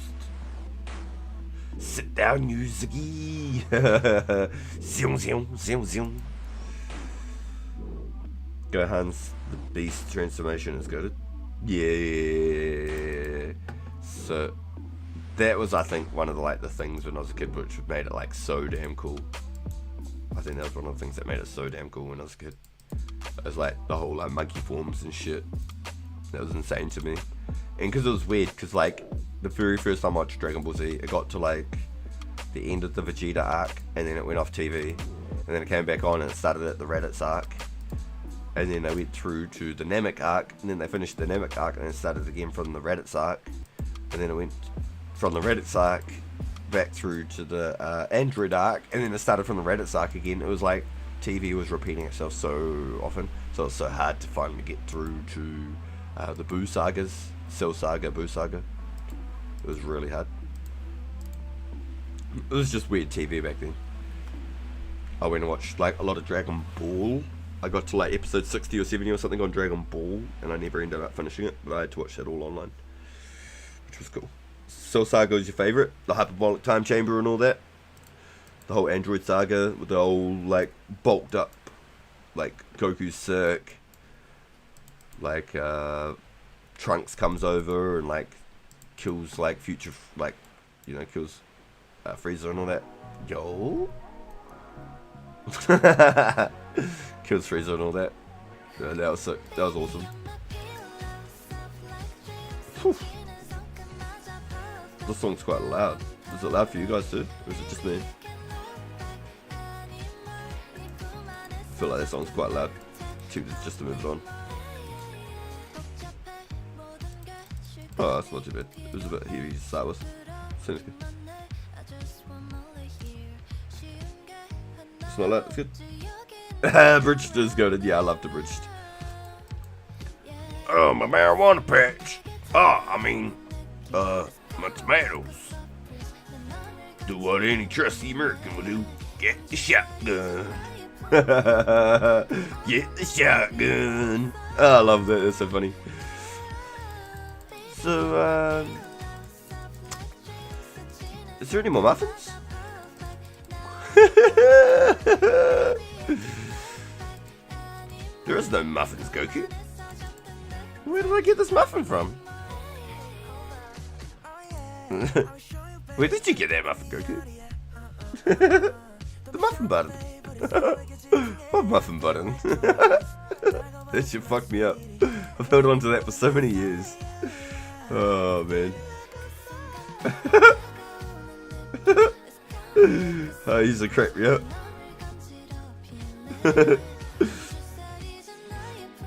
Sit down, Yuzuki! Zion, zion, zion, zion. Gohan's the Beast transformation is good. Yeah. So... that was, I think, one of the things when I was a kid which made it like so damn cool. I think that was one of the things that made it so damn cool when I was a kid. It was like the whole like monkey forms and shit. That was insane to me. And because it was weird, because like the very first time I watched Dragon Ball Z, it got to like the end of the Vegeta arc, and then it went off TV, and then it came back on and it started at the Raditz arc, and then they went through to the Namek arc, and then they finished the Namek arc, and then started again from the Raditz arc, and then it went from the Raditz arc back through to the Android arc, and then it started from the Raditz arc again. It was like TV was repeating itself so often, so it was so hard to finally get through to The Boo Sagas, Cell Saga, Boo Saga. It was really hard. It was just weird TV back then. I went and watched like a lot of Dragon Ball. I got to like episode 60 or 70 or something on Dragon Ball, and I never ended up finishing it, but I had to watch that all online, which was cool. Cell Saga was your favourite? The hyperbolic time chamber and all that? The whole Android saga with the old like bulked up like Goku's sick, like Trunks comes over and like kills like future, like, you know, kills Frieza and all that. Yo. Kills Frieza and all that. Yeah, that was sick. That was awesome. Whew. This song's quite loud. Is it loud for you guys too? Or is it just me? I feel like that song's quite loud. Just to move it on. Oh, that's not too bad. It was a bit heavy to start with. Sounds good. It's not loud, it's good. Bridged is good. Yeah, I love the bridged. Oh, my marijuana patch. Oh, I mean, my tomatoes. Do what any trusty American would do. Get the shotgun. Get the shotgun. Oh, I love that. It's so funny. So, is there any more muffins? There is no muffins, Goku. Where did I get this muffin from? Where did you get that muffin, Goku? The muffin button. What muffin button? That shit fucked me up. I've held on to that for so many years. Oh, man. I used to crack me up.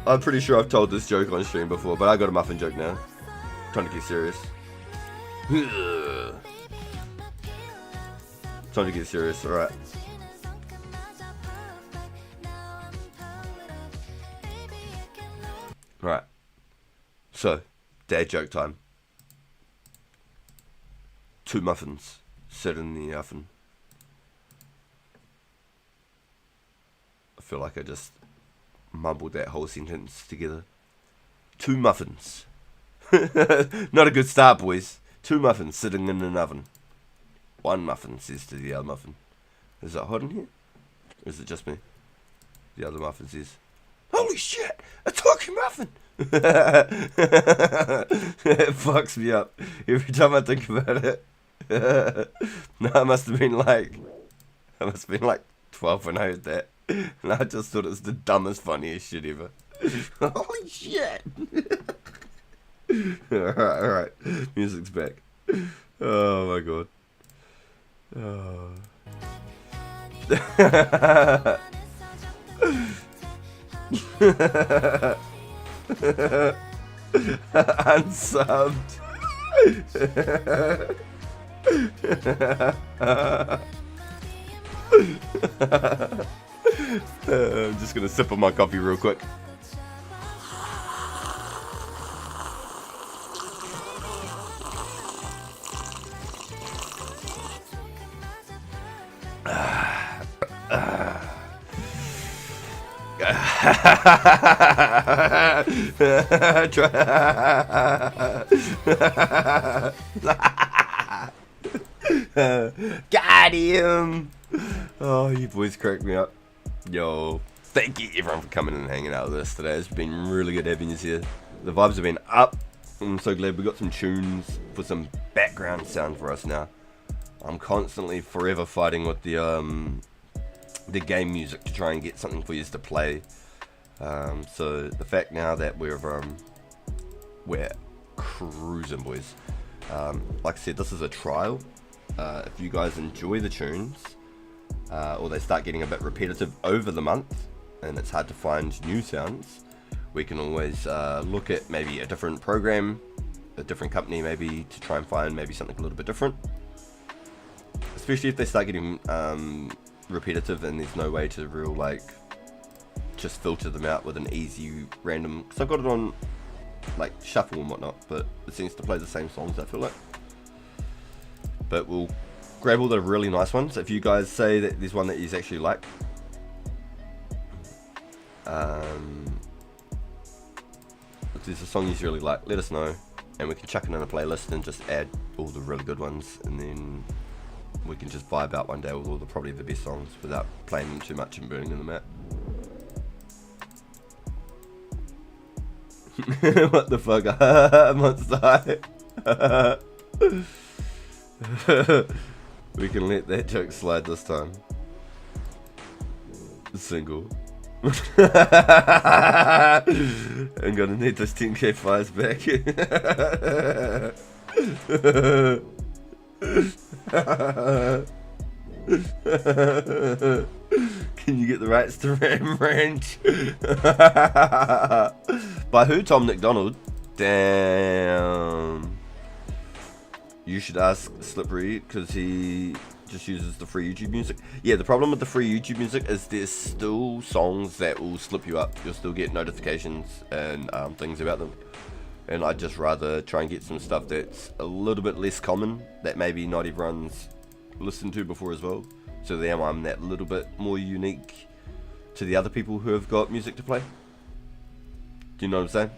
I'm pretty sure I've told this joke on stream before, but I got a muffin joke now. I'm trying to get serious. Trying to get serious, alright. Right. So, dad joke time. 2 muffins set in the oven. I feel like I just mumbled that whole sentence together. 2 muffins. Not a good start, boys. 2 muffins sitting in an oven. 1 muffin says to the other muffin, "Is it hot in here? Or is it just me?" The other muffin says, "Holy shit, a talking muffin!" It fucks me up every time I think about it. No, I must have been like 12 when I heard that. And I just thought it was the dumbest, funniest shit ever. Holy shit! Alright. Music's back. Oh my god. Oh. Unsubbed. I'm just gonna sip on my coffee real quick. Got him! Oh, you boys cracked me up. Yo, thank you everyone for coming and hanging out with us today. It's been really good having you here. The vibes have been up. I'm so glad we got some tunes for some background sound for us now. I'm constantly forever fighting with the game music to try and get something for you to play. So the fact now that we're cruising, boys. Like I said, this is a trial. If you guys enjoy the tunes, or they start getting a bit repetitive over the month, and it's hard to find new sounds, we can always look at maybe a different program, a different company maybe, to try and find maybe something a little bit different. Especially if they start getting repetitive and there's no way to just filter them out with an easy random, because I've got it on like shuffle and whatnot, but it seems to play the same songs, I feel like. But we'll grab all the really nice ones. If you guys say that there's one that you actually like, if there's a song you really like, let us know, and we can chuck it in a playlist and just add all the really good ones, and then we can just vibe out one day with all the probably the best songs without playing them too much and burning them out. What the fuck? Monster High. We can let that joke slide this time. Single. I'm gonna need those 10k fires back. Can you get the rights to Ram Ranch? By who? Tom McDonald? Damn. You should ask Slippery, because he just uses the free YouTube music. Yeah, the problem with the free YouTube music is there's still songs that will slip you up. You'll still get notifications and things about them. And I'd just rather try and get some stuff that's a little bit less common, that maybe not everyone's listened to before as well. So then I'm that little bit more unique to the other people who have got music to play. Do you know what I'm saying?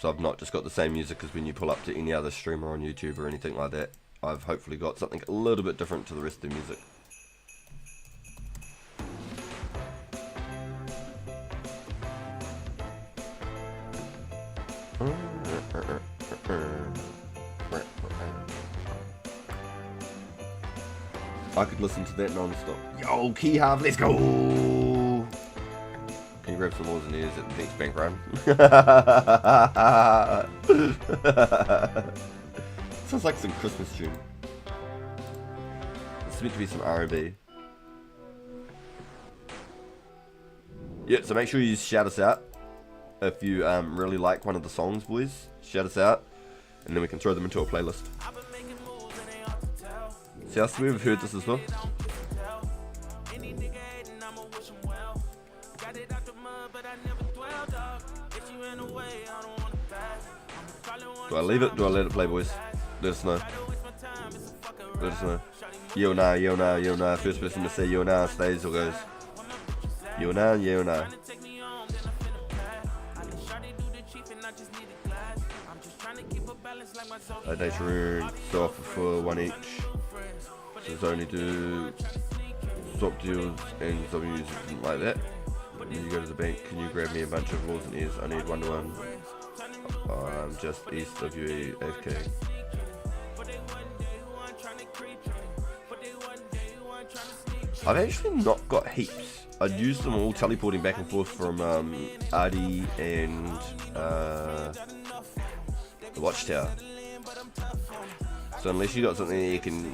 So I've not just got the same music as when you pull up to any other streamer on YouTube or anything like that. I've hopefully got something a little bit different to the rest of the music. I could listen to that non-stop. Yo, Key Half, let's go! Can you grab some oars and ears at the next bank run? Sounds like some Christmas tune. It's meant to be some R&B. Yeah, so make sure you shout us out. If you really like one of the songs, boys, shout us out. And then we can throw them into a playlist. See, I swear we've heard this as well. Do I leave it? Do I let it play, boys? Let us know. Let us know. Yo nah, yo nah, yo nah. First person to say yo nah stays or goes. Yo nah, yo nah. Data room, so offer for one each. Just only do swap deals and some users didn't like that. When you go to the bank, can you grab me a bunch of oars and ears? I need 1-to-1. I'm just east of you, AFK. I've actually not got heaps. I'd used them all teleporting back and forth from Ardi and the Watchtower. So unless you got something that you can,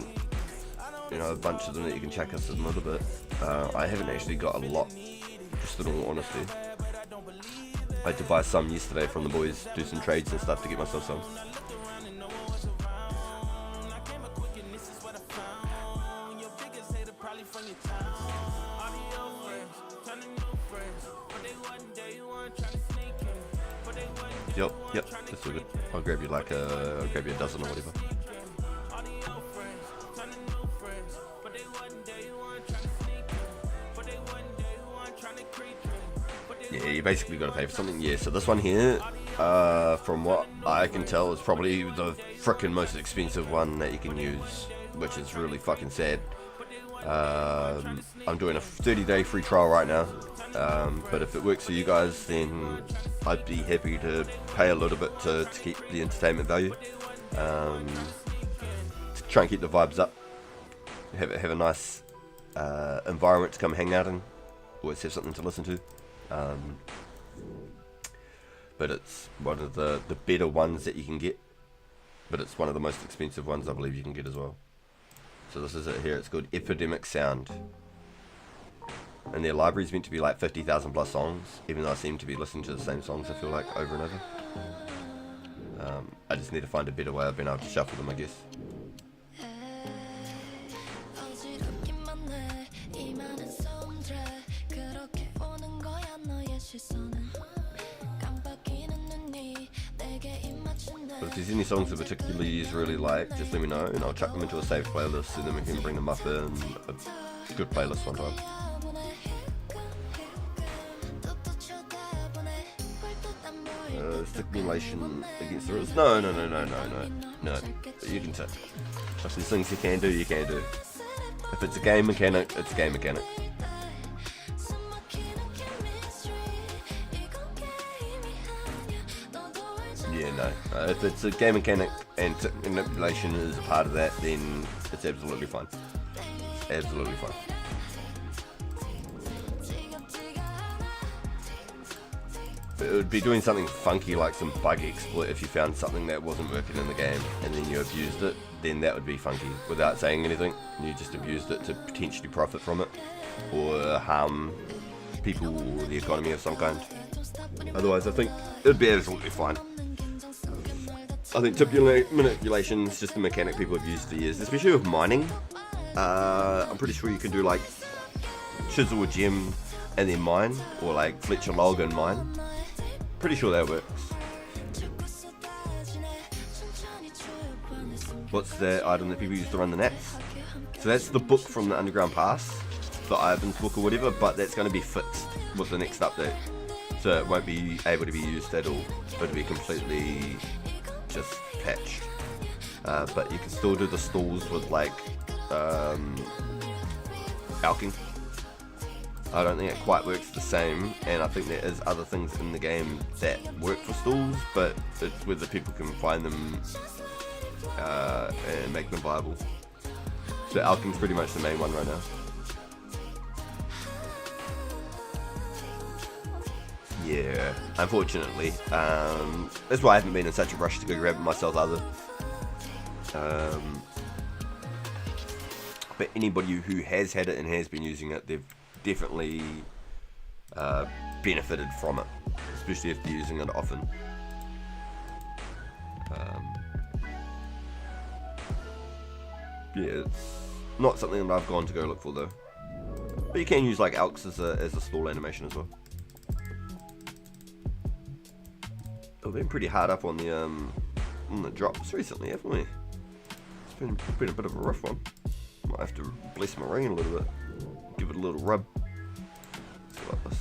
you know, a bunch of them that you can check us a little bit, I haven't actually got a lot, just in all honesty. I had to buy some yesterday from the boys, do some trades and stuff to get myself some. Yep, that's all good. I'll grab you like I'll grab you a dozen or whatever. Yeah, you basically got to pay for something. Yeah, so this one here, from what I can tell, is probably the frickin' most expensive one that you can use, which is really fucking sad. I'm doing a 30-day free trial right now, but if it works for you guys, then I'd be happy to pay a little bit to keep the entertainment value, to try and keep the vibes up, have a nice environment to come hang out in, always have something to listen to. But it's one of the better ones that you can get, but it's one of the most expensive ones I believe you can get as well. So this is it here, it's called Epidemic Sound, and their library is meant to be like 50,000 plus songs, even though I seem to be listening to the same songs, I feel like, over and over. I just need to find a better way of being able to shuffle them, I guess. But if there's any songs in particular you really like, just let me know and I'll chuck them into a saved playlist and then we can bring them up in a good playlist one time. Stipulation against the rules. No. You can say. If there's things you can do, you can do. If it's a game mechanic, it's a game mechanic. Yeah, no. If it's a game mechanic and manipulation is a part of that, then it's absolutely fine. Absolutely fine. It would be doing something funky like some bug exploit if you found something that wasn't working in the game and then you abused it, then that would be funky without saying anything. You just abused it to potentially profit from it or harm people or the economy of some kind. Otherwise I think it would be absolutely fine. I think tip manipulation is just a mechanic people have used for years, especially with mining. I'm pretty sure you can do like chisel a gem and then mine, or like Fletcher log and mine. Pretty sure that works. What's the item that people use to run the nats? So that's the book from the Underground Pass, the Ivan's book or whatever, but that's going to be fixed with the next update. So it won't be able to be used at all. It'll be completely just patched. But you can still do the stalls with like alking. I don't think it quite works the same, and I think there is other things in the game that work for stalls, but it's whether people can find them and make them viable. So alking's pretty much the main one right now. Yeah, unfortunately. That's why I haven't been in such a rush to go grab it myself either. But anybody who has had it and has been using it, they've definitely benefited from it, especially if they're using it often. Yeah, it's not something that I've gone to go look for though. But you can use like alks as a stall animation as well. We've been pretty hard up on the drops recently, haven't we? It's been a bit of a rough one. Might have to bless my ring a little bit. Give it a little rub. Let's go like this.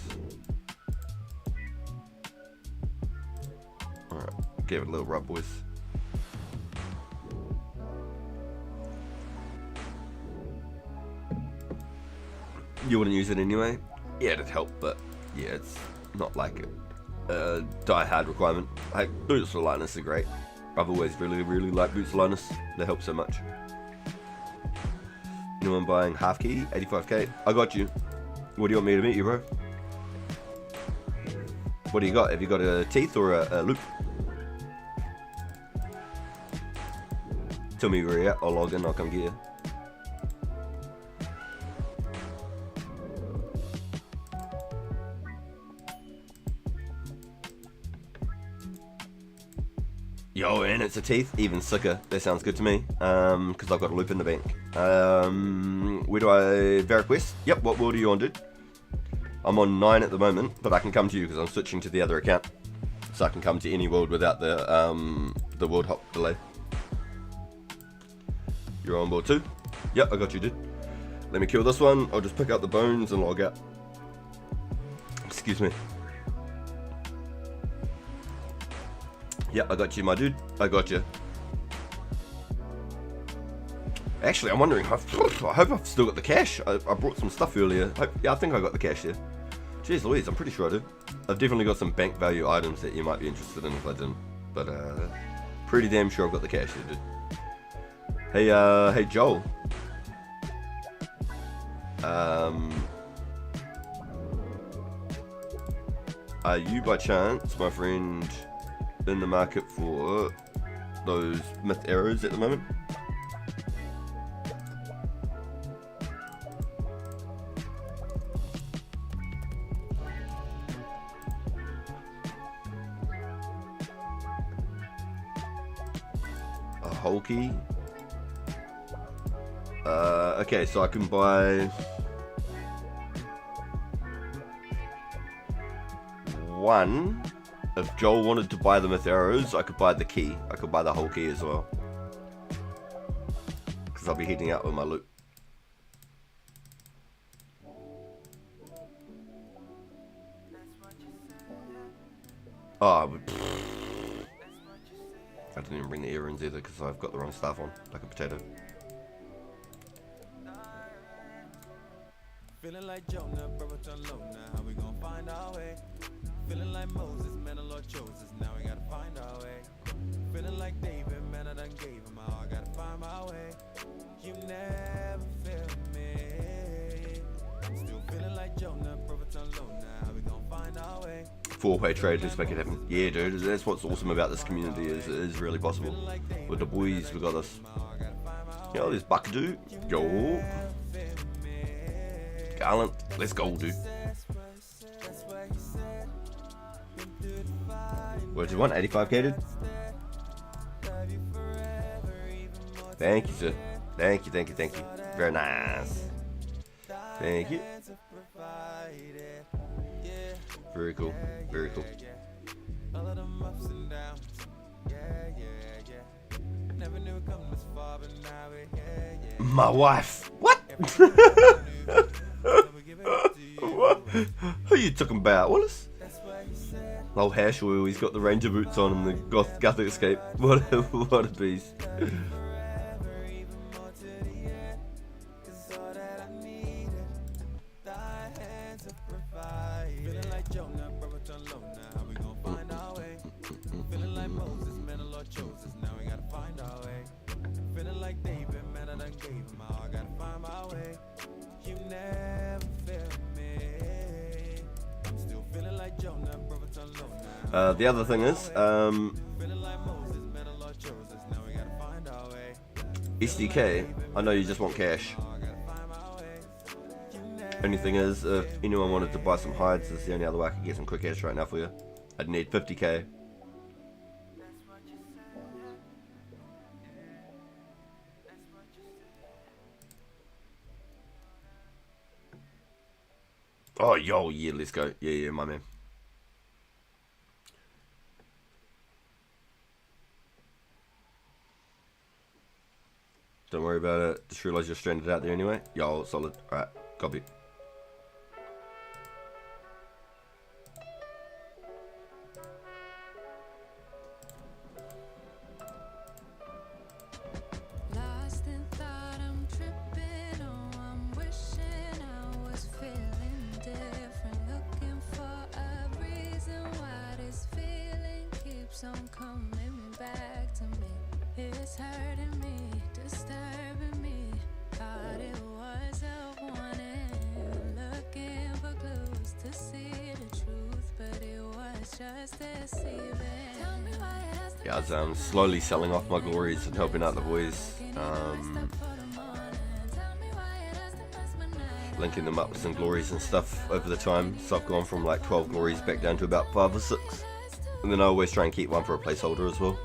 Alright, give it a little rub, boys. You wouldn't use it anyway? Yeah, it'd help, but yeah, it's not like a die-hard requirement. Like, boots for lightness are great. I've always really liked boots for lightness. They help so much. Anyone buying half key? 85k? I got you. What do you want me to meet you, bro? What do you got? Have you got a teeth or a loop? Tell me where you're at. I'll log in. I'll come get you. Yo, and it's a teeth, even sicker. That sounds good to me, because I've got a loop in the bank. Where do I request? Yep, what world are you on, dude? I'm on 9 at the moment, but I can come to you because I'm switching to the other account. So I can come to any world without the world hop delay. You're on board 2? Yep, I got you, dude. Let me kill this one. I'll just pick up the bones and log out. Excuse me. Yeah, I got you, my dude. I got you. Actually, I'm wondering, I hope I've still got the cash. I brought some stuff earlier. Yeah, I think I got the cash here. Jeez Louise, I'm pretty sure I do. I've definitely got some bank value items that you might be interested in if I didn't. But, pretty damn sure I've got the cash here, dude. Hey, hey Joel. Are you by chance, my friend, in the market for those myth arrows at the moment? A whole key? Okay, so I can buy one If Joel wanted to buy them with arrows, I could buy the key. I could buy the whole key as well. Because I'll be heading out with my loot. Oh, I didn't even bring the earrings either because I've got the wrong stuff on, like a potato. Feeling like Jonah, brought on low now. How we gonna find our way? Feeling like Moses, man, the Lord chose us. Now we gotta find our way. Feeling like David, man, I done gave him all. I gotta find my way. You never failed me. I'm still feeling like Jonah, brought on low now. How we gonna find our way? 4-way trade, let's make it happen. Yeah, dude, that's what's awesome about this community is it is really possible. With the boys, we got this. Yo, there's Buckadoo. Yo. Gallant. Let's go, dude. What do you want? 85k, dude? Thank you, sir. Thank you, thank you, thank you. Very nice. Thank you. Very cool. Very cool. My wife. What? What? Who are you talking about, Wallace? Old Hash Wheel, he's got the Ranger boots on and the Gothic escape. What a beast. The other thing is, SDK, I know you just want cash. Only thing is, if anyone wanted to buy some hides, this is the only other way I could get some quick cash right now for you. I'd need 50k. Oh, yo, yeah, let's go. Yeah, my man. Don't worry about it. Just realised you're stranded out there anyway. Yo, solid. Alright, copy. Lost in thought, I'm tripping. Oh, I'm wishing I was feeling different. Looking for a reason why this feeling keeps on coming back to me. It's hurting me, disturbing me. Thought it was a warning. Looking for clues to see the truth, but it was just deceiving. Tell me why it has to Yeah, I was slowly selling off my glories and helping out the boys. Linking them up with some glories and stuff over the time. So I've gone from like 12 glories back down to about 5 or 6. And then I always try and keep one for a placeholder as well.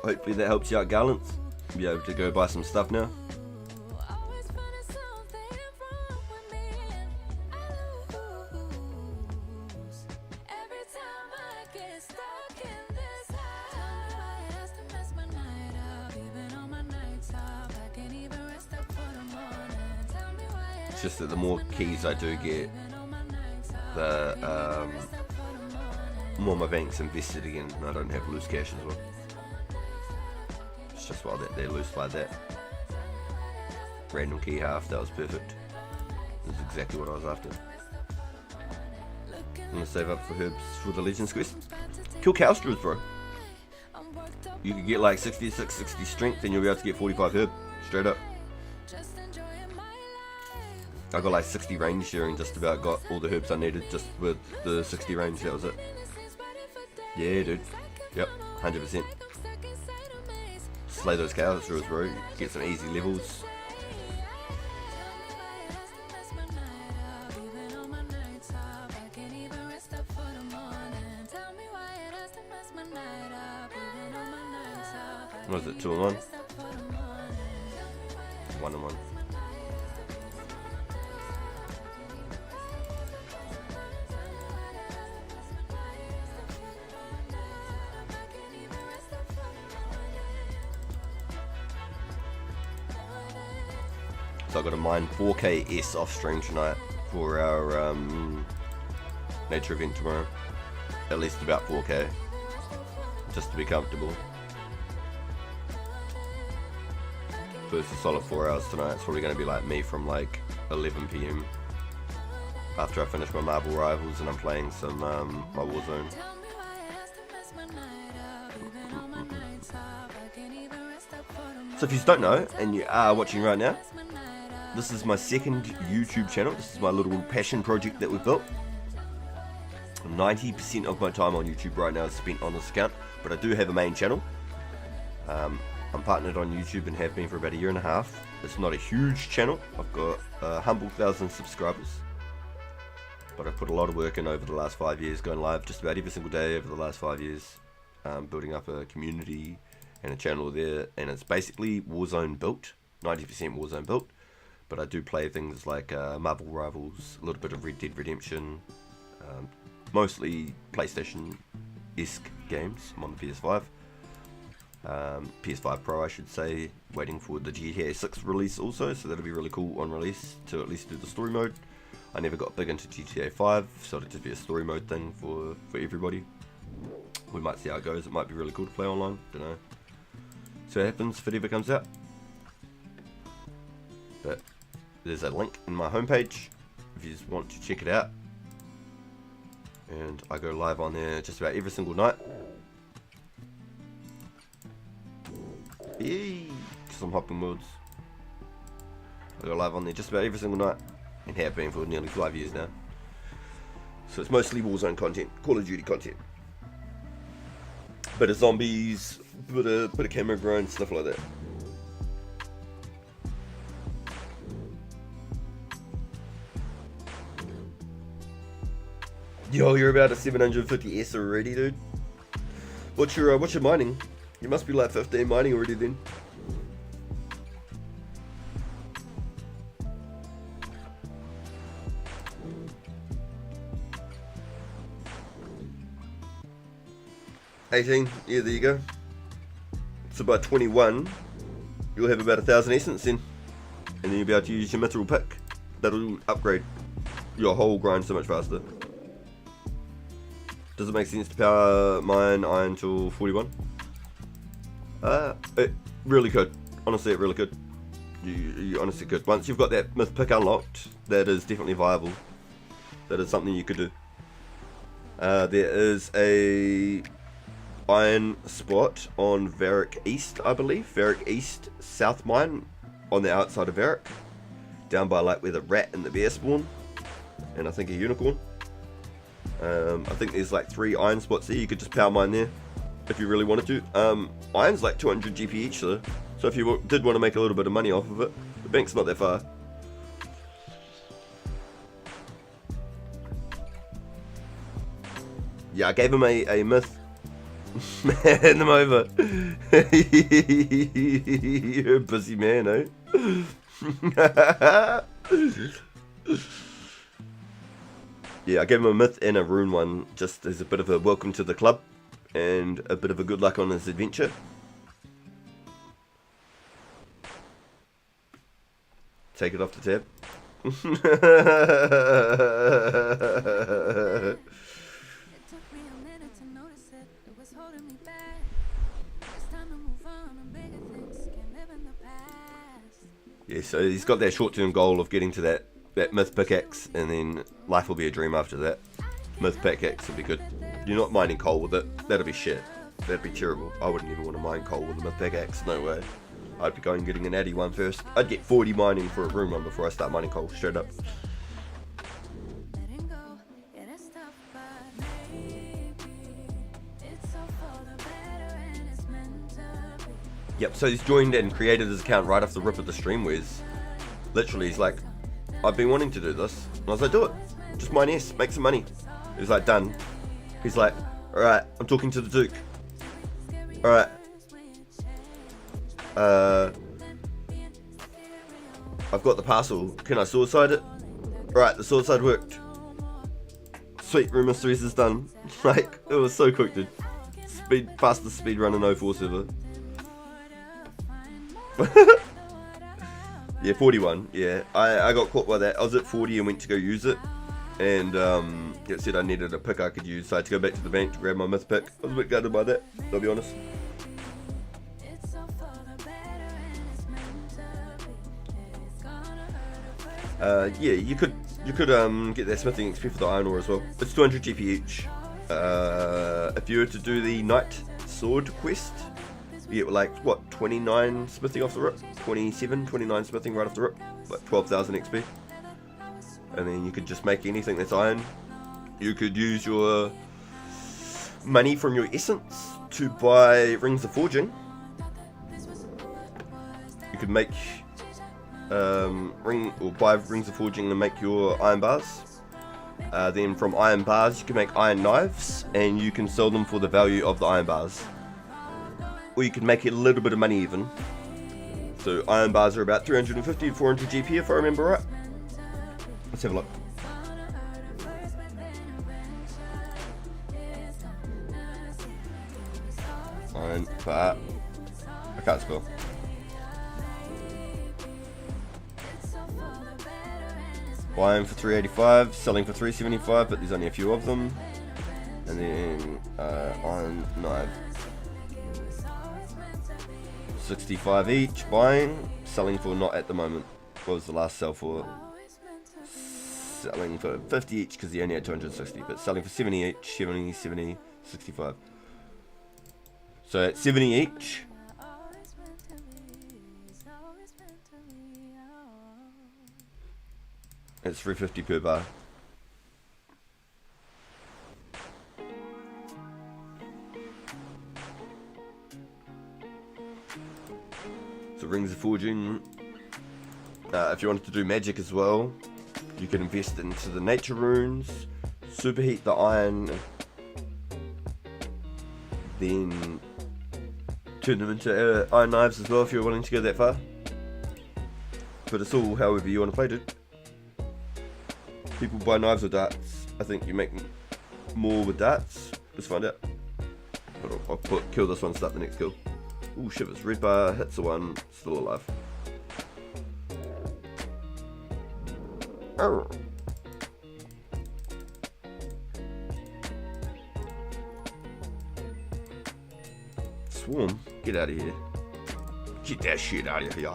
Hopefully that helps you out, Gallants. Be able to go buy some stuff now. It's just that the more keys I do get, the more my bank's invested again, and I don't have loose cash as well. It's just while they're loose like that. Random key half, that was perfect. That's exactly what I was after. I'm gonna save up for herbs for the Legends quest. Kill cow straws, bro. You could get like 66, 60 strength and you'll be able to get 45 herb. Straight up. I got like 60 range here and just about got all the herbs I needed just with the 60 range, that was it. Yeah, dude. Yep, 100%. Slay those cows, bro. Get some easy levels. What is it, 2 and 1? 1 and 1. So I've got to mine 4K S off stream tonight for our nature event tomorrow. At least about 4K, just to be comfortable. So it's a solid 4 hours tonight. It's probably going to be like me from like 11 PM after I finish my Marble Rivals and I'm playing some my Warzone. So if you don't know, and you are watching right now, this is my second YouTube channel. This is my little passion project that we've built. 90% of my time on YouTube right now is spent on this account, but I do have a main channel. I'm partnered on YouTube and have been for about 1.5 years. It's not a huge channel. I've got a humble 1,000 subscribers, but I've put a lot of work in over the last 5 years, going live just about every single day over the last 5 years, building up a community and a channel there, and it's basically Warzone built, 90% Warzone built, but I do play things like Marble Rivals, a little bit of Red Dead Redemption, mostly PlayStation-esque games. I'm on the PS5. PS5 Pro I should say, waiting for the GTA 6 release also, so that'll be really cool on release to at least do the story mode. I never got big into GTA 5, so it'll just be a story mode thing for everybody. We might see how it goes. It might be really cool to play online, don't know. So what happens if it ever comes out. But there's a link in my homepage if you just want to check it out. And I go live on there just about every single night. Yay! Some hopping worlds. I go live on there just about every single night, and have been for nearly 5 years now. So it's mostly Warzone content, Call of Duty content. Bit of zombies, bit of camera grind, stuff like that. Yo, you're about a 750S already, dude. What's your mining? You must be like 15 mining already then. $18, yeah, there you go. So by 21, you'll have about 1,000 essence then. And then you'll be able to use your mithril pick. That'll upgrade your whole grind so much faster. Does it make sense to power mine iron till 41? It really could. Honestly, it really could. You honestly could. Once you've got that myth pick unlocked, that is definitely viable. That is something you could do. There is a iron spot on Varric East, I believe. Varric East South Mine on the outside of Varric. Down by like where the rat and the bear spawn. And I think a unicorn. I think there's like 3 iron spots there. You could just power mine there if you really wanted to. Iron's like 200 GP each though. So if you did want to make a little bit of money off of it, the bank's not that far. Yeah, I gave him a myth. Hand them over. You're a busy man, eh? Yeah, I gave him a myth and a rune one, just as a bit of a welcome to the club and a bit of a good luck on his adventure. Take it off the tab. Yeah, so he's got that short-term goal of getting to that myth pickaxe, and then life will be a dream after that. Myth pickaxe will be good. You're not mining coal with it. That'll be shit. That'd be terrible. I wouldn't even want to mine coal with a myth pickaxe. No way. I'd be going and getting an addy one first. I'd get 40 mining for a room one before I start mining coal, straight up. Yep, so he's joined and created his account right off the rip of the stream, whereas literally he's like, I've been wanting to do this. And I was like, do it. Just mine S, make some money. He's like, done. He's like, alright, I'm talking to the Duke. Alright. I've got the parcel. Can I sword-side it? Alright, the sword-side worked. Sweet, Room Mysteries is done. Like, it was so quick, dude. Fastest speed run in 04 server. Yeah, 41. Yeah, I got caught by that. I was at 40 and went to go use it, and it said I needed a pick I could use, so I had to go back to the bank to grab my myth pick. I was a bit gutted by that, I'll be honest. Yeah, you could get that smithing XP for the iron ore as well. It's 200 GP each. If you were to do the Knight Sword quest, you get like, what, 29 smithing off the rip? 29 smithing right off the rip? Like 12,000 XP. And then you could just make anything that's iron. You could use your money from your essence to buy rings of forging. You could make buy rings of forging and make your iron bars. Then from iron bars you can make iron knives, and you can sell them for the value of the iron bars. Or you can make it a little bit of money even. So iron bars are about 350 to 400 GP if I remember right. Let's have a look. Iron bar. I can't spell. Buying for 385, selling for 375, but there's only a few of them. And then iron knife. 65 each, buying, selling for not at the moment. What was the last sell for? Selling for 50 each because he only had 260, but selling for 70 each, 70, 65. So at 70 each, it's 350 per bar. So rings of forging. If you wanted to do magic as well, you can invest into the nature runes, superheat the iron, then turn them into iron knives as well if you're willing to go that far. But it's all however you want to play, dude. People buy knives or darts. I think you make more with darts. Let's find out. But I'll kill this one, start the next kill. Ooh, shivers. Red bar hits the one, still alive. Oh. Swarm, get out of here. Get that shit out of here.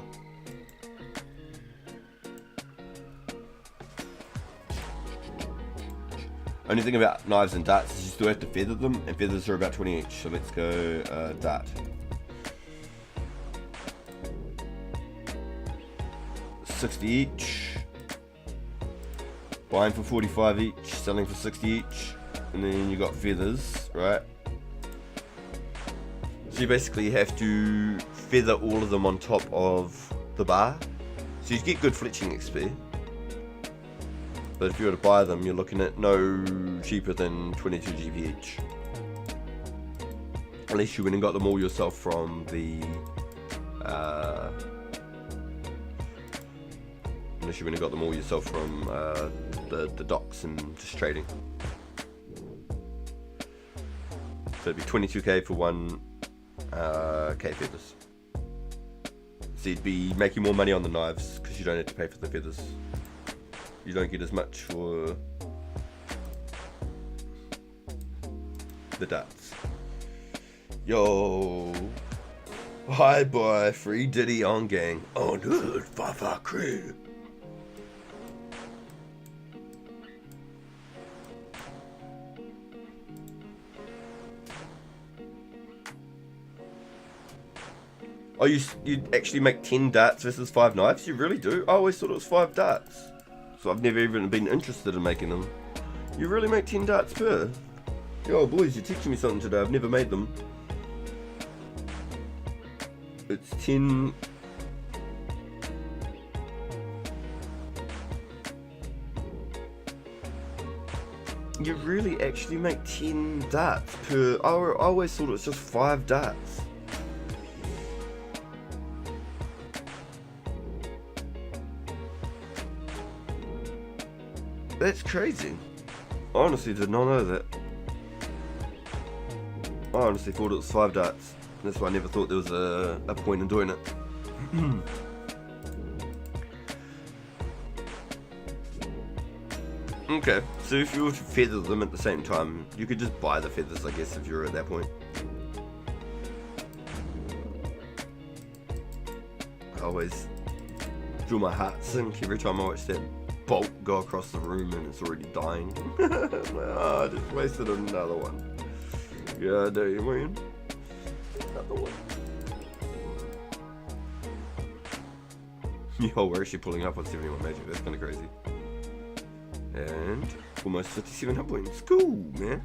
Only thing about knives and darts is you still have to feather them, and feathers are about 20 each, so let's go dart. 60 each. Buying for 45 each, selling for 60 each, and then you got feathers, right? So you basically have to feather all of them on top of the bar, so you get good fletching XP. But if you were to buy them, you're looking at no cheaper than 22 GP each. Unless you went and got them all yourself from the the docks and just trading. So it'd be 22k for 1k feathers. So you'd be making more money on the knives because you don't have to pay for the feathers. You don't get as much for the darts. Yo, hi boy, free Diddy on gang. Oh dude, Fafa crew. Oh, you actually make 10 darts versus 5 knives? You really do? I always thought it was 5 darts. So I've never even been interested in making them. You really make 10 darts per? Yo boys, you're teaching me something today. I've never made them. It's 10... You really actually make 10 darts per... I always thought it was just 5 darts. That's crazy. I honestly did not know that. I honestly thought it was 5 darts. That's why I never thought there was a point in doing it. Okay, so if you were to feather them at the same time, you could just buy the feathers, I guess, if you're at that point. I always feel my heart sink every time I watch that bolt go across the room and it's already dying. I'm like, oh, I just wasted another one. Yeah, do you mean? Another one. Yo, where is she pulling up on 71 magic? That's kind of crazy. And almost 57 hit points. Cool, man.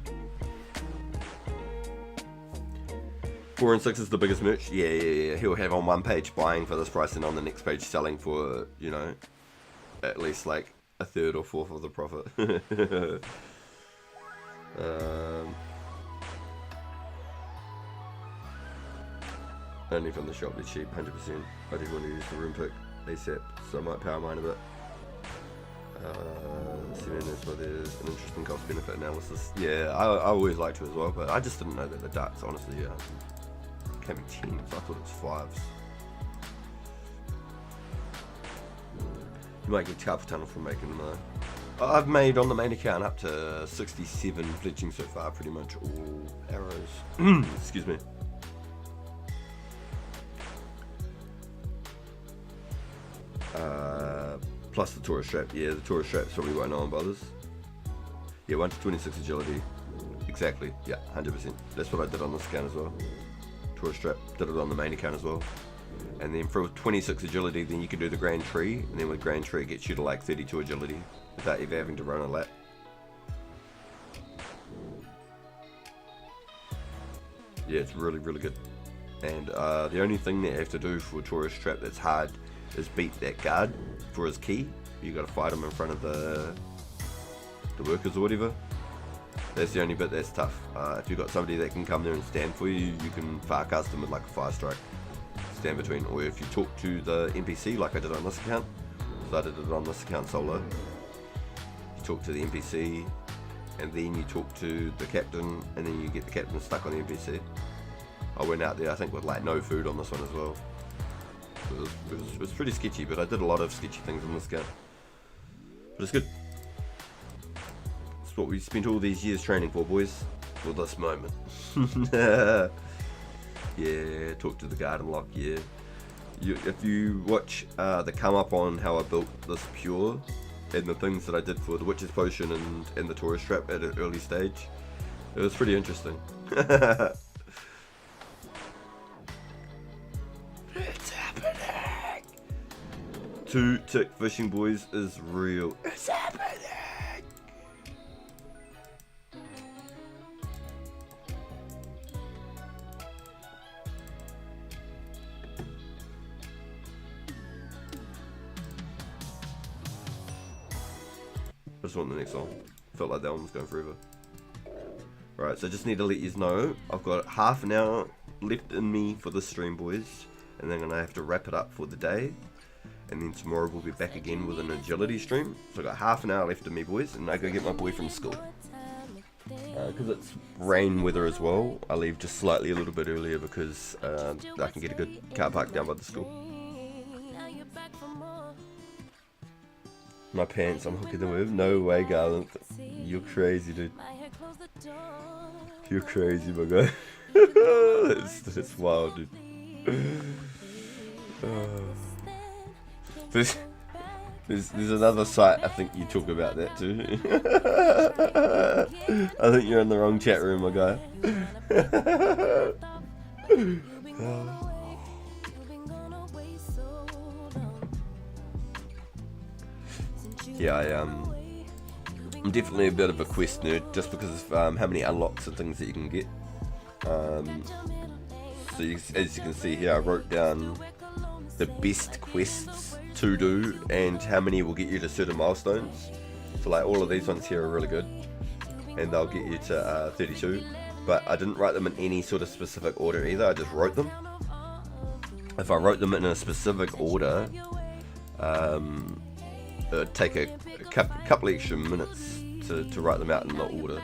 4 and 6 is the biggest merch. Yeah. He'll have on one page buying for this price and on the next page selling for, you know, at least like a third or fourth of the profit. Only from the shop, it's cheap, 100%. I did want to use the room pick ASAP, so I might power mine a bit. This one is an interesting cost benefit analysis. Yeah, I always like to as well, but I just didn't know that the darts honestly can be 10s. I thought it was 5s. You might get carpal tunnel from making them though. I've made on the main account up to 67 glitching so far, pretty much all arrows. Excuse me. Plus the tourist strap. Yeah, the tourist strap's probably why no one bothers. Yeah, 1 to 26 agility. Exactly. Yeah, 100%. That's what I did on this account as well. Tourist strap. Did it on the main account as well. And then for 26 agility, then you can do the grand tree. And then with grand tree, it gets you to like 32 agility without ever having to run a lap. Yeah, it's really, really good. And the only thing that you have to do for tourist trap that's hard is beat that guard for his key. You got to fight him in front of the workers or whatever. That's the only bit that's tough. If you've got somebody that can come there and stand for you, you can far cast them with like a fire strike. Stand between. Or if you talk to the NPC like I did on this account, so I did it on this account solo. You talk to the NPC and then you talk to the captain and then you get the captain stuck on the NPC. I went out there I think with like no food on this one as well. It was pretty sketchy, but I did a lot of sketchy things on this account. But it's good. It's what we spent all these years training for, boys. For this moment. Yeah, talk to the garden lock, yeah. If you watch the come up on how I built this pure, and the things that I did for the witch's potion and the tourist trap at an early stage, it was pretty interesting. It's happening! 2 tick fishing, boys, is real. It's happening! I just want the next one. Felt like that one was going forever. Right, so I just need to let you know I've got half an hour left in me for this stream, boys, and then I'm gonna have to wrap it up for the day, and then tomorrow we'll be back again with an agility stream. So I've got half an hour left in me, boys, and I go get my boy from school. Because it's rain weather as well, I leave just slightly a little bit earlier because I can get a good car park down by the school. My pants, I'm hooking them with. No way, Garland. You're crazy, dude. You're crazy, my guy. That's wild, dude. There's another site, I think you talk about that too. I think you're in the wrong chat room, my guy. Yeah, I'm definitely a bit of a quest nerd just because of how many unlocks and things that you can get. So as you can see here, I wrote down the best quests to do and how many will get you to certain milestones. So like all of these ones here are really good and they'll get you to 32, but I didn't write them in any sort of specific order either, I just wrote them. If I wrote them in a specific order, it would take a couple extra minutes to write them out in the order.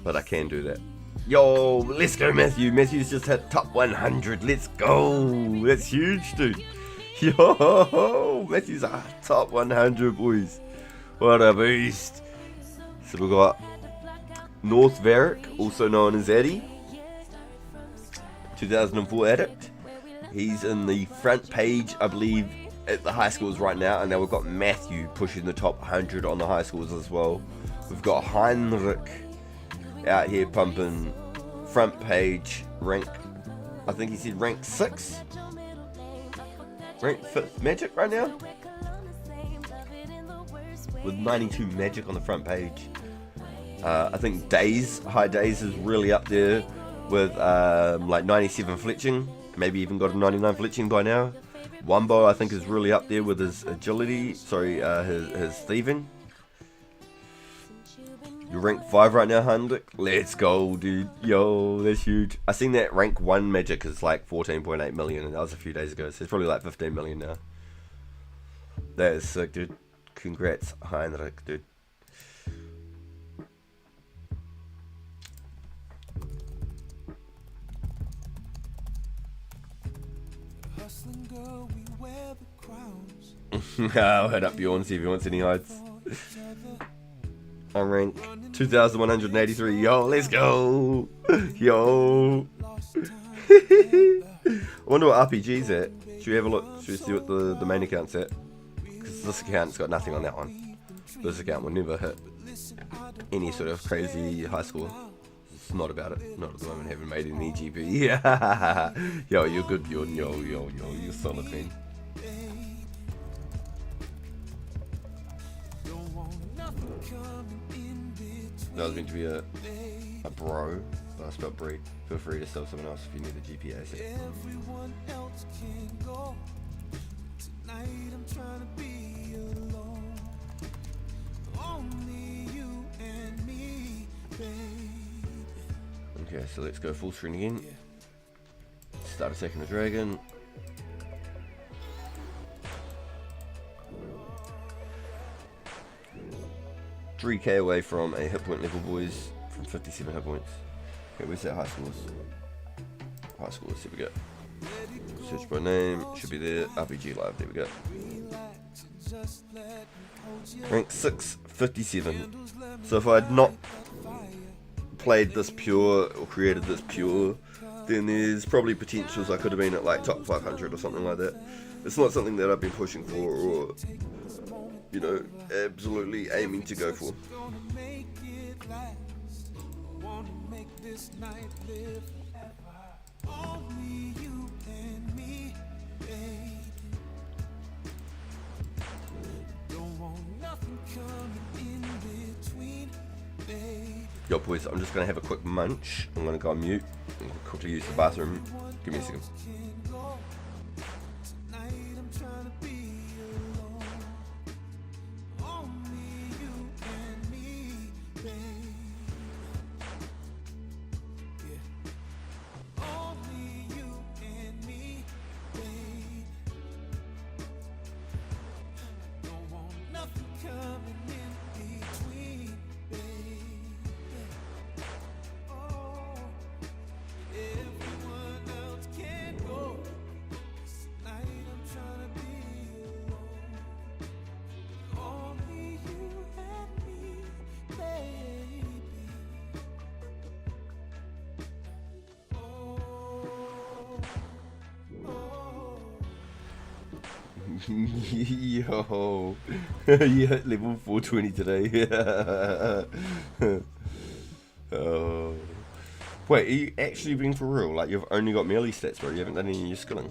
But I can do that. Yo, let's go, Matthew. Matthew's just hit top 100. Let's go. That's huge, dude. Yo, Matthew's a top 100, boys. What a beast. So we got North Varick, also known as Eddie, 2004 addict. He's in the front page, I believe, at the high schools right now. And now we've got Matthew pushing the top 100 on the high schools as well. We've got Heinrich out here pumping front page rank. I think he said rank 6. Rank 5th magic right now. With 92 magic on the front page. I think High Days is really up there with like 97 fletching. Maybe even got a 99 fletching by now. Wumbo I think is really up there with his agility. Sorry, his thieving. You're rank 5 right now, Heinrich. Let's go, dude. Yo, that's huge. I seen that rank 1 magic is like 14.8 million, and that was a few days ago. So it's probably like 15 million now. That is sick, dude. Congrats, Heinrich, dude. Hustling girl, we wear the crowns. I'll head up Bjorn, see if he wants any hides. I'm rank 2,183. Yo, let's go. Yo. I wonder what RPG's at. Should we have a look? Should we see what the main account's at? Because this account's got nothing on that one. This account will never hit any sort of crazy high score. It's not about it. Not at the moment. Haven't made any GP. Yeah. Yo, you're good, Bjorn. Yo, you're solid, man. That was meant to be a bro, but I spelled Bree. Feel free to sell someone else if you need a GPA set. Everyone else can go. Tonight I'm trying to be alone. Only you and me, baby. Okay, so let's go full screen again. Start attacking the dragon. $3k away from a hit point level, boys, from 57 hit points. Okay, where's that high scores? High scores, here we go. Search by name, should be there. RPG Live, there we go. Rank 6, 57. So if I had not played this pure, or created this pure, then there's probably potentials I could have been at like top 500 or something like that. It's not something that I've been pushing for or, you know, absolutely aiming to go for. Yo boys, I'm just going to have a quick munch. I'm going to go on mute and quickly use the bathroom. Give me a second. Yo, you hit level 420 today. Oh. Wait, are you actually being for real? Like, you've only got melee stats, bro. You haven't done any of your skilling.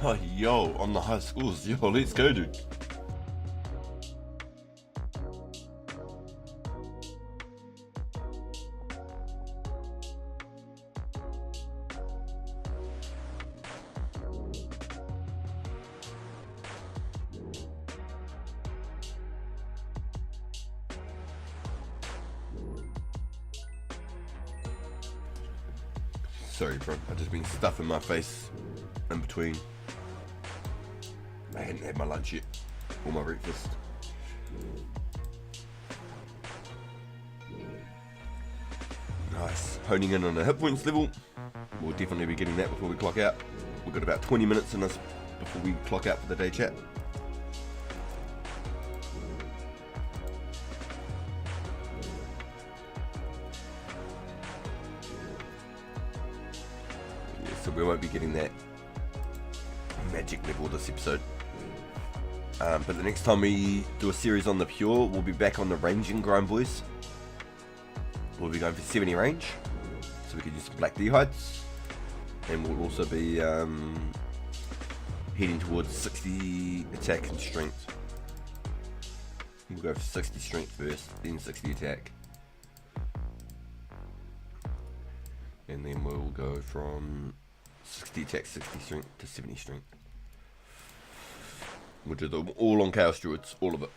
Oh, yo, on the high scores. Yo, let's go, dude. Sorry, bro. I've just been stuffing my face in between. I hadn't had my lunch yet, or my breakfast. Nice. Honing in on a hit points level. We'll definitely be getting that before we clock out. We've got about 20 minutes in us before we clock out for the day chat. So we won't be getting that magic level this episode. But the next time we do a series on the pure, we'll be back on the ranging grind, boys. We'll be going for 70 range, so we can use some black D-heights. And we'll also be heading towards 60 attack and strength. We'll go for 60 strength first, then 60 attack. And then we'll go from 60 attack, 60 strength to 70 strength. We'll do them all on Chaos Druids, all of it.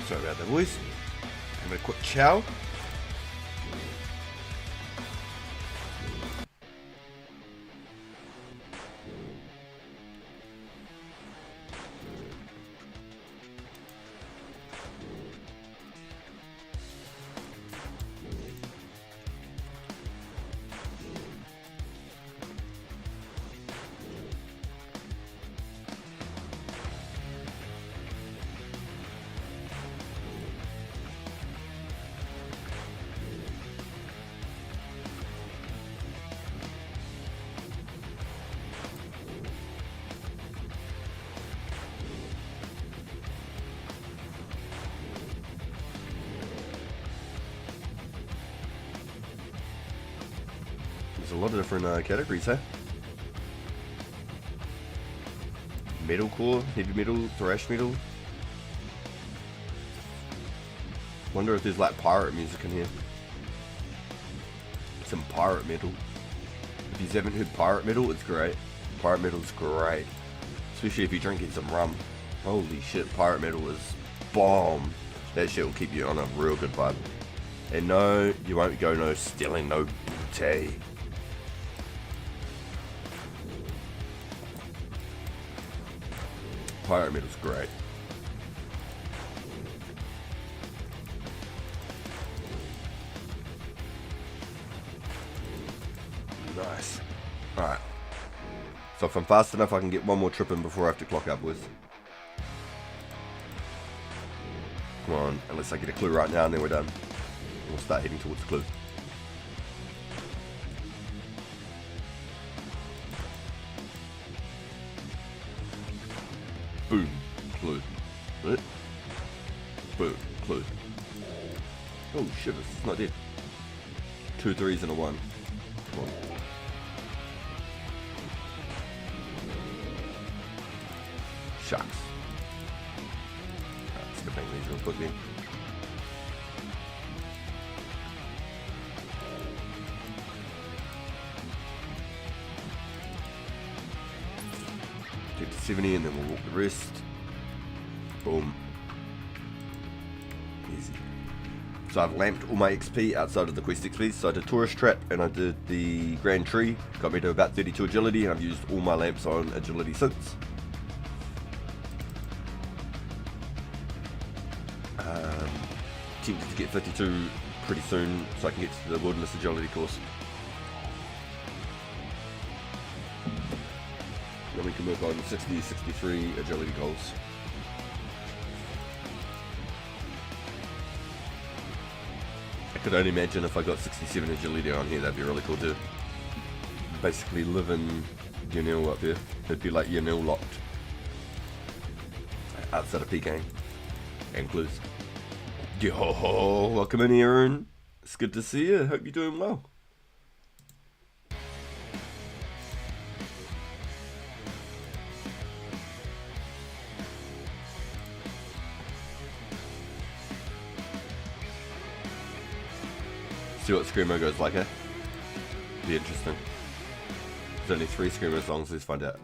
Sorry about that, boys. Have a quick chow. There's a lot of different categories, huh? Metalcore, heavy metal, thrash metal. Wonder if there's like pirate music in here. Some pirate metal. If you haven't heard pirate metal, it's great. Pirate metal's great. Especially if you're drinking some rum. Holy shit, pirate metal is bomb. That shit will keep you on a real good vibe. And no, you won't go no stealing no booty. Pirate metal's great. Nice. Alright. So if I'm fast enough, I can get one more trip in before I have to clock out, boys. Come on, unless I get a clue right now and then we're done. We'll start heading towards the clue. Boom. Clue. Right? Boom. Clue. Oh shit, it's not dead. 2 3s and a 1. Come on. Shucks. Let's go bang these real quickly. Get to 70 and then we'll walk the rest. Boom. Easy. So I've lamped all my XP outside of the quest XP. So I did Tourist Trap and I did the Grand Tree. Got me to about 32 agility and I've used all my lamps on agility since. Tempted to get 52 pretty soon so I can get to the Wilderness Agility course. Then we can work on 60, 63 agility goals. I could only imagine if I got 67 agility on here, that'd be really cool too. Basically live in Yanil up here. It'd be like Yanil locked. Outside of Peking and Clues. Yo, welcome in, Aaron. It's good to see you. Hope you're doing well. See what Screamo goes like, eh? Be interesting. There's only 3 Screamo songs, let's find out.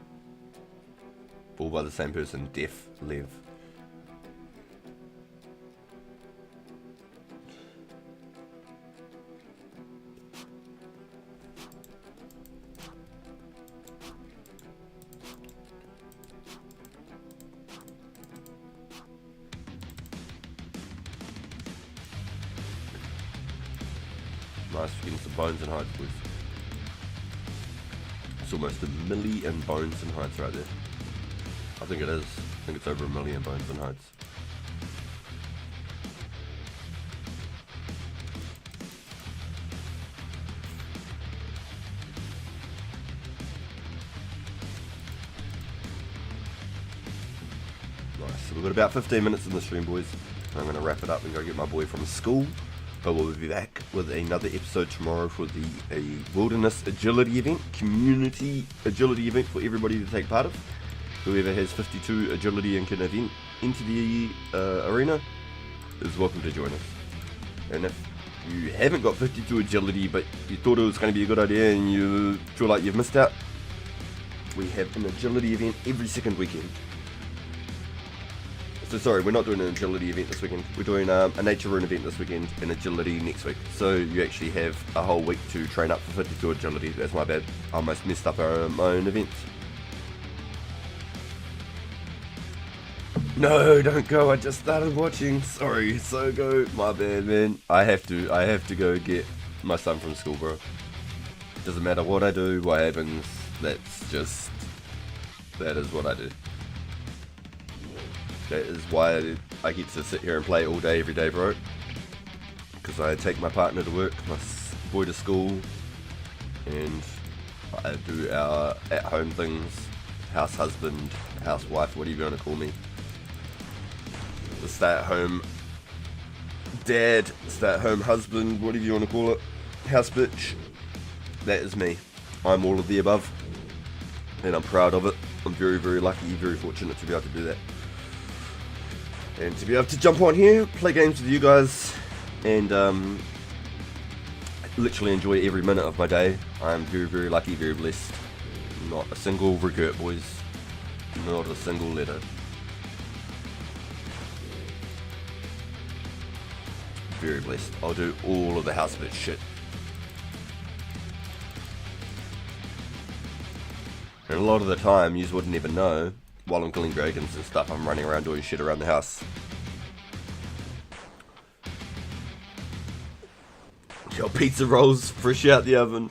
All by the same person, Def Lev. Nice, we're getting some bones and hides, boys. It's almost 1 million bones and hides right there. I think it is. I think it's over 1 million bones and hides. Nice, so we've got about 15 minutes in the stream, boys. I'm going to wrap it up and go get my boy from school. But we'll be back with another episode tomorrow for a Wilderness Agility event, community agility event for everybody to take part of. Whoever has 52 agility and can event into the arena is welcome to join us. And if you haven't got 52 agility but you thought it was going to be a good idea and you feel like you've missed out, we have an agility event every second weekend. So sorry, we're not doing an agility event this weekend. We're doing a nature rune event this weekend and agility next week. So you actually have a whole week to train up for 52 agility. That's my bad. I almost messed up my own event. No, don't go. I just started watching. Sorry, so go. My bad, man. I have to go get my son from school, bro. Doesn't matter what I do, what happens. That is what I do. That is why I get to sit here and play all day, every day, bro. Because I take my partner to work, my boy to school, and I do our at-home things, house husband, housewife, whatever you want to call me. The stay-at-home dad, stay-at-home husband, whatever you want to call it, house bitch. that is me. I'm all of the above, and I'm proud of it. I'm very, very lucky, very fortunate to be able to do that. And to be able to jump on here, play games with you guys, and literally enjoy every minute of my day. I'm very, very lucky, very blessed. Not a single regret, boys. Not a single letter. Very blessed. I'll do all of the house bit shit. And a lot of the time, you wouldn't even know, while I'm killing dragons and stuff, I'm running around doing shit around the house. Your pizza rolls fresh out the oven.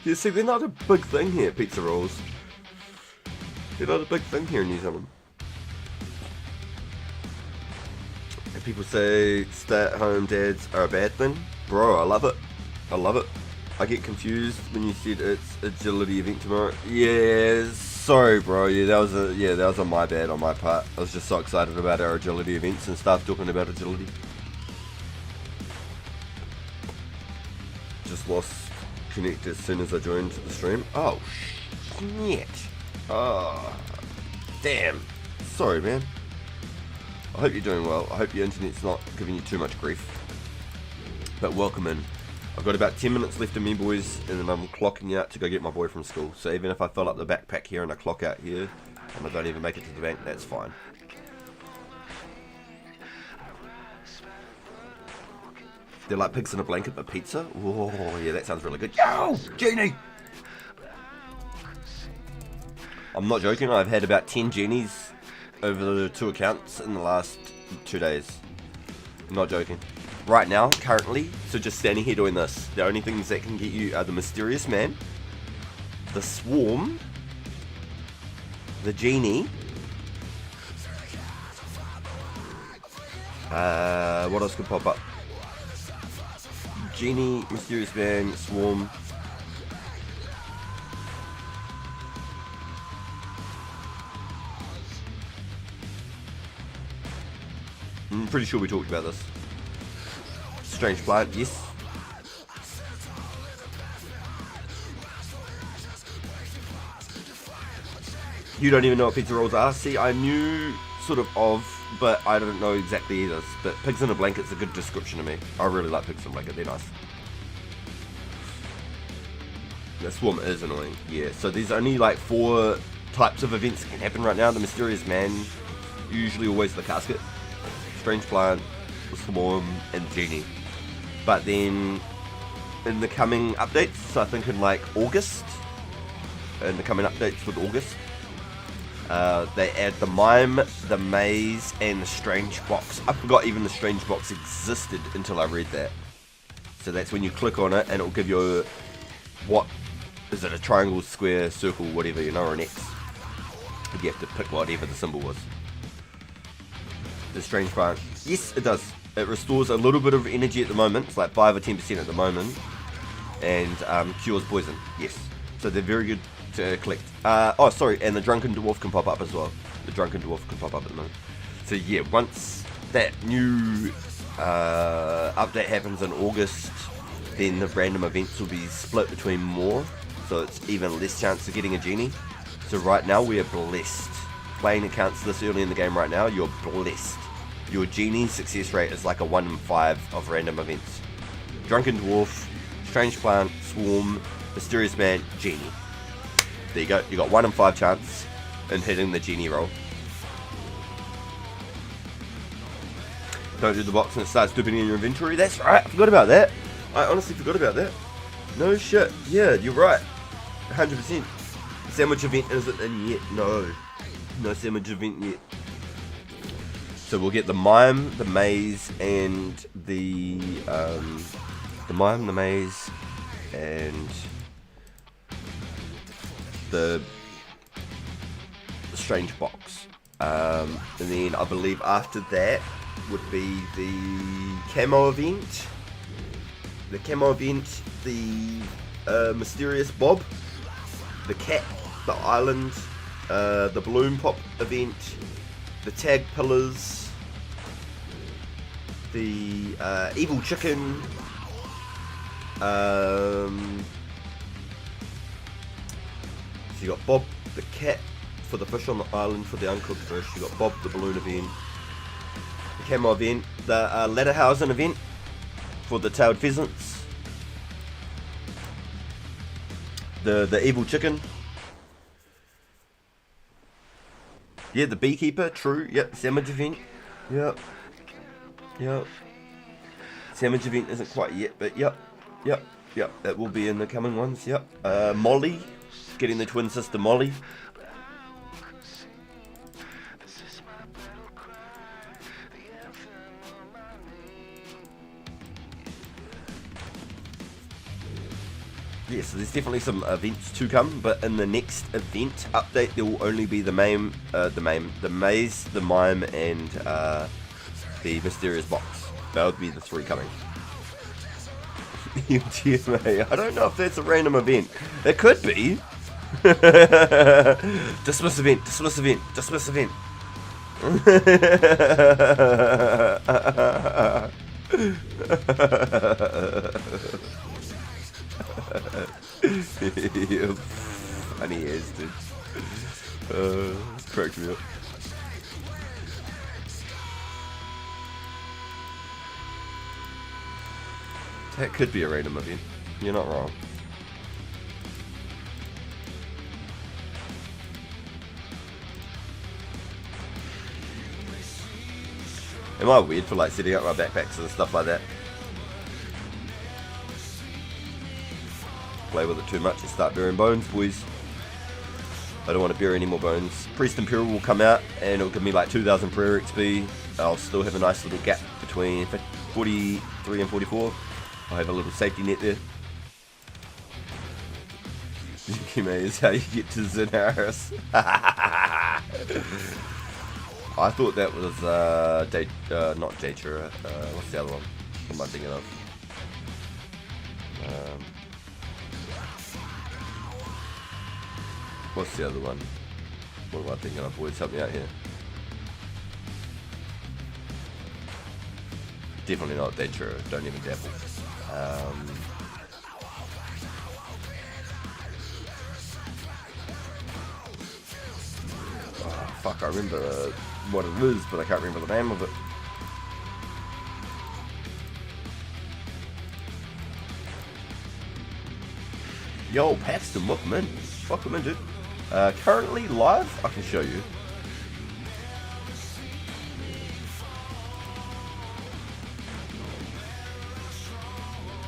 You see, they're not a big thing here, pizza rolls. They're not a big thing here in New Zealand. And people say stay-at-home dads are a bad thing. Bro, I love it. I love it. I get confused when you said it's agility event tomorrow. Yeah, sorry, bro. Yeah, that was on my bad on my part. I was just so excited about our agility events and stuff, talking about agility. Just lost connect as soon as I joined the stream. Oh shit. Oh damn. Sorry, man. I hope you're doing well. I hope your internet's not giving you too much grief. But welcome in. I've got about 10 minutes left of me, boys, and then I'm clocking out to go get my boy from school. So even if I fill up the backpack here and I clock out here, and I don't even make it to the bank, that's fine. They're like pigs in a blanket, but pizza? Oh, yeah, that sounds really good. Yo, Genie! I'm not joking, I've had about 10 Genies over the 2 accounts in the last 2 days. I'm not joking. Right now, currently, so just standing here doing this, the only things that can get you are the Mysterious Man, the Swarm, the Genie, what else could pop up? Genie, Mysterious Man, Swarm. I'm pretty sure we talked about this. Strange plant, yes. You don't even know what pizza rolls are? See, I knew sort of, but I don't know exactly either. But pigs in a blanket's a good description to me. I really like pigs in a blanket, they're nice. The Swarm is annoying, yeah. So there's only like 4 types of events that can happen right now. The Mysterious Man, usually always the casket. Strange plant, the Swarm, and Genie. But then in the coming updates, so I think in like August, in the coming updates with August, they add the Mime, the Maze, and the Strange Box. I forgot even the Strange Box existed until I read that. So that's when you click on it and it'll give you what is it, a triangle, square, circle, whatever, you know, or an X. You have to pick whatever the symbol was. The Strange Plant. Yes, it does. It restores a little bit of energy at the moment. It's like 5 or 10% at the moment. And cures poison. Yes. So they're very good to collect. Oh, sorry. And the Drunken Dwarf can pop up as well. The Drunken Dwarf can pop up at the moment. So yeah, once that new update happens in August, then the random events will be split between more. So it's even less chance of getting a Genie. So right now we are blessed. Playing accounts this early in the game right now, you're blessed. Your Genie success rate is like a 1 in 5 of random events. Drunken Dwarf, Strange Plant, Swarm, Mysterious Man, Genie. There you go. You got 1 in 5 chance in hitting the Genie roll. Don't do the box and it starts dipping in your inventory. That's right. I forgot about that. I honestly forgot about that. No shit. Yeah, you're right. 100%. Sandwich event isn't in yet. No. No sandwich event yet. So we'll get the Mime, the Maze, and the Mime, the Maze, and the Strange Box. And then I believe after that would be the Camo event. The Camo event, the Mysterious Bob, the Cat, the Island, the Balloon Pop event, the Tag Pillars, the Evil Chicken, So you got Bob the cat for the fish on the island for the uncooked fish. You got Bob the balloon event, the camo event, the Letterhausen event for the tailed pheasants, the evil chicken. Yeah, the beekeeper, true. Yep, sandwich event. Yep. Sandwich event isn't quite yet, but yep. That will be in the coming ones. Yep. Molly, getting the twin sister Molly. Yeah, so there's definitely some events to come, but in the next event update there will only be the maze, the mime, and the mysterious box. That would be the 3 coming. TMA, I don't know if that's a random event. It could be. Dismiss event, dismiss event, dismiss event. Funny as dude. Cracked me up. That could be a random event. You're not wrong. Am I weird for like setting up my backpacks and stuff like that? Play with it too much and start burying bones, boys. I don't want to bury any more bones. Priest Imperial will come out and it'll give me like 2000 prayer XP. I'll still have a nice little gap between 43 and 44. I'll have a little safety net there. Yukime is how you get to Zinaris. I thought that was not Datura. What's the other one? What am I thinking of? What's the other one? What am I thinking of? Boys, help me out here. Definitely not Datura. Don't even dabble. Oh, fuck, I remember what it is, but I can't remember the name of it. Yo, Paxton, welcome in. Welcome in, dude. Currently live, I can show you.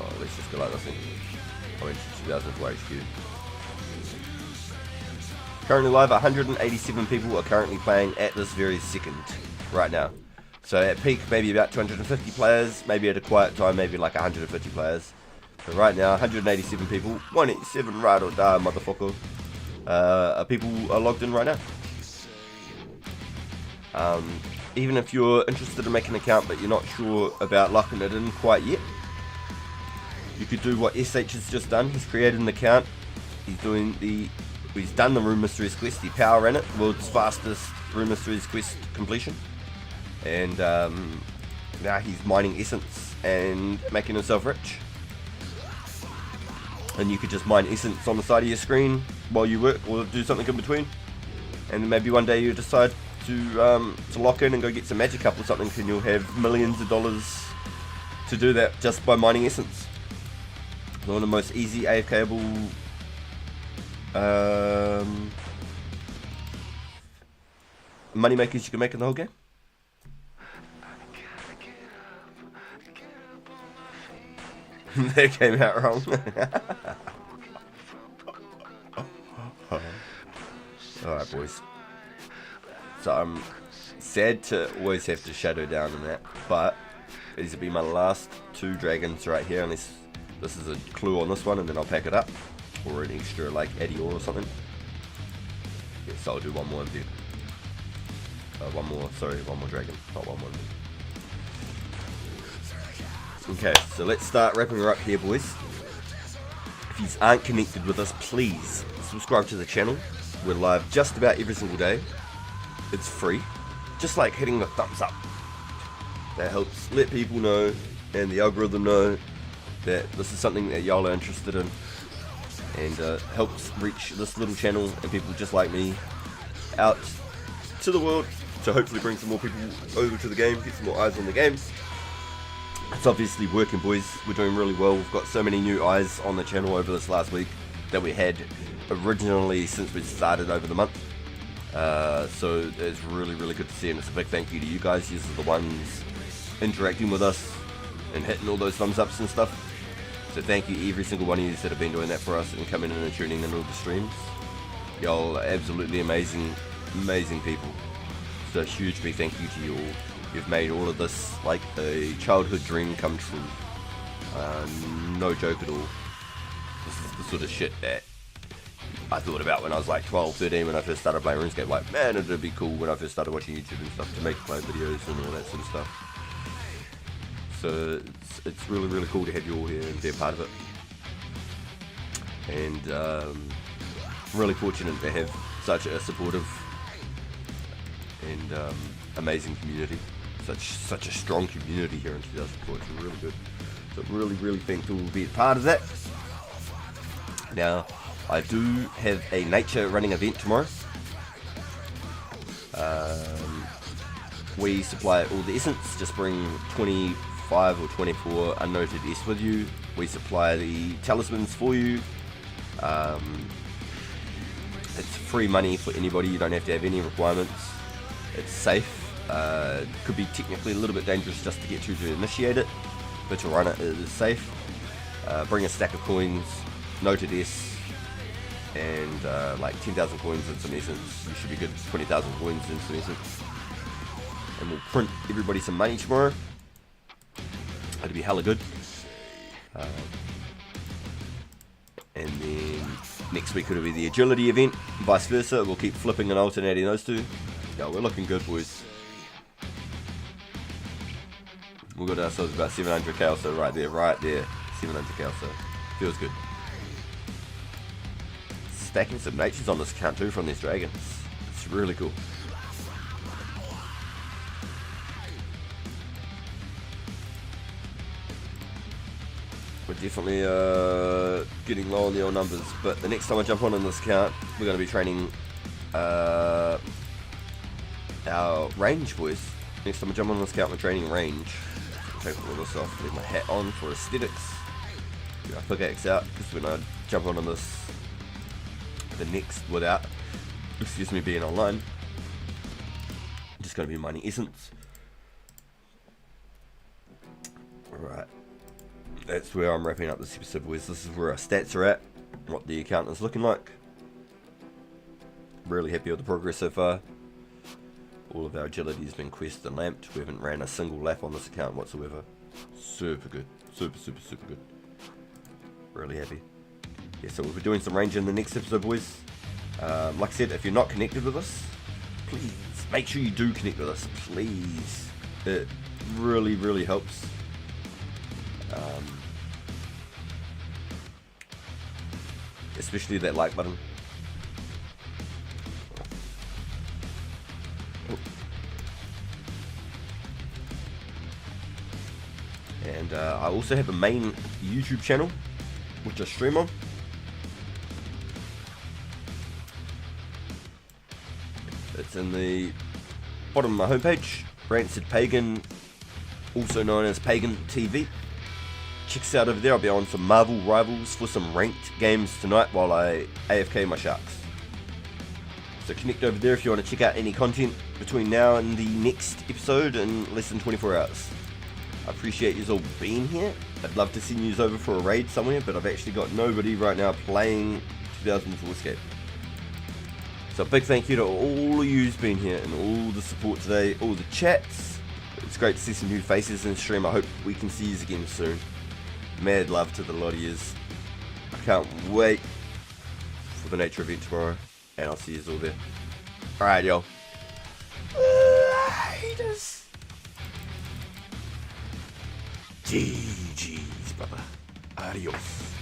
Oh, let's just go like this thing. I went to 2004 HQ. Currently live, 187 people are currently playing at this very second, right now. So at peak, maybe about 250 players, maybe at a quiet time, maybe like 150 players. But right now, 187 people, 187 ride or die, motherfucker. People are logged in right now. Even if you're interested in making an account but you're not sure about locking it in quite yet, you could do what SH has just done. He's created an account. He's done the Room Mysteries quest. He power ran it, world's fastest Room Mysteries quest completion, and now he's mining essence and making himself rich. And you could just mine essence on the side of your screen while you work or do something in between. And then maybe one day you decide to lock in and go get some magic up or something, and you'll have millions of dollars to do that just by mining essence. One of the most easy AFKable money makers you can make in the whole game. That came out wrong. Alright, boys. So I'm sad to always have to shadow down in that, but these will be my last 2 dragons right here, unless this is a clue on this one, and then I'll pack it up, or an extra like Adior or something. Yes, so I'll do one more in there. One more dragon, not one more. Okay, so let's start wrapping her up here, boys. If you aren't connected with us, please subscribe to the channel. We're live just about every single day. It's free. Just like hitting the thumbs up. That helps let people know and the algorithm know that this is something that y'all are interested in, and helps reach this little channel and people just like me out to the world, to hopefully bring some more people over to the game, get some more eyes on the game. It's obviously working, boys. We're doing really well. We've got so many new eyes on the channel over this last week that we had originally since we started over the month. So it's really good to see, and it's a big thank you to you guys. You are the ones interacting with us and hitting all those thumbs ups and stuff. So thank you every single one of you that have been doing that for us and coming in and tuning in all the streams. Y'all are absolutely amazing people. So a huge big thank you to you all. You've made all of this like a childhood dream come true. No joke at all. This is the sort of shit that I thought about when I was like 12, 13 when I first started playing Runescape. Like, man, it'd be cool when I first started watching YouTube and stuff to make play videos and all that sort of stuff. So it's really cool to have you all here and be a part of it. And I'm really fortunate to have such a supportive and amazing community. Such a strong community here in 2004. It's really good. So really thankful to be a part of that. Now, I do have a nature running event tomorrow. We supply all the essence. Just bring 25 or 24 unnoted S with you. We supply the talismans for you. It's free money for anybody. You don't have to have any requirements. It's safe. Could be technically a little bit dangerous just to get to initiate it, but to run it is safe. Bring a stack of coins, noted S, and like 10,000 coins and some essence. You should be good. 20,000 coins and some essence. And we'll print everybody some money tomorrow. It'll be hella good. And then next week it'll be the agility event, vice versa. We'll keep flipping and alternating those two. Yeah, we're looking good, boys. We got ourselves about 700k or so right there, 700k or so. Feels good. Stacking some natures on this account too from these dragons. It's really cool. We're definitely getting low on the old numbers, but the next time I jump on this account, we're going to be training our range, boys. Next time I jump on this account, we're training range. Take all this off, leave my hat on for aesthetics. Get my pickaxe out, because when I jump on this, the next without, excuse me, being online, I'm just going to be mining essence. Alright. That's where I'm wrapping up this episode, boys. This is where our stats are at, what the account is looking like. Really happy with the progress so far. All of our agility has been quested and lamped. We haven't ran a single lap on this account whatsoever. Super good. Super good. Really happy. Yeah, so we'll be doing some range in the next episode, boys. Like I said, if you're not connected with us, please make sure you do connect with us. Please. It really helps. Especially that like button. And I also have a main YouTube channel which I stream on. It's in the bottom of my homepage, Rancid Pagan, also known as Pagan TV. Check us out over there. I'll be on some Marvel Rivals for some ranked games tonight while I AFK my Sharks. So connect over there if you want to check out any content between now and the next episode in less than 24 hours. I appreciate you all being here. I'd love to send you over for a raid somewhere, but I've actually got nobody right now playing 2004scape. So a big thank you to all of you who's been here and all the support today, all the chats. It's great to see some new faces in the stream. I hope we can see you again soon. Mad love to the lot of yous. I can't wait for the nature event tomorrow, and I'll see you all there. Alright, y'all. Laters. GG's, brother. Adios.